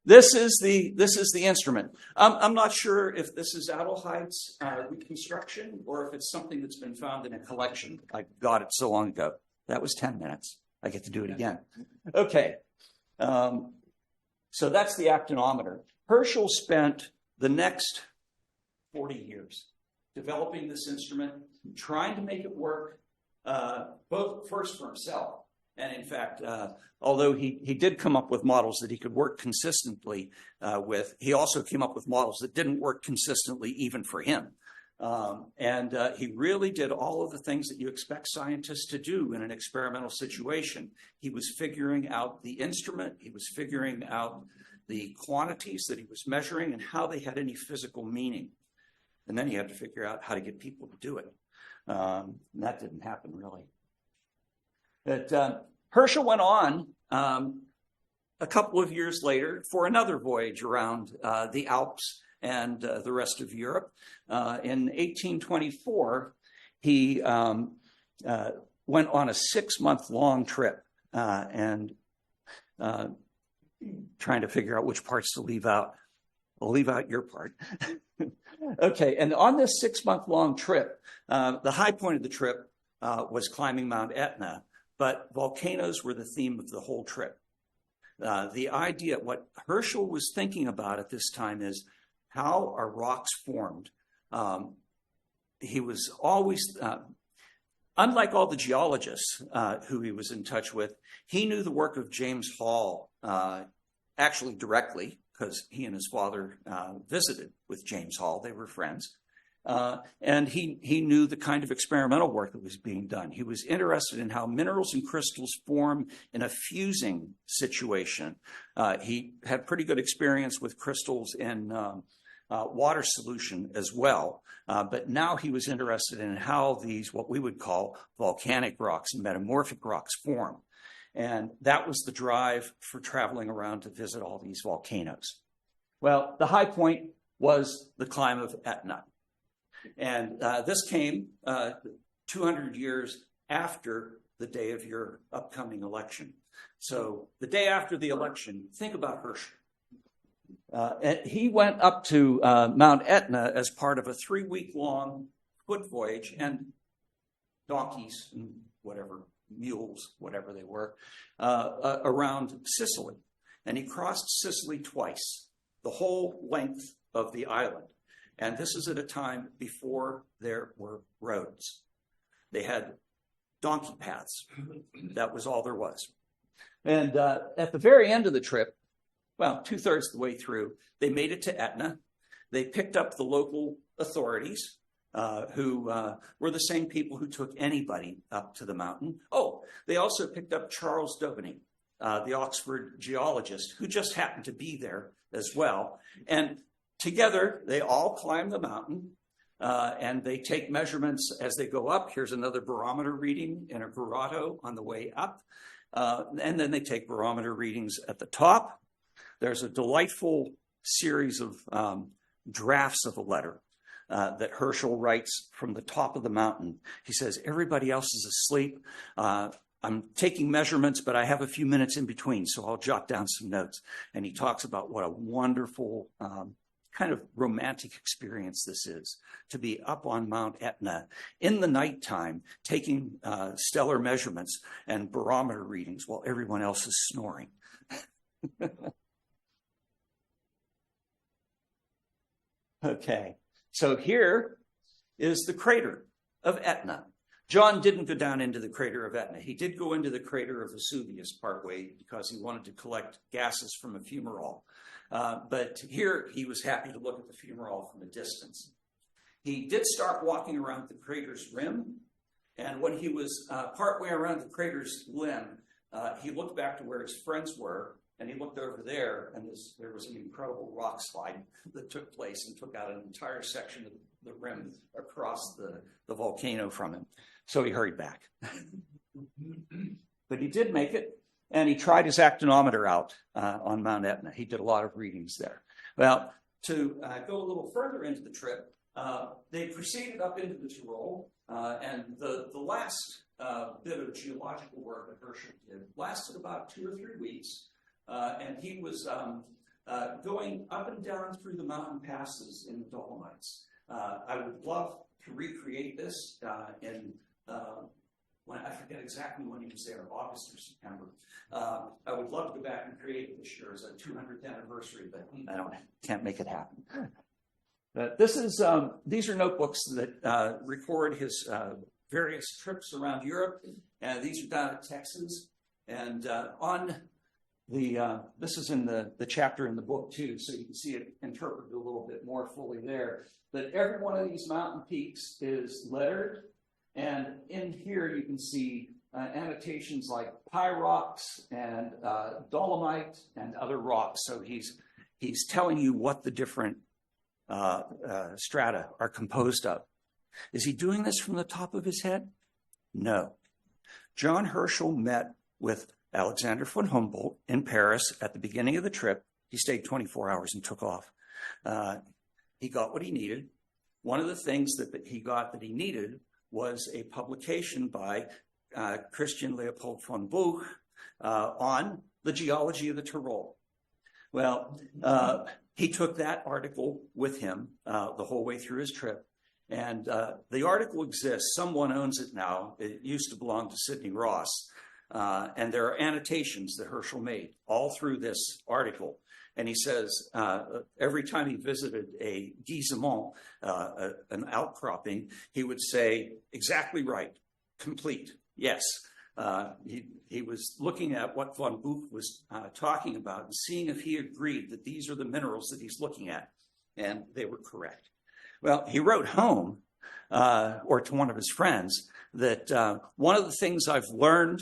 This is the instrument. I'm not sure if this is Adelheid's reconstruction or if it's something that's been found in a collection. I got it so long ago. That was 10 minutes. I get to do it again. Okay, so that's the actinometer. Herschel spent the next 40 years developing this instrument, trying to make it work, both first for himself. And in fact, although he did come up with models that he could work consistently with, he also came up with models that didn't work consistently even for him. And he really did all of the things that you expect scientists to do in an experimental situation. He was figuring out the instrument, he was figuring out the quantities that he was measuring and how they had any physical meaning. And then he had to figure out how to get people to do it. And that didn't happen really. But Herschel went on a couple of years later for another voyage around the Alps and the rest of Europe. In 1824, he went on a 6-month-long trip and trying to figure out which parts to leave out. I'll leave out your part. Okay, and on this 6-month-long trip, the high point of the trip was climbing Mount Etna, but volcanoes were the theme of the whole trip. The idea, what Herschel was thinking about at this time is how are rocks formed? He was always, unlike all the geologists who he was in touch with, he knew the work of James Hall actually directly, because he and his father visited with James Hall. They were friends. And he knew the kind of experimental work that was being done. He was interested in how minerals and crystals form in a fusing situation. He had pretty good experience with crystals in water solution as well. But now he was interested in how these, what we would call volcanic rocks and metamorphic rocks form. And that was the drive for traveling around to visit all these volcanoes. Well, the high point was the climb of Etna. And this came 200 years after the day of your upcoming election. So the day after the election, think about Herschel. He went up to Mount Etna as part of a 3-week-long foot voyage, and donkeys and whatever, mules, whatever they were, around Sicily. And he crossed Sicily twice, the whole length of the island. And this is at a time before there were roads. They had donkey paths. That was all there was. And at the very end of the trip, well, 2/3 of the way through, they made it to Etna. They picked up the local authorities, who were the same people who took anybody up to the mountain. Oh, they also picked up Charles Darwin, the Oxford geologist, who just happened to be there as well. And together, they all climb the mountain, and they take measurements as they go up. Here's another barometer reading in a grotto on the way up. And then they take barometer readings at the top. There's a delightful series of drafts of a letter that Herschel writes from the top of the mountain. He says, everybody else is asleep. I'm taking measurements, but I have a few minutes in between, so I'll jot down some notes. And he talks about what a wonderful kind of romantic experience this is, to be up on Mount Etna in the nighttime, taking stellar measurements and barometer readings while everyone else is snoring. Okay, so here is the crater of Etna. John didn't go down into the crater of Etna. He did go into the crater of Vesuvius partway because he wanted to collect gases from a fumarole. But here he was happy to look at the fumarole from a distance. He did start walking around the crater's rim, and when he was partway around the crater's limb, he looked back to where his friends were, and he looked over there, and there was an incredible rock slide that took place and took out an entire section of the rim across the volcano from him. So he hurried back. But he did make it, and he tried his actinometer out on Mount Etna. He did a lot of readings there. Well, to go a little further into the trip, they proceeded up into the Tyrol, and the last bit of geological work that Herschel did lasted about 2 or 3 weeks, and he was going up and down through the mountain passes in the Dolomites. I would love to recreate this when I forget exactly when he was there, August or September. I would love to go back and create it this year as a 200th anniversary, but I can't make it happen. But these are notebooks that record his various trips around Europe, and these are down at Texas. And this is in the chapter in the book too, so you can see it interpreted a little bit more fully there. But every one of these mountain peaks is lettered, and in here you can see annotations like pyrox and dolomite and other rocks. So he's telling you what the different strata are composed of. Is he doing this from the top of his head? No. John Herschel met with Alexander von Humboldt in Paris at the beginning of the trip. He stayed 24 hours and took off. He got what he needed. One of the things that he got that he needed was a publication by Christian Leopold von Buch on the geology of the Tyrol. Well, he took that article with him the whole way through his trip. And the article exists. Someone owns it now. It used to belong to Sidney Ross. And there are annotations that Herschel made all through this article. And he says every time he visited a gisement, an outcropping, he would say, exactly right, complete, yes. He was looking at what von Buch was talking about and seeing if he agreed that these are the minerals that he's looking at. And they were correct. Well, he wrote home, or to one of his friends, that one of the things I've learned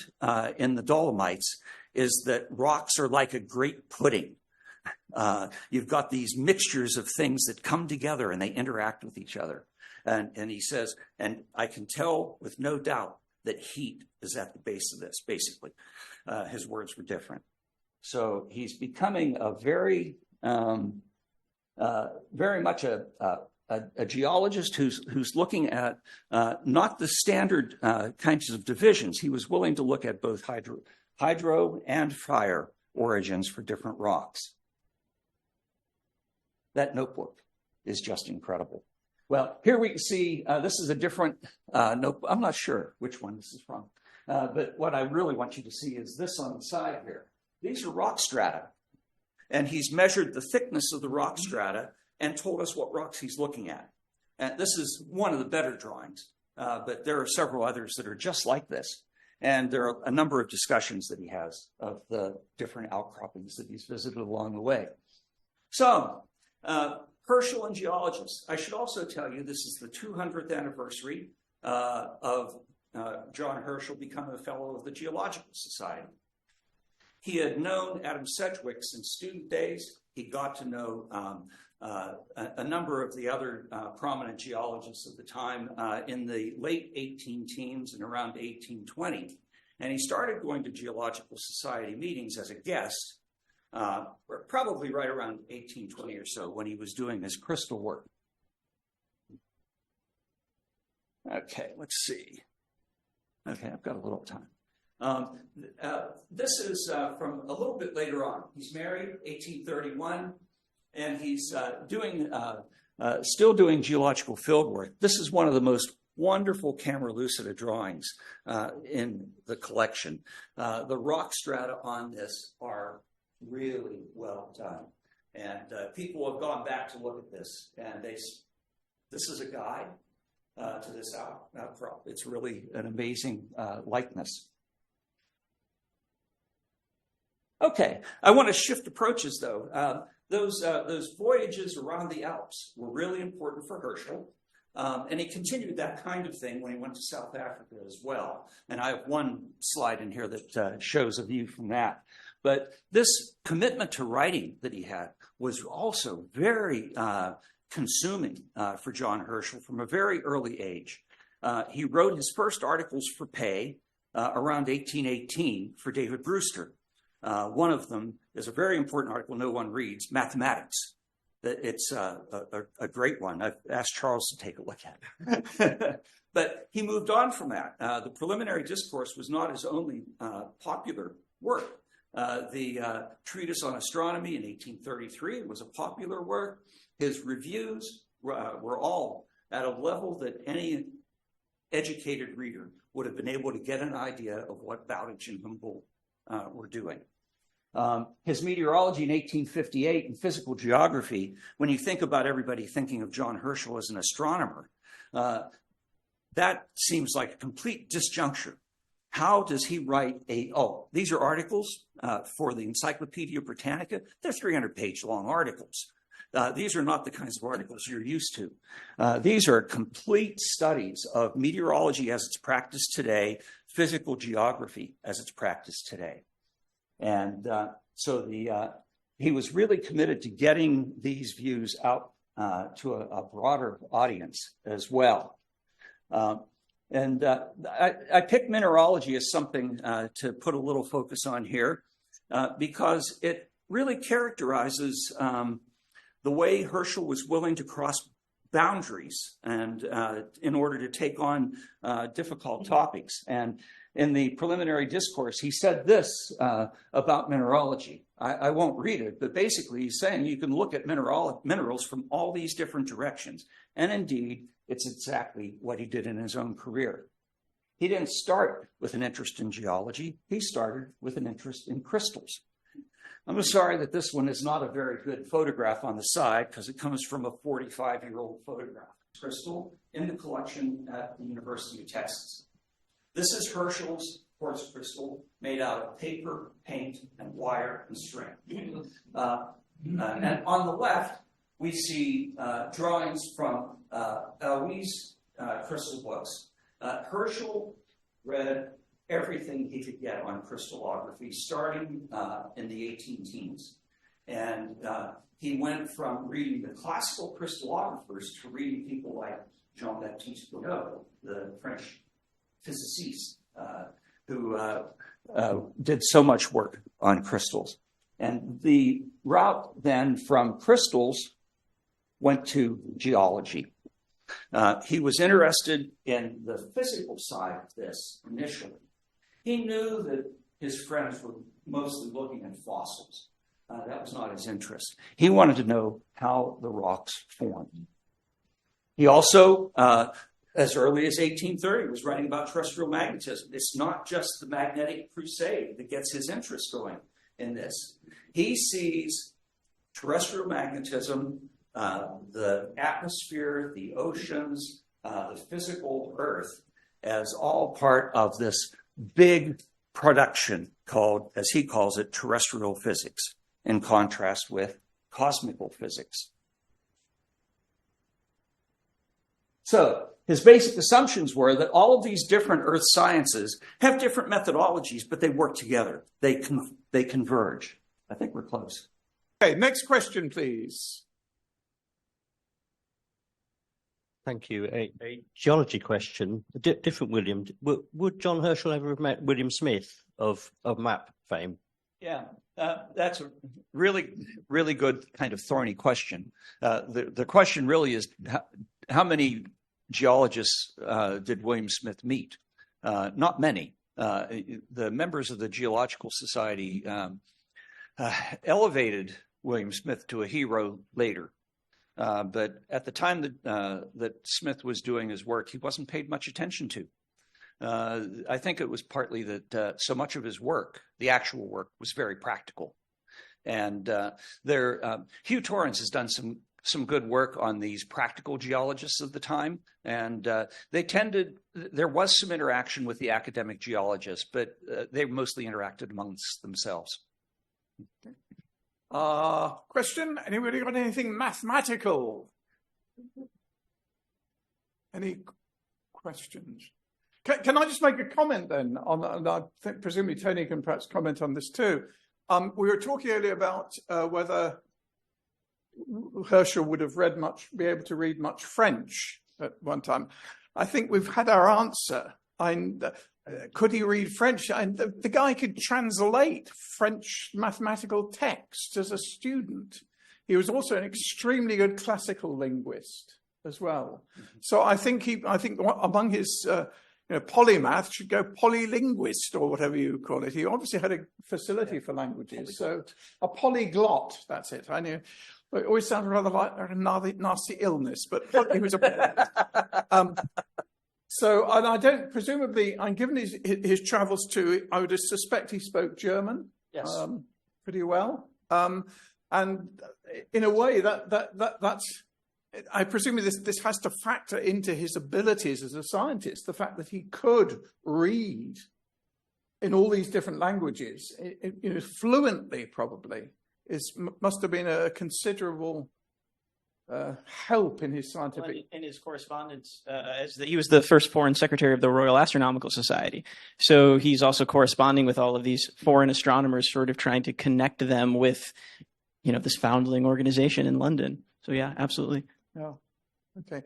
in the Dolomites is that rocks are like a great pudding. You've got these mixtures of things that come together and they interact with each other. And he says, and I can tell with no doubt that heat is at the base of this, basically. His words were different. So he's becoming a very much a geologist who's looking at not the standard kinds of divisions. He was willing to look at both hydro and fire origins for different rocks. That notebook is just incredible. Well, here we can see, this is a different notebook. I'm not sure which one this is from. But what I really want you to see is this on the side here. These are rock strata. And he's measured the thickness of the rock strata and told us what rocks he's looking at. And this is one of the better drawings, but there are several others that are just like this. And there are a number of discussions that he has of the different outcroppings that he's visited along the way. So, Herschel and geologists. I should also tell you this is the 200th anniversary of John Herschel becoming a fellow of the Geological Society. He had known Adam Sedgwick since student days. He got to know a number of the other prominent geologists of the time in the late 18 teens and around 1820. And he started going to Geological Society meetings as a guest, probably right around 1820 or so when he was doing his crystal work. Okay, let's see. Okay, I've got a little time. This is from a little bit later on. He's married, 1831, and he's still doing geological field work. This is one of the most wonderful camera lucida drawings in the collection. The rock strata on this are really well done. And people have gone back to look at this, and this is a guide to this outcrop. It's really an amazing likeness. Okay, I want to shift approaches, though. Those voyages around the Alps were really important for Herschel, and he continued that kind of thing when he went to South Africa as well. And I have one slide in here that shows a view from that. But this commitment to writing that he had was also very consuming for John Herschel from a very early age. He wrote his first articles for pay around 1818 for David Brewster. One of them is a very important article no one reads, Mathematics. It's a great one. I've asked Charles to take a look at it. But he moved on from that. The Preliminary Discourse was not his only popular work. The Treatise on Astronomy in 1833 was a popular work. His reviews were all at a level that any educated reader would have been able to get an idea of what Bowditch and Humboldt were doing. His meteorology in 1858 and physical geography, when you think about everybody thinking of John Herschel as an astronomer, that seems like a complete disjuncture. How does he write these are articles for the Encyclopedia Britannica. They're 300-page long articles. These are not the kinds of articles you're used to. These are complete studies of meteorology as it's practiced today, physical geography as it's practiced today. And so he was really committed to getting these views out to a broader audience as well. And I picked mineralogy as something to put a little focus on here because it really characterizes the way Herschel was willing to cross boundaries and in order to take on difficult topics. And in the Preliminary Discourse, he said this about mineralogy. I won't read it, but basically he's saying you can look at minerals from all these different directions. And indeed, it's exactly what he did in his own career. He didn't start with an interest in geology. He started with an interest in crystals. I'm sorry that this one is not a very good photograph on the side because it comes from a 45-year-old photograph crystal in the collection at the University of Texas. This is Herschel's quartz crystal made out of paper, paint, and wire and string. And on the left, we see drawings from Louis' crystal books. Herschel read everything he could get on crystallography starting in the 18-teens. And he went from reading the classical crystallographers to reading people like Jean-Baptiste Godot, the French physicist who did so much work on crystals. And the route then from crystals went to geology. He was interested in the physical side of this initially. He knew that his friends were mostly looking at fossils. That was not his interest. He wanted to know how the rocks formed. He also, as early as 1830, was writing about terrestrial magnetism. It's not just the magnetic crusade that gets his interest going in this. He sees terrestrial magnetism, the atmosphere, the oceans, the physical Earth as all part of this big production called, as he calls it, terrestrial physics, in contrast with cosmical physics. So his basic assumptions were that all of these different Earth sciences have different methodologies, but they work together. They converge. I think we're close. Okay, next question, please. Thank you. A geology question, different William. Would John Herschel ever have met William Smith of map fame? Yeah, that's a really, really good kind of thorny question. The question really is how many geologists did William Smith meet? Not many. The members of the Geological Society elevated William Smith to a hero later. But at the time that Smith was doing his work, he wasn't paid much attention to. I think it was partly that so much of his work, the actual work, was very practical. And Hugh Torrance has done some good work on these practical geologists of the time. And there was some interaction with the academic geologists, but they mostly interacted amongst themselves. Question? Anybody got anything mathematical? Any questions? Can I just make a comment then? I think presumably Tony can perhaps comment on this too. We were talking earlier about whether Herschel would have be able to read much French at one time. I think we've had our answer. Could he read French? The guy could translate French mathematical text as a student. He was also an extremely good classical linguist as well. So I think among his polymath should go polylinguist or whatever you call it. He obviously had a facility for languages. So a polyglot, that's it. I knew. It always sounded rather like a nasty illness, but he was a so, and I don't, presumably, and given his travels too, I would suspect he spoke German pretty well. And in a way, that's, I presume this has to factor into his abilities as a scientist, the fact that he could read in all these different languages, fluently probably, must have been a considerable help in his scientific... In his correspondence, he was the first foreign secretary of the Royal Astronomical Society. So he's also corresponding with all of these foreign astronomers, sort of trying to connect them with, this foundling organization in London. So yeah, absolutely. Yeah. Okay.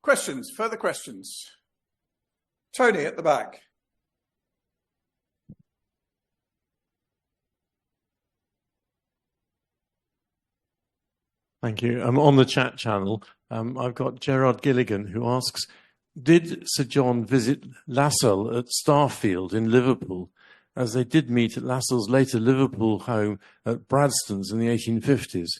Questions? Further questions? Tony at the back. Thank you. On the chat channel, I've got Gerard Gilligan who asks, did Sir John visit Lassell at Starfield in Liverpool, as they did meet at Lassell's later Liverpool home at Bradstons in the 1850s?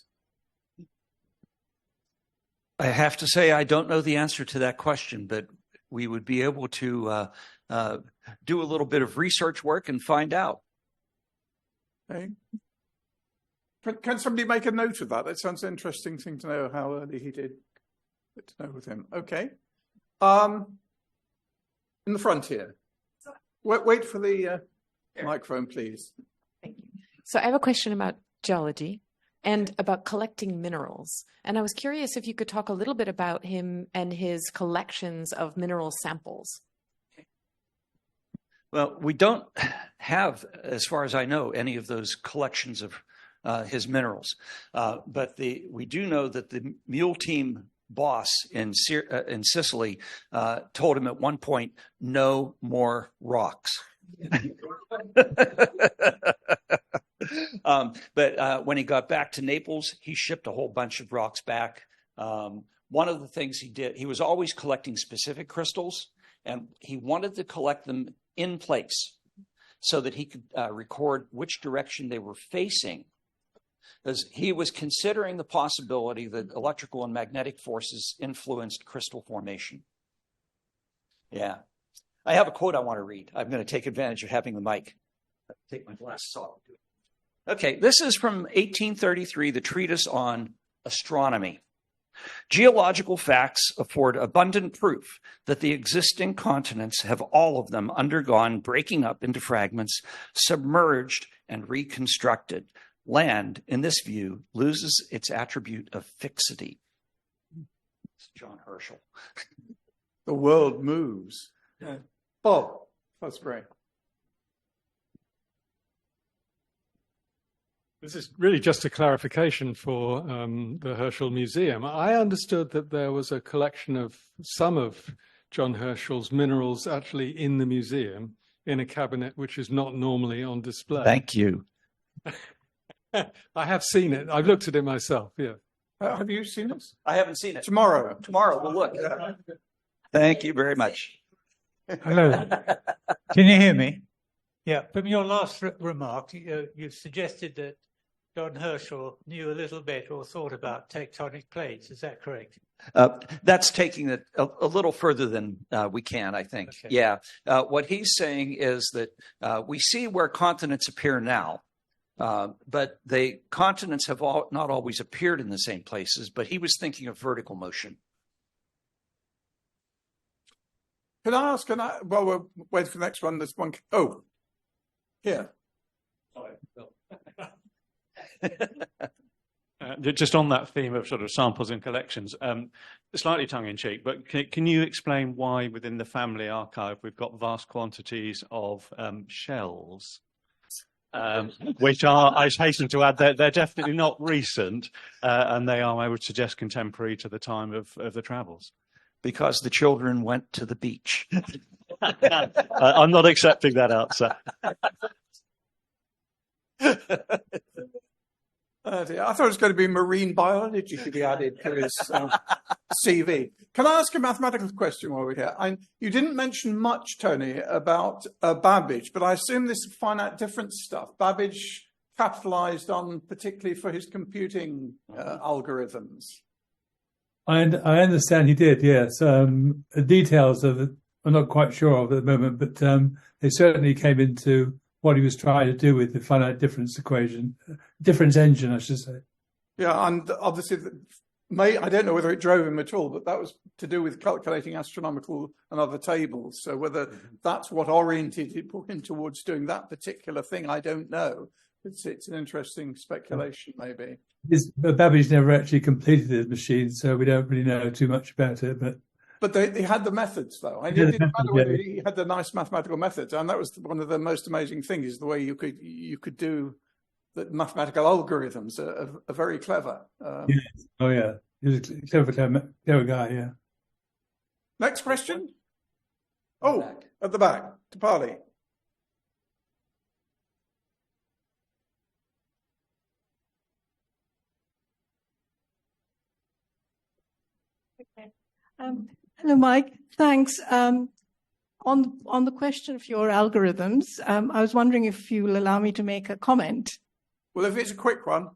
I have to say I don't know the answer to that question, but we would be able to do a little bit of research work and find out. Okay. Can somebody make a note of that? That sounds an interesting thing to know, how early he did get to know with him. Okay. In the front here. Wait for the microphone, please. Thank you. So I have a question about geology and about collecting minerals. And I was curious if you could talk a little bit about him and his collections of mineral samples. Well, we don't have, as far as I know, any of those collections of his minerals. But we do know that the mule team boss in Sicily told him at one point, no more rocks. But when he got back to Naples, he shipped a whole bunch of rocks back. One of the things he did, he was always collecting specific crystals, and he wanted to collect them in place so that he could record which direction they were facing, because he was considering the possibility that electrical and magnetic forces influenced crystal formation. Yeah. I have a quote I want to read. I'm going to take advantage of having the mic. Take my glasses off. Okay, this is from 1833, the treatise on astronomy. Geological facts afford abundant proof that the existing continents have all of them undergone breaking up into fragments, submerged and reconstructed. Land, in this view, loses its attribute of fixity. It's John Herschel. The world moves. Yeah. Bob, that's great. This is really just a clarification for the Herschel Museum. I understood that there was a collection of some of John Herschel's minerals actually in the museum in a cabinet which is not normally on display. Thank you. I have seen it. I've looked at it myself, yeah. Have you seen it? I haven't seen it. Tomorrow we'll look. Thank you very much. Hello. Can you hear me? Yeah. From your last remark, you suggested that John Herschel knew a little bit or thought about tectonic plates. Is that correct? That's taking it a little further than we can, I think. Okay. Yeah. What he's saying is that we see where continents appear now, But the continents have not always appeared in the same places, but he was thinking of vertical motion. Can I ask, well, we'll wait for the next one. There's one. Oh, here. Sorry, just on that theme of sort of samples and collections, slightly tongue-in-cheek, but can you explain why within the family archive we've got vast quantities of shells, which are, I hasten to add, they're definitely not recent, and they are, I would suggest, contemporary to the time of the travels? Because the children went to the beach. I'm not accepting that answer. I thought it was going to be marine biology to be added to his CV. Can I ask a mathematical question while we're here? You didn't mention much, Tony, about Babbage, but I assume this is finite difference stuff. Babbage capitalized on particularly for his computing algorithms. I understand he did, yes. The details of it, I'm not quite sure of at the moment, but they certainly came into what he was trying to do with the finite difference equation, difference engine, I should say. Yeah, and obviously, I don't know whether it drove him at all, but that was to do with calculating astronomical and other tables. So whether that's what oriented him towards doing that particular thing, I don't know. It's an interesting speculation, maybe. Babbage never actually completed his machine, so we don't really know too much about it. But they had the methods, though. It didn't matter whether he had the nice mathematical methods, and that was one of the most amazing things, is the way you could do the mathematical algorithms are very clever. Yes. Oh, yeah. He was a clever guy, yeah. Next question? Oh, at the back, to Parley. Hello, Mike. Thanks. On the question of your algorithms, I was wondering if you will allow me to make a comment. Well, if it's a quick one.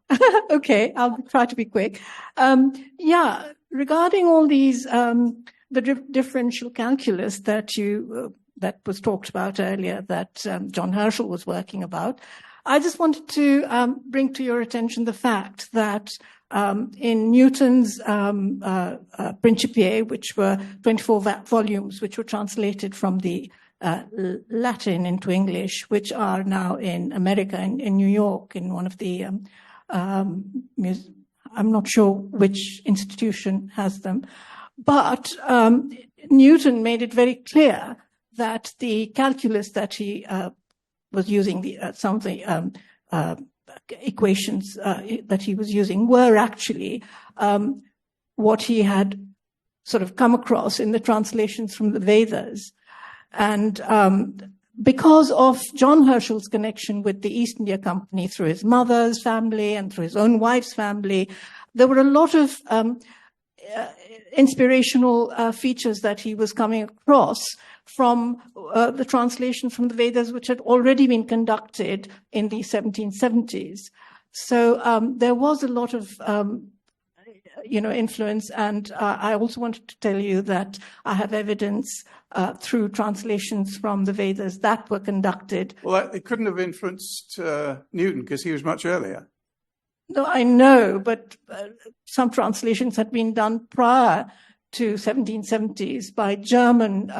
Okay, I'll try to be quick. Yeah, regarding all these, the differential calculus that was talked about earlier, that John Herschel was working about, I just wanted to bring to your attention the fact that in Newton's Principia, which were 24 volumes, which were translated from the Latin into English, which are now in America, in New York, in one of the, I'm not sure which institution has them, but Newton made it very clear that the calculus that he was using, some of the equations that he was using were actually what he had sort of come across in the translations from the Vedas. And because of John Herschel's connection with the East India Company through his mother's family and through his own wife's family, there were a lot of inspirational features that he was coming across from the translation from the Vedas, which had already been conducted in the 1770s. So there was a lot of influence. And I also wanted to tell you that I have evidence through translations from the Vedas that were conducted. Well, it couldn't have influenced Newton because he was much earlier. No, I know, but some translations had been done prior to 1770s by German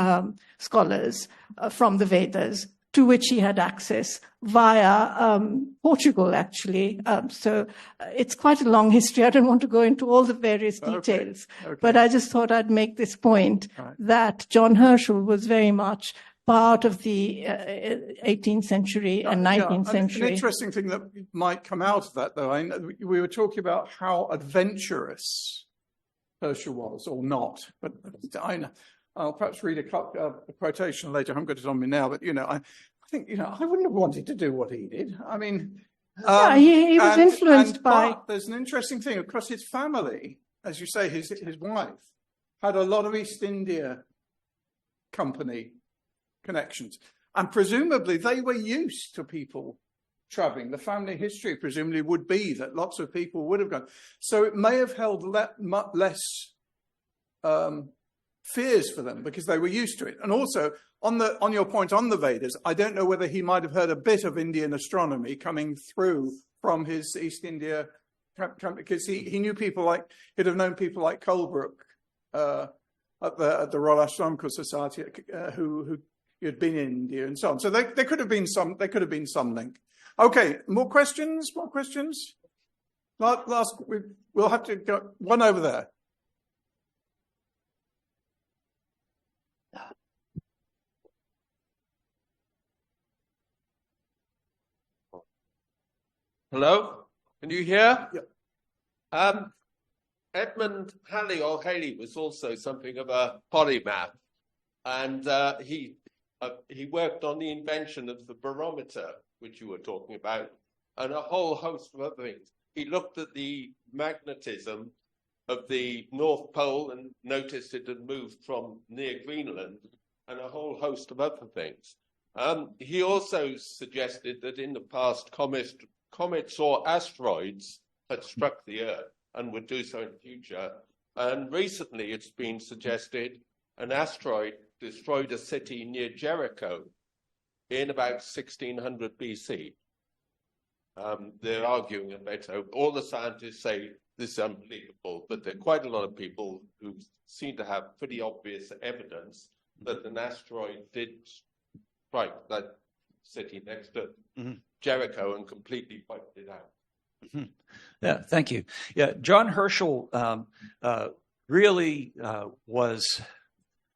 scholars from the Vedas, to which he had access via Portugal, actually. So it's quite a long history. I don't want to go into all the various details, but I just thought I'd make this point that John Herschel was very much part of the 18th century and 19th century. An interesting thing that might come out of that, though, we were talking about how adventurous Herschel was, or not. But I'll perhaps read a quotation later. I haven't got it on me now, but I think I wouldn't have wanted to do what he did. I mean, he was influenced by. But there's an interesting thing. Of course, his family, as you say, his wife had a lot of East India Company connections, and presumably they were used to people traveling. The family history presumably would be that lots of people would have gone. So it may have held less fears for them because they were used to it. And also, on your point on the Vedas, I don't know whether he might have heard a bit of Indian astronomy coming through from his East India, because he knew people like, he'd have known people like Colebrook at the Royal Astronomical Society who had been in India and so on. So there could have been some link. Okay, more questions? More questions? Last, we'll have to go one over there. Hello, can you hear? Yeah. Edmund Halley or Haley was also something of a polymath, and he worked on the invention of the barometer, which you were talking about, and a whole host of other things. He looked at the magnetism of the North Pole and noticed it had moved from near Greenland, and a whole host of other things. He also suggested that in the past, comets or asteroids had struck the Earth and would do so in the future. And recently it's been suggested an asteroid destroyed a city near Jericho in about 1600 BC. They're arguing about it. All the scientists say this is unbelievable, but there are quite a lot of people who seem to have pretty obvious evidence that an asteroid did strike that city next to Jericho and completely wiped it out. Yeah, thank you. Yeah, John Herschel really was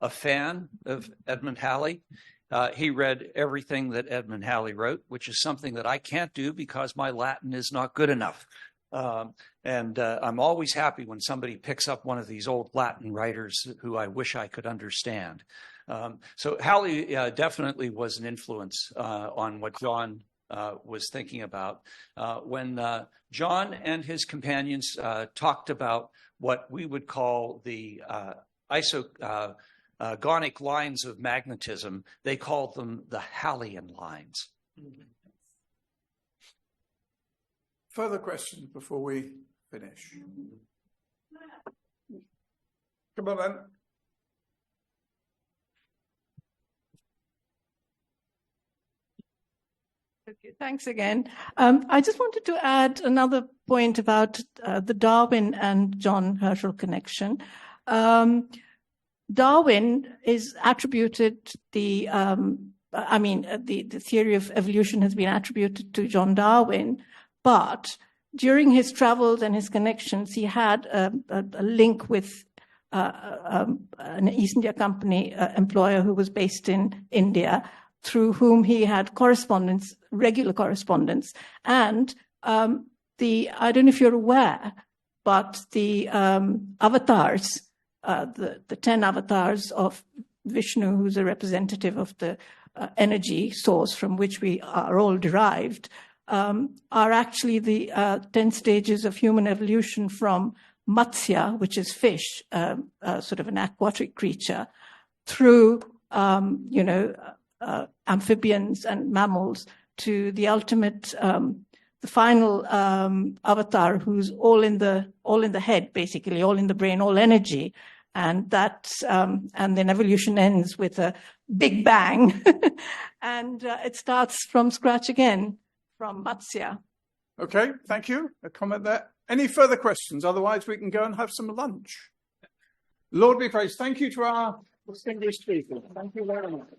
a fan of Edmund Halley. He read everything that Edmund Halley wrote, which is something that I can't do because my Latin is not good enough. And I'm always happy when somebody picks up one of these old Latin writers who I wish I could understand. So Halley definitely was an influence on what John was thinking about. When John and his companions talked about what we would call the isogonic lines of magnetism, they called them the Hallian lines. Further questions before we finish? Come on, then. Okay, thanks again. I just wanted to add another point about the Darwin and John Herschel connection. Darwin is attributed the theory of evolution has been attributed to John Darwin, but during his travels and his connections, he had a link with an East India Company employer who was based in India, through whom he had correspondence, regular correspondence. And I don't know if you're aware, but the avatars, the 10 avatars of Vishnu, who's a representative of the energy source from which we are all derived, are actually the 10 stages of human evolution from Matsya, which is fish, sort of an aquatic creature, through, amphibians and mammals, to the ultimate, the final avatar, who's all in the head, basically, all in the brain, all energy, and then evolution ends with a big bang, and it starts from scratch again, from Matsya. Okay, thank you. A comment there. Any further questions? Otherwise, we can go and have some lunch. Lord be praised. Thank you to our distinguished speakers. Thank you very much.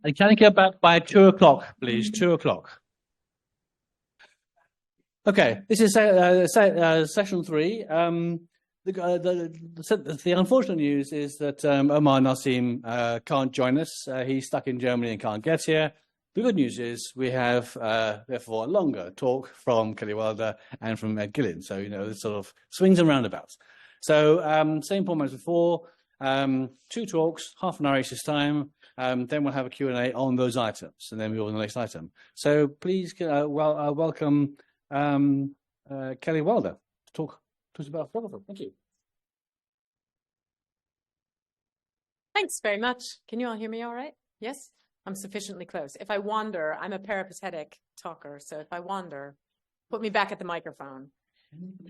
And can I get back by 2 o'clock, please? 2 o'clock. Okay, this is session 3. The unfortunate news is that Omar Nasim can't join us. He's stuck in Germany and can't get here. The good news is we have, therefore, a longer talk from Kelley and from Gillin. So, it sort of swings and roundabouts. So, same format as before. 2 talks, half an hour each this time. Then we'll have a Q&A on those items, and then we'll go on the next item. So please welcome Kelley to talk to us about photography. Thank you. Thanks very much. Can you all hear me all right? Yes? I'm sufficiently close. If I wander, I'm a peripatetic talker, so if I wander, put me back at the microphone.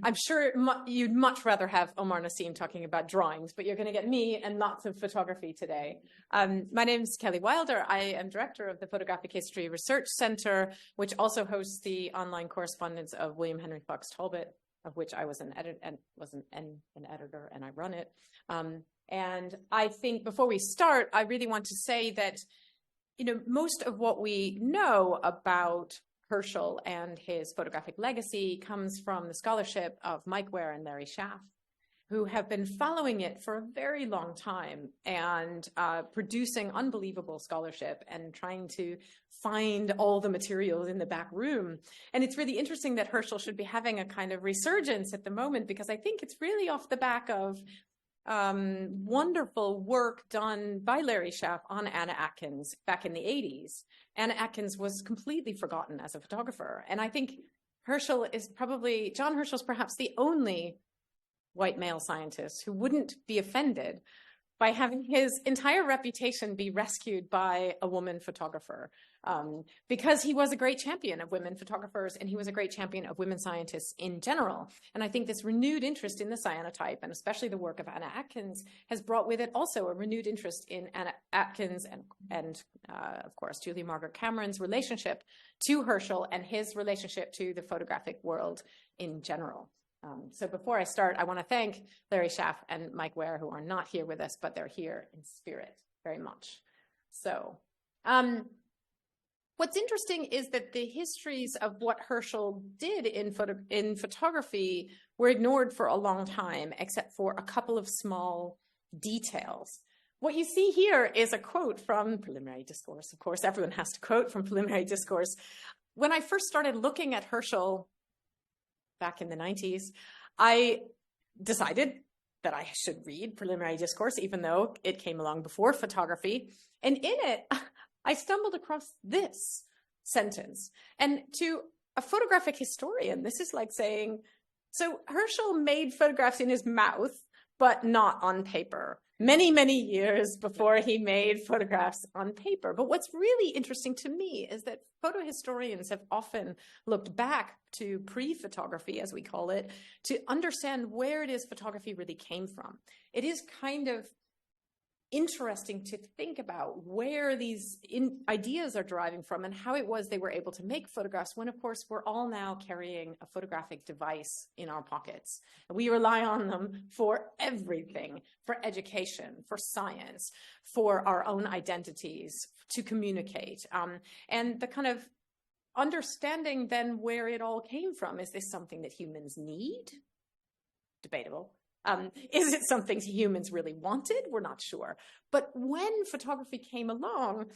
I'm sure you'd much rather have Omar Nasim talking about drawings, but you're going to get me and lots of photography today. My name is Kelley Wilder. I am director of the Photographic History Research Center, which also hosts the online correspondence of William Henry Fox Talbot, of which I was an editor and I run it. And I think before we start, I really want to say that, you know, most of what we know about Herschel and his photographic legacy comes from the scholarship of Mike Ware and Larry Schaff, who have been following it for a very long time and producing unbelievable scholarship and trying to find all the materials in the back room. And it's really interesting that Herschel should be having a kind of resurgence at the moment, because I think it's really off the back of wonderful work done by Larry Schaff on Anna Atkins back in the 80s. Anna Atkins was completely forgotten as a photographer. And I think John Herschel's perhaps the only white male scientist who wouldn't be offended by having his entire reputation be rescued by a woman photographer, because he was a great champion of women photographers and he was a great champion of women scientists in general. And I think this renewed interest in the cyanotype, and especially the work of Anna Atkins, has brought with it also a renewed interest in Anna Atkins and of course, Julia Margaret Cameron's relationship to Herschel and his relationship to the photographic world in general. So before I start, I want to thank Larry Schaff and Mike Ware, who are not here with us, but they're here in spirit very much. So what's interesting is that the histories of what Herschel did in photography were ignored for a long time, except for a couple of small details. What you see here is a quote from Preliminary Discourse. Of course, everyone has to quote from Preliminary Discourse. When I first started looking at Herschel back in the 90s, I decided that I should read Preliminary Discourse, even though it came along before photography. And in it, I stumbled across this sentence. And to a photographic historian, this is like saying, so Herschel made photographs in his mouth, but not on paper. Many, many years before he made photographs on paper. But what's really interesting to me is that photohistorians have often looked back to pre-photography, as we call it, to understand where it is photography really came from. It is kind of interesting to think about where these ideas are deriving from and how it was they were able to make photographs when, of course, we're all now carrying a photographic device in our pockets. We rely on them for everything, for education, for science, for our own identities, to communicate. And the kind of understanding then where it all came from, is this something that humans need? Debatable. Is it something humans really wanted? We're not sure. But when photography came along,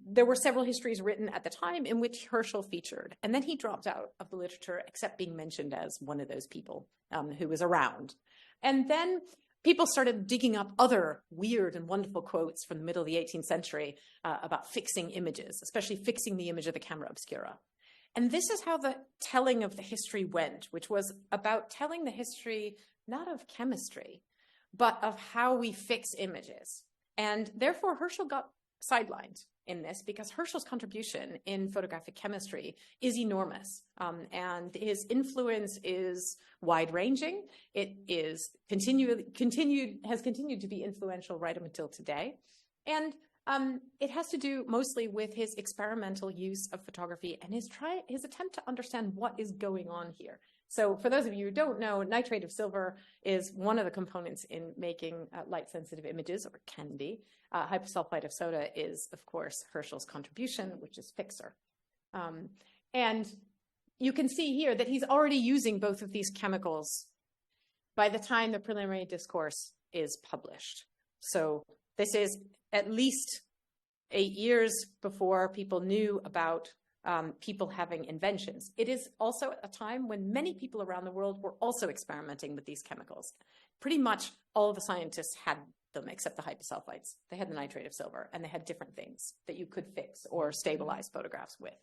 there were several histories written at the time in which Herschel featured, and then he dropped out of the literature, except being mentioned as one of those people who was around. And then people started digging up other weird and wonderful quotes from the middle of the 18th century about fixing images, especially fixing the image of the camera obscura. And this is how the telling of the history went, which was about telling the history not of chemistry, but of how we fix images. And therefore, Herschel got sidelined in this because Herschel's contribution in photographic chemistry is enormous. And his influence is wide-ranging. It is has continued to be influential right up until today. And it has to do mostly with his experimental use of photography and his attempt to understand what is going on here. So for those of you who don't know, nitrate of silver is one of the components in making light-sensitive images, or can be. Hyposulfite of soda is, of course, Herschel's contribution, which is fixer. And you can see here that he's already using both of these chemicals by the time the Preliminary Discourse is published. So this is at least 8 years before people knew about people having inventions. It is also a time when many people around the world were also experimenting with these chemicals. Pretty much all of the scientists had them except the hyposulfites. They had the nitrate of silver, and they had different things that you could fix or stabilize photographs with.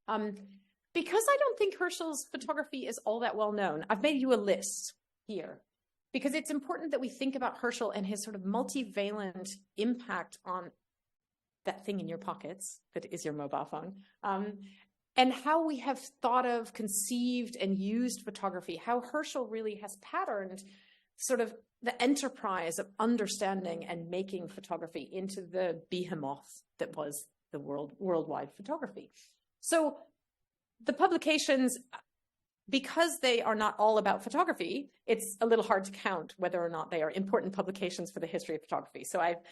Because I don't think Herschel's photography is all that well known, I've made you a list here, because it's important that we think about Herschel and his sort of multivalent impact on that thing in your pockets that is your mobile phone, and how we have thought of, conceived, and used photography, how Herschel really has patterned sort of the enterprise of understanding and making photography into the behemoth that was the worldwide photography. So the publications, because they are not all about photography, it's a little hard to count whether or not they are important publications for the history of photography. So I've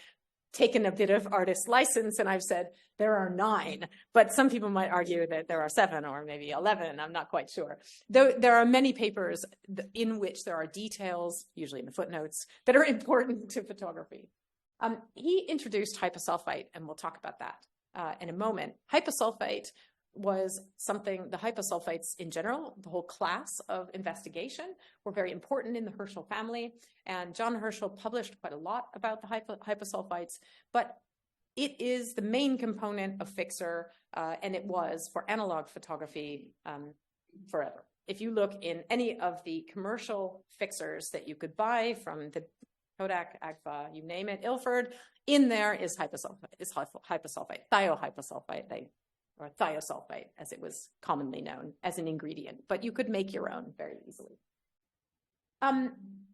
taken a bit of artist license and I've said there are 9, but some people might argue that there are 7 or maybe 11. I'm not quite sure. Though there are many papers in which there are details, usually in the footnotes, that are important to photography. He introduced hyposulfite, and we'll talk about that in a moment. Hyposulfite was something, the hyposulfites in general, the whole class of investigation, were very important in the Herschel family. And John Herschel published quite a lot about the hyposulfites, but it is the main component of fixer, and it was for analog photography forever. If you look in any of the commercial fixers that you could buy from the Kodak, Agfa, you name it, Ilford, in there is hyposulfite, thiohyposulfite, or thiosulfite, as it was commonly known as an ingredient, but you could make your own very easily.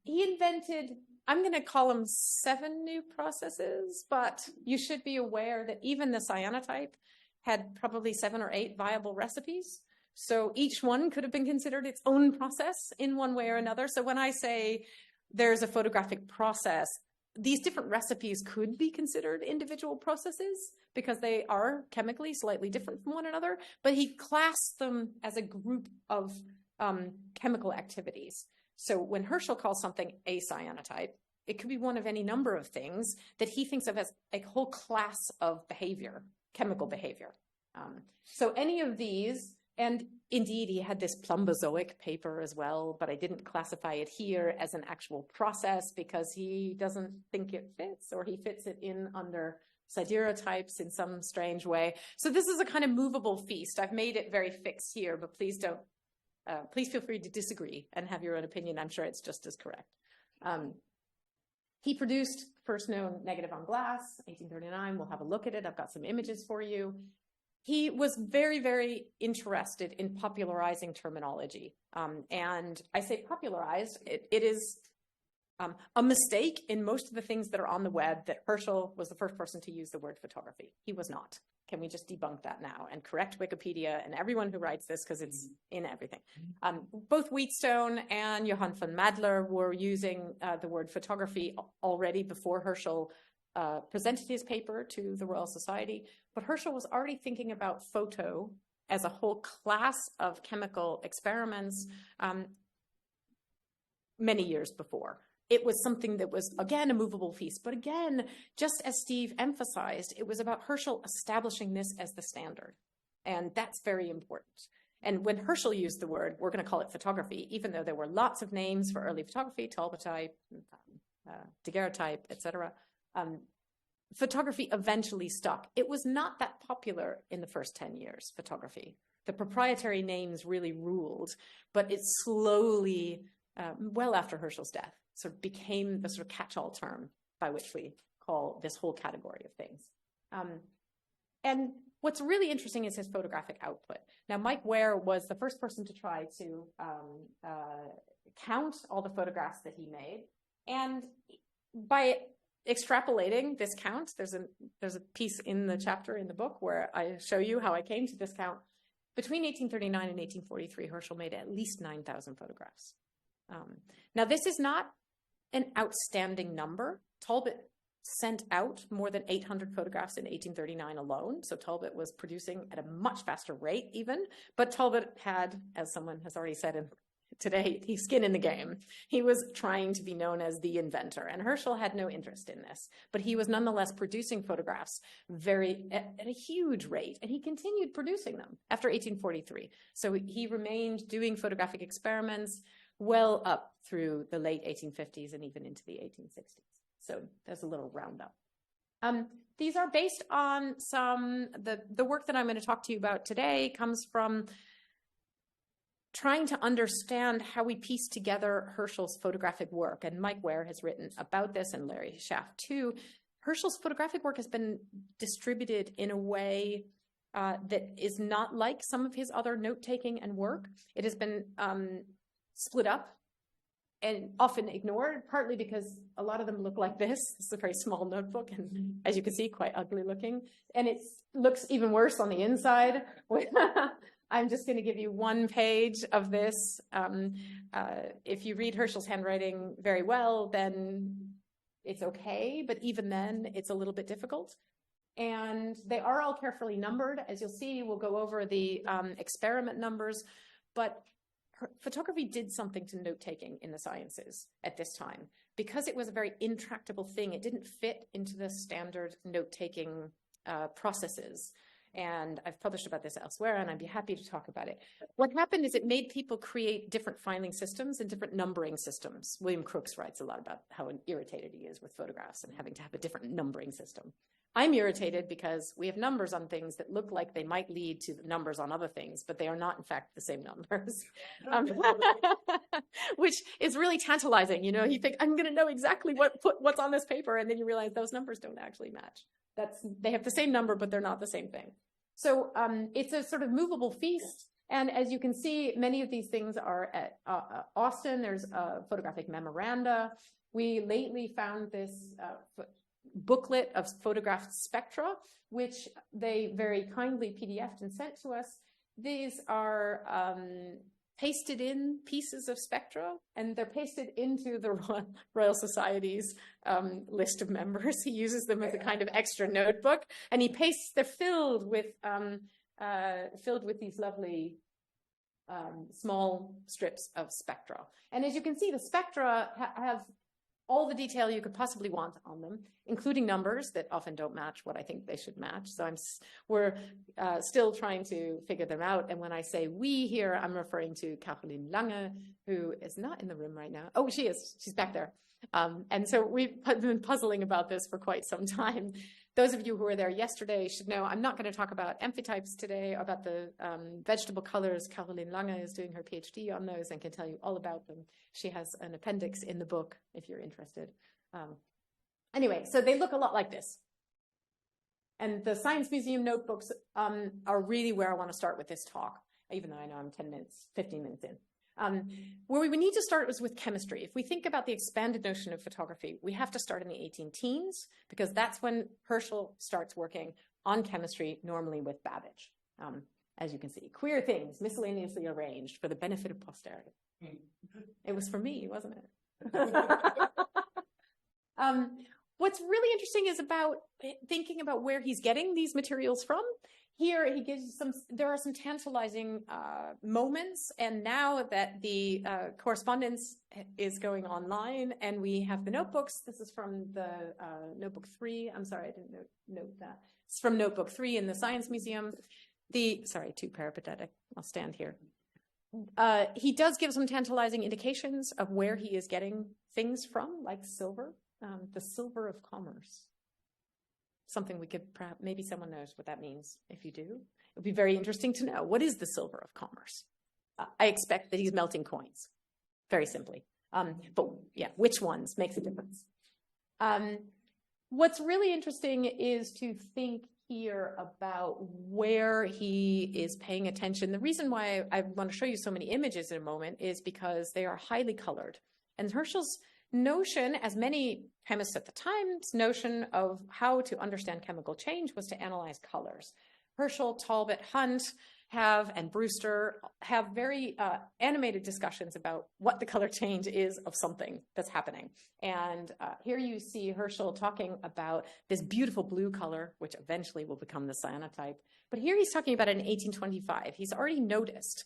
He invented, I'm going to call them 7 new processes, but you should be aware that even the cyanotype had probably 7 or 8 viable recipes. So each one could have been considered its own process in one way or another. So when I say there's a photographic process, these different recipes could be considered individual processes because they are chemically slightly different from one another, but he classed them as a group of chemical activities. So when Herschel calls something a cyanotype, it could be one of any number of things that he thinks of as a whole class of behavior, chemical behavior. So any of these, and indeed he had this plumbozoic paper as well, but I didn't classify it here as an actual process because he doesn't think it fits, or he fits it in under siderotypes in some strange way. So this is a kind of movable feast. I've made it very fixed here, but please don't, please feel free to disagree and have your own opinion. I'm sure it's just as correct. He produced first known negative on glass, 1839. We'll have a look at it. I've got some images for you. He was very, very interested in popularizing terminology. And I say popularized, it is a mistake in most of the things that are on the web that Herschel was the first person to use the word photography. He was not. Can we just debunk that now and correct Wikipedia and everyone who writes this, because it's in everything. Both Wheatstone and Johann von Madler were using the word photography already before Herschel presented his paper to the Royal Society, but Herschel was already thinking about photo as a whole class of chemical experiments many years before. It was something that was, again, a movable feast. But again, just as Steve emphasized, it was about Herschel establishing this as the standard. And that's very important. And when Herschel used the word, we're going to call it photography, even though there were lots of names for early photography, Talbottype, daguerreotype, etc. Photography eventually stuck. It was not that popular in the first 10 years, photography. The proprietary names really ruled, but it slowly, well after Herschel's death, sort of became the sort of catch-all term by which we call this whole category of things. And what's really interesting is his photographic output. Now, Mike Ware was the first person to try to count all the photographs that he made. And by extrapolating this count, there's a piece in the chapter in the book where I show you how I came to this count. Between 1839 and 1843, Herschel made at least 9,000 photographs. Now, this is not an outstanding number. Talbot sent out more than 800 photographs in 1839 alone. So Talbot was producing at a much faster rate even. But Talbot had, as someone has already said today, he's skin in the game. He was trying to be known as the inventor. And Herschel had no interest in this. But he was nonetheless producing photographs at a huge rate. And he continued producing them after 1843. So he remained doing photographic experiments well up through the late 1850s and even into the 1860s. So there's a little roundup. These are based on the work that I'm going to talk to you about today comes from trying to understand how we piece together Herschel's photographic work. And Mike Ware has written about this, and Larry Schaff too. Herschel's photographic work has been distributed in a way that is not like some of his other note-taking and work. It has been split up and often ignored, partly because a lot of them look like this. This is a very small notebook, and as you can see, quite ugly looking. And it looks even worse on the inside. I'm just going to give you one page of this. If you read Herschel's handwriting very well, then it's okay, but even then, it's a little bit difficult. And they are all carefully numbered. As you'll see, we'll go over the experiment numbers, but photography did something to note-taking in the sciences at this time. Because it was a very intractable thing, it didn't fit into the standard note-taking processes. And I've published about this elsewhere, and I'd be happy to talk about it. What happened is it made people create different filing systems and different numbering systems. William Crookes writes a lot about how irritated he is with photographs and having to have a different numbering system. I'm irritated because we have numbers on things that look like they might lead to numbers on other things, but they are not, in fact, the same numbers, which is really tantalizing. You know, you think, I'm going to know exactly what's on this paper, and then you realize those numbers don't actually match. They have the same number, but they're not the same thing. So it's a sort of movable feast. And as you can see, many of these things are at Austin. There's photographic memoranda. We lately found this booklet of photographed spectra, which they very kindly PDF'd and sent to us. These are pasted in pieces of spectra, and they're pasted into the Royal Society's list of members. He uses them as a kind of extra notebook, and they're filled with these lovely small strips of spectra. And as you can see, the spectra have all the detail you could possibly want on them, including numbers that often don't match what I think they should match. So we're still trying to figure them out. And when I say we here, I'm referring to Caroline Herschel, who is not in the room right now. Oh, she is. She's back there. And so we've been puzzling about this for quite some time. Those of you who were there yesterday should know I'm not going to talk about amphitypes today, about the vegetable colors. Caroline Herschel is doing her PhD on those and can tell you all about them. She has an appendix in the book if you're interested. Anyway, so they look a lot like this. And the Science Museum notebooks are really where I want to start with this talk, even though I know I'm 15 minutes in. Where we need to start was with chemistry. If we think about the expanded notion of photography, we have to start in the 18-teens, because that's when Herschel starts working on chemistry, normally with Babbage. As you can see, queer things miscellaneously arranged for the benefit of posterity. It was for me, wasn't it? What's really interesting is about thinking about where he's getting these materials from. Here he gives there are some tantalizing moments, and now that the correspondence is going online and we have the notebooks, this is from the notebook 3. I'm sorry, I didn't note that. It's from notebook 3 in the Science Museum. Sorry, too peripatetic. I'll stand here. He does give some tantalizing indications of where he is getting things from, like silver, the silver of commerce. Something we could maybe someone knows what that means. If you do, it would be very interesting to know. What is the silver of commerce? I expect that he's melting coins, very simply. But yeah, which ones makes a difference. What's really interesting is to think here about where he is paying attention. The reason why I want to show you so many images in a moment is because they are highly colored. And Herschel's notion, as many chemists at the time's notion of how to understand chemical change, was to analyze colors. Herschel, Talbot, Hunt and Brewster have very animated discussions about what the color change is of something that's happening. And here you see Herschel talking about this beautiful blue color, which eventually will become the cyanotype. But here he's talking about it in 1825. He's already noticed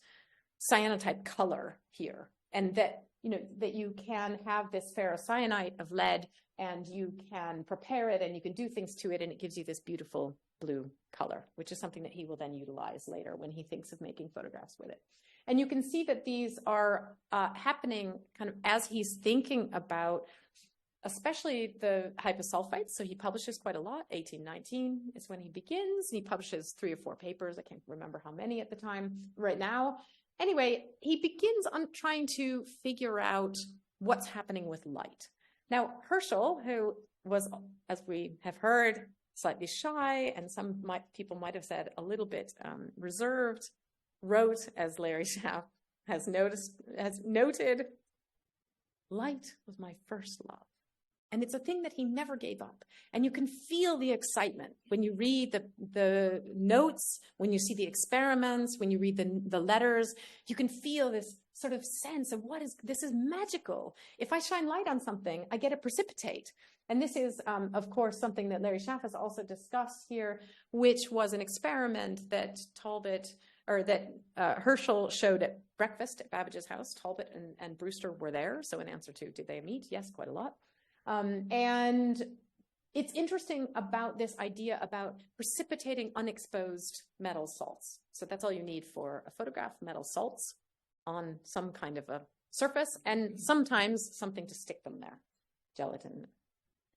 cyanotype color here, and that you can have this ferrocyanide of lead, and you can prepare it, and you can do things to it, and it gives you this beautiful blue color, which is something that he will then utilize later when he thinks of making photographs with it. And you can see that these are happening kind of as he's thinking about, especially the hyposulfites. So he publishes quite a lot. 1819 is when he begins. He publishes 3 or 4 papers. I can't remember how many at the time right now. Anyway, he begins on trying to figure out what's happening with light. Now, Herschel, who was, as we have heard, slightly shy, and some people might have said a little bit reserved, wrote, as Larry Schaff has noted, light was my first love. And it's a thing that he never gave up. And you can feel the excitement when you read the notes, when you see the experiments, when you read the letters. You can feel this sort of sense of this is magical. If I shine light on something, I get it precipitate. And this is, of course, something that Larry Schaff has also discussed here, which was an experiment that Herschel showed at breakfast at Babbage's house. Talbot and Brewster were there. So in answer to, did they meet? Yes, quite a lot. And it's interesting about this idea about precipitating unexposed metal salts. So that's all you need for a photograph, metal salts on some kind of a surface, and sometimes something to stick them there, gelatin,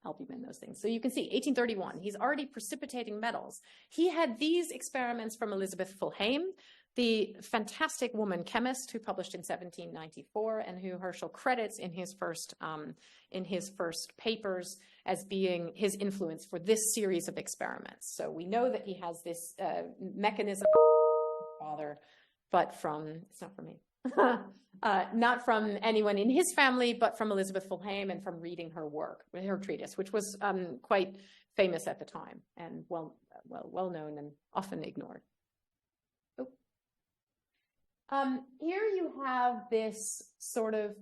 albumin, those things. So you can see 1831, he's already precipitating metals. He had these experiments from Elizabeth Fulhame, the fantastic woman chemist who published in 1794 and who Herschel credits in his first papers as being his influence for this series of experiments. So we know that he has this mechanism, father, but it's not from me, not from anyone in his family, but from Elizabeth Fulhame and from reading her work, her treatise, which was quite famous at the time and well known and often ignored. Here you have this sort of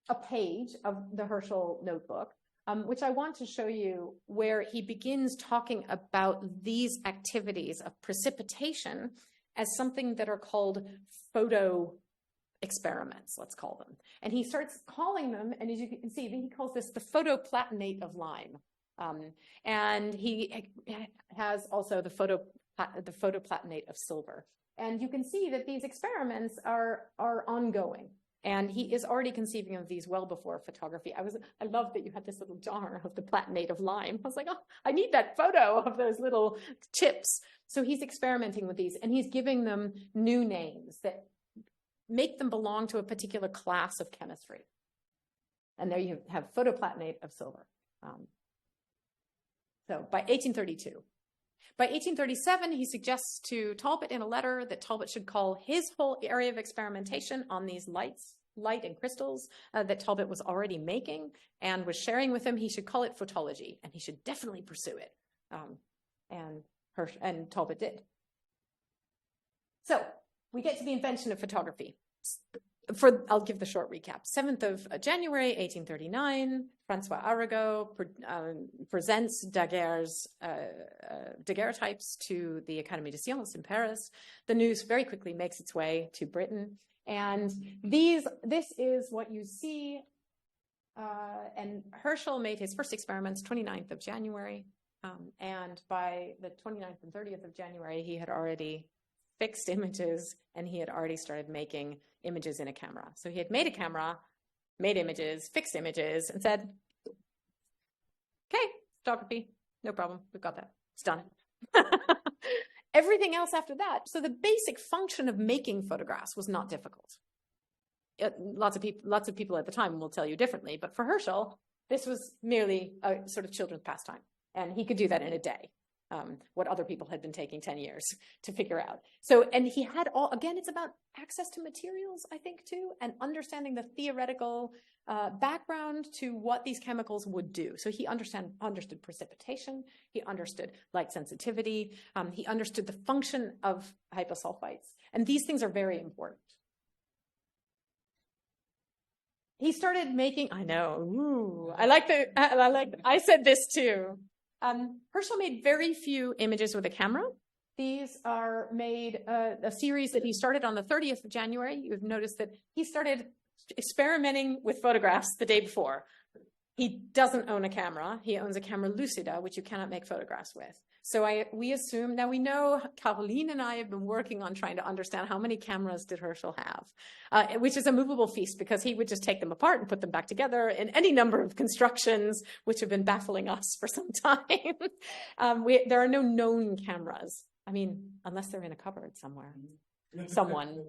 a page of the Herschel notebook, which I want to show you, where he begins talking about these activities of precipitation as something that are called photo experiments, let's call them. And he starts calling them, and as you can see, he calls this the photoplatinate of lime. And he has also the photoplatinate of silver. And you can see that these experiments are ongoing. And he is already conceiving of these well before photography. I love that you had this little jar of the platinate of lime. I was like, oh, I need that photo of those little chips. So he's experimenting with these, and he's giving them new names that make them belong to a particular class of chemistry. And there you have photoplatinate of silver. So by 1832. By 1837, he suggests to Talbot in a letter that Talbot should call his whole area of experimentation on these light and crystals that Talbot was already making and was sharing with him. He should call it photology, and he should definitely pursue it. And Talbot did. So we get to the invention of photography. I'll give the short recap. 7th of January, 1839, Francois Arago presents Daguerre's daguerreotypes to the Académie des Sciences in Paris. The news very quickly makes its way to Britain. And this is what you see. And Herschel made his first experiments 29th of January. And by the 29th and 30th of January, he had already fixed images, and he had already started making images in a camera. So he had made a camera, made images, fixed images, and said, okay, photography, no problem, we've got that, it's done. Everything else after that, so the basic function of making photographs was not difficult. Lots of people at the time will tell you differently, but for Herschel, this was merely a sort of children's pastime, and he could do that in a day. What other people had been taking 10 years to figure out. So, and he had again, it's about access to materials, I think, too, and understanding the theoretical background to what these chemicals would do. So he understood precipitation, he understood light sensitivity, he understood the function of hyposulfites, and these things are very important. He started making, I said this too. Herschel made very few images with a camera. These are made a series that he started on the 30th of January. You've noticed that he started experimenting with photographs the day before. He doesn't own a camera. He owns a camera lucida, which you cannot make photographs with. So we assume, now we know Caroline and I have been working on trying to understand how many cameras did Herschel have, which is a movable feast because he would just take them apart and put them back together in any number of constructions, which have been baffling us for some time. There are no known cameras. I mean, unless they're in a cupboard somewhere. Someone.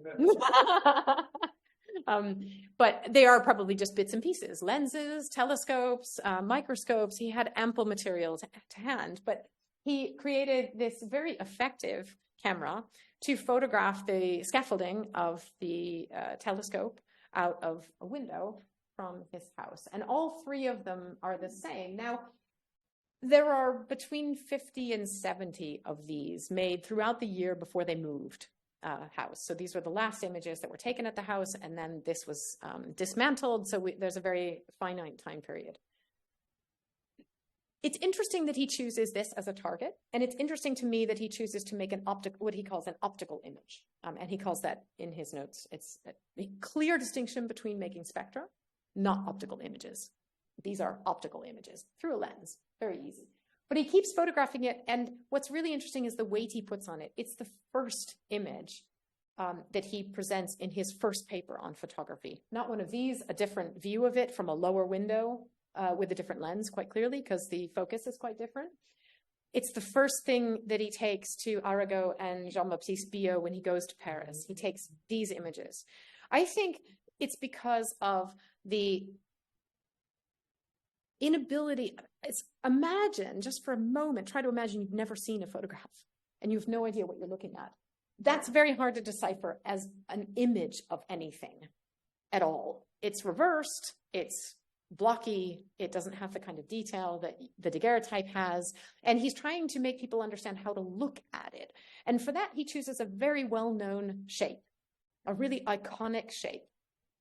But they are probably just bits and pieces, lenses, telescopes, microscopes. He had ample material to hand, but he created this very effective camera to photograph the scaffolding of the telescope out of a window from his house. And all three of them are the same. Now, there are between 50 and 70 of these made throughout the year before they moved house. So these were the last images that were taken at the house, and then this was dismantled. So there's a very finite time period. It's interesting that he chooses this as a target, and it's interesting to me that he chooses to make what he calls an optical image, and he calls that in his notes. It's a clear distinction between making spectra, not optical images. These are optical images through a lens, very easy. But he keeps photographing it, and what's really interesting is the weight he puts on it. It's the first image that he presents in his first paper on photography. Not one of these, a different view of it from a lower window with a different lens, quite clearly, because the focus is quite different. It's the first thing that he takes to Arago and Jean-Baptiste Biot when he goes to Paris. He takes these images. I think it's because of the inability. Imagine, just for a moment, try to imagine you've never seen a photograph and you have no idea what you're looking at. That's very hard to decipher as an image of anything at all. It's reversed, it's blocky, it doesn't have the kind of detail that the daguerreotype has, and he's trying to make people understand how to look at it. And for that, he chooses a very well-known shape, a really iconic shape.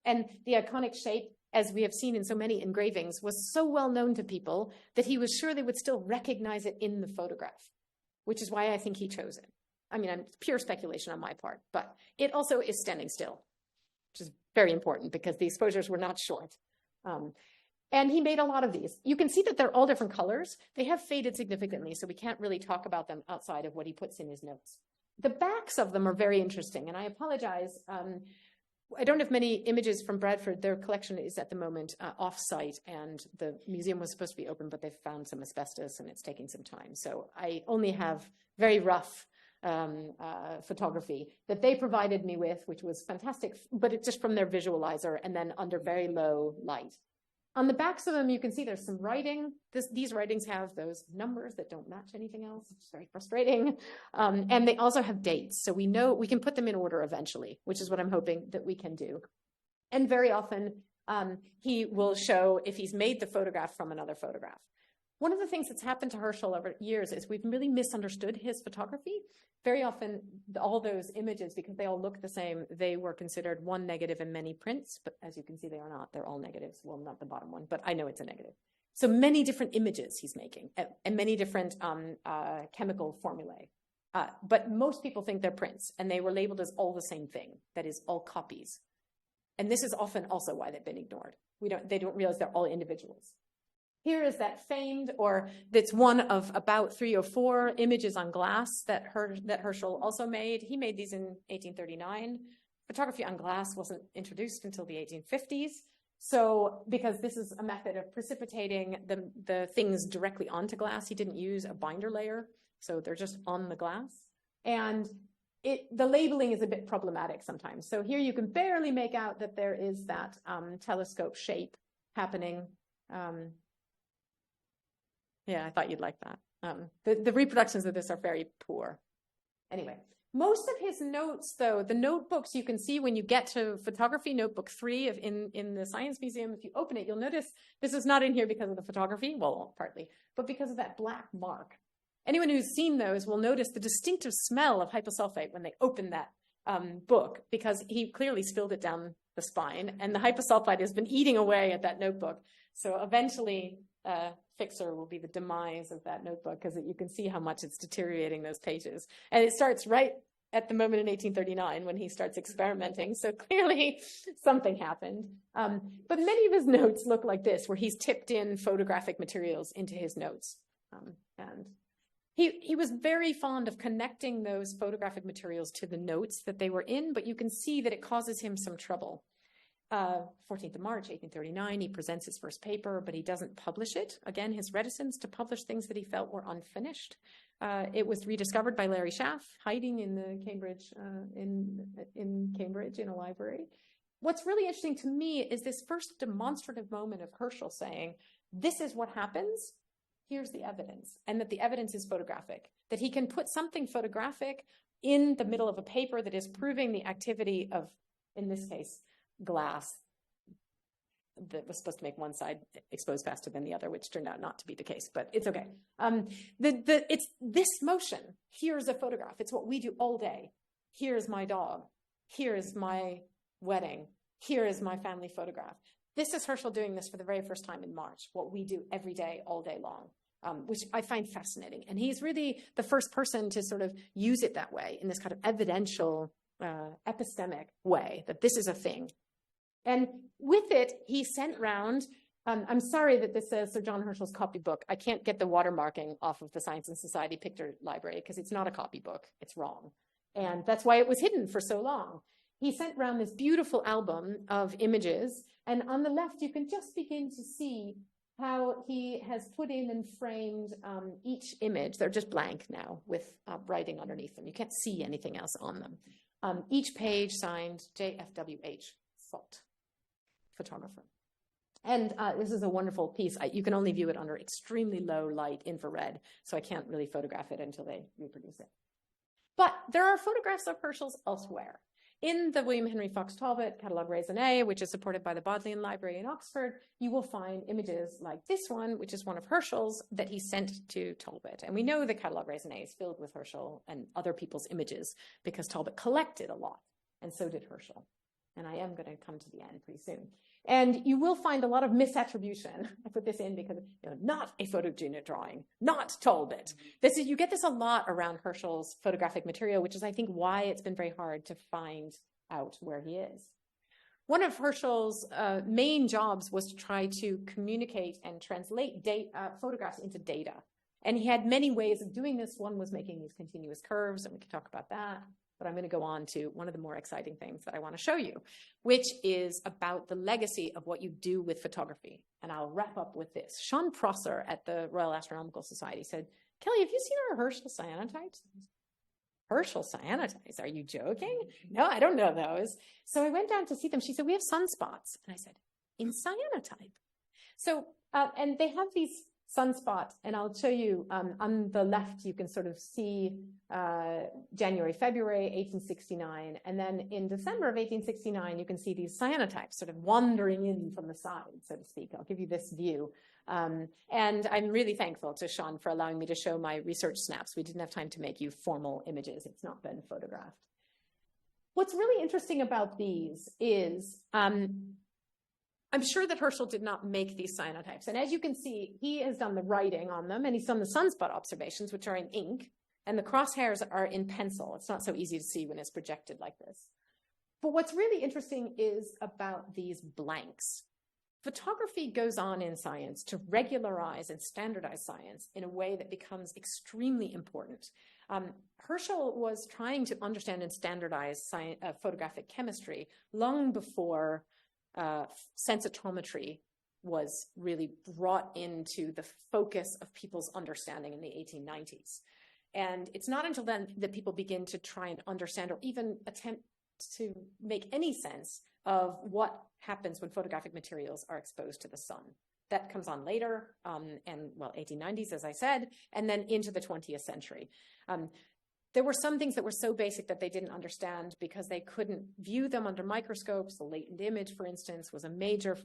And the iconic shape, as we have seen in so many engravings, was so well known to people that he was sure they would still recognize it in the photograph, which is why I think he chose it. I mean, it's pure speculation on my part, but it also is standing still, which is very important because the exposures were not short. And he made a lot of these. You can see that they're all different colors. They have faded significantly, so we can't really talk about them outside of what he puts in his notes. The backs of them are very interesting, and I apologize. I don't have many images from Bradford. Their collection is at the moment off-site, and the museum was supposed to be open, but they've found some asbestos, and it's taking some time. So I only have very rough photography that they provided me with, which was fantastic, but it's just from their visualizer and then under very low light. On the backs of them, you can see there's some writing. These writings have those numbers that don't match anything else. It's very frustrating. And they also have dates. So we know we can put them in order eventually, which is what I'm hoping that we can do. And very often, he will show if he's made the photograph from another photograph. One of the things that's happened to Herschel over years is we've really misunderstood his photography. Very often, all those images, because they all look the same, they were considered one negative in many prints, but as you can see, they are not. They're all negatives. Well, not the bottom one, but I know it's a negative. So many different images he's making and many different chemical formulae. But most people think they're prints, and they were labeled as all the same thing, that is, all copies. And this is often also why they've been ignored. They don't realize they're all individuals. Here is that famed, or that's one of about 3 or 4 images on glass that Herschel also made. He made these in 1839. Photography on glass wasn't introduced until the 1850s. So, because this is a method of precipitating the things directly onto glass, he didn't use a binder layer. So they're just on the glass. And the labeling is a bit problematic sometimes. So here you can barely make out that there is that telescope shape happening. Yeah, I thought you'd like that. The reproductions of this are very poor. Anyway, most of his notes, though, the notebooks you can see when you get to photography, notebook 3 in the Science Museum, if you open it, you'll notice this is not in here because of the photography, well, partly, but because of that black mark. Anyone who's seen those will notice the distinctive smell of hyposulfite when they open that book, because he clearly spilled it down the spine, and the hyposulfite has been eating away at that notebook. So eventually, fixer will be the demise of that notebook, because you can see how much it's deteriorating those pages. And it starts right at the moment in 1839 when he starts experimenting. So clearly something happened. But many of his notes look like this, where he's tipped in photographic materials into his notes. And he was very fond of connecting those photographic materials to the notes that they were in, but you can see that it causes him some trouble. 14th of March, 1839, he presents his first paper, but he doesn't publish it. Again, his reticence to publish things that he felt were unfinished. It was rediscovered by Larry Schaff, hiding in the Cambridge, in Cambridge in a library. what's really interesting to me is this first demonstrative moment of Herschel saying, this is what happens, here's the evidence, and that the evidence is photographic, that he can put something photographic in the middle of a paper that is proving the activity of, in this case, glass that was supposed to make one side expose faster than the other, which turned out not to be the case, but it's okay. It's this motion. Here's a photograph. It's what we do all day. Here's my dog. Here is my wedding. Here is my family photograph. This is Herschel doing this for the very first time in March, what we do every day, all day long, which I find fascinating. And he's really the first person to sort of use it that way, in this kind of evidential, epistemic way, that this is a thing. And with it, he sent round, I'm sorry that this says Sir John Herschel's copybook. I can't get the watermarking off of the Science and Society Picture Library because it's not a copybook. It's wrong. And that's why it was hidden for so long. He sent round this beautiful album of images. And on the left, you can just begin to see how he has put in and framed each image. They're just blank now with writing underneath them. You can't see anything else on them. Each page signed JFWH, Thought, photographer. And this is a wonderful piece. You can only view it under extremely low light infrared, so I can't really photograph it until they reproduce it. But there are photographs of Herschel's elsewhere. In the William Henry Fox Talbot Catalogue Raisonné, which is supported by the Bodleian Library in Oxford, you will find images like this one, which is one of Herschel's that he sent to Talbot. And we know the Catalogue Raisonné is filled with Herschel and other people's images because Talbot collected a lot, and so did Herschel. And I am going to come to the end pretty soon. And you will find a lot of misattribution. I put this in because, not a photogenic drawing, not Talbot. You get this a lot around Herschel's photographic material, which is, I think, why it's been very hard to find out where he is. One of Herschel's main jobs was to try to communicate and translate photographs into data. And he had many ways of doing this. One was making these continuous curves, and we can talk about that. But I'm going to go on to one of the more exciting things that I want to show you, which is about the legacy of what you do with photography. And I'll wrap up with this. Sean Prosser at the Royal Astronomical Society said, Kelley, have you seen our Herschel cyanotypes? Herschel cyanotypes? Are you joking? No, I don't know those. So I went down to see them. She said, we have sunspots. And I said, in cyanotype? So, and they have these sunspots, and I'll show you on the left, you can sort of see January, February, 1869. And then in December of 1869, you can see these cyanotypes sort of wandering in from the side, so to speak. I'll give you this view. And I'm really thankful to Sean for allowing me to show my research snaps. We didn't have time to make you formal images. It's not been photographed. What's really interesting about these is I'm sure that Herschel did not make these cyanotypes. And as you can see, he has done the writing on them, and he's done the sunspot observations, which are in ink, and the crosshairs are in pencil. It's not so easy to see when it's projected like this. But what's really interesting is about these blanks. Photography goes on in science to regularize and standardize science in a way that becomes extremely important. Herschel was trying to understand and standardize photographic chemistry long before sensitometry was really brought into the focus of people's understanding in the 1890s. And it's not until then that people begin to try and understand or even attempt to make any sense of what happens when photographic materials are exposed to the sun. That comes on later, 1890s, as I said, and then into the 20th century. There were some things that were so basic that they didn't understand because they couldn't view them under microscopes. The latent image, for instance, was a major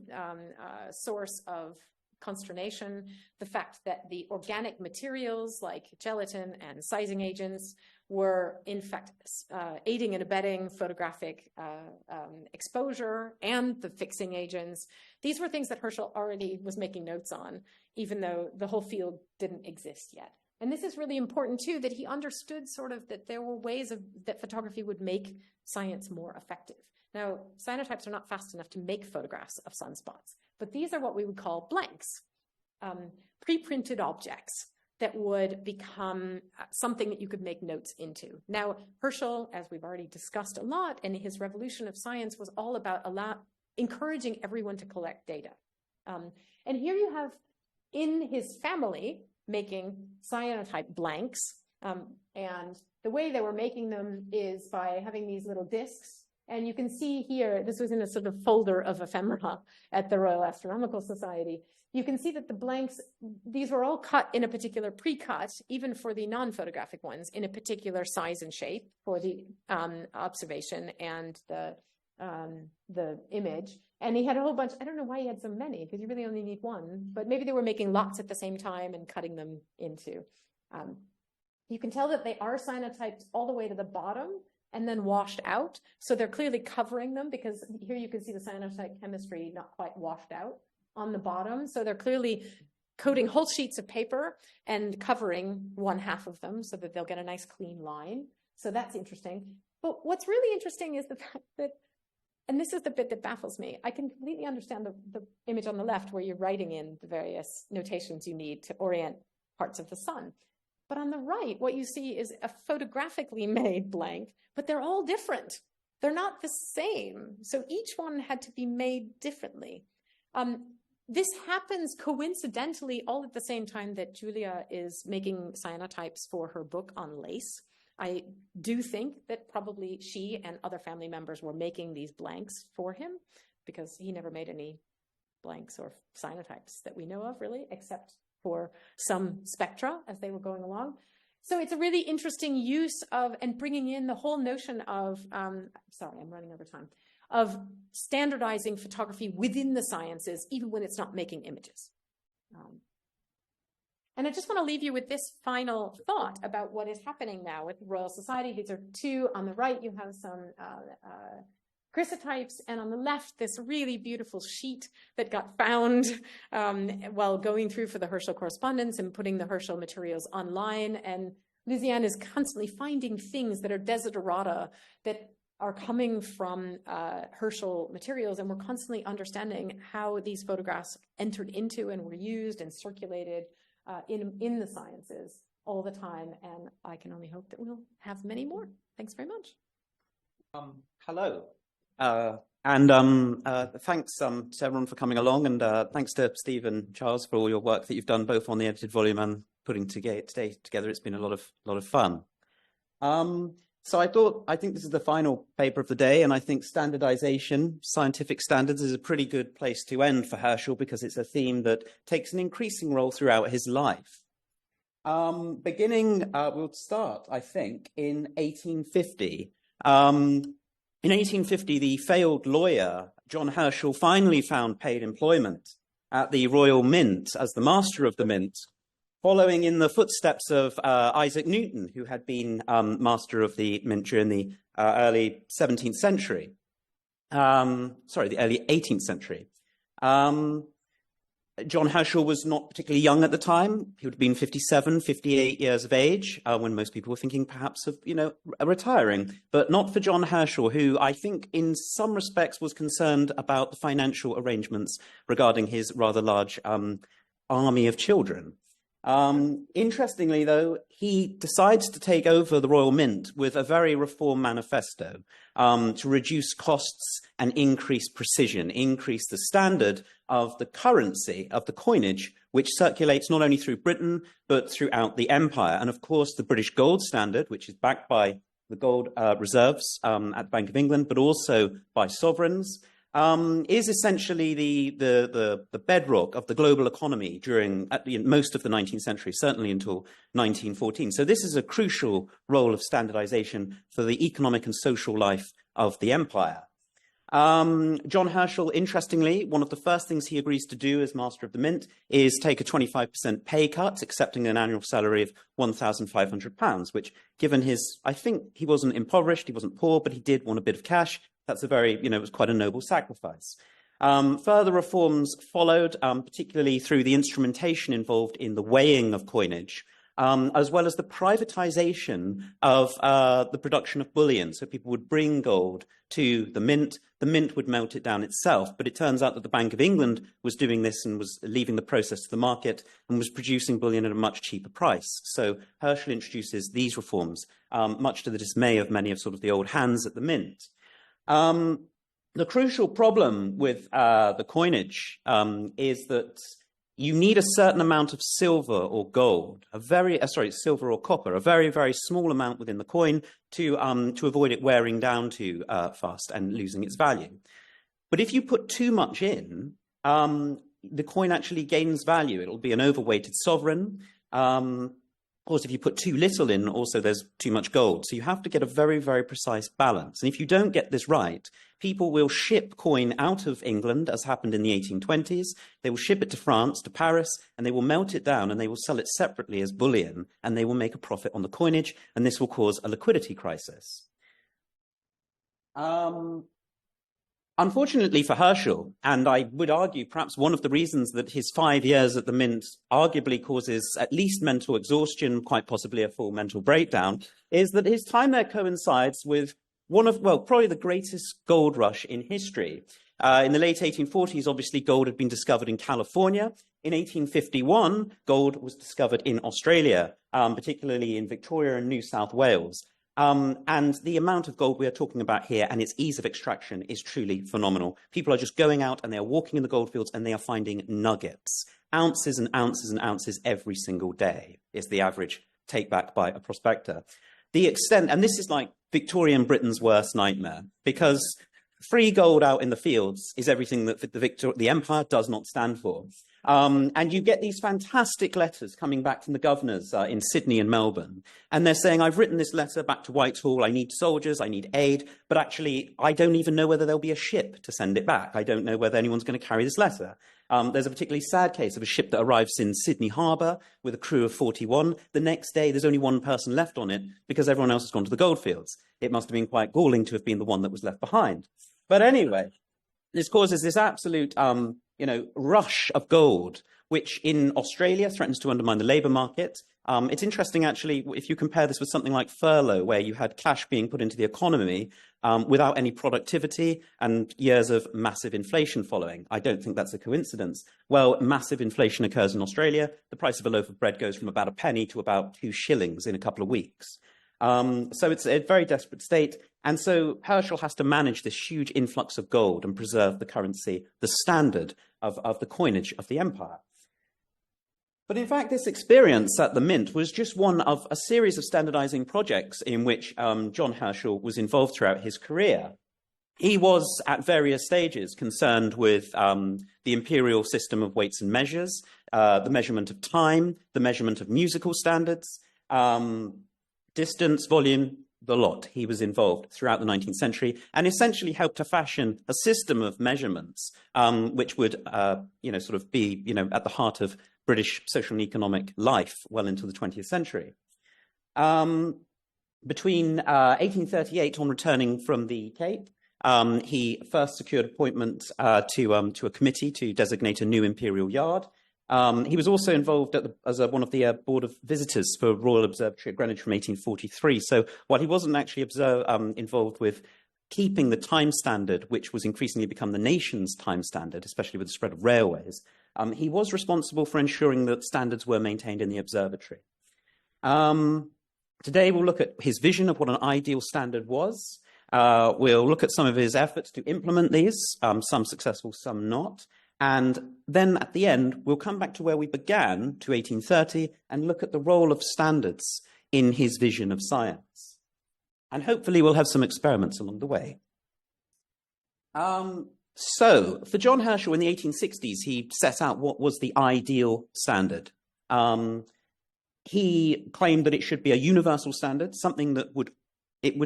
source of consternation. The fact that the organic materials like gelatin and sizing agents were, in fact, aiding and abetting photographic exposure, and the fixing agents. These were things that Herschel already was making notes on, even though the whole field didn't exist yet. And this is really important, too, that he understood sort of that there were ways that photography would make science more effective. Now, cyanotypes are not fast enough to make photographs of sunspots, but these are what we would call blanks, pre-printed objects that would become something that you could make notes into. Now, Herschel, as we've already discussed a lot, and his revolution of science was all about encouraging everyone to collect data. And here you have, in his family, making cyanotype blanks. And the way they were making them is by having these little discs And you can see here, this was in a sort of folder of ephemera at the Royal Astronomical Society. You can see that the blanks, these were all cut in a particular pre-cut, even for the non-photographic ones, in a particular size and shape for the observation and the image. And he had a whole bunch, I don't know why he had so many, because you really only need one, but maybe they were making lots at the same time and cutting them into. You can tell that they are cyanotyped all the way to the bottom and then washed out. So they're clearly covering them, because here you can see the cyanotype chemistry not quite washed out on the bottom. So they're clearly coating whole sheets of paper and covering one half of them so that they'll get a nice clean line. So that's interesting. But what's really interesting is the fact that, and this is the bit that baffles me, I can completely understand the image on the left where you're writing in the various notations you need to orient parts of the sun. But on the right, what you see is a photographically made blank, but they're all different. They're not the same. So each one had to be made differently. This happens coincidentally all at the same time that Julia is making cyanotypes for her book on lace. I do think that probably she and other family members were making these blanks for him, because he never made any blanks or cyanotypes that we know of, really, except for some spectra as they were going along. So it's a really interesting use of, and bringing in the whole notion of, sorry, I'm running over time, of standardizing photography within the sciences, even when it's not making images. And I just want to leave you with this final thought about what is happening now with the Royal Society. These are two. On the right, you have some chrysotypes, and on the left, this really beautiful sheet that got found while going through for the Herschel correspondence and putting the Herschel materials online. And Louisiana is constantly finding things that are desiderata that are coming from Herschel materials, and we're constantly understanding how these photographs entered into and were used and circulated in the sciences all the time. And I can only hope that we'll have many more. Thanks very much. Hello. Thanks to everyone for coming along, and thanks to Steve and Charles for all your work that you've done both on the edited volume and putting today together. It's been a lot of fun. So I think this is the final paper of the day, and I think standardization, scientific standards, is a pretty good place to end for Herschel, because it's a theme that takes an increasing role throughout his life. We'll start, I think, in 1850. In 1850, the failed lawyer, John Herschel, finally found paid employment at the Royal Mint as the master of the Mint, following in the footsteps of Isaac Newton, who had been master of the Mint during the early 17th century. The early 18th century. John Herschel was not particularly young at the time. He would have been 57, 58 years of age, when most people were thinking perhaps of, retiring. But not for John Herschel, who I think in some respects was concerned about the financial arrangements regarding his rather large army of children. Interestingly, though, he decides to take over the Royal Mint with a very reform manifesto to reduce costs and increase precision, increase the standard of the currency, of the coinage, which circulates not only through Britain, but throughout the empire. And of course, the British gold standard, which is backed by the gold reserves at the Bank of England, but also by sovereigns, is essentially the bedrock of the global economy during most of the 19th century, certainly until 1914. So this is a crucial role of standardization for the economic and social life of the empire. John Herschel, interestingly, one of the first things he agrees to do as master of the Mint is take a 25% pay cut, accepting an annual salary of £1,500, which, given his, I think he wasn't impoverished, he wasn't poor, but he did want a bit of cash. That's a very, it was quite a noble sacrifice. Further reforms followed, particularly through the instrumentation involved in the weighing of coinage, as well as the privatization of the production of bullion. So people would bring gold to the Mint would melt it down itself. But it turns out that the Bank of England was doing this and was leaving the process to the market and was producing bullion at a much cheaper price. So Herschel introduces these reforms, much to the dismay of many of sort of the old hands at the Mint. The crucial problem with the coinage is that you need a certain amount of silver or gold, silver or copper, a very, very small amount within the coin to avoid it wearing down too fast and losing its value. But if you put too much in, the coin actually gains value. It'll be an overweighted sovereign. Of course, if you put too little in, also there's too much gold. So you have to get a very, very precise balance. And if you don't get this right, people will ship coin out of England, as happened in the 1820s. They will ship it to France, to Paris, and they will melt it down and they will sell it separately as bullion, and they will make a profit on the coinage, and this will cause a liquidity crisis. Unfortunately for Herschel, and I would argue perhaps one of the reasons that his 5 years at the Mint arguably causes at least mental exhaustion, quite possibly a full mental breakdown, is that his time there coincides with one of, well, probably the greatest gold rush in history. In the late 1840s, obviously, gold had been discovered in California. In 1851, gold was discovered in Australia, particularly in Victoria and New South Wales. And the amount of gold we are talking about here and its ease of extraction is truly phenomenal. People are just going out and they are walking in the goldfields and they are finding nuggets. Ounces and ounces and ounces every single day is the average take back by a prospector. The extent, and this is like Victorian Britain's worst nightmare, because free gold out in the fields is everything that the empire does not stand for. And you get these fantastic letters coming back from the governors in Sydney and Melbourne. And they're saying, I've written this letter back to Whitehall. I need soldiers. I need aid. But actually, I don't even know whether there'll be a ship to send it back. I don't know whether anyone's going to carry this letter. There's a particularly sad case of a ship that arrives in Sydney Harbour with a crew of 41. The next day, there's only one person left on it because everyone else has gone to the goldfields. It must have been quite galling to have been the one that was left behind. But anyway, this causes this absolute rush of gold, which in Australia threatens to undermine the labour market. It's interesting, actually, if you compare this with something like furlough, where you had cash being put into the economy without any productivity and years of massive inflation following. I don't think that's a coincidence. Well, massive inflation occurs in Australia. The price of a loaf of bread goes from about a penny to about 2 shillings in a couple of weeks. So it's a very desperate state. And so Herschel has to manage this huge influx of gold and preserve the currency, the standard of the coinage of the empire. But in fact, this experience at the Mint was just one of a series of standardizing projects in which John Herschel was involved throughout his career. He was, at various stages, concerned with the imperial system of weights and measures, the measurement of time, the measurement of musical standards, distance, volume, the lot. He was involved throughout the 19th century and essentially helped to fashion a system of measurements which would, sort of be, at the heart of British social and economic life well into the 20th century. Between 1838, on returning from the Cape, he first secured appointment to a committee to designate a new imperial yard. He was also involved as one of the board of visitors for Royal Observatory at Greenwich from 1843. So while he wasn't actually involved with keeping the time standard, which was increasingly become the nation's time standard, especially with the spread of railways, he was responsible for ensuring that standards were maintained in the observatory. Today, we'll look at his vision of what an ideal standard was. We'll look at some of his efforts to implement these, some successful, some not. And then at the end, we'll come back to where we began, to 1830, and look at the role of standards in his vision of science. And hopefully we'll have some experiments along the way. So, for John Herschel in the 1860s, he set out what was the ideal standard. He claimed that it should be a universal standard, something that would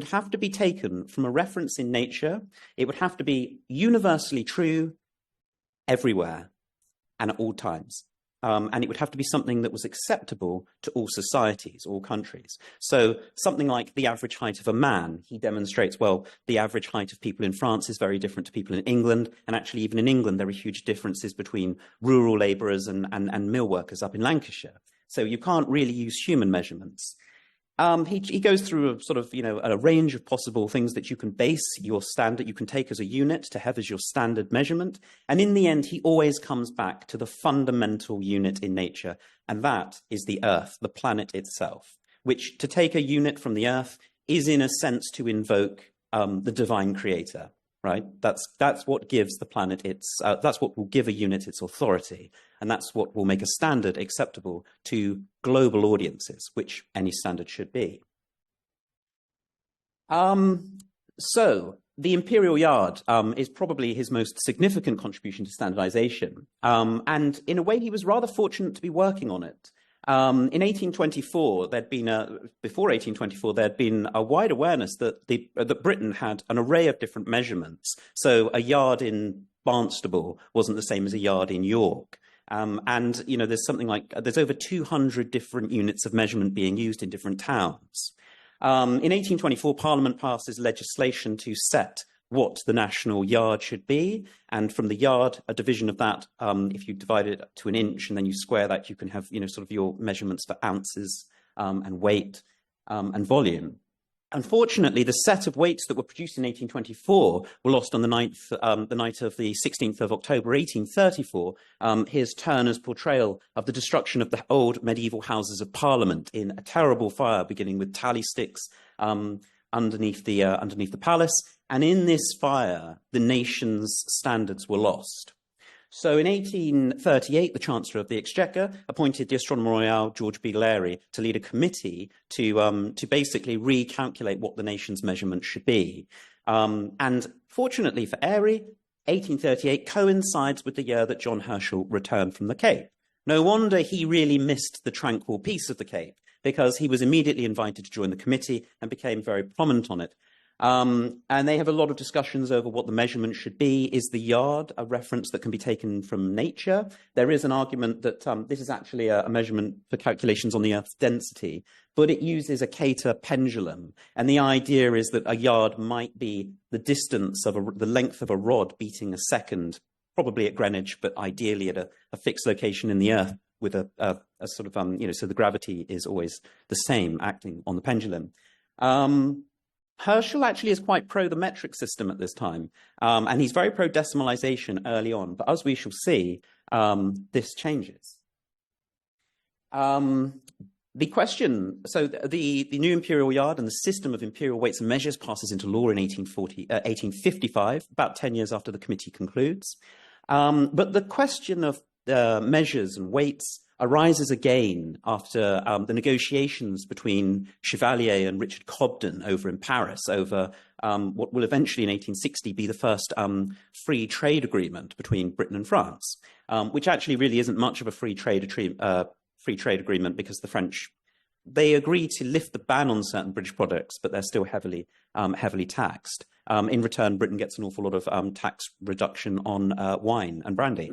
have to be taken from a reference in nature. It would have to be universally true everywhere and at all times. And it would have to be something that was acceptable to all societies, all countries. So something like the average height of a man, he demonstrates, well, the average height of people in France is very different to people in England. And actually, even in England, there are huge differences between rural labourers and mill workers up in Lancashire. So you can't really use human measurements. He goes through a sort of, a range of possible things that you can base your standard, you can take as a unit to have as your standard measurement. And in the end, he always comes back to the fundamental unit in nature. And that is the Earth, the planet itself, which to take a unit from the Earth is in a sense to invoke the divine creator, right? That's what gives the planet that's what will give a unit its authority, and that's what will make a standard acceptable to global audiences, which any standard should be. So the imperial yard is probably his most significant contribution to standardization, and in a way he was rather fortunate to be working on it. In 1824, before 1824, there'd been a wide awareness that that Britain had an array of different measurements. So a yard in Barnstable wasn't the same as a yard in York. And, you know, there's over 200 different units of measurement being used in different towns. In 1824, Parliament passes legislation to set what the national yard should be, and from the yard, a division of that, if you divide it to an inch and then you square that, you can have, you know, sort of your measurements for ounces and weight and volume. Unfortunately, the set of weights that were produced in 1824 were lost on the night of the 16th of October, 1834. Here's Turner's portrayal of the destruction of the old medieval Houses of Parliament in a terrible fire, beginning with tally sticks underneath the palace. And in this fire, the nation's standards were lost. So in 1838, the Chancellor of the Exchequer appointed the Astronomer Royal, George B. Larey, to lead a committee to basically recalculate what the nation's measurements should be. And fortunately for Airy, 1838 coincides with the year that John Herschel returned from the Cape. No wonder he really missed the tranquil peace of the Cape, because he was immediately invited to join the committee and became very prominent on it. And they have a lot of discussions over what the measurement should be. Is the yard a reference that can be taken from nature? There is an argument that this is actually a measurement for calculations on the Earth's density, but it uses a Cater pendulum. And the idea is that a yard might be the distance of the length of a rod beating a second, probably at Greenwich, but ideally at a fixed location in the Earth with a sort of, so the gravity is always the same acting on the pendulum. Herschel actually is quite pro the metric system at this time, and he's very pro decimalization early on. But as we shall see, this changes. The question, so the new imperial yard and the system of imperial weights and measures passes into law in 1855, about 10 years after the committee concludes. But the question of measures and weights arises again after the negotiations between Chevalier and Richard Cobden over in Paris over what will eventually in 1860 be the first free trade agreement between Britain and France, which actually really isn't much of a free trade agreement, because the French, they agree to lift the ban on certain British products, but they're still heavily taxed. In return, Britain gets an awful lot of tax reduction on wine and brandy.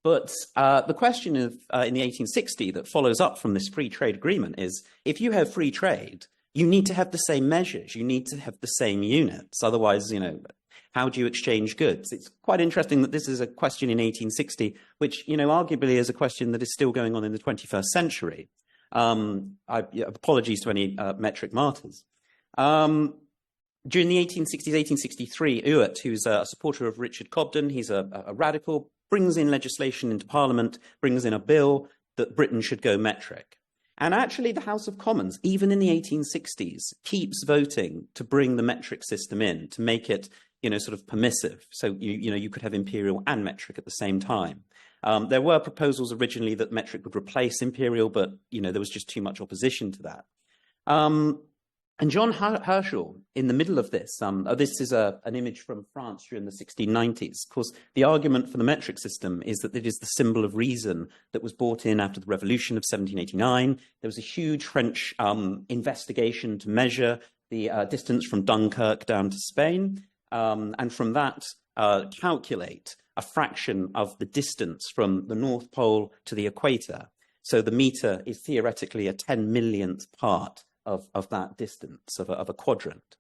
But the question of in the 1860 that follows up from this free trade agreement is, if you have free trade, you need to have the same measures, you need to have the same units. Otherwise, how do you exchange goods? It's quite interesting that this is a question in 1860, which, arguably is a question that is still going on in the 21st century. Apologies to any metric martyrs. During the 1860s, 1863, Ewart, who's a supporter of Richard Cobden, he's a radical, brings in legislation into Parliament, brings in a bill that Britain should go metric. And actually the House of Commons, even in the 1860s, keeps voting to bring the metric system in, to make it, sort of permissive. So, you could have imperial and metric at the same time. There were proposals originally that metric would replace imperial, but, there was just too much opposition to that. And John Herschel, in the middle of this, this is an image from France during the 1690s. Of course, the argument for the metric system is that it is the symbol of reason that was brought in after the Revolution of 1789. There was a huge French investigation to measure the distance from Dunkirk down to Spain, and from that calculate a fraction of the distance from the North Pole to the equator. So the meter is theoretically a 10 millionth part of that distance, of a quadrant.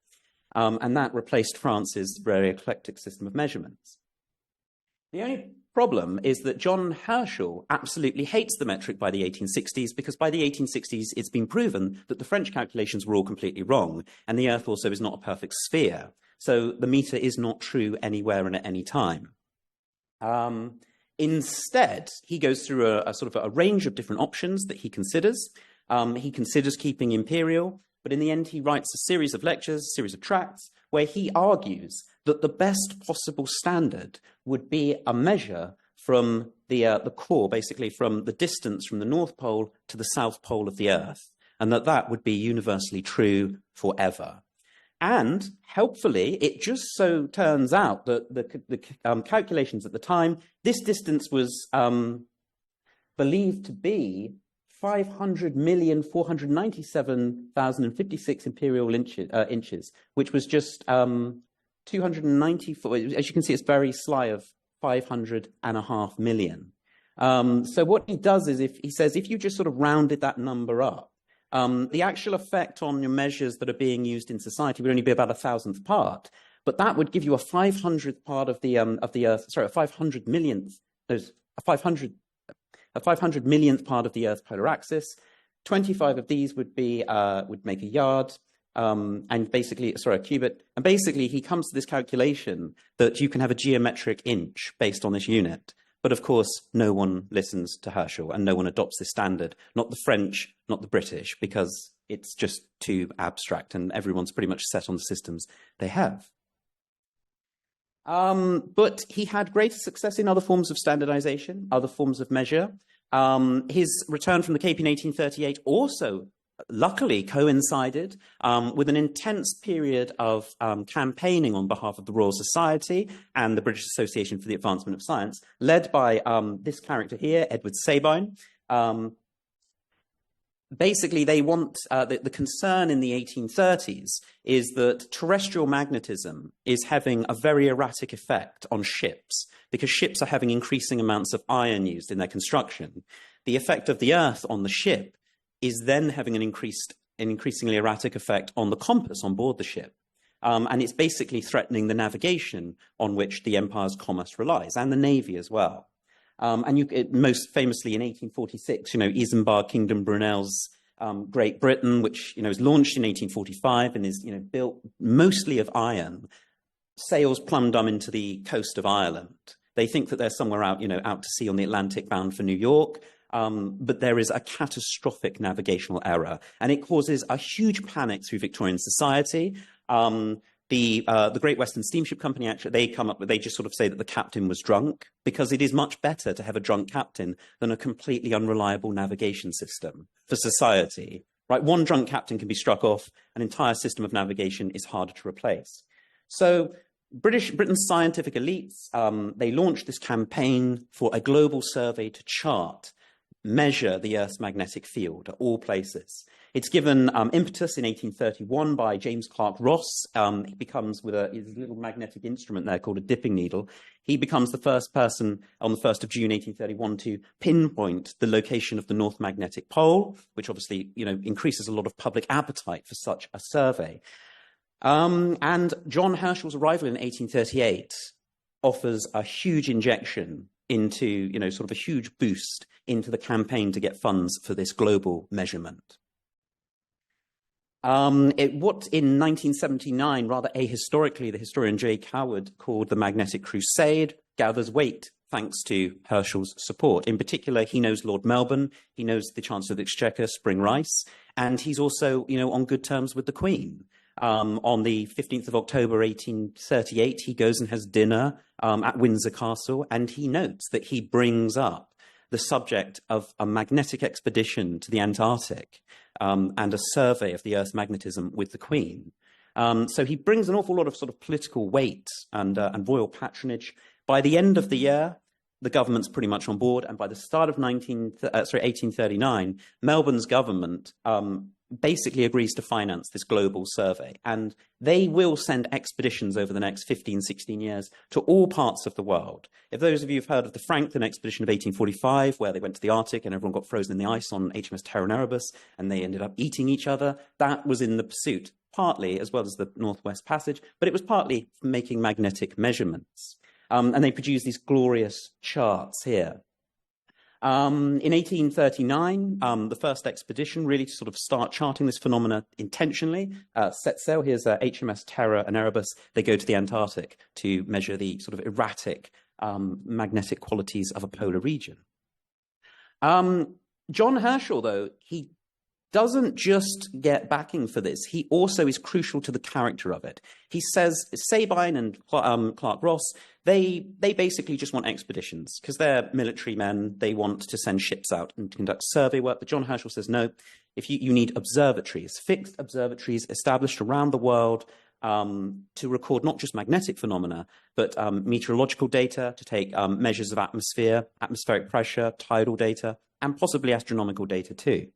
And that replaced France's very eclectic system of measurements. The only problem is that John Herschel absolutely hates the metric by the 1860s, because by the 1860s it's been proven that the French calculations were all completely wrong, and the Earth also is not a perfect sphere. So the meter is not true anywhere and at any time. Instead, he goes through a sort of a range of different options that he considers. He considers keeping imperial, but in the end he writes a series of lectures, a series of tracts, where he argues that the best possible standard would be a measure from the core, basically from the distance from the North Pole to the South Pole of the Earth, and that would be universally true forever. And helpfully, it just so turns out that the calculations at the time, this distance was believed to be 500,497,056 imperial inches, which was just 294. As you can see, it's very sly of 500.5 million. So what he does is, he says if you just sort of rounded that number up, the actual effect on your measures that are being used in society would only be about 1,000th part, but that would give you a 500th part of the Earth. Sorry, a 500 millionth. There's a 500 millionth part of the Earth's polar axis. 25 of these would be would make a yard, and basically, sorry, a cubit. And basically, he comes to this calculation that you can have a geometric inch based on this unit. But of course, no one listens to Herschel and no one adopts this standard, not the French, not the British, because it's just too abstract and everyone's pretty much set on the systems they have. But he had greater success in other forms of standardization, other forms of measure. His return from the Cape in 1838 also luckily coincided with an intense period of campaigning on behalf of the Royal Society and the British Association for the Advancement of Science, led by this character here, Edward Sabine. Basically, they want, the concern in the 1830s is that terrestrial magnetism is having a very erratic effect on ships, because ships are having increasing amounts of iron used in their construction. The effect of the Earth on the ship is then having an increasingly erratic effect on the compass on board the ship. And it's basically threatening the navigation on which the empire's commerce relies, and the navy as well. Most famously in 1846, Isambard Kingdom Brunel's Great Britain, which, is launched in 1845 and is, built mostly of iron, sails plumb dumb into the coast of Ireland. They think that they're somewhere out, out to sea on the Atlantic bound for New York. But there is a catastrophic navigational error, and it causes a huge panic through Victorian society. The Great Western Steamship Company, actually, they just sort of say that the captain was drunk, because it is much better to have a drunk captain than a completely unreliable navigation system for society. Right? One drunk captain can be struck off, an entire system of navigation is harder to replace. So Britain's scientific elites, they launched this campaign for a global survey to chart, measure the Earth's magnetic field at all places. It's given impetus in 1831 by James Clark Ross. He becomes, with his little magnetic instrument there called a dipping needle, he becomes the first person on the 1st of June 1831 to pinpoint the location of the North Magnetic Pole, which obviously, increases a lot of public appetite for such a survey. And John Herschel's arrival in 1838 offers a huge injection into, sort of a huge boost into the campaign to get funds for this global measurement. What in 1979, rather ahistorically, the historian J. Coward called the Magnetic Crusade gathers weight thanks to Herschel's support. In particular, he knows Lord Melbourne, he knows the Chancellor of the Exchequer, Spring Rice, and he's also, on good terms with the Queen. On the 15th of October, 1838, he goes and has dinner at Windsor Castle, and he notes that he brings up the subject of a magnetic expedition to the Antarctic and a survey of the Earth's magnetism with the Queen. So he brings an awful lot of sort of political weight and royal patronage. By the end of the year, the government's pretty much on board, and by the start of 1839, Melbourne's government basically agrees to finance this global survey, and they will send expeditions over the next 15, 16 years to all parts of the world. If those of you have heard of the Franklin expedition of 1845, where they went to the Arctic and everyone got frozen in the ice on HMS Terra Erebus, and they ended up eating each other, that was in the pursuit, partly, as well as the Northwest Passage, but it was partly making magnetic measurements. And they produced these glorious charts here. In 1839, the first expedition really to sort of start charting this phenomena intentionally set sail. Here's HMS Terra and Erebus. They go to the Antarctic to measure the sort of erratic magnetic qualities of a polar region. John Herschel, though, he doesn't just get backing for this. He also is crucial to the character of it. He says Sabine and Clark Ross, they basically just want expeditions because they're military men. They want to send ships out and conduct survey work. But John Herschel says, no, if you need observatories, fixed observatories established around the world to record not just magnetic phenomena, but meteorological data, to take measures of atmosphere, atmospheric pressure, tidal data, and possibly astronomical data too.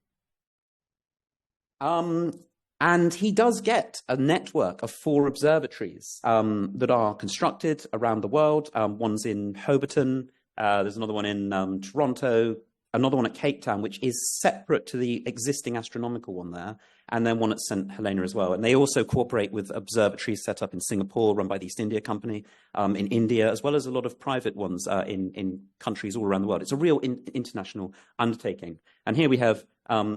And he does get a network of 4 observatories that are constructed around the world. One's in Hobarton, there's another one in Toronto, another one at Cape Town, which is separate to the existing astronomical one there, and then one at St. Helena as well. And they also cooperate with observatories set up in Singapore, run by the East India Company, in India, as well as a lot of private ones in countries all around the world. It's a real international undertaking. And here we have,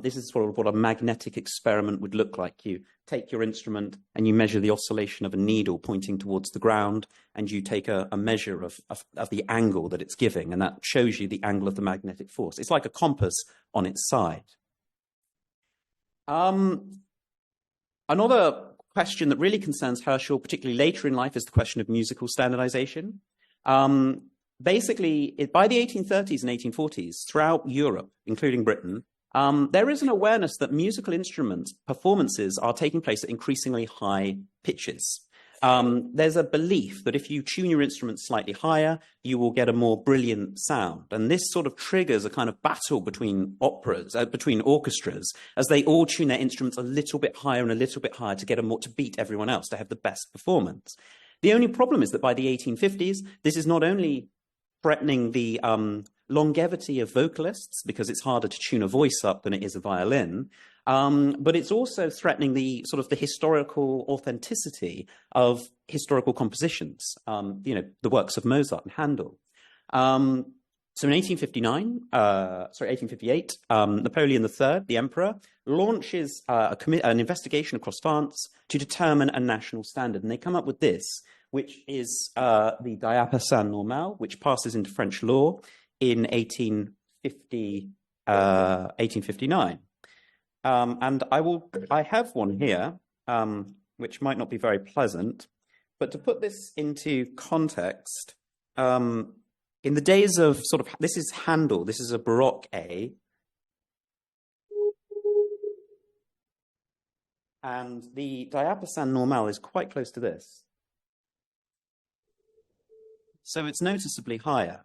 this is sort of what a magnetic experiment would look like. You take your instrument and you measure the oscillation of a needle pointing towards the ground, and you take a measure of the angle that it's giving, and that shows you the angle of the magnetic force. It's like a compass on its side. Another question that really concerns Herschel, particularly later in life, is the question of musical standardization. Basically, by the 1830s and 1840s, throughout Europe, including Britain, there is an awareness that musical instrument performances are taking place at increasingly high pitches. There's a belief that if you tune your instrument slightly higher, you will get a more brilliant sound. And this sort of triggers a kind of battle between between orchestras, as they all tune their instruments a little bit higher and a little bit higher to get to beat everyone else, to have the best performance. The only problem is that by the 1850s, this is not only threatening the longevity of vocalists, because it's harder to tune a voice up than it is a violin, but it's also threatening the sort of the historical authenticity of historical compositions, the works of Mozart and Handel. So in 1858, Napoleon III, the emperor, launches an investigation across France to determine a national standard. And they come up with this, which is the diapason normal, which passes into French law in 1859. And I have one here, which might not be very pleasant, but to put this into context, in the days of this is Handel, this is a Baroque A, and the diapason normal is quite close to this. So it's noticeably higher.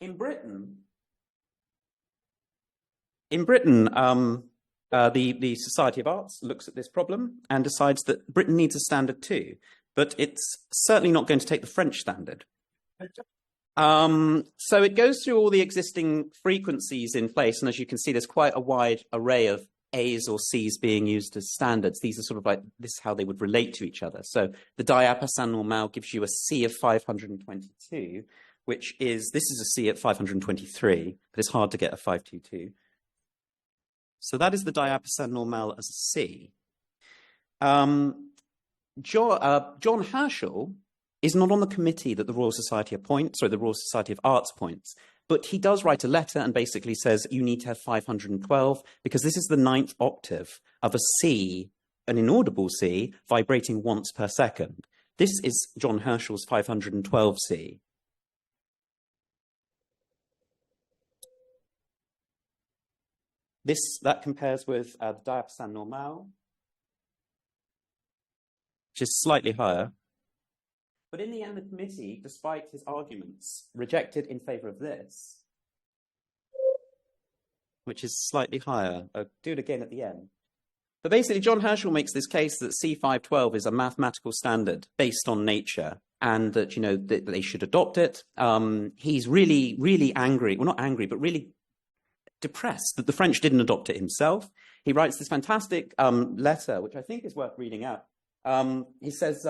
In Britain, the Society of Arts looks at this problem and decides that Britain needs a standard too, but it's certainly not going to take the French standard. So it goes through all the existing frequencies in place, and as you can see, there's quite a wide array of A's or C's being used as standards. These are sort of like this, how they would relate to each other. So the diapason normal gives you a C of 522, which is, this is a C at 523, but it's hard to get a 522. So that is the diapason normal as a C. John Herschel is not on the committee that the Royal Society appoints, or the Royal Society of Arts appoints, but he does write a letter and basically says you need to have 512 because this is the 9th octave of a C, an inaudible C, vibrating once per second. This is John Herschel's 512 C. That compares with the diapason normal, which is slightly higher. But in the end, the committee, despite his arguments, rejected in favor of this, which is slightly higher. I'll do it again at the end. But basically, John Herschel makes this case that C512 is a mathematical standard based on nature, and that, that they should adopt it. He's really, really angry. Well, not angry, but really depressed that the French didn't adopt it himself. He writes this fantastic letter, which I think is worth reading out. He says,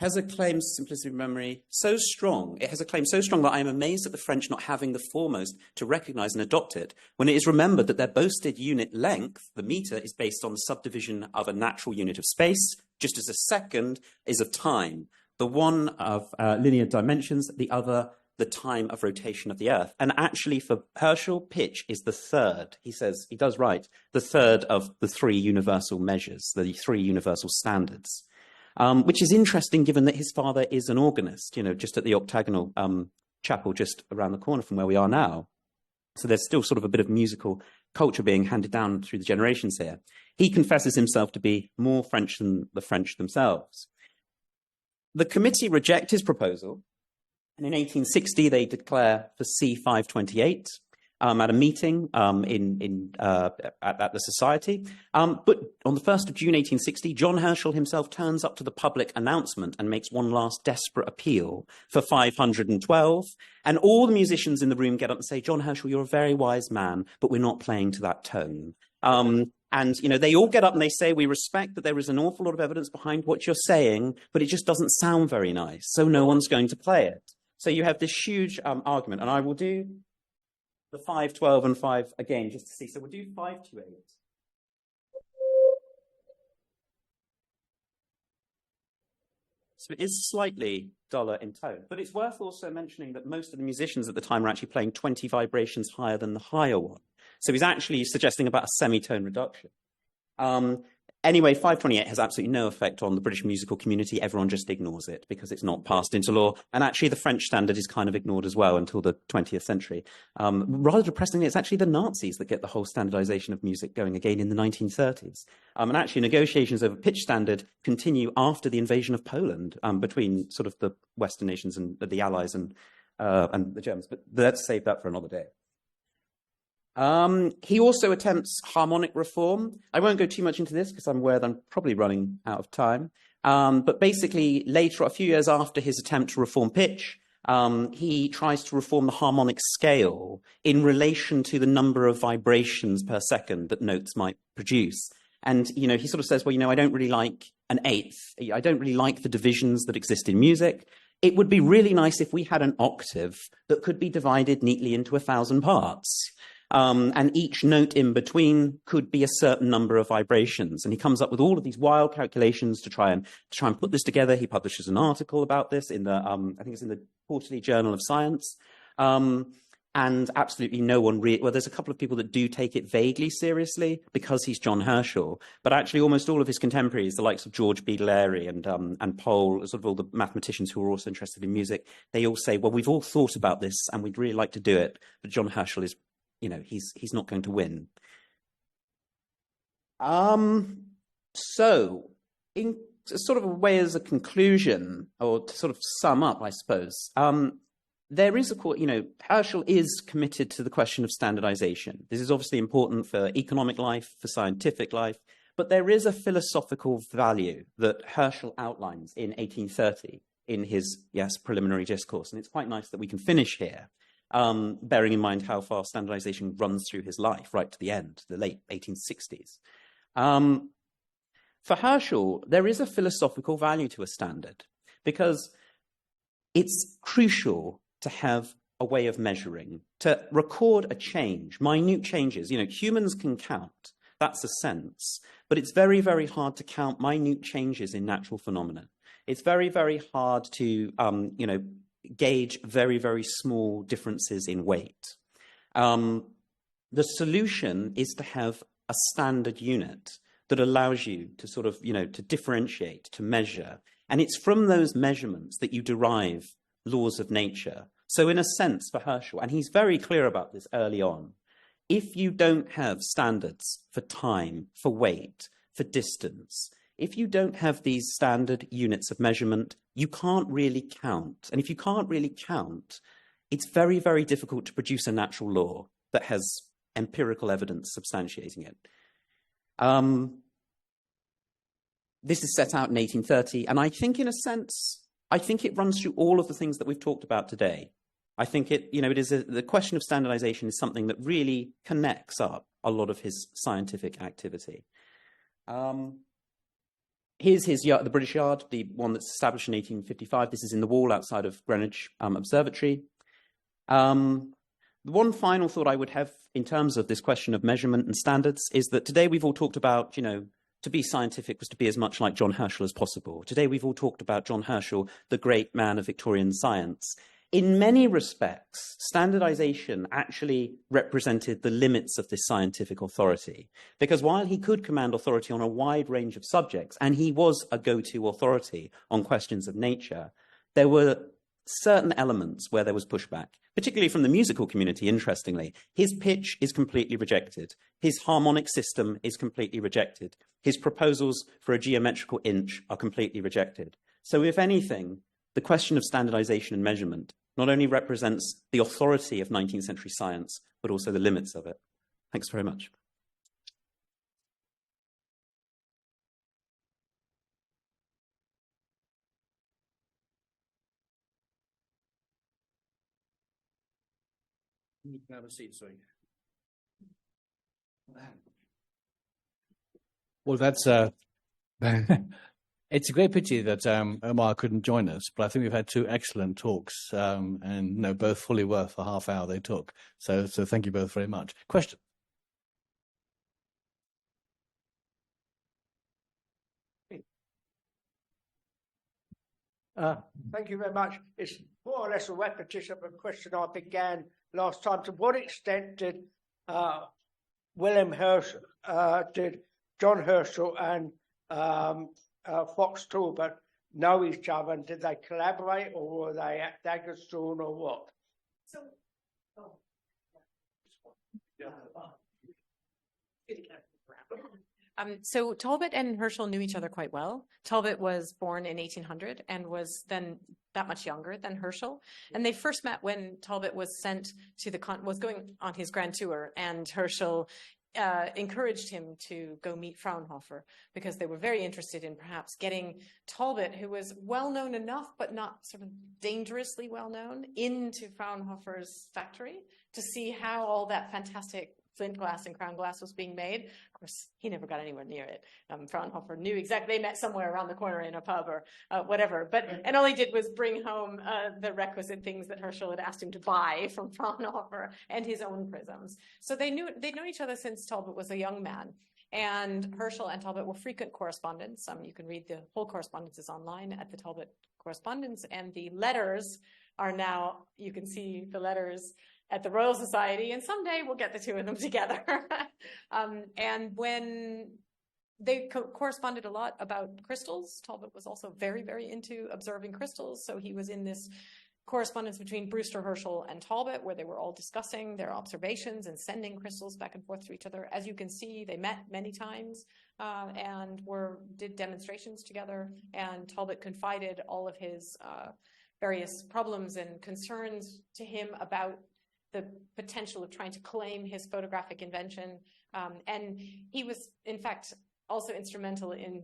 has a claim, simplicity of memory, so strong. It has a claim so strong that I am amazed at the French not having the foremost to recognize and adopt it, when it is remembered that their boasted unit length, the meter, is based on the subdivision of a natural unit of space, just as a second is of time. The one of linear dimensions, the other the time of rotation of the Earth. And actually, for Herschel, pitch is the third. He says, he does write, the third of the three universal measures, the three universal standards, which is interesting given that his father is an organist, just at the octagonal chapel just around the corner from where we are now. So there's still sort of a bit of musical culture being handed down through the generations here. He confesses himself to be more French than the French themselves. The committee reject his proposal, and in 1860 they declare for C528 at a meeting at the Society. But on the 1st of June 1860, John Herschel himself turns up to the public announcement and makes one last desperate appeal for 512. And all the musicians in the room get up and say, John Herschel, you're a very wise man, but we're not playing to that tone. And, they all get up and they say, we respect that there is an awful lot of evidence behind what you're saying, but it just doesn't sound very nice, so no one's going to play it. So you have this huge argument, and I will do the 512 and 5 again, just to see. So we'll do 528. So it is slightly duller in tone, but it's worth also mentioning that most of the musicians at the time were actually playing 20 vibrations higher than the higher one. So he's actually suggesting about a semitone reduction. Anyway, 528 has absolutely no effect on the British musical community. Everyone just ignores it because it's not passed into law. And actually, the French standard is kind of ignored as well until the 20th century. Rather depressingly, it's actually the Nazis that get the whole standardization of music going again in the 1930s. And actually, negotiations over pitch standard continue after the invasion of Poland between sort of the Western nations and the Allies and the Germans. But let's save that for another day. He also attempts harmonic reform. I won't go too much into this because I'm aware that I'm probably running out of time. But basically, later, a few years after his attempt to reform pitch, he tries to reform the harmonic scale in relation to the number of vibrations per second that notes might produce. And, he sort of says, well, I don't really like an eighth. I don't really like the divisions that exist in music. It would be really nice if we had an octave that could be divided neatly into 1,000 parts. And each note in between could be a certain number of vibrations. And he comes up with all of these wild calculations to try and put this together. He publishes an article about this in the, I think it's in the Quarterly Journal of Science. And absolutely no one well, there's a couple of people that do take it vaguely seriously because he's John Herschel, but actually almost all of his contemporaries, the likes of George Beadle-Airy and Pole, sort of all the mathematicians who are also interested in music, they all say, well, we've all thought about this and we'd really like to do it, but John Herschel is, he's not going to win. So in sort of a way as a conclusion, or to sort of sum up, I suppose, there is Herschel is committed to the question of standardization. This is obviously important for economic life, for scientific life, but there is a philosophical value that Herschel outlines in 1830 in his, Preliminary Discourse. And it's quite nice that we can finish here, bearing in mind how far standardization runs through his life, right to the end, the late 1860s. For Herschel, there is a philosophical value to a standard because it's crucial to have a way of measuring, to record a change, minute changes. Humans can count, that's a sense, but it's very, very hard to count minute changes in natural phenomena. It's very, very hard to, gauge very, very small differences in weight. The solution is to have a standard unit that allows you to sort of, to differentiate, to measure. And it's from those measurements that you derive laws of nature. So in a sense, for Herschel, and he's very clear about this early on, if you don't have standards for time, for weight, for distance, if you don't have these standard units of measurement, you can't really count. And if you can't really count, it's very, very difficult to produce a natural law that has empirical evidence substantiating it. This is set out in 1830, and I think in a sense, I think it runs through all of the things that we've talked about today. I think the question of standardization is something that really connects up a lot of his scientific activity. Here's the British Yard, the one that's established in 1855. This is in the wall outside of Greenwich Observatory. The one final thought I would have in terms of this question of measurement and standards is that today we've all talked about, to be scientific was to be as much like John Herschel as possible. Today we've all talked about John Herschel, the great man of Victorian science. In many respects, standardization actually represented the limits of this scientific authority, because while he could command authority on a wide range of subjects, and he was a go-to authority on questions of nature, there were certain elements where there was pushback, particularly from the musical community, interestingly. His pitch is completely rejected. His harmonic system is completely rejected. His proposals for a geometrical inch are completely rejected. So if anything, the question of standardization and measurement not only represents the authority of 19th century science, but also the limits of it. Thanks very much. You can have a seat, sorry. Well, that's it's a great pity that Omar couldn't join us, but I think we've had two excellent talks, and both fully worth the half hour they took. So thank you both very much. Question? Thank you very much. It's more or less a repetition of a question I began last time. To what extent did William Herschel, did John Herschel and Fox Talbot know each other, and did they collaborate, or were they at daggers drawn, or what? So Talbot and Herschel knew each other quite well. Talbot was born in 1800 and was then that much younger than Herschel. And they first met when Talbot was sent to was going on his grand tour, and Herschel encouraged him to go meet Fraunhofer, because they were very interested in perhaps getting Talbot, who was well known enough but not sort of dangerously well known, into Fraunhofer's factory to see how all that fantastic flint glass and crown glass was being made. Of course, he never got anywhere near it. Fraunhofer knew exactly, they met somewhere around the corner in a pub or whatever. And all he did was bring home the requisite things that Herschel had asked him to buy from Fraunhofer and his own prisms. So they'd known each other since Talbot was a young man. And Herschel and Talbot were frequent correspondents. You can read the whole correspondences online at the Talbot Correspondence. And the letters are now, you can see the letters at the Royal Society, and someday we'll get the two of them together. And when they corresponded a lot about crystals, Talbot was also very, very into observing crystals. So he was in this correspondence between Brewster, Herschel, and Talbot, where they were all discussing their observations and sending crystals back and forth to each other. As you can see, they met many times and did demonstrations together. And Talbot confided all of his various problems and concerns to him about the potential of trying to claim his photographic invention. And he was, in fact, also instrumental in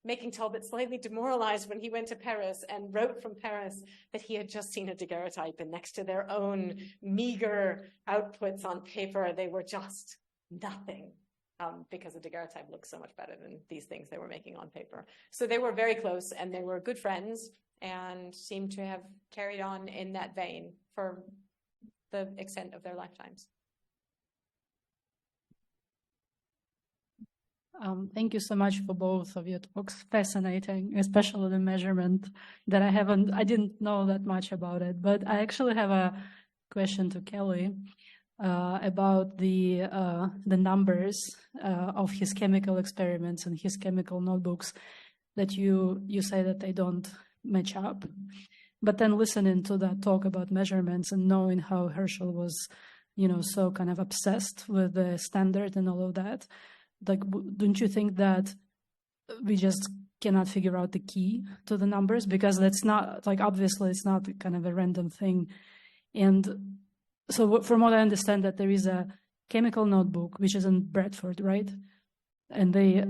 making Talbot slightly demoralized when he went to Paris and wrote from Paris that he had just seen a daguerreotype, and next to their own meager outputs on paper, they were just nothing, because a daguerreotype looks so much better than these things they were making on paper. So they were very close, and they were good friends, and seem to have carried on in that vein for the extent of their lifetimes. Thank you so much for both of your talks. Fascinating, especially the measurement that I didn't know that much about it, but I actually have a question to Kelley about the numbers of his chemical experiments and his chemical notebooks, that you say that they don't match up. But then listening to that talk about measurements and knowing how Herschel was, so kind of obsessed with the standard and all of that, like, don't you think that we just cannot figure out the key to the numbers? Because that's not, like, obviously it's not kind of a random thing. And so from what I understand, that there is a chemical notebook, which is in Bradford, right? And the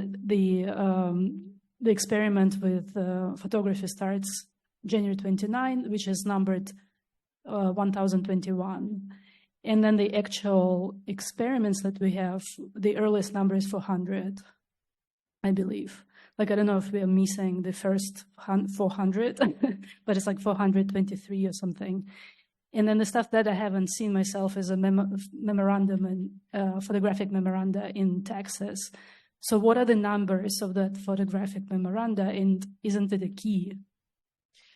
experiment with photography starts January 29, which is numbered 1021. And then the actual experiments that we have, the earliest number is 400, I believe. Like, I don't know if we are missing the first 400, but it's like 423 or something. And then the stuff that I haven't seen myself is a memorandum, and photographic memoranda in Texas. So what are the numbers of that photographic memoranda, and isn't it a key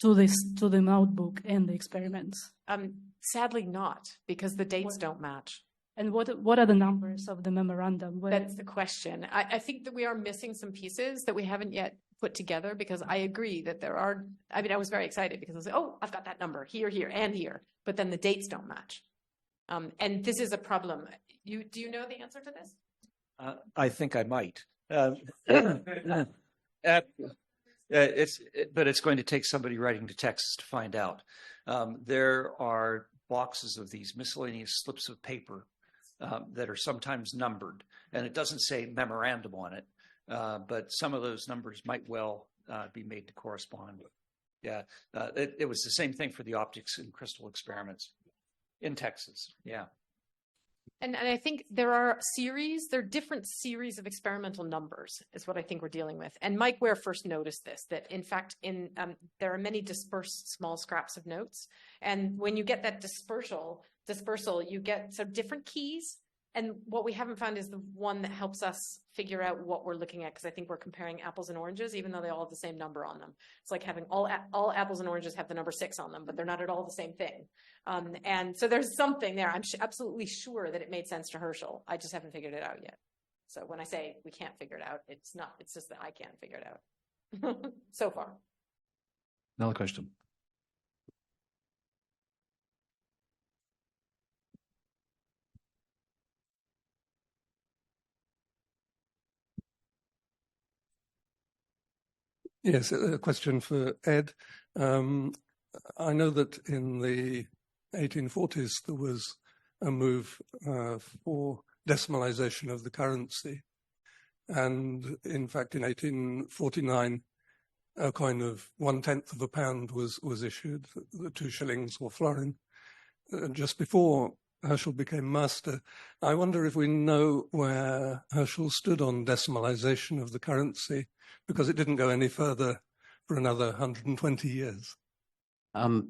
to the notebook and the experiments? Sadly not, because the dates don't match. And what are the numbers of the memorandum? That's the question. I think that we are missing some pieces that we haven't yet put together, because I agree that there are, I mean, I was very excited because I was like, oh, I've got that number here, here, and here, but then the dates don't match. And this is a problem. Do you know the answer to this? I think I might. But it's going to take somebody writing to Texas to find out. There are boxes of these miscellaneous slips of paper that are sometimes numbered, and it doesn't say memorandum on it, but some of those numbers might well be made to correspond. Yeah, it was the same thing for the optics and crystal experiments in Texas. Yeah. And I think there are different series of experimental numbers is what I think we're dealing with. And Mike Ware first noticed this, that in fact, there are many dispersed small scraps of notes. And when you get that dispersal, you get some different keys. And what we haven't found is the one that helps us figure out what we're looking at, because I think we're comparing apples and oranges, even though they all have the same number on them. It's like having all apples and oranges have the number 6 on them, but they're not at all the same thing. And so there's something there. I'm absolutely sure that it made sense to Herschel. I just haven't figured it out yet. So when I say we can't figure it out, it's just that I can't figure it out so far. Another question. Yes, a question for Ed. I know that in the 1840s there was a move for decimalization of the currency. And in fact, in 1849, a coin of 1/10 of a pound was issued, the 2 shillings or florin. Just before Herschel became master, I wonder if we know where Herschel stood on decimalization of the currency, because it didn't go any further for another 120 years.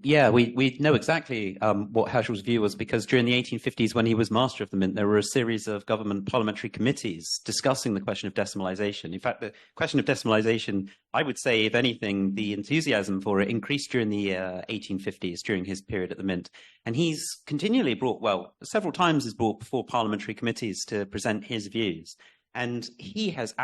Yeah, we know exactly what Herschel's view was, because during the 1850s, when he was Master of the Mint, there were a series of government parliamentary committees discussing the question of decimalization. In fact, the question of decimalization, I would say, if anything, the enthusiasm for it increased during the 1850s, during his period at the Mint. And he's continually several times has brought before parliamentary committees to present his views. And he has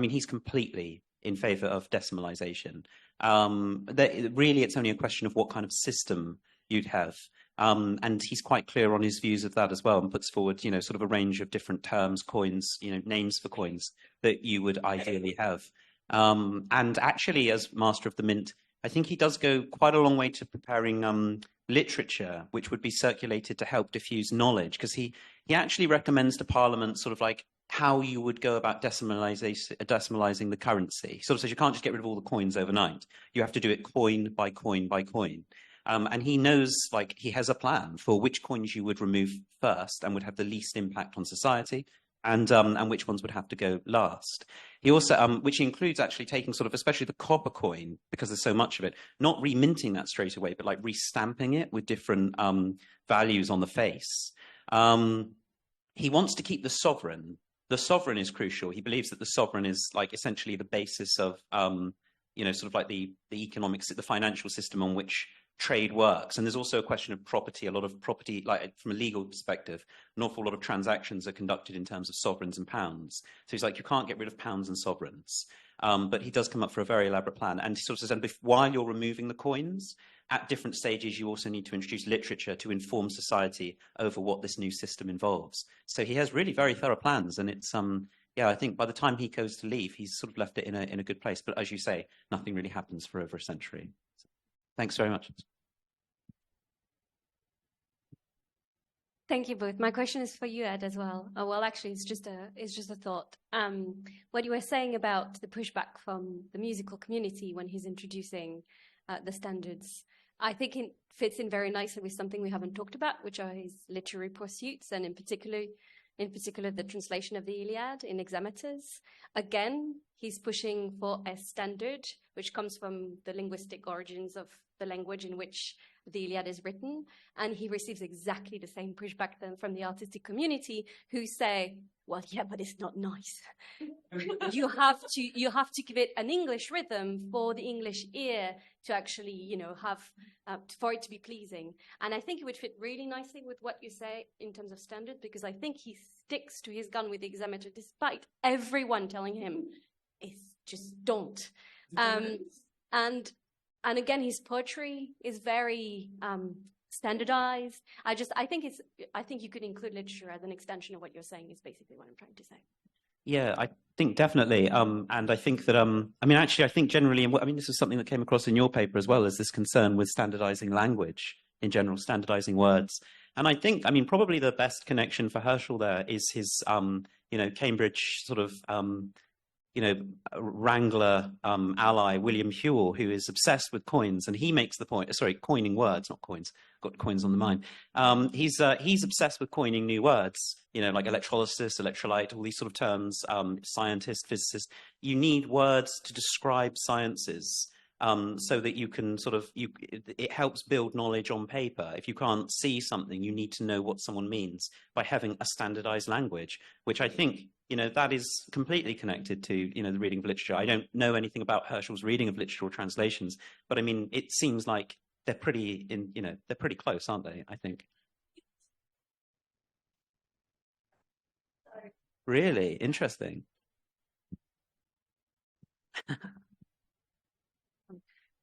he's completely in favor of decimalization. Really, it's only a question of what kind of system you'd have. And he's quite clear on his views of that as well, and puts forward, sort of a range of different terms, coins, names for coins that you would ideally have. And actually, as Master of the Mint, I think he does go quite a long way to preparing literature, which would be circulated to help diffuse knowledge, because he actually recommends to Parliament sort of like how you would go about decimalizing the currency. Sort of says you can't just get rid of all the coins overnight. You have to do it coin by coin by coin. And he knows, he has a plan for which coins you would remove first and would have the least impact on society, and which ones would have to go last. He also, which includes actually taking sort of, especially the copper coin, because there's so much of it, not reminting that straight away, but restamping it with different values on the face. He wants to keep the sovereign. The sovereign is crucial. He believes that the sovereign is essentially the basis of, sort of the economics, the financial system on which trade works. And there's also a question of property. A lot of property, from a legal perspective, an awful lot of transactions are conducted in terms of sovereigns and pounds. So he's like, you can't get rid of pounds and sovereigns. But he does come up for a very elaborate plan. And he sort of says, while you're removing the coins, at different stages, you also need to introduce literature to inform society over what this new system involves. So he has really very thorough plans, and it's I think by the time he goes to leave, he's sort of left it in a good place. But as you say, nothing really happens for over a century. So, thanks very much. Thank you both. My question is for you, Ed, as well. Well, actually, it's just a thought. What you were saying about the pushback from the musical community when he's introducing the standards, I think it fits in very nicely with something we haven't talked about, which are his literary pursuits, and in particular, the translation of the Iliad in hexameters. Again, he's pushing for a standard, which comes from the linguistic origins of the language in which the Iliad is written, and he receives exactly the same pushback then from the artistic community, who say, well, yeah, but it's not nice. you have to give it an English rhythm for the English ear to actually, you know, have for it to be pleasing. And I think it would fit really nicely with what you say in terms of standard, because I think he sticks to his gun with the hexameter despite everyone telling him, it's just don't. And again, his poetry is very standardized. I think you could include literature as an extension of what you're saying is basically what I'm trying to say. Yeah, I think definitely. And I think that, I mean, actually, I think generally, I mean, this is something that came across in your paper as well, as this concern with standardizing language in general, standardizing words. And I think, I mean, probably the best connection for Herschel there is his, you know, Cambridge sort of, you know, wrangler ally, William Herschel, who is obsessed with coins. And he makes the point, sorry, coining words, not coins, got coins on the mind. He's obsessed with coining new words, you know, like electrolysis, electrolyte, all these sort of terms, scientist, physicist. You need words to describe sciences. So that you can sort of, it helps build knowledge on paper. If you can't see something, you need to know what someone means by having a standardized language, which I think, you know, that is completely connected to, you know, the reading of literature. I don't know anything about Herschel's reading of literature or translations, but I mean, it seems like they're pretty they're pretty close, aren't they? I think. Really interesting.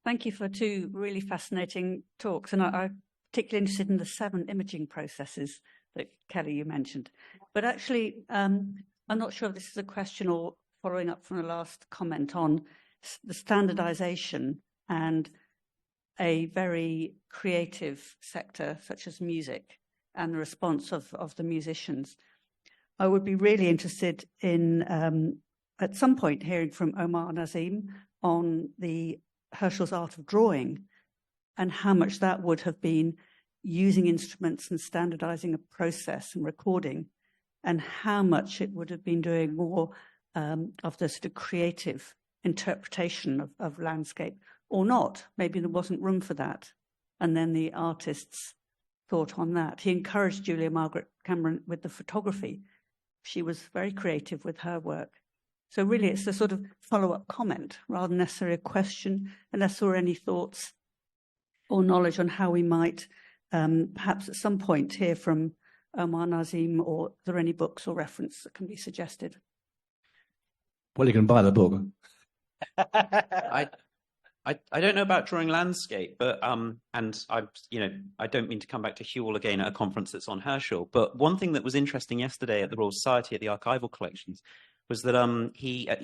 Thank you for two really fascinating talks. And I'm particularly interested in the 7 imaging processes that, Kelley, you mentioned. But actually, I'm not sure if this is a question or following up from the last comment on the standardization and a very creative sector such as music and the response of the musicians. I would be really interested in, at some point, hearing from Omar Nasim on the Herschel's art of drawing and how much that would have been using instruments and standardizing a process and recording, and how much it would have been doing more of the sort of creative interpretation of landscape, or not. Maybe there wasn't room for that. And then the artists thought on that. He encouraged Julia Margaret Cameron with the photography. She was very creative with her work. So really, it's a sort of follow-up comment rather than necessarily a question, unless there were any thoughts or knowledge on how we might perhaps at some point hear from Omar Nasim, or are there any books or reference that can be suggested? Well, you can buy the book. I don't know about drawing landscape, but and I don't mean to come back to Whewell again at a conference that's on Herschel. But one thing that was interesting yesterday at the Royal Society at the archival collections was that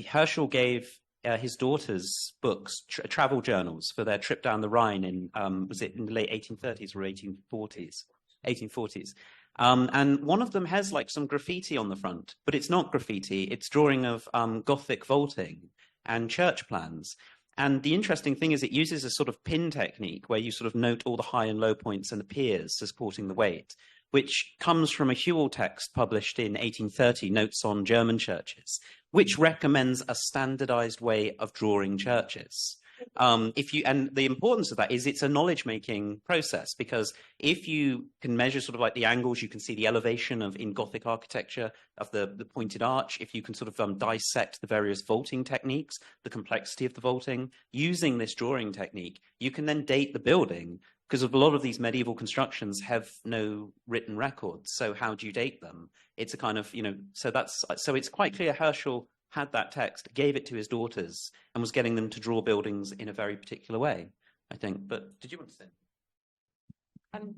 Herschel gave his daughters books, travel journals, for their trip down the Rhine in was it in the late 1830s or 1840s? 1840s. And one of them has like some graffiti on the front, but it's not graffiti. It's drawing of Gothic vaulting and church plans. And the interesting thing is it uses a sort of pin technique where you sort of note all the high and low points and the piers supporting the weight, which comes from a Whewell text published in 1830, Notes on German Churches, which recommends a standardized way of drawing churches. And the importance of that is it's a knowledge-making process, because if you can measure sort of like the angles, you can see the elevation in Gothic architecture of the pointed arch. If you can sort of dissect the various vaulting techniques, the complexity of the vaulting, using this drawing technique, you can then date the building, because a lot of these medieval constructions have no written records. So how do you date them? It's a kind of, so it's quite clear Herschel had that text, gave it to his daughters, and was getting them to draw buildings in a very particular way, I think. But did you want to say?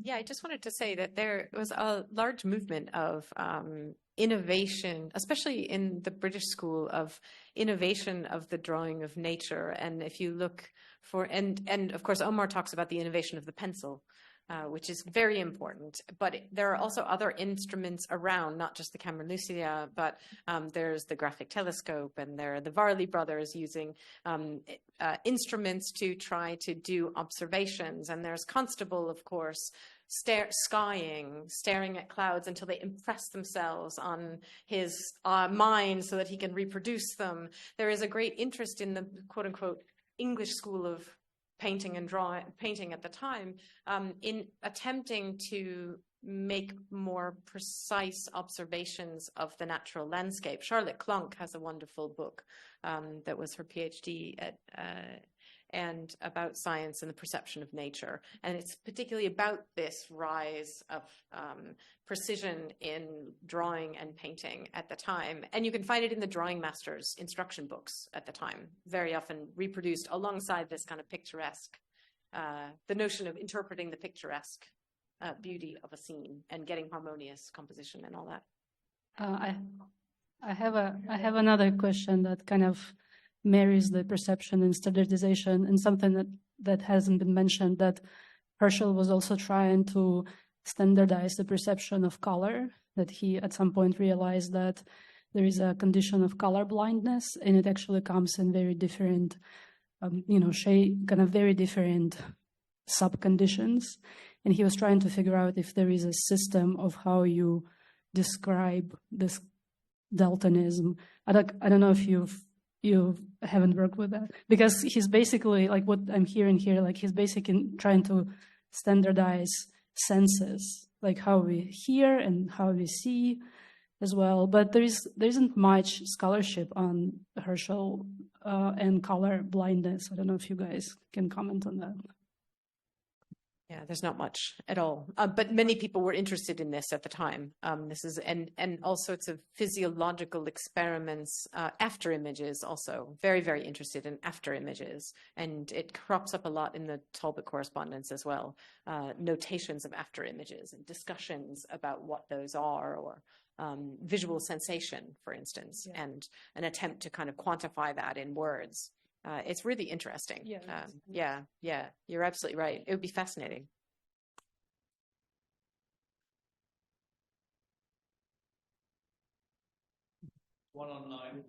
Yeah, I just wanted to say that there was a large movement of innovation, especially in the British school, of innovation of the drawing of nature. And if you look for, and of course, Omar talks about the innovation of the pencil, which is very important. But there are also other instruments around, not just the camera lucidea, but there's the graphic telescope, and there are the Varley brothers using instruments to try to do observations. And there's Constable, of course, staring at clouds until they impress themselves on his mind so that he can reproduce them. There is a great interest in the quote-unquote English school of painting and painting at the time, in attempting to make more precise observations of the natural landscape. Charlotte Klunk has a wonderful book that was her PhD at and about science and the perception of nature. And it's particularly about this rise of precision in drawing and painting at the time. And you can find it in the drawing master's instruction books at the time, very often reproduced alongside this kind of picturesque, the notion of interpreting the picturesque beauty of a scene and getting harmonious composition and all that. I have another question that kind of marries the perception and standardization, and something that hasn't been mentioned, that Herschel was also trying to standardize the perception of color, that he at some point realized that there is a condition of color blindness, and it actually comes in very different, kind of very different sub-conditions. And he was trying to figure out if there is a system of how you describe this daltonism. I don't know if you haven't worked with that, because he's basically, like what I'm hearing here, like he's basically trying to standardize senses, like how we hear and how we see as well. But there isn't much scholarship on Herschel and color blindness. I don't know if you guys can comment on that. Yeah, there's not much at all. But many people were interested in this at the time. This is and all sorts of physiological experiments, after images also, very, very interested in after images. And it crops up a lot in the Talbot correspondence as well. Notations of after images and discussions about what those are, or visual sensation, for instance, and an attempt to kind of quantify that in words. It's really interesting. Yeah, you're absolutely right. It would be fascinating. One online.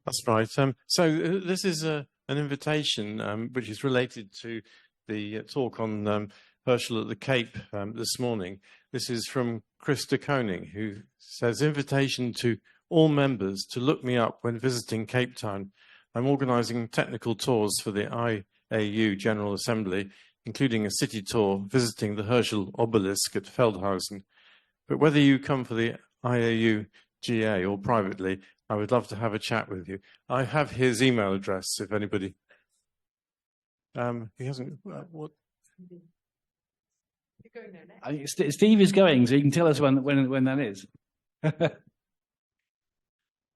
That's right. So this is an invitation which is related to the talk on Herschel at the Cape this morning. This is from Chris de Koning, who says, invitation to all members to look me up when visiting Cape Town. I'm organising technical tours for the IAU General Assembly, including a city tour visiting the Herschel obelisk at Feldhausen. But whether you come for the IAU GA or privately, I would love to have a chat with you. I have his email address if anybody. He hasn't. What? You're going there next. I think Steve is going, so you can tell us when that is.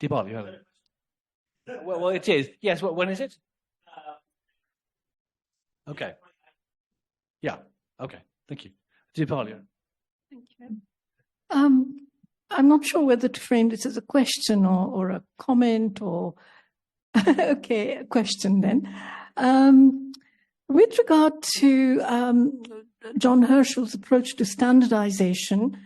Bob, you have it. Well, it is. Yes. When is it? Okay. Yeah. Okay. Thank you. Deepalia. Thank you. I'm not sure whether to frame this as a question or a comment or okay, a question then. With regard to John Herschel's approach to standardization,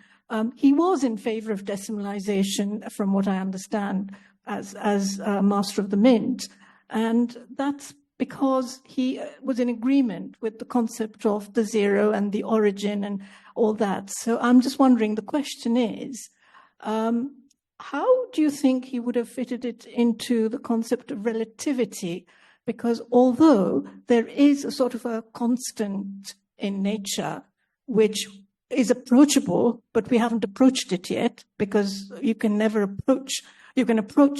he was in favor of decimalization, from what I understand, as Master of the Mint. And that's because he was in agreement with the concept of the zero and the origin and all that. So I'm just wondering, the question is, how do you think he would have fitted it into the concept of relativity? Because although there is a sort of a constant in nature, which is approachable, but we haven't approached it yet, because you can approach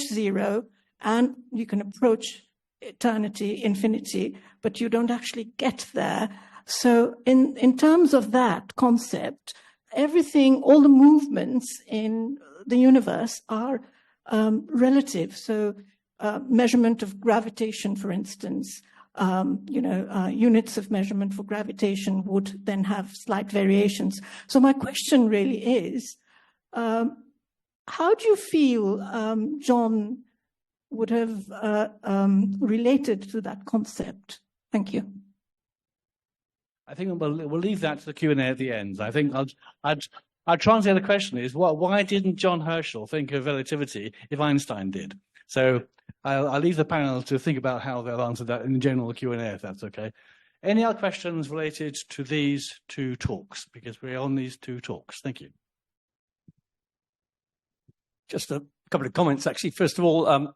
zero and you can approach eternity, infinity, but you don't actually get there. So in terms of that concept, everything, all the movements in the universe are relative. So measurement of gravitation, for instance, units of measurement for gravitation would then have slight variations. So my question really is, how do you feel John would have related to that concept? Thank you. I think we'll leave that to the Q&A at the end. I think I'll translate the question is, why didn't John Herschel think of relativity if Einstein did? So I'll leave the panel to think about how they'll answer that in the general Q&A, if that's okay. Any other questions related to these two talks? Because we're on these two talks. Thank you. Just a couple of comments, actually. First of all,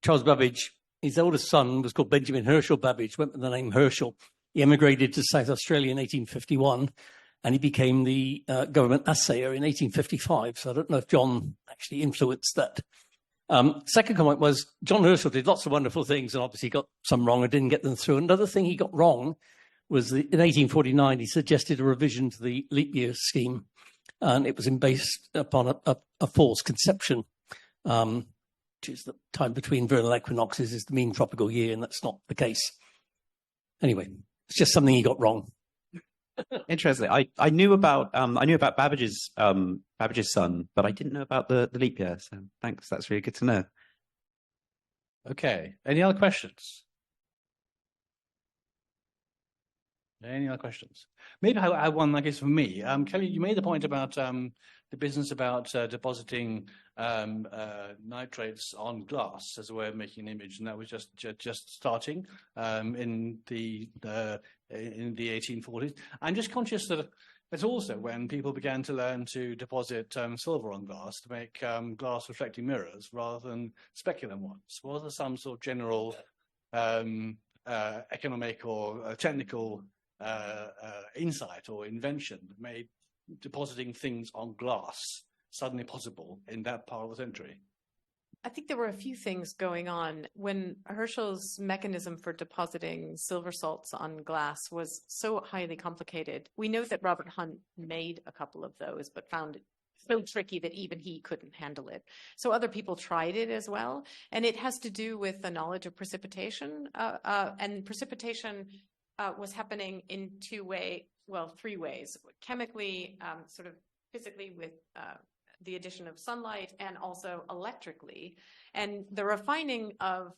Charles Babbage his oldest son was called Benjamin Herschel Babbage, went with the name Herschel. He emigrated to South Australia in 1851, and he became the government assayer in 1855. So I don't know if John actually influenced that. Second comment was John Herschel did lots of wonderful things and obviously got some wrong and didn't get them through. Another thing he got wrong was in 1849, he suggested a revision to the leap year scheme, and it was based upon a false conception, which is the time between vernal equinoxes is the mean tropical year, and that's not the case. Anyway, it's just something he got wrong. Interesting. I knew about Babbage's son, but I didn't know about the leap year. So thanks. That's really good to know. Okay. Any other questions? Any other questions? Maybe I have one, I guess, for me. Kelley, you made the point about the business about depositing nitrates on glass as a way of making an image, and that was just starting in the 1840s. I'm just conscious that it's also when people began to learn to deposit silver on glass to make glass reflecting mirrors rather than speculum ones. Was there some sort of general economic or technical insight or invention that made depositing things on glass suddenly possible in that part of the century? I think there were a few things going on when Herschel's mechanism for depositing silver salts on glass was so highly complicated. We know that Robert Hunt made a couple of those, but found it so tricky that even he couldn't handle it. So other people tried it as well. And it has to do with the knowledge of precipitation. And precipitation was happening in three ways. Chemically, sort of physically with the addition of sunlight, and also electrically. And the refining of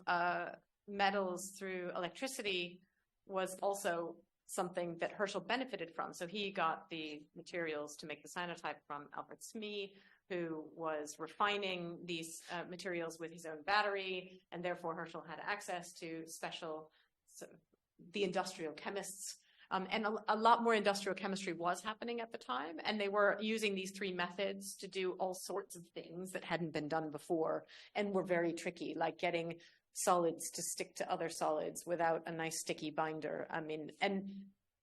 metals through electricity was also something that Herschel benefited from. So he got the materials to make the cyanotype from Alfred Smee, who was refining these materials with his own battery, and therefore Herschel had access to special, the industrial chemists. And a lot more industrial chemistry was happening at the time, and they were using these three methods to do all sorts of things that hadn't been done before and were very tricky, like getting solids to stick to other solids without a nice sticky binder. I mean, and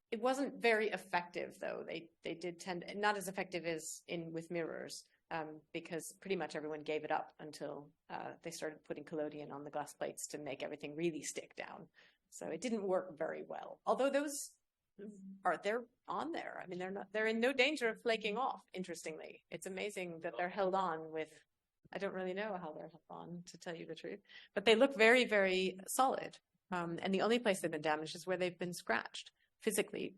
it wasn't very effective, though. They did tend, not as effective as with mirrors, because pretty much everyone gave it up until they started putting collodion on the glass plates to make everything really stick down. So it didn't work very well, although they're on there. I mean, they're in no danger of flaking off. Interestingly, it's amazing that they're held on with. I don't really know how they're held on, to tell you the truth, but they look very, very solid. And the only place they've been damaged is where they've been scratched physically,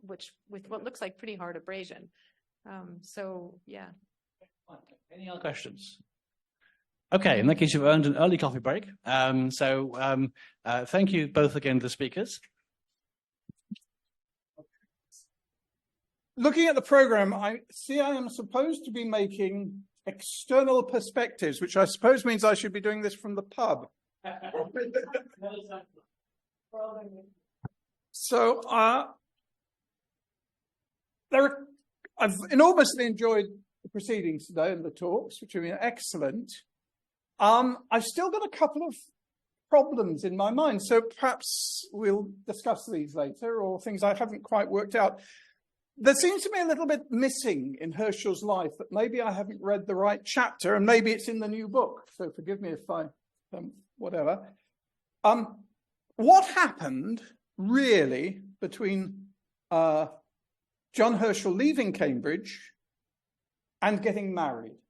with what looks like pretty hard abrasion. So yeah. Any other questions? Okay, in that case, you've earned an early coffee break. Thank you both again to the speakers. Looking at the program, I see I am supposed to be making external perspectives, which I suppose means I should be doing this from the pub. So I've enormously enjoyed the proceedings today and the talks, which have been excellent. I've still got a couple of problems in my mind, so perhaps we'll discuss these later, or things I haven't quite worked out. There seems to be a little bit missing in Herschel's life that maybe I haven't read the right chapter, and maybe it's in the new book, so forgive me if I, whatever. What happened really between John Herschel leaving Cambridge and getting married?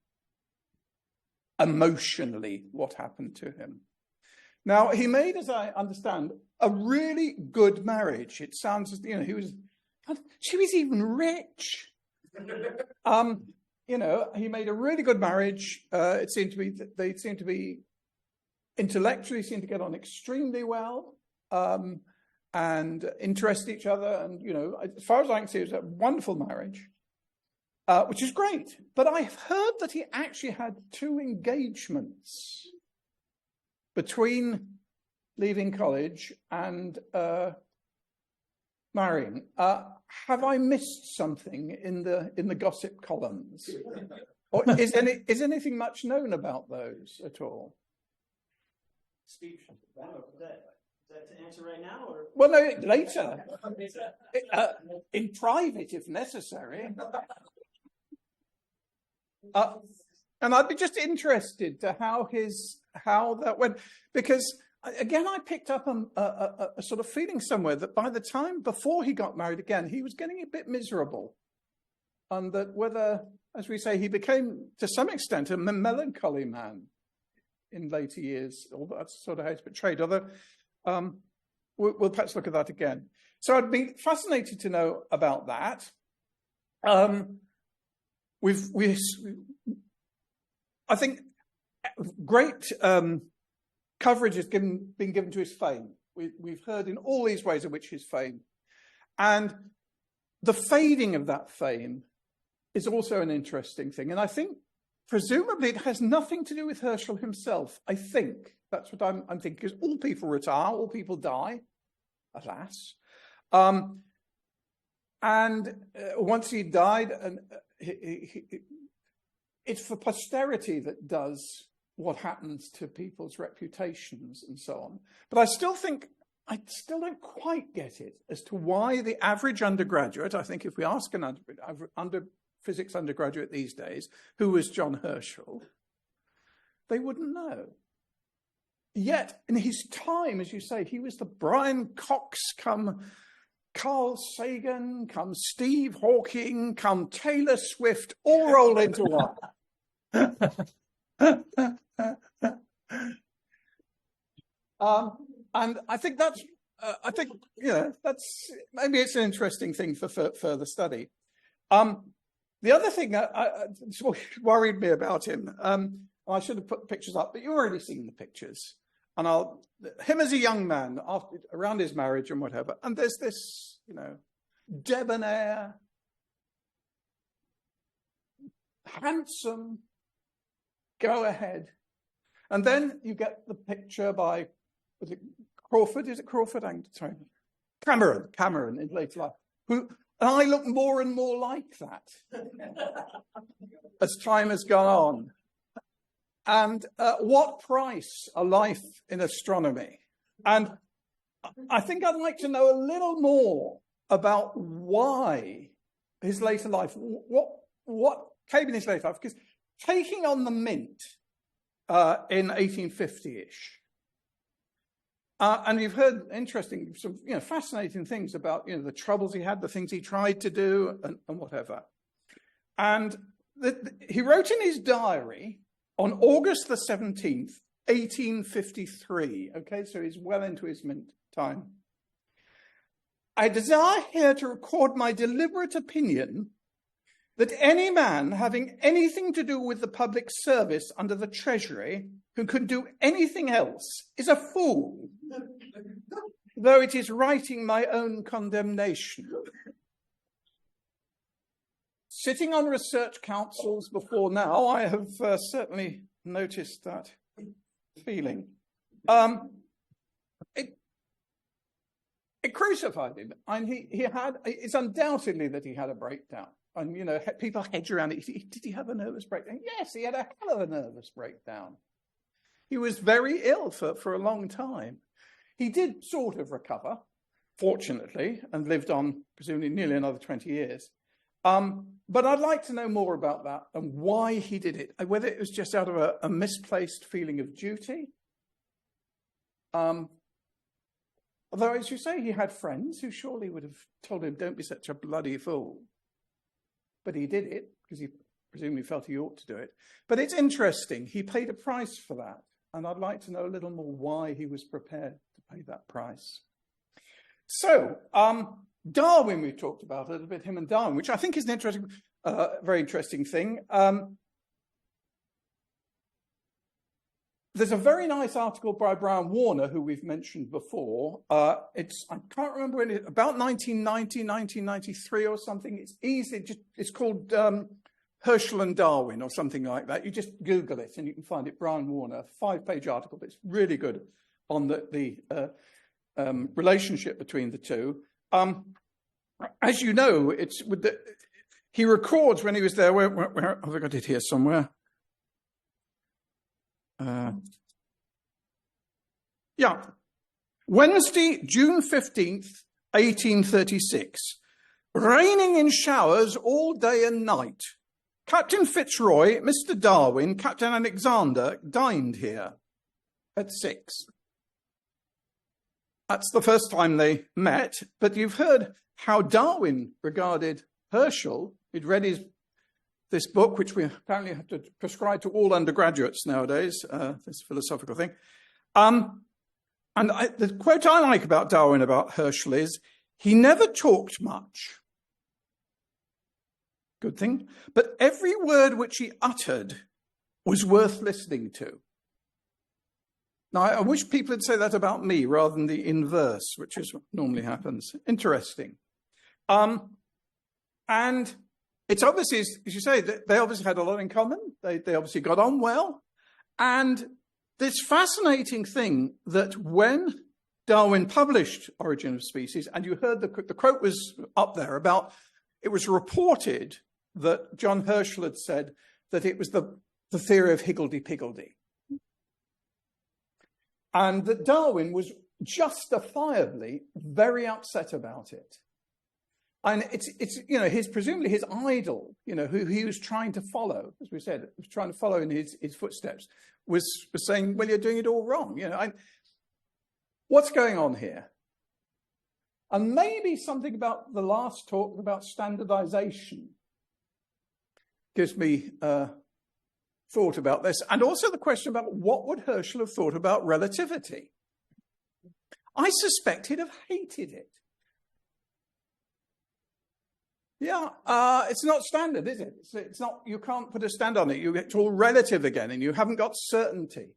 Emotionally, what happened to him? Now, he made, as I understand, a really good marriage. It sounds as, she was even rich. He made a really good marriage. It seemed to be that they seemed to be intellectually seemed to get on extremely well, and interest each other. And, as far as I can see, it was a wonderful marriage, which is great. But I've heard that he actually had 2 engagements between leaving college and marrying. Have I missed something in the gossip columns? Or is anything much known about those at all? Steve should to answer right now, or well, no, later, in private if necessary. And I'd be just interested to how that went, because again, I picked up a sort of feeling somewhere that by the time before he got married again, he was getting a bit miserable, and that whether, as we say, he became to some extent a melancholy man in later years, although that's sort of how it's portrayed. Although we'll perhaps look at that again. So I'd be fascinated to know about that. I think great coverage has been given to his fame. We've heard in all these ways in which his fame, and the fading of that fame is also an interesting thing. And I think presumably it has nothing to do with Herschel himself. I think that's what I'm thinking, because all people retire, all people die, alas. And once he died, and it's for posterity that does what happens to people's reputations and so on. But I still don't quite get it as to why the average undergraduate, I think if we ask an physics undergraduate these days, who was John Herschel, they wouldn't know. Yet in his time, as you say, he was the Brian Cox come Carl Sagan, come Steve Hawking, come Taylor Swift, all rolled into one. And I think that's maybe it's an interesting thing for further study. The other thing that worried me about him, I should have put pictures up, but you've already seen the pictures. And him as a young man, around his marriage and whatever, and there's this, debonair, handsome, go ahead. And then you get the picture by, was it Crawford? Is it Crawford? Sorry. Cameron in later life. And I look more and more like that as time has gone on. And what price a life in astronomy? And I think I'd like to know a little more about why his later life, what came in his later life, because taking on the Mint in 1850-ish, and you've heard interesting, some fascinating things about the troubles he had, the things he tried to do, and whatever. And he wrote in his diary on August the 17th, 1853. Okay, so he's well into his Mint time. I desire here to record my deliberate opinion that any man having anything to do with the public service under the Treasury who can do anything else is a fool, though it is writing my own condemnation. Sitting on research councils before now, I have certainly noticed that feeling. It crucified him, and it's undoubtedly that he had a breakdown. And, people hedge around it. Did he have a nervous breakdown? Yes, he had a hell of a nervous breakdown. He was very ill for a long time. He did sort of recover, fortunately, and lived on, presumably, nearly another 20 years. But I'd like to know more about that and why he did it, whether it was just out of a misplaced feeling of duty. Although, as you say, he had friends who surely would have told him, don't be such a bloody fool. But he did it because he presumably felt he ought to do it. But it's interesting. He paid a price for that. And I'd like to know a little more why he was prepared to pay that price. So, Darwin, we've talked about a little bit, him and Darwin, which I think is an interesting, very interesting thing. There's a very nice article by Brian Warner, who we've mentioned before. I can't remember when about 1990, 1993 or something. It's easy, it's called Herschel and Darwin or something like that. You just Google it and you can find it, Brian Warner, 5-page article, but it's really good on the relationship between the two. As you know, it's with he records when he was there. Where have I got it here somewhere? Yeah. Wednesday, June 15th, 1836. Raining in showers all day and night. Captain Fitzroy, Mr. Darwin, Captain Alexander dined here at 6. That's the first time they met, but you've heard how Darwin regarded Herschel. He'd read this book, which we apparently have to prescribe to all undergraduates nowadays, this philosophical thing. The quote I like about Darwin about Herschel is, he never talked much. Good thing. But every word which he uttered was worth listening to. Now, I wish people would say that about me rather than the inverse, which is what normally happens. Interesting. And it's obviously, as you say, they obviously had a lot in common. They obviously got on well. And this fascinating thing that when Darwin published Origin of Species, and you heard the quote was up there about, it was reported that John Herschel had said that it was the theory of higgledy-piggledy. And that Darwin was justifiably very upset about it. And it's presumably his idol, who he was trying to follow, as we said, was trying to follow in his footsteps, was saying, well, you're doing it all wrong. What's going on here? And maybe something about the last talk about standardization gives me thought about this. And also the question about what would Herschel have thought about relativity? I suspect he'd have hated it. Yeah, it's not standard, is it? It's not. You can't put a standard on it. It's all relative again, and you haven't got certainty.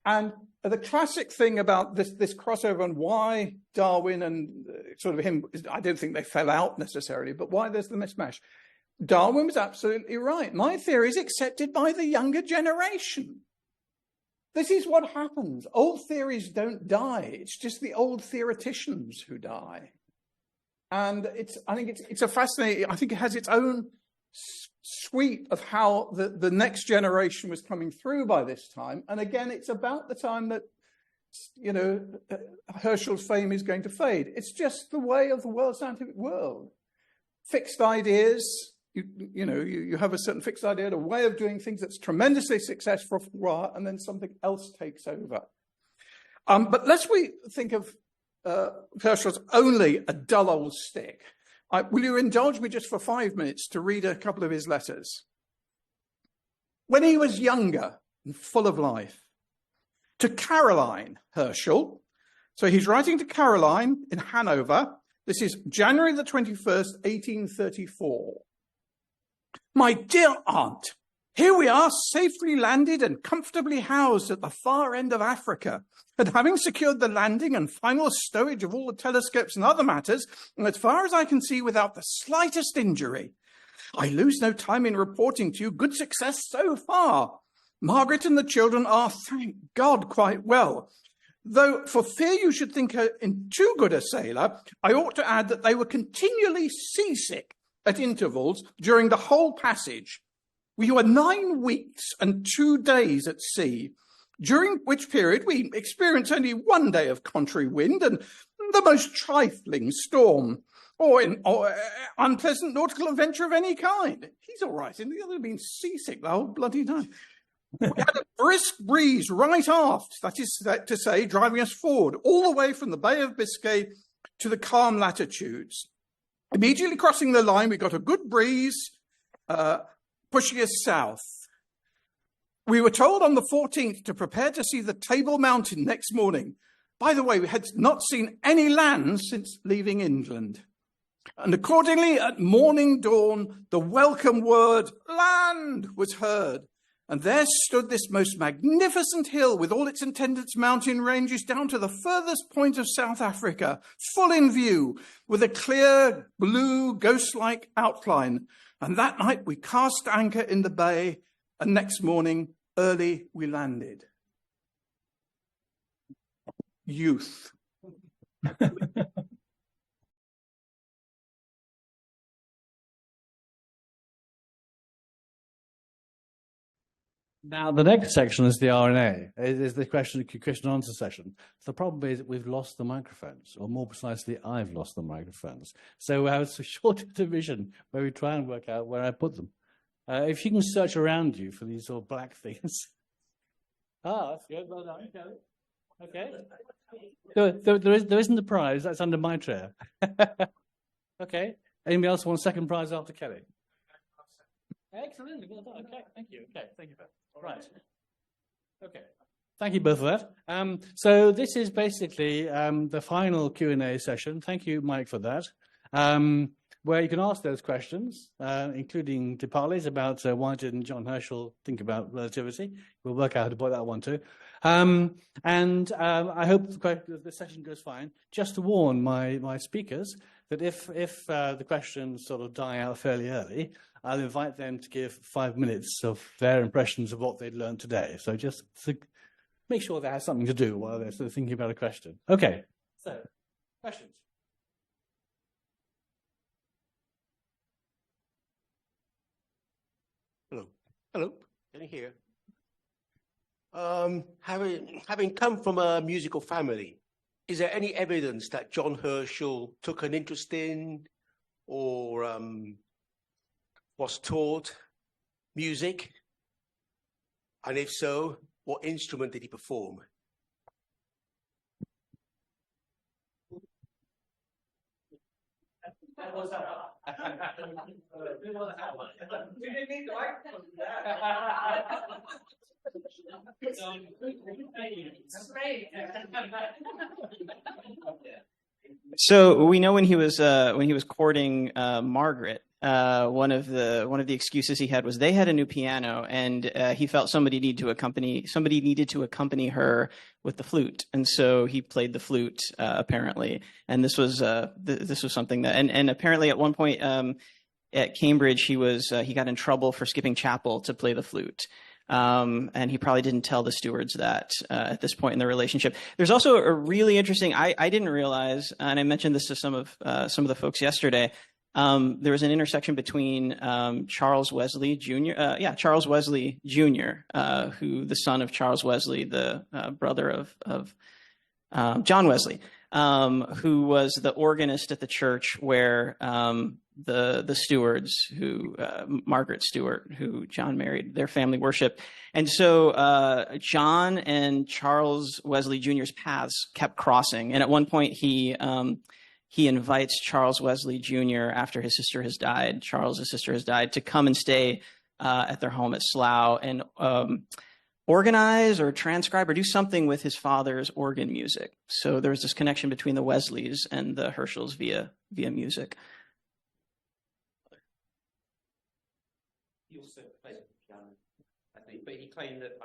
And the classic thing about this crossover and why Darwin and sort of him, I don't think they fell out necessarily, but why there's the mismatch. Darwin was absolutely right. My theory is accepted by the younger generation. This is what happens. Old theories don't die. It's just the old theoreticians who die. And I think it's a fascinating, I think it has its own sweep of how the next generation was coming through by this time. And again, it's about the time that, Herschel's fame is going to fade. It's just the way of the scientific world. Fixed ideas, you have a certain fixed idea, a way of doing things that's tremendously successful for a while, and then something else takes over. But lest we think of Herschel's only a dull old stick, will you indulge me just for 5 minutes to read a couple of his letters? When he was younger and full of life, to Caroline Herschel. So he's writing to Caroline in Hanover. This is January the 21st, 1834. My dear aunt, here we are safely landed and comfortably housed at the far end of Africa. And having secured the landing and final stowage of all the telescopes and other matters, and as far as I can see, without the slightest injury, I lose no time in reporting to you good success so far. Margaret and the children are, thank God, quite well. Though for fear you should think her in too good a sailor, I ought to add that they were continually seasick at intervals during the whole passage. We were 9 weeks and 2 days at sea, during which period we experienced only 1 day of contrary wind and the most trifling storm, or unpleasant nautical adventure of any kind. He's all right, and the other been seasick the whole bloody time. We had a brisk breeze right aft, that is to say, driving us forward all the way from the Bay of Biscay to the calm latitudes. Immediately crossing the line, we got a good breeze, pushing us south. We were told on the 14th to prepare to see the Table Mountain next morning. By the way, we had not seen any land since leaving England. And accordingly, at morning dawn, the welcome word, land, was heard. And there stood this most magnificent hill with all its attendant mountain ranges down to the furthest point of South Africa, full in view, with a clear, blue, ghost-like outline. And that night we cast anchor in the bay, and next morning, early, we landed. Youth. Now, the next section is the RNA. It is the question and answer session. The problem is that we've lost the microphones, or more precisely, I've lost the microphones. So we have a short division where we try and work out where I put them. If you can search around you for these sort of black things. That's good. Well done, Kelley. Okay. There isn't a prize. That's under my chair. Okay. Anybody else want a second prize after Kelley? Excellent. Well done. Okay. Thank you. Okay. Thank you. Right. Okay. Thank you both for that. So this is basically the final Q&A session. Thank you, Mike, for that. Where you can ask those questions, including to Parley's about why didn't John Herschel think about relativity. We'll work out how to put that one too. I hope the session goes fine. Just to warn my speakers that if the questions sort of die out fairly early, I'll invite them to give 5 minutes of their impressions of what they'd learned today. So just to make sure they have something to do while they're sort of thinking about a question. Okay, so questions? Hello, can you hear? Having come from a musical family, is there any evidence that John Herschel took an interest in or was taught music? And if so, what instrument did he perform? So we know when he was courting Margaret, one of the excuses he had was they had a new piano, and he felt somebody needed to accompany her with the flute, and so he played the flute apparently. And this was something that, and apparently at one point at Cambridge he got in trouble for skipping chapel to play the flute. And he probably didn't tell the stewards that at this point in the relationship. There's also a really interesting, I didn't realize, and I mentioned this to some of the folks yesterday, there was an intersection between Charles Wesley Jr., who the son of Charles Wesley, the brother of John Wesley, who was the organist at the church where the Stewards, who Margaret Stewart, who John married, their family worship. And so John and Charles Wesley Jr.'s paths kept crossing. And at one point he invites Charles Wesley Jr., after his sister has died, Charles's sister has died, to come and stay at their home at Slough and organize or transcribe or do something with his father's organ music. So there was this connection between the Wesleys and the Herschels via music. He also played the piano, I think, but he claimed that.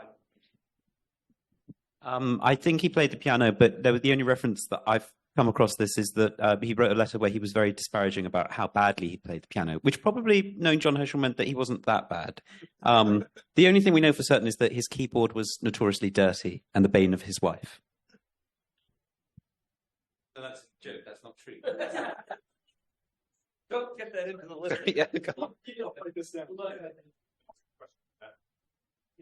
I think he played the piano, but the only reference that I've come across this is that he wrote a letter where he was very disparaging about how badly he played the piano, which probably, knowing John Herschel, meant that he wasn't that bad. The only thing we know for certain is that his keyboard was notoriously dirty and the bane of his wife. No, that's a joke. That's not true. Don't get that into the list. Yeah,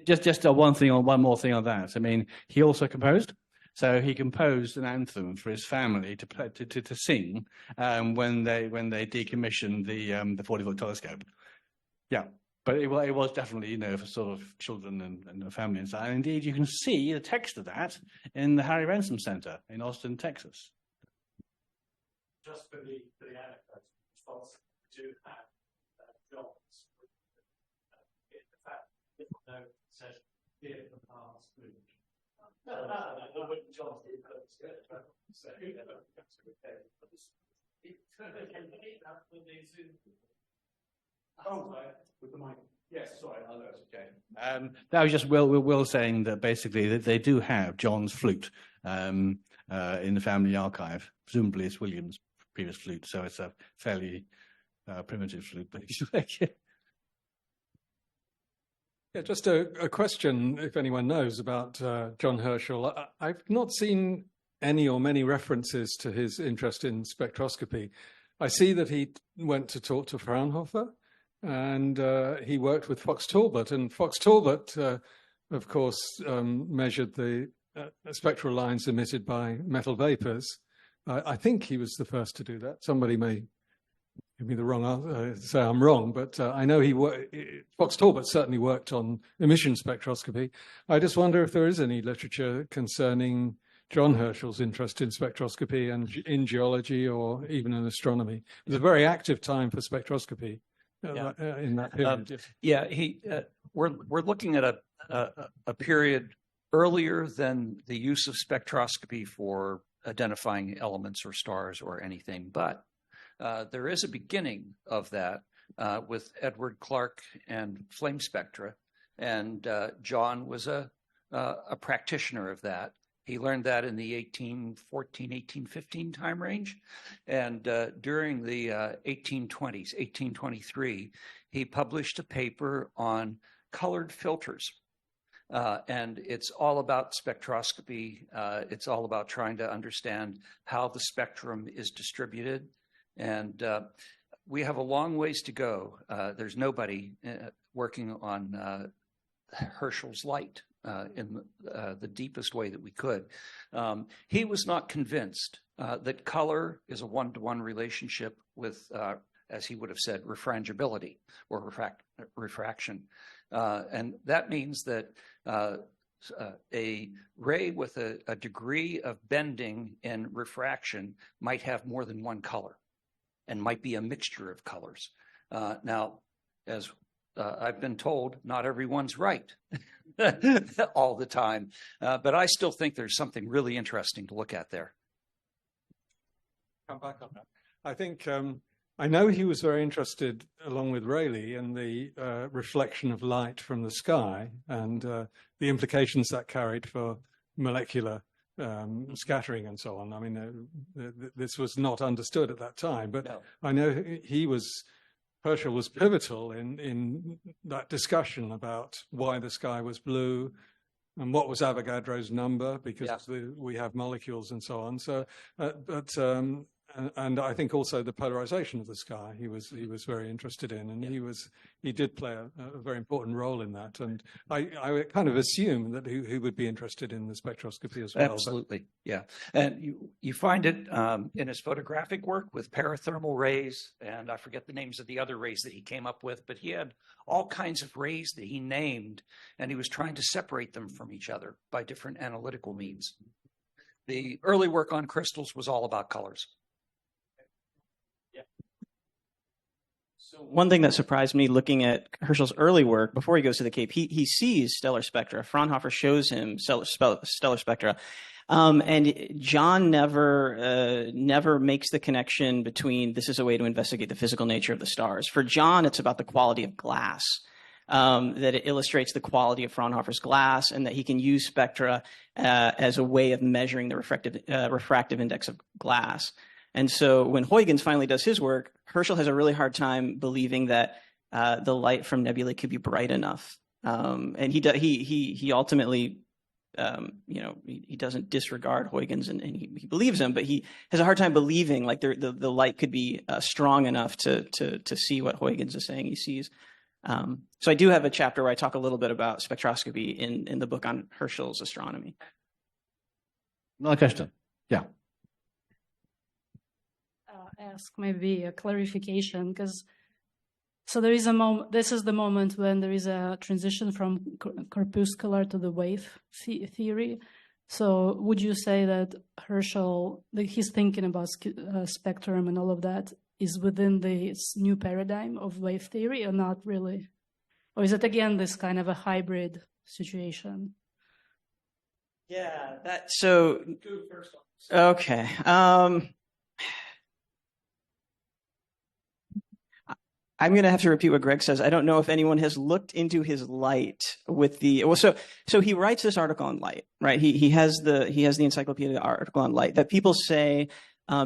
Just one more thing on that. I mean, he also composed. So he composed an anthem for his family to sing when they decommissioned the 40-foot telescope. Yeah, but it was definitely, for sort of children and the family and so on. And indeed, you can see the text of that in the Harry Ransom Center in Austin, Texas. Just for the anecdote, response to have John's the fact that the note says "Dear the past moved." With the mic. Yes, sorry, I know it's okay. That was just Will saying that basically that they do have John's flute in the family archive. Presumably it's William's previous flute, so it's a fairly primitive flute. But yeah, just a question, if anyone knows, about John Herschel. I've not seen any or many references to his interest in spectroscopy. I see that he went to talk to Fraunhofer, and he worked with Fox Talbot. And Fox Talbot of course, measured the spectral lines emitted by metal vapors. I think he was the first to do that. Somebody may give me the wrong answer, say I'm wrong, but I know Fox Talbot certainly worked on emission spectroscopy. I just wonder if there is any literature concerning John Herschel's interest in spectroscopy and in geology or even in astronomy. It was a very active time for spectroscopy in that period. We're looking at a period earlier than the use of spectroscopy for identifying elements or stars or anything, but there is a beginning of that with Edward Clark and flame spectra, and John was a practitioner of that. He learned that in the 1814, 1815 time range, and during the 1820s, 1823, he published a paper on colored filters. And it's all about spectroscopy. It's all about trying to understand how the spectrum is distributed. And we have a long ways to go. There's nobody working on Herschel's light in the deepest way that we could. He was not convinced that color is a one-to-one relationship with, as he would have said, refrangibility or refraction. And that means that a ray with a degree of bending in refraction might have more than one color and might be a mixture of colors. Now, as I've been told, not everyone's right all the time, but I still think there's something really interesting to look at there. Come back on that. I think I know he was very interested, along with Rayleigh, in the reflection of light from the sky and the implications that carried for molecular scattering and so on. I mean, this was not understood at that time, but no. I know Herschel was pivotal in that discussion about why the sky was blue and what was Avogadro's number, because we have molecules and so on. So, and I think also the polarization of the sky he was very interested in, and he did play a very important role in that. And I kind of assume that he would be interested in the spectroscopy as well. Absolutely, yeah. And you find it in his photographic work with parathermal rays, and I forget the names of the other rays that he came up with, but he had all kinds of rays that he named, and he was trying to separate them from each other by different analytical means. The early work on crystals was all about colors. One thing that surprised me looking at Herschel's early work before he goes to the Cape, he sees stellar spectra. Fraunhofer shows him stellar spectra. And John never makes the connection between this is a way to investigate the physical nature of the stars. For John, it's about the quality of glass, that it illustrates the quality of Fraunhofer's glass, and that he can use spectra as a way of measuring the refractive index of glass. And so when Huygens finally does his work, Herschel has a really hard time believing that the light from nebulae could be bright enough. And he ultimately, he doesn't disregard Huygens and he believes him, but he has a hard time believing like the light could be strong enough to see what Huygens is saying he sees. So I do have a chapter where I talk a little bit about spectroscopy in the book on Herschel's astronomy. Another question. Yeah. Ask maybe a clarification, because so there is a moment. This is the moment when there is a transition from corpuscular to the wave theory. So would you say that Herschel, his thinking about spectrum and all of that, is within this new paradigm of wave theory, or not really, or is it again this kind of a hybrid situation? Yeah. Okay. I'm going to have to repeat what Greg says. I don't know if anyone has looked into his light with the so he writes this article on light, right? He has the encyclopedia article on light that people say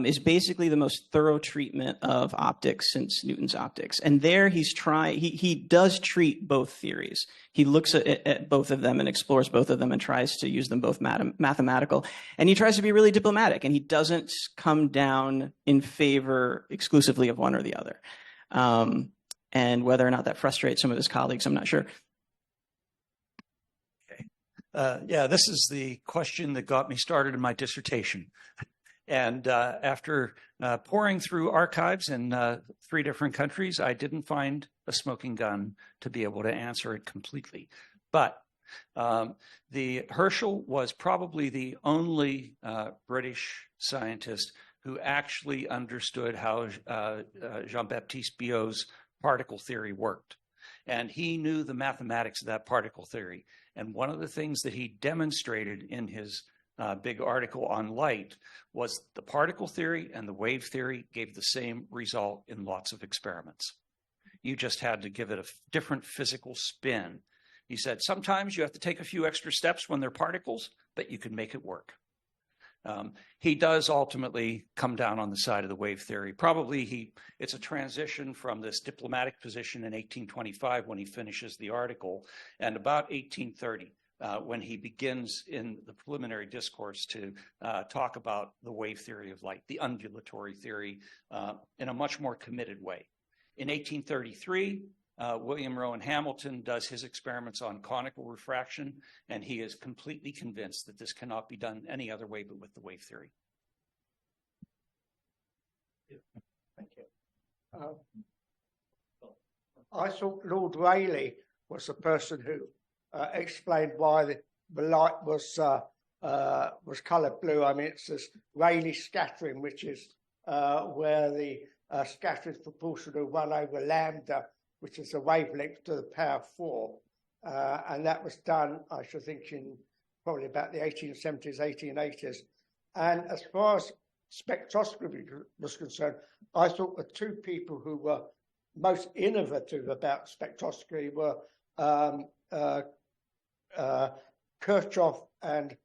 is basically the most thorough treatment of optics since Newton's optics. And there he does treat both theories. He looks at both of them and explores both of them and tries to use them both mathematical. And he tries to be really diplomatic, and he doesn't come down in favor exclusively of one or the other. And whether or not that frustrates some of his colleagues, I'm not sure. Okay. Yeah, this is the question that got me started in my dissertation. And after pouring through archives in 3 different countries, I didn't find a smoking gun to be able to answer it completely. But the Herschel was probably the only British scientist who actually understood how Jean-Baptiste Biot's particle theory worked. And he knew the mathematics of that particle theory. And one of the things that he demonstrated in his big article on light was the particle theory and the wave theory gave the same result in lots of experiments. You just had to give it a different physical spin. He said, sometimes you have to take a few extra steps when they're particles, but you can make it work. He does ultimately come down on the side of the wave theory. Probably it's a transition from this diplomatic position in 1825 when he finishes the article, and about 1830 when he begins in the Preliminary Discourse to talk about the wave theory of light, the undulatory theory, in a much more committed way. In 1833, William Rowan Hamilton does his experiments on conical refraction, and he is completely convinced that this cannot be done any other way but with the wave theory. Thank you. I thought Lord Rayleigh was the person who explained why the light was coloured blue. I mean, it's this Rayleigh scattering, which is where the scattering is proportional to 1 over lambda, which is a wavelength to the power 4. And that was done, I should think, in probably about the 1870s, 1880s. And as far as spectroscopy was concerned, I thought the 2 people who were most innovative about spectroscopy were Kirchhoff and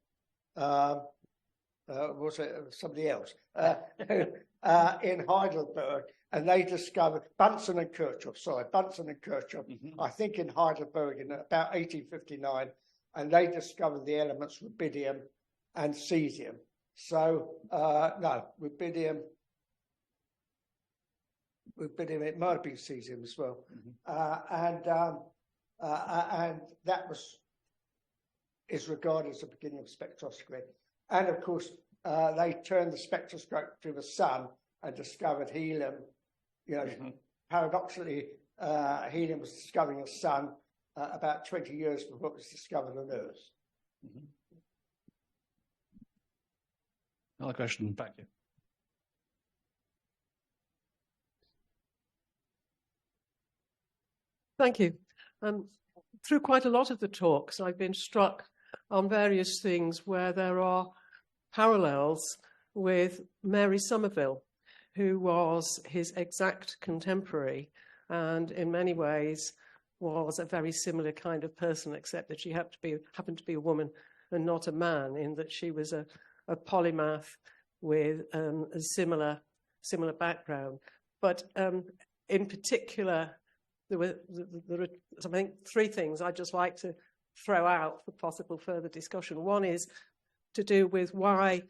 was it somebody else in Heidelberg. And they discovered Bunsen and Kirchhoff, I think in Heidelberg in about 1859, and they discovered the elements rubidium and cesium. So, no, rubidium, it might have been cesium as well. And that is regarded as the beginning of spectroscopy. And of course, they turned the spectroscope to the sun and discovered helium. You know, paradoxically, helium was discovered in the sun about 20 years before it was discovered on Earth. Another question back here. Thank you. Through quite a lot of the talks, I've been struck on various things where there are parallels with Mary Somerville, who was his exact contemporary and in many ways was a very similar kind of person, except that she happened to be a woman and not a man, in that she was a polymath with a similar background. But in particular, there are I think 3 things I'd just like to throw out for possible further discussion. One is to do with why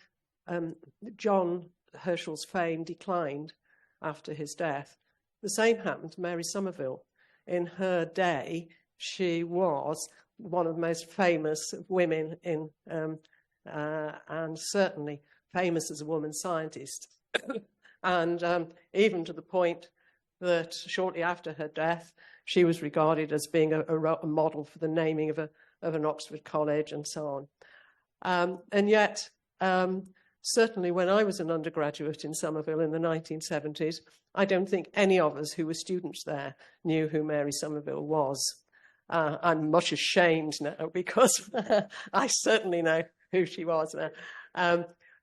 John Herschel's fame declined after his death. The same happened to Mary Somerville. In her day, she was one of the most famous women in, and certainly famous as a woman scientist. And even to the point that shortly after her death, she was regarded as being a model for the naming of an Oxford college and so on. And yet, certainly when I was an undergraduate in Somerville in the 1970s, I don't think any of us who were students there knew who Mary Somerville was. I'm much ashamed now because I certainly know who she was now.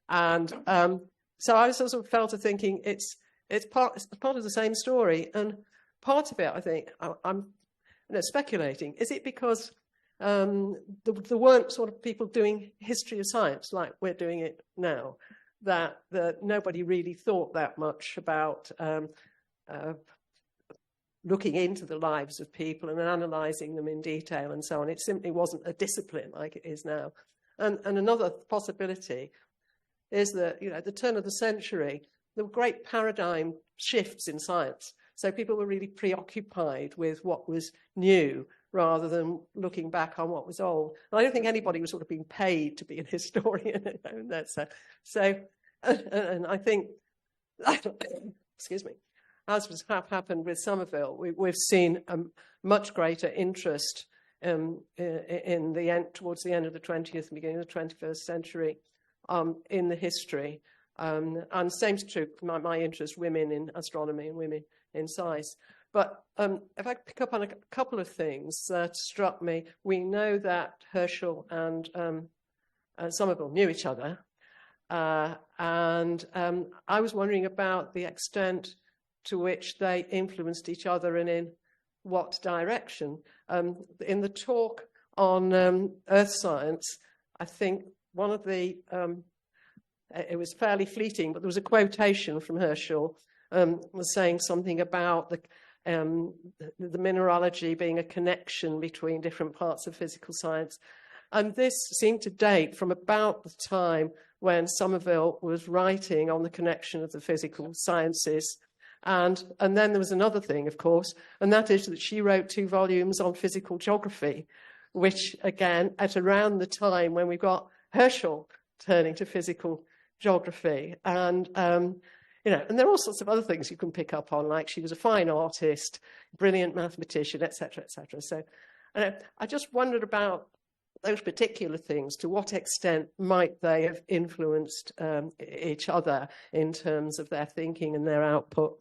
So I sort of fell to thinking it's part of the same story. And part of it, I think, I'm speculating, is it because there weren't sort of people doing history of science like we're doing it now, that nobody really thought that much about looking into the lives of people and analysing them in detail and so on. It simply wasn't a discipline like it is now. And another possibility is that, at the turn of the century, there were great paradigm shifts in science. So people were really preoccupied with what was new rather than looking back on what was old. And I don't think anybody was sort of being paid to be an historian. And I think, excuse me, as has happened with Somerville, we've seen a much greater interest towards the end of the 20th and beginning of the 21st century in the history. And same's true, my interest, women in astronomy and women in science. But if I pick up on a couple of things that struck me, we know that Herschel and Somerville knew each other. And I was wondering about the extent to which they influenced each other and in what direction. In the talk on earth science, I think one of the, it was fairly fleeting, but there was a quotation from Herschel was saying something about the mineralogy being a connection between different parts of physical science. And this seemed to date from about the time when Somerville was writing on the connection of the physical sciences. And then there was another thing, of course, and that is that she wrote 2 volumes on physical geography, which, again, at around the time when we got Herschel turning to physical geography. And, you know, and there are all sorts of other things you can pick up on, like she was a fine artist, brilliant mathematician, etc., etc. So I just wondered about those particular things. To what extent might they have influenced each other in terms of their thinking and their output?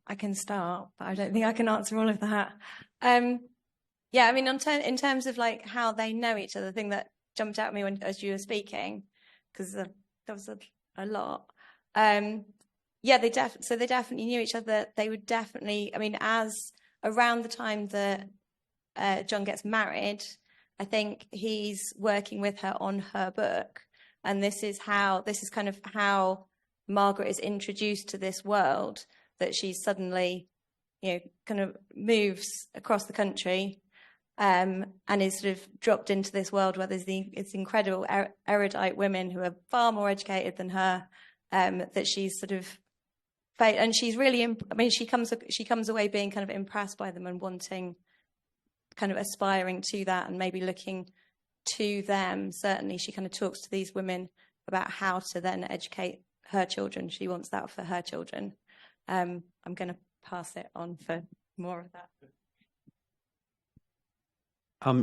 I can start, but I don't think I can answer all of that. Yeah, I mean, in terms of like how they know each other, the thing that jumped out at me as you were speaking, because there was a lot. Yeah, they definitely knew each other. They would definitely, I mean, as around the time that John gets married, I think he's working with her on her book, and this is kind of how Margaret is introduced to this world, that she suddenly, you know, kind of moves across the country, and is sort of dropped into this world where there's it's incredible erudite women who are far more educated than her, that she's sort of, and she's really, I mean, she comes away being kind of impressed by them and wanting, kind of aspiring to that and maybe looking to them. Certainly she kind of talks to these women about how to then educate her children. She wants that for her children. I'm going to pass it on for more of that.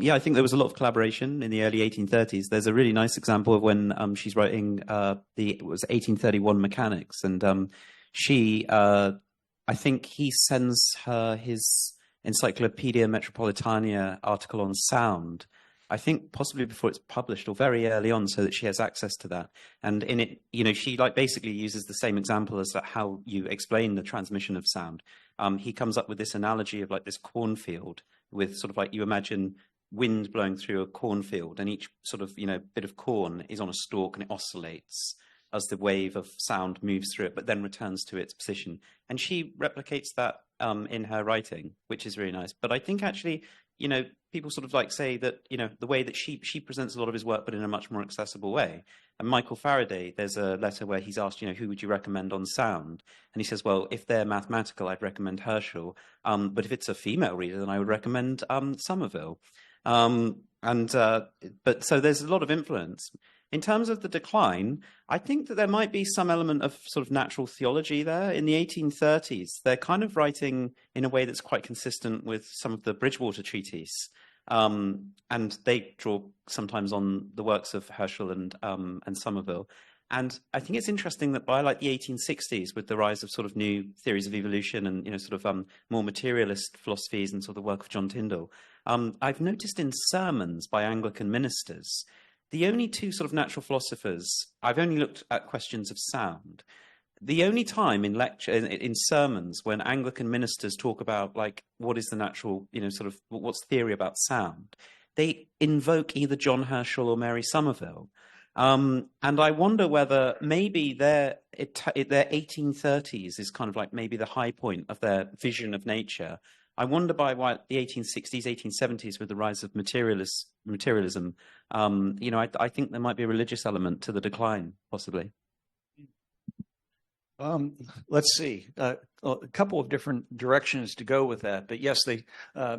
Yeah, I think there was a lot of collaboration in the early 1830s. There's a really nice example of when she's writing it was 1831 Mechanics, and she, I think he sends her his Encyclopedia Metropolitana article on sound, I think possibly before it's published or very early on, so that she has access to that. And in it, you know, she like basically uses the same example as how you explain the transmission of sound. He comes up with this analogy of like this cornfield with sort of like, you imagine wind blowing through a cornfield, and each sort of, you know, bit of corn is on a stalk and it oscillates as the wave of sound moves through it, but then returns to its position. And she replicates that in her writing, which is really nice. But I think actually, you know, people sort of like say that, you know, the way that she presents a lot of his work, but in a much more accessible way. And Michael Faraday, there's a letter where he's asked, you know, who would you recommend on sound? And he says, well, if they're mathematical, I'd recommend Herschel. But if it's a female reader, then I would recommend Somerville. But so there's a lot of influence. In terms of the decline, I think that there might be some element of sort of natural theology there. In the 1830s, they're kind of writing in a way that's quite consistent with some of the Bridgewater treatise. And they draw sometimes on the works of Herschel and Somerville. And I think it's interesting that by like the 1860s, with the rise of sort of new theories of evolution and, you know, sort of more materialist philosophies and sort of the work of John Tyndall, I've noticed in sermons by Anglican ministers, the only two sort of natural philosophers, I've only looked at questions of sound. The only time in in sermons when Anglican ministers talk about like what is the natural, you know, sort of what's theory about sound, they invoke either John Herschel or Mary Somerville. And I wonder whether maybe their 1830s is kind of like maybe the high point of their vision of nature. I wonder by the 1860s, 1870s, with the rise of materialism, you know, I think there might be a religious element to the decline, possibly. Let's see, a couple of different directions to go with that. But yes,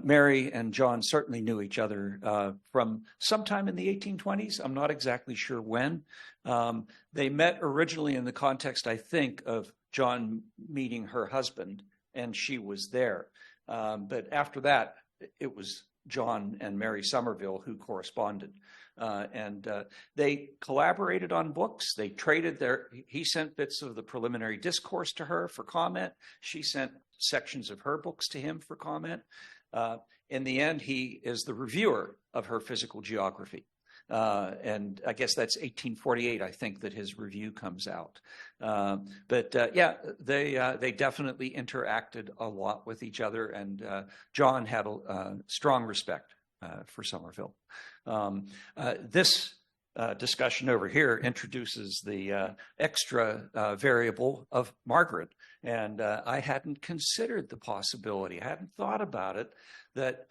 Mary and John certainly knew each other from sometime in the 1820s. I'm not exactly sure when. They met originally in the context, I think, of John meeting her husband, and she was there. But after that, it was John and Mary Somerville who corresponded. And they collaborated on books. They traded he sent bits of the Preliminary Discourse to her for comment. She sent sections of her books to him for comment. In the end, he is the reviewer of her physical geography. And I guess that's 1848, I think, that his review comes out. Yeah, they definitely interacted a lot with each other, and John had a strong respect for Somerville. This discussion over here introduces the extra variable of Margaret, and I hadn't considered the possibility. I hadn't thought about it, that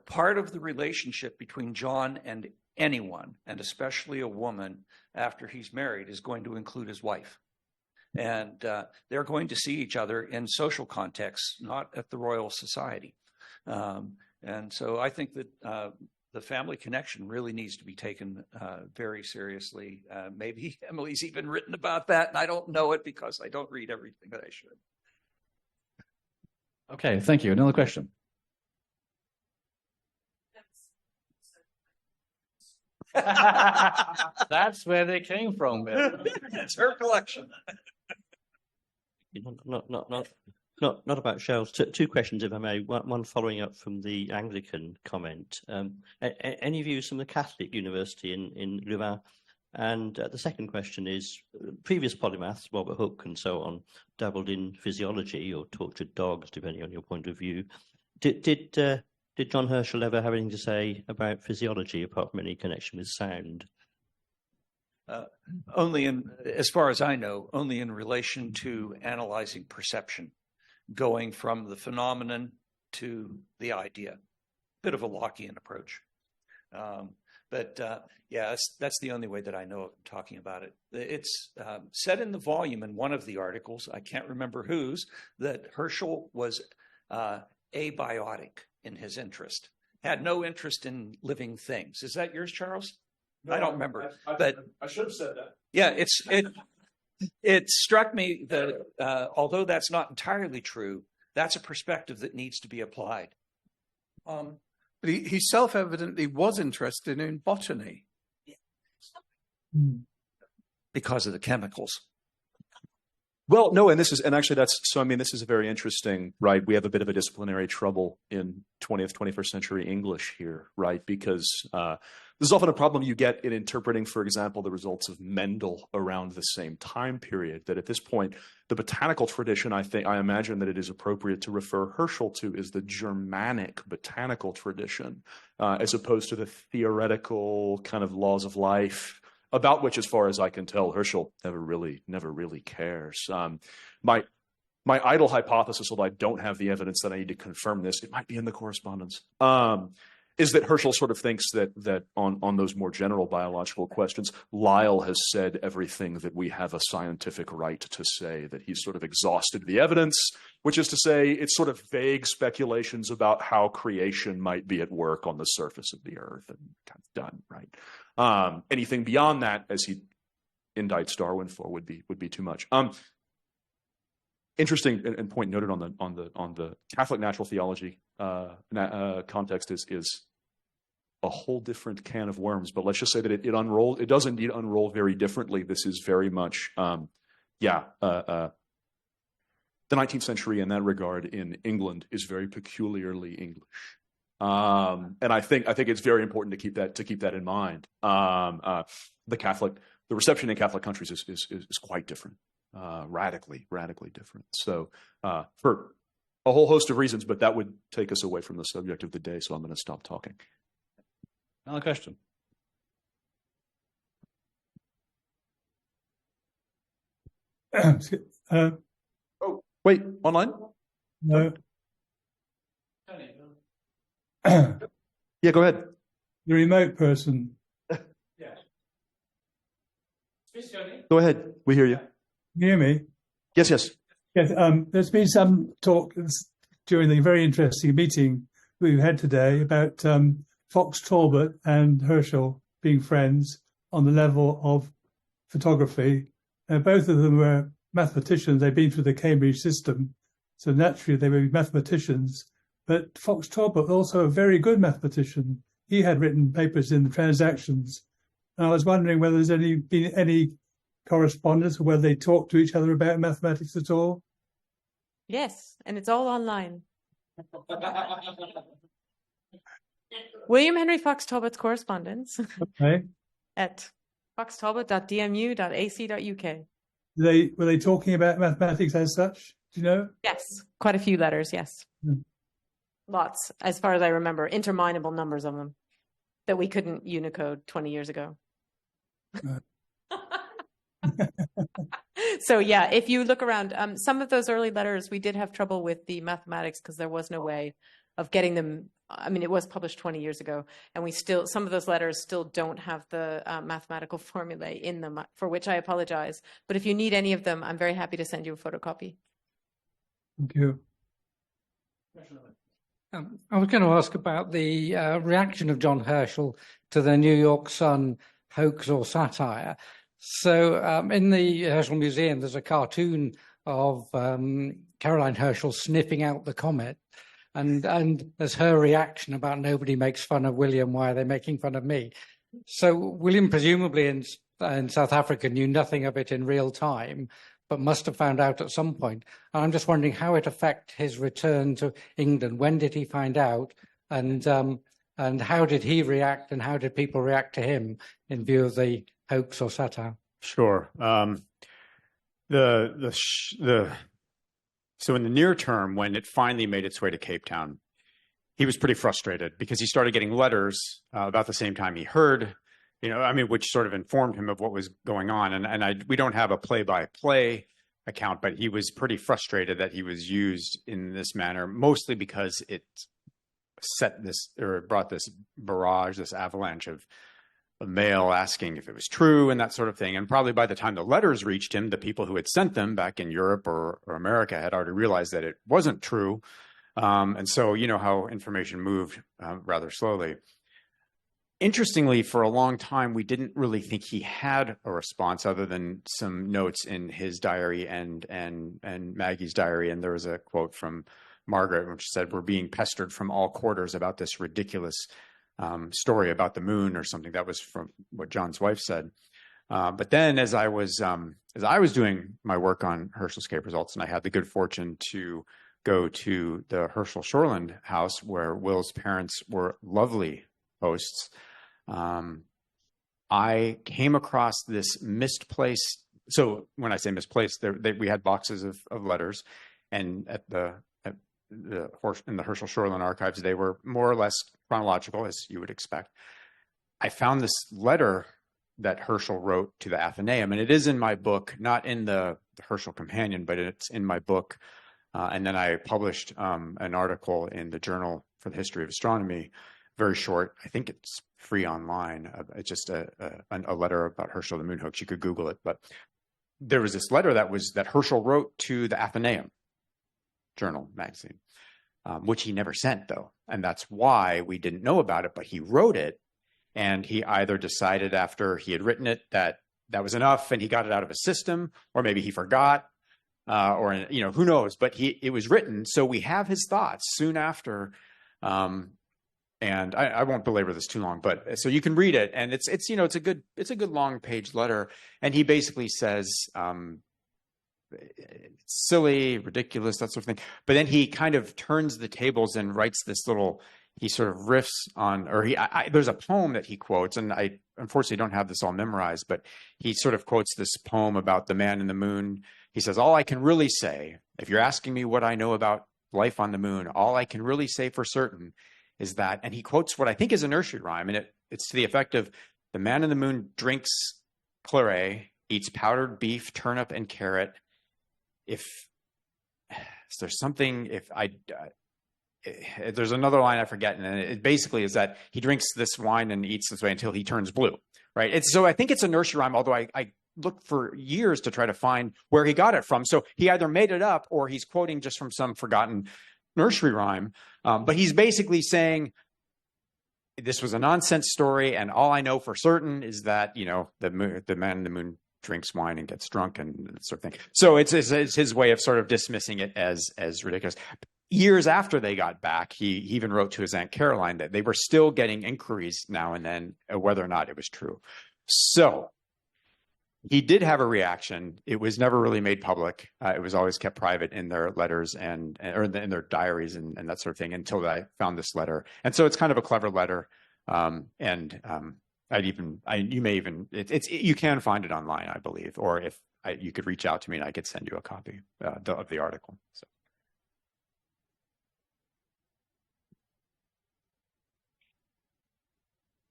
part of the relationship between John and anyone, and especially a woman after he's married, is going to include his wife. And they're going to see each other in social contexts, not at the Royal Society. And so I think that the family connection really needs to be taken very seriously. Maybe Emily's even written about that, and I don't know it because I don't read everything that I should. Okay, thank you. Another question. That's where they came from. It's her collection. Not about shells. Two questions, if I may. One following up from the Anglican comment. Any views from the Catholic University in Louvain? And the second question is, previous polymaths, Robert Hooke and so on, dabbled in physiology or tortured dogs, depending on your point of view. Did John Herschel ever have anything to say about physiology, apart from any connection with sound? As far as I know, only in relation to analyzing perception, going from the phenomenon to the idea. Bit of a Lockean approach. Yeah, that's the only way that I know of talking about it. It's said in the volume in one of the articles, I can't remember whose, that Herschel was abiotic in his interest, had no interest in living things. Is that yours, Charles? No, I don't remember. But I should have said that. Yeah, it struck me that although that's not entirely true, that's a perspective that needs to be applied. But he self-evidently was interested in botany. Because of the chemicals. Well, no, and this is a very interesting, right? We have a bit of a disciplinary trouble in 20th, 21st century English here, right? Because this is often a problem you get in interpreting, for example, the results of Mendel around the same time period, that at this point, the botanical tradition, I imagine that it is appropriate to refer Herschel to is the Germanic botanical tradition, as opposed to the theoretical kind of laws of life, about which, as far as I can tell, Herschel never really cares. My idle hypothesis, although I don't have the evidence that I need to confirm this, it might be in the correspondence, is that Herschel sort of thinks that on those more general biological questions, Lyell has said everything that we have a scientific right to say, that he's sort of exhausted the evidence, which is to say it's sort of vague speculations about how creation might be at work on the surface of the earth, and kind of done, right? Anything beyond that, as he indicts Darwin for, would be too much. Interesting and point noted on the Catholic natural theology context is a whole different can of worms. But let's just say that it does indeed unroll very differently. This is very much the 19th century in that regard in England is very peculiarly English. And I think it's very important to keep that in mind. The reception in Catholic countries is quite different, radically different. So for a whole host of reasons, but that would take us away from the subject of the day. So I'm going to stop talking. Another question. Oh, wait, online? No. Yeah, go ahead. The remote person. Go ahead. We hear you. Can you hear me? Yes, yes. Yes, there's been some talk during the very interesting meeting we had today about Fox Talbot and Herschel being friends on the level of photography. Both of them were mathematicians. They'd been through the Cambridge system, so naturally they were mathematicians. But Fox Talbot was also a very good mathematician. He had written papers in the Transactions. And I was wondering whether there's been any correspondence or whether they talked to each other about mathematics at all. Yes, and it's all online. William Henry Fox Talbot's correspondence at foxtalbot.dmu.ac.uk. Were they talking about mathematics as such? Do you know? Yes, quite a few letters, yes. Hmm. Lots, as far as I remember, interminable numbers of them that we couldn't Unicode 20 years ago. So yeah, if you look around, some of those early letters, we did have trouble with the mathematics because there was no way of getting them. I mean, it was published 20 years ago, and some of those letters still don't have the mathematical formulae in them, for which I apologize. But if you need any of them, I'm very happy to send you a photocopy. Thank you. I was going to ask about the reaction of John Herschel to the New York Sun hoax or satire. So in the Herschel Museum, there's a cartoon of Caroline Herschel sniffing out the comet. And there's her reaction about nobody makes fun of William, why are they making fun of me? So William presumably in South Africa knew nothing of it in real time, but must have found out at some point. And I'm just wondering how it affected his return to England. When did he find out? And how did he react, and how did people react to him in view of the hoax or satire? Sure. So in the near term, when it finally made its way to Cape Town, he was pretty frustrated because he started getting letters about the same time he heard, which sort of informed him of what was going on. And we don't have a play-by-play account, but he was pretty frustrated that he was used in this manner, mostly because it brought this barrage, this avalanche of mail asking if it was true and that sort of thing. And probably by the time the letters reached him, the people who had sent them back in Europe or America had already realized that it wasn't true. And so, you know how information moved rather slowly. Interestingly, for a long time, we didn't really think he had a response other than some notes in his diary and Maggie's diary. And there was a quote from Margaret, which said, "We're being pestered from all quarters about this ridiculous story about the moon," or something. That was from what John's wife said. But then as I was doing my work on Herschel's Cape results, and I had the good fortune to go to the Herschel Shoreland house where Will's parents were lovely hosts, I came across this misplaced. So when I say misplaced, we had boxes of letters, and in the Herschel Shoreland archives, they were more or less chronological, as you would expect. I found this letter that Herschel wrote to the Athenaeum, and it is in my book, not in the Herschel Companion, but it's in my book. And then I published an article in the Journal for the History of Astronomy, very short. I think it's free online. It's just a letter about Herschel the moon hoax. You could Google it. But there was this letter that Herschel wrote to the Athenaeum Journal magazine, which he never sent, though. And that's why we didn't know about it. But he wrote it, and he either decided after he had written it that was enough and he got it out of his system, or maybe he forgot, or who knows. But it was written, so we have his thoughts soon after. And I won't belabor this too long, but so you can read it, and it's a good long page letter, and he basically says it's silly, ridiculous, that sort of thing. But then he kind of turns the tables and writes this little. He sort of riffs on, or there's a poem that he quotes, and I unfortunately don't have this all memorized, but he sort of quotes this poem about the man in the moon. He says, "All I can really say, if you're asking me what I know about life on the moon, all I can really say for certain is that," and he quotes what I think is a nursery rhyme, and it's to the effect of, "The man in the moon drinks claret, eats powdered beef, turnip, and carrot. If there's another line I forget, and it basically is that he drinks this wine and eats this way until he turns blue," right? So I think it's a nursery rhyme, although I looked for years to try to find where he got it from. So he either made it up or he's quoting just from some forgotten nursery rhyme. But he's basically saying, this was a nonsense story, and all I know for certain is that, you know, the man in the moon drinks wine and gets drunk and that sort of thing. So it's his way of sort of dismissing it as ridiculous. Years after they got back, he even wrote to his Aunt Caroline that they were still getting inquiries now and then whether or not it was true. So he did have a reaction. It was never really made public. It was always kept private in their letters or in their diaries and that sort of thing until I found this letter. And so it's kind of a clever letter. You can find it online, I believe, or if you could reach out to me and I could send you a copy of the article. So.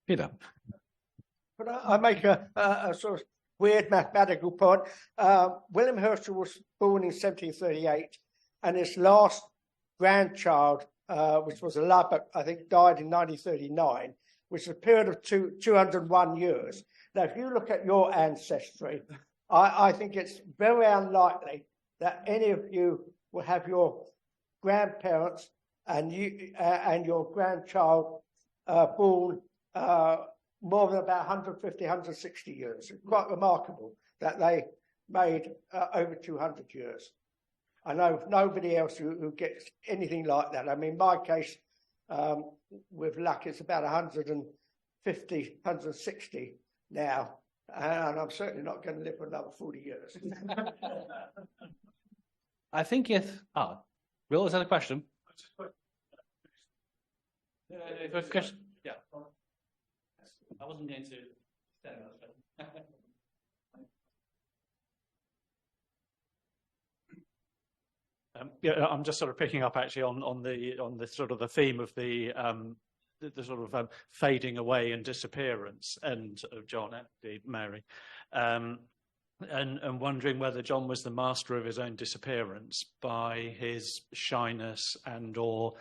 Peter. Could I make a sort of weird mathematical point? William Herschel was born in 1738, and his last grandchild, which was a Lubbock, I think, died in 1939, which is a period of 201 years. Now, if you look at your ancestry, I think it's very unlikely that any of you will have your grandparents and your grandchild born more than about 150, 160 years. It's quite remarkable that they made over 200 years. I know nobody else who gets anything like that. I mean, in my case, with luck, it's about 150, 160 now, and I'm certainly not going to live for another 40 years. I think Will, is that a question? Question? Yeah. I wasn't going to stand up. Yeah, I'm just sort of picking up actually on the sort of the theme of the sort of fading away and disappearance and of John and Mary, and wondering whether John was the master of his own disappearance by his shyness and or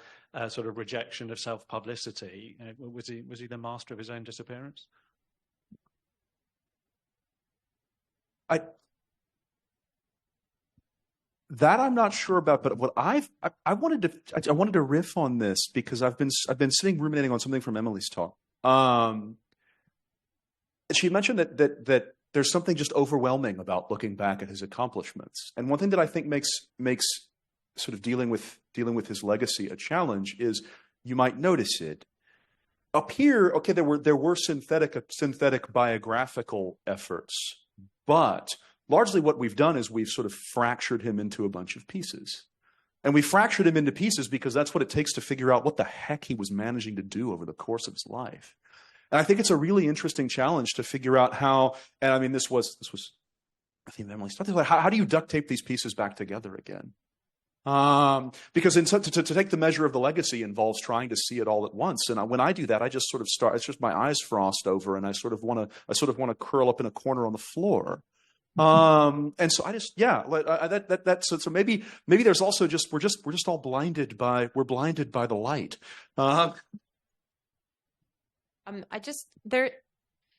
sort of rejection of self-publicity. Was he the master of his own disappearance? That I'm not sure about, but what I wanted to riff on this because I've been sitting ruminating on something from Emily's talk. She mentioned that there's something just overwhelming about looking back at his accomplishments, and one thing that I think makes sort of dealing with his legacy a challenge is you might notice it up here. Okay, there were synthetic biographical efforts, but largely what we've done is we've sort of fractured him into a bunch of pieces. And we fractured him into pieces because that's what it takes to figure out what the heck he was managing to do over the course of his life. And I think it's a really interesting challenge to figure out how, and I mean, this was I think Emily's talking about, how do you duct tape these pieces back together again? Because to take the measure of the legacy involves trying to see it all at once. And when I do that, I just sort of it's just my eyes frost over and I sort of want to curl up in a corner on the floor. And so I just, so maybe there's also just, we're just all blinded by the light.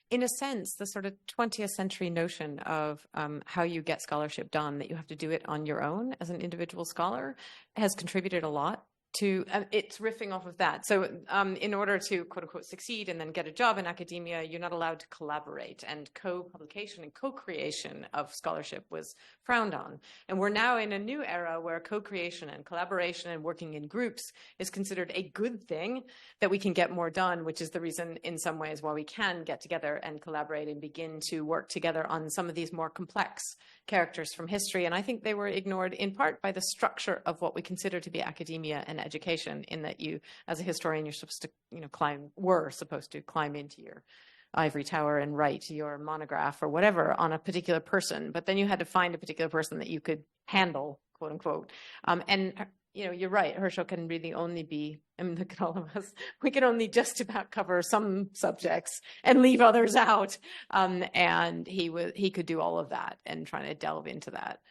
In a sense, the sort of 20th century notion of how you get scholarship done, that you have to do it on your own as an individual scholar, has contributed a lot to, it's riffing off of that. So in order to, quote unquote, succeed and then get a job in academia, you're not allowed to collaborate, and co-publication and co-creation of scholarship was frowned on. And we're now in a new era where co-creation and collaboration and working in groups is considered a good thing, that we can get more done, which is the reason in some ways why we can get together and collaborate and begin to work together on some of these more complex characters from history. And I think they were ignored in part by the structure of what we consider to be academia and education, in that you, as a historian, you're supposed to, were supposed to climb into your ivory tower and write your monograph or whatever on a particular person. But then you had to find a particular person that you could handle, quote unquote. You're right. Herschel can really only be, look at all of us. We can only just about cover some subjects and leave others out. And he could do all of that, and trying to delve into that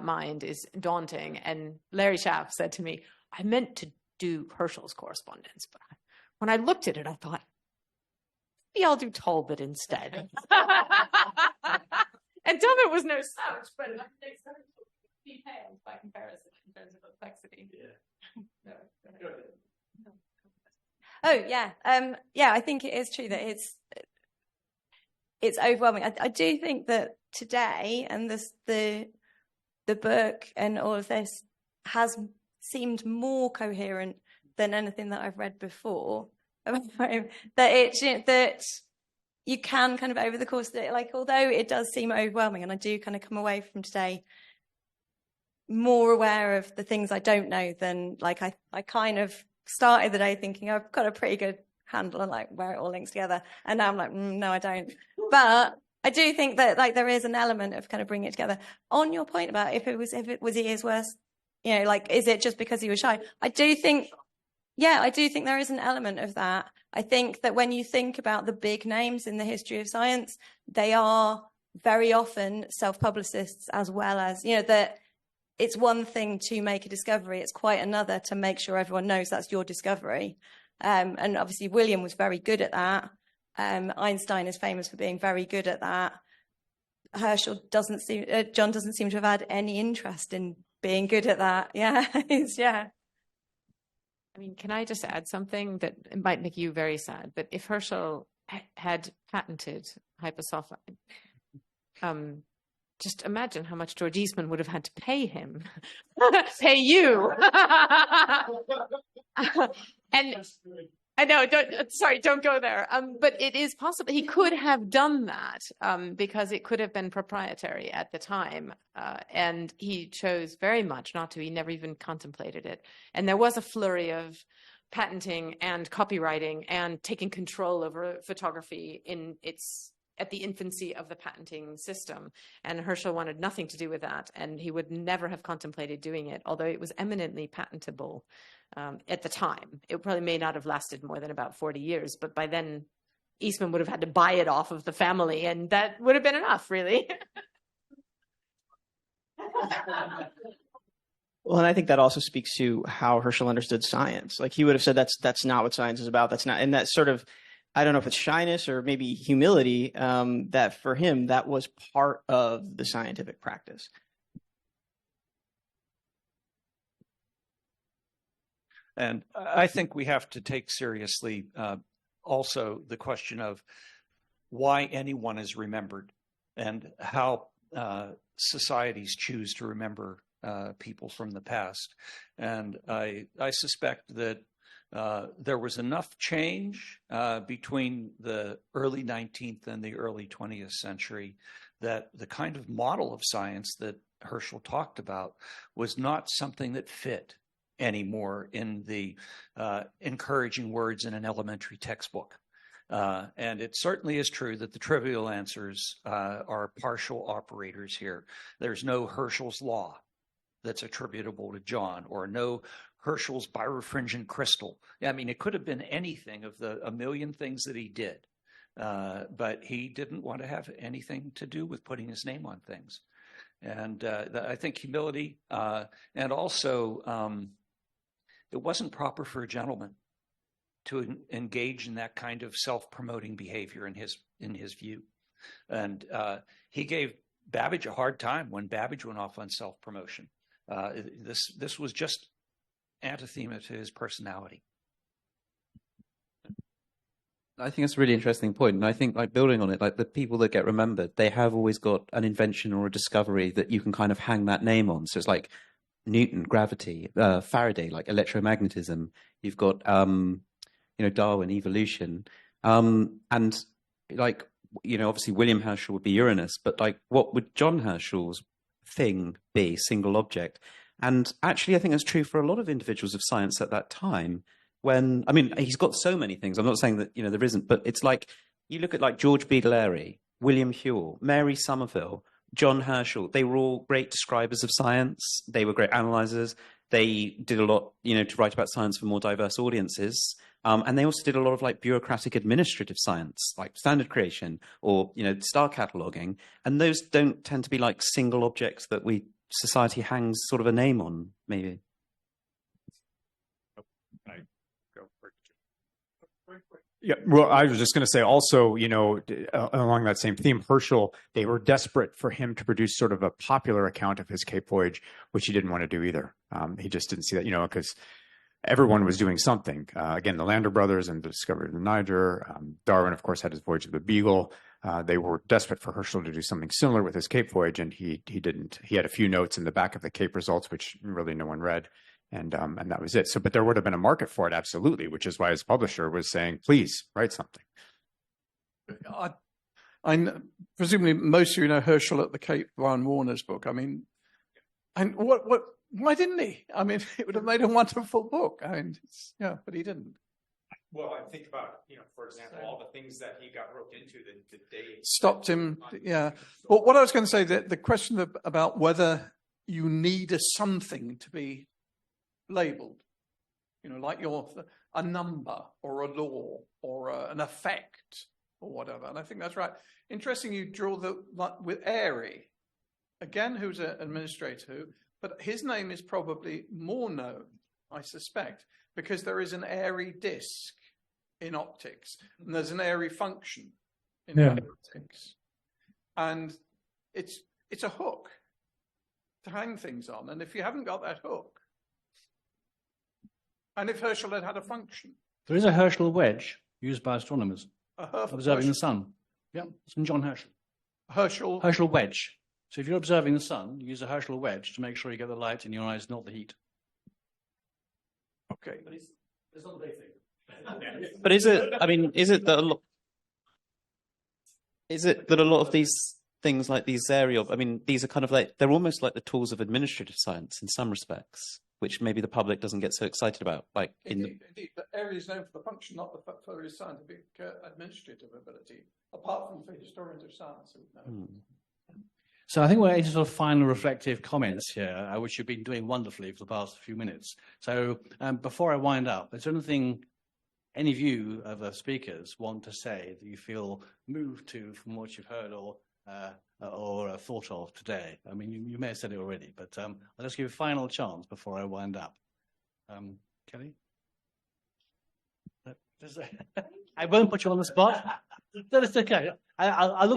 mind is daunting. And Larry Schaff said to me, I meant to do Herschel's correspondence, but when I looked at it, I thought, maybe I'll do Talbot instead. And Talbot was no slouch, but he pales by comparison in terms of complexity. Yeah. Oh yeah, yeah. I think it is true that it's overwhelming. I do think that today and the book and all of this has seemed more coherent than anything that I've read before. That you can kind of over the course of it, like, although it does seem overwhelming, and I do kind of come away from today more aware of the things I don't know than like I kind of started the day thinking I've got a pretty good handle on like where it all links together, and now I'm like no, I don't. But I do think that like there is an element of kind of bringing it together. On your point about if it was years worse, you know, like is it just because he was shy? I do think there is an element of that. I think that when you think about the big names in the history of science, they are very often self-publicists as well as, you know, that it's one thing to make a discovery. It's quite another to make sure everyone knows that's your discovery. And obviously William was very good at that. Einstein is famous for being very good at that. John doesn't seem to have had any interest in being good at that. Yeah, yeah. I mean, can I just add something that might make you very sad? But if Herschel had patented hyposulfide, just imagine how much George Eastman would have had to pay him, pay you. And I know, don't go there. But it is possible he could have done that because it could have been proprietary at the time. And he chose very much not to. He never even contemplated it. And there was a flurry of patenting and copywriting and taking control over photography at the infancy of the patenting system. And Herschel wanted nothing to do with that. And he would never have contemplated doing it, although it was eminently patentable. At the time, it probably may not have lasted more than about 40 years, but by then Eastman would have had to buy it off of the family, and that would have been enough, really. Well, and I think that also speaks to how Herschel understood science. Like he would have said, that's not what science is about. That's not, and that sort of, I don't know if it's shyness or maybe humility, that for him, that was part of the scientific practice. And I think we have to take seriously also the question of why anyone is remembered and how societies choose to remember people from the past. And I suspect that there was enough change between the early 19th and the early 20th century that the kind of model of science that Herschel talked about was not something that fit anymore in the encouraging words in an elementary textbook. And it certainly is true that the trivial answers are partial operators here. There's no Herschel's law that's attributable to John, or no Herschel's birefringent crystal. I mean, it could have been anything of the a million things that he did, but he didn't want to have anything to do with putting his name on things. And I think humility and also it wasn't proper for a gentleman to engage in that kind of self-promoting behavior in his view. And he gave Babbage a hard time when Babbage went off on self-promotion. This was just anathema to his personality. I think that's a really interesting point. And I think, like, building on it, like the people that get remembered, they have always got an invention or a discovery that you can kind of hang that name on. So it's like Newton, gravity, Faraday, like electromagnetism. You've got, Darwin, evolution. And like, obviously William Herschel would be Uranus, but like, what would John Herschel's thing be? Single object. And actually, I think that's true for a lot of individuals of science at that time. When, I mean, he's got so many things. I'm not saying that, there isn't, but it's like, you look at like George Beadle, William Whewell, Mary Somerville, John Herschel. They were all great describers of science. They were great analyzers. They did a lot, to write about science for more diverse audiences. And they also did a lot of like bureaucratic administrative science, like standard creation or, star cataloging. And those don't tend to be like single objects that society hangs sort of a name on, maybe. Yeah, well, I was just going to say also, along that same theme, Herschel, they were desperate for him to produce sort of a popular account of his Cape voyage, which he didn't want to do either. He just didn't see that, because everyone was doing something. Again, the Lander brothers and the discovery of the Niger. Darwin, of course, had his voyage of the Beagle. They were desperate for Herschel to do something similar with his Cape voyage, and he didn't. He had a few notes in the back of the Cape results, which really no one read. And that was it. So, but there would have been a market for it, absolutely, which is why his publisher was saying, please write something. Presumably most of you know Herschel at the Cape, Brian Warner's book. I mean, and why didn't he? I mean, it would have made a wonderful book. I mean, but he didn't. Well, I think about, for example, all the things that he got roped into the day. Stopped him, yeah. Well, what I was going to say, the question about whether you need something to be labeled, like a number or a law or an effect or whatever. And I think that's right. Interesting, you draw with Airy, again, who's an administrator, but his name is probably more known, I suspect, because there is an Airy disk in optics and there's an Airy function in optics. And it's a hook to hang things on. And if you haven't got that hook, and if Herschel had a function. There is a Herschel wedge used by astronomers observing the sun. Yeah, it's from John Herschel. Herschel wedge. So if you're observing the sun, you use a Herschel wedge to make sure you get the light in your eyes, not the heat. Okay. But it's not a big thing. But is it that a lot of these things like these these are kind of like, they're almost like the tools of administrative science in some respects, which maybe the public doesn't get so excited about. Like indeed, but Airy is known for the function, not for his scientific administrative ability, apart from for historians of science. So I think we're into sort of final reflective comments here, which you've been doing wonderfully for the past few minutes. So before I wind up, is there anything any of you of the speakers want to say that you feel moved to from what you've heard or thought of today? I mean, you may have said it already, but I'll just give you a final chance before I wind up. Kelley? I won't put you on the spot. That's okay. I'm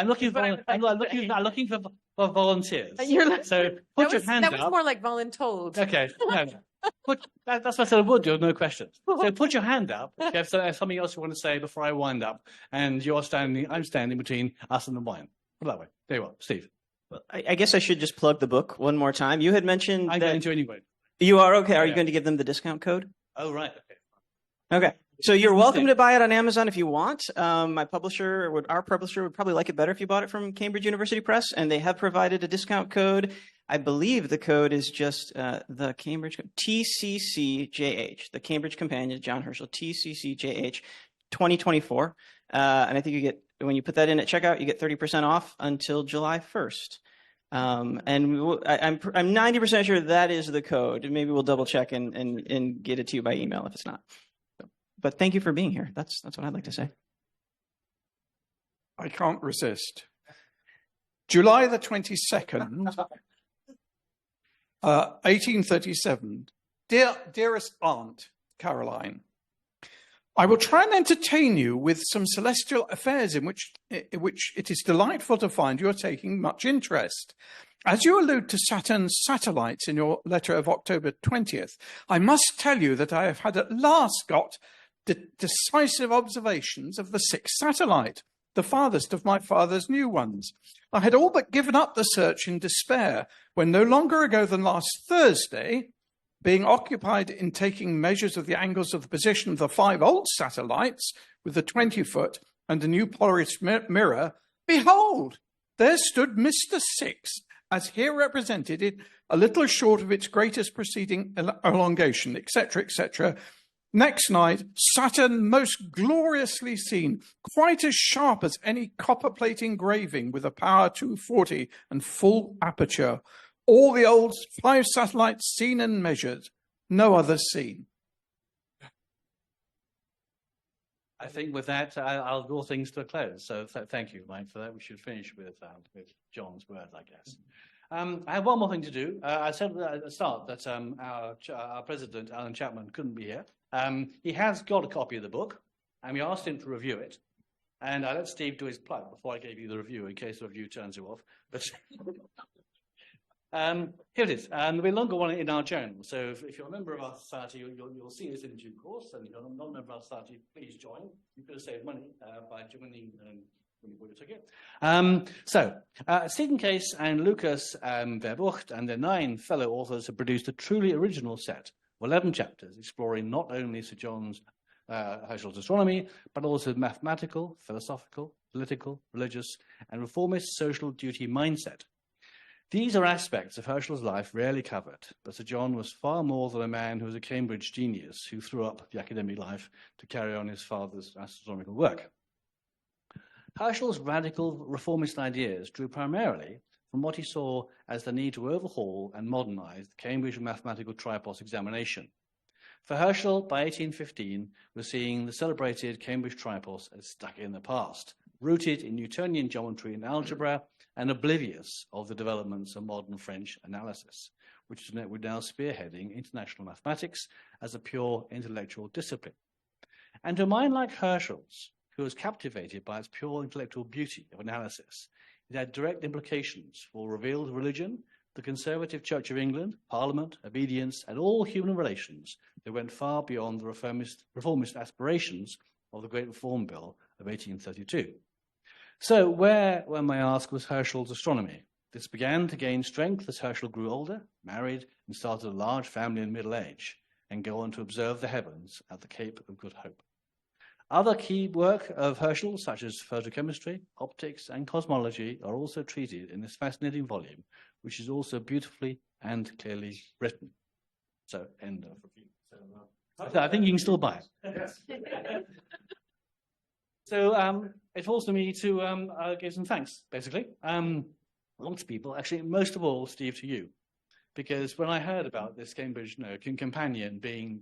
looking for volunteers. So put your hand up. That was more like voluntold. Okay. No. That's what I said I would do, no questions. So put your hand up if you have something else you want to say before I wind up, and I'm standing between us and the wine. Put it that way. There you are, Steve. Well, I guess I should just plug the book one more time. You had mentioned I'm going to anyway. You are? Okay. Are you going to give them the discount code? Oh, right. Okay. So you're welcome to buy it on Amazon if you want. Our publisher would probably like it better if you bought it from Cambridge University Press, and they have provided a discount code. I believe the code is just the Cambridge TCCJH, the Cambridge Companion, John Herschel, TCCJH 2024. And I think you get, when you put that in at checkout, you get 30% off until July 1st. And I'm 90% sure that is the code. Maybe we'll double check and get it to you by email if it's not. But thank you for being here. That's what I'd like to say. I can't resist. July the 22nd, 1837. Dearest Aunt Caroline, I will try and entertain you with some celestial affairs in which it is delightful to find you are taking much interest. As you allude to Saturn's satellites in your letter of October 20th, I must tell you that I have had at last got decisive observations of the sixth satellite, the farthest of my father's new ones. I had all but given up the search in despair when no longer ago than last Thursday, being occupied in taking measures of the angles of the position of the 5 old satellites with the 20-foot and a new Polaris mirror, behold, there stood Mr. Six, as here represented, it a little short of its greatest preceding elongation, etc., etc. Next night, Saturn most gloriously seen, quite as sharp as any copperplate engraving with a power 240 and full aperture. All the old 5 satellites seen and measured, no others seen. I think with that, I'll draw things to a close. So thank you, Mike, for that. We should finish with John's words, I guess. I have one more thing to do. I said at the start that our president, Alan Chapman, couldn't be here. He has got a copy of the book, and we asked him to review it. And I let Steve do his plug before I gave you the review, in case the review turns you off. But here it is. And we're longer one in our journal. So if you're a member of our society, you'll see this in due course. And if you're not a member of our society, please join. You could have saved money by joining when you bought your ticket. Stephen Case and Lucas Verbucht and their 9 fellow authors have produced a truly original set of 11 chapters exploring not only Sir John Herschel's astronomy, but also mathematical, philosophical, political, religious, and reformist social duty mindset. These are aspects of Herschel's life rarely covered, but Sir John was far more than a man who was a Cambridge genius who threw up the academic life to carry on his father's astronomical work. Herschel's radical reformist ideas drew primarily from what he saw as the need to overhaul and modernize the Cambridge mathematical tripos examination. For Herschel, by 1815, we're seeing the celebrated Cambridge tripos as stuck in the past, rooted in Newtonian geometry and algebra, and oblivious of the developments of modern French analysis, which is now spearheading international mathematics as a pure intellectual discipline. And to a mind like Herschel's, who was captivated by its pure intellectual beauty of analysis, it had direct implications for revealed religion, the conservative Church of England, Parliament, obedience, and all human relations that went far beyond the reformist aspirations of the Great Reform Bill of 1832. So where, one may ask, was Herschel's astronomy? This began to gain strength as Herschel grew older, married, and started a large family in middle age, and go on to observe the heavens at the Cape of Good Hope. Other key work of Herschel, such as photochemistry, optics, and cosmology, are also treated in this fascinating volume, which is also beautifully and clearly written. So, end of review. So, I think you can still buy it. Yes. So, it falls to me to give some thanks, basically. Lots of people, actually, most of all, Steve, to you. Because when I heard about this Cambridge companion being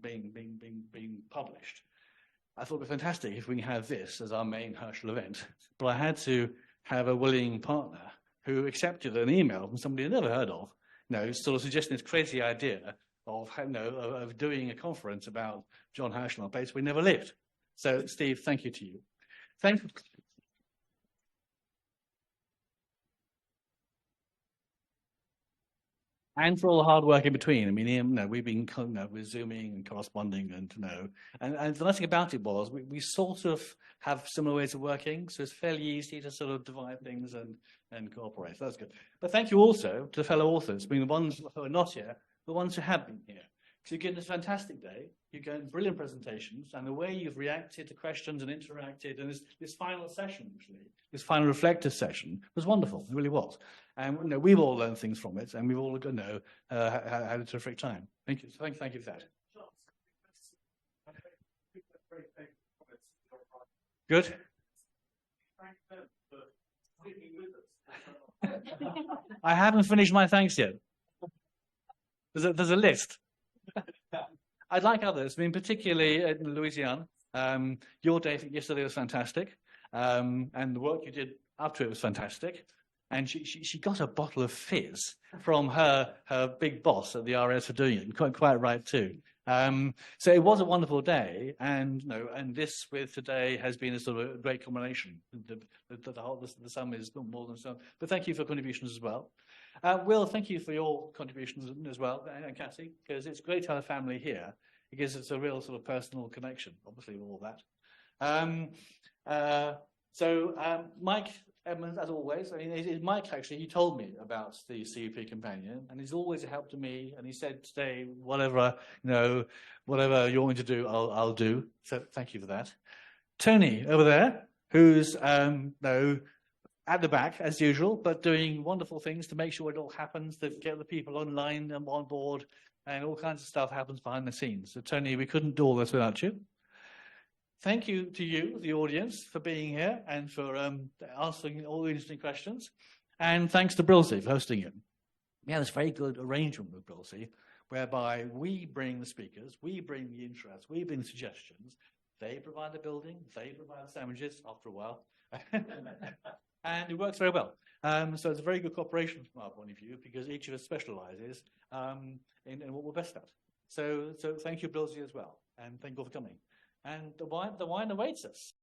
published, I thought it would be fantastic if we can have this as our main Herschel event. But I had to have a willing partner who accepted an email from somebody I'd never heard of, sort of suggesting this crazy idea of doing a conference about John Herschel on a place we never lived. So, Steve, thank you to you. Thank you. And for all the hard work in between. I mean, we've been we're Zooming and corresponding, and the nice thing about it was we sort of have similar ways of working, so it's fairly easy to sort of divide things and cooperate. So that's good. But thank you also to the fellow authors, the ones who are not here, the ones who have been here. So you've given us a fantastic day. You've given brilliant presentations, and the way you've reacted to questions and interacted, and this final session, actually, this final reflective session, was wonderful. It really was. And we've all learned things from it, and we've all had a terrific time. Thank you. Thank you for that. Good. I haven't finished my thanks yet. There's a list. I'd like others. Particularly Louisiana. Your day yesterday was fantastic, and the work you did up to it was fantastic. And she got a bottle of fizz from her big boss at the RS for doing it. Quite right too. So it was a wonderful day, and this with today has been a sort of a great combination. The sum is more than some. But thank you for contributions as well. Will, thank you for your contributions as well, and Cassie, because it's great to have a family here. It gives us a real sort of personal connection, obviously, with all that. Mike Edmunds, as always, Mike actually, he told me about the CUP companion, and he's always a help to me. And he said today, whatever you want me to do, I'll do. So thank you for that. Tony over there, who's at the back as usual, but doing wonderful things to make sure it all happens, to get the people online and on board, and all kinds of stuff happens behind the scenes. So Tony, we couldn't do all this without you. Thank you to you, the audience, for being here and for answering all the interesting questions. And thanks to Brilsey for hosting it. We had this very good arrangement with Brilsey, whereby we bring the speakers, we bring the interest, we bring the suggestions. They provide the building, they provide the sandwiches after a while. And it works very well. So it's a very good cooperation from our point of view, because each of us specialises in what we're best at. So thank you, Bilsey, as well. And thank you all for coming. And the wine awaits us.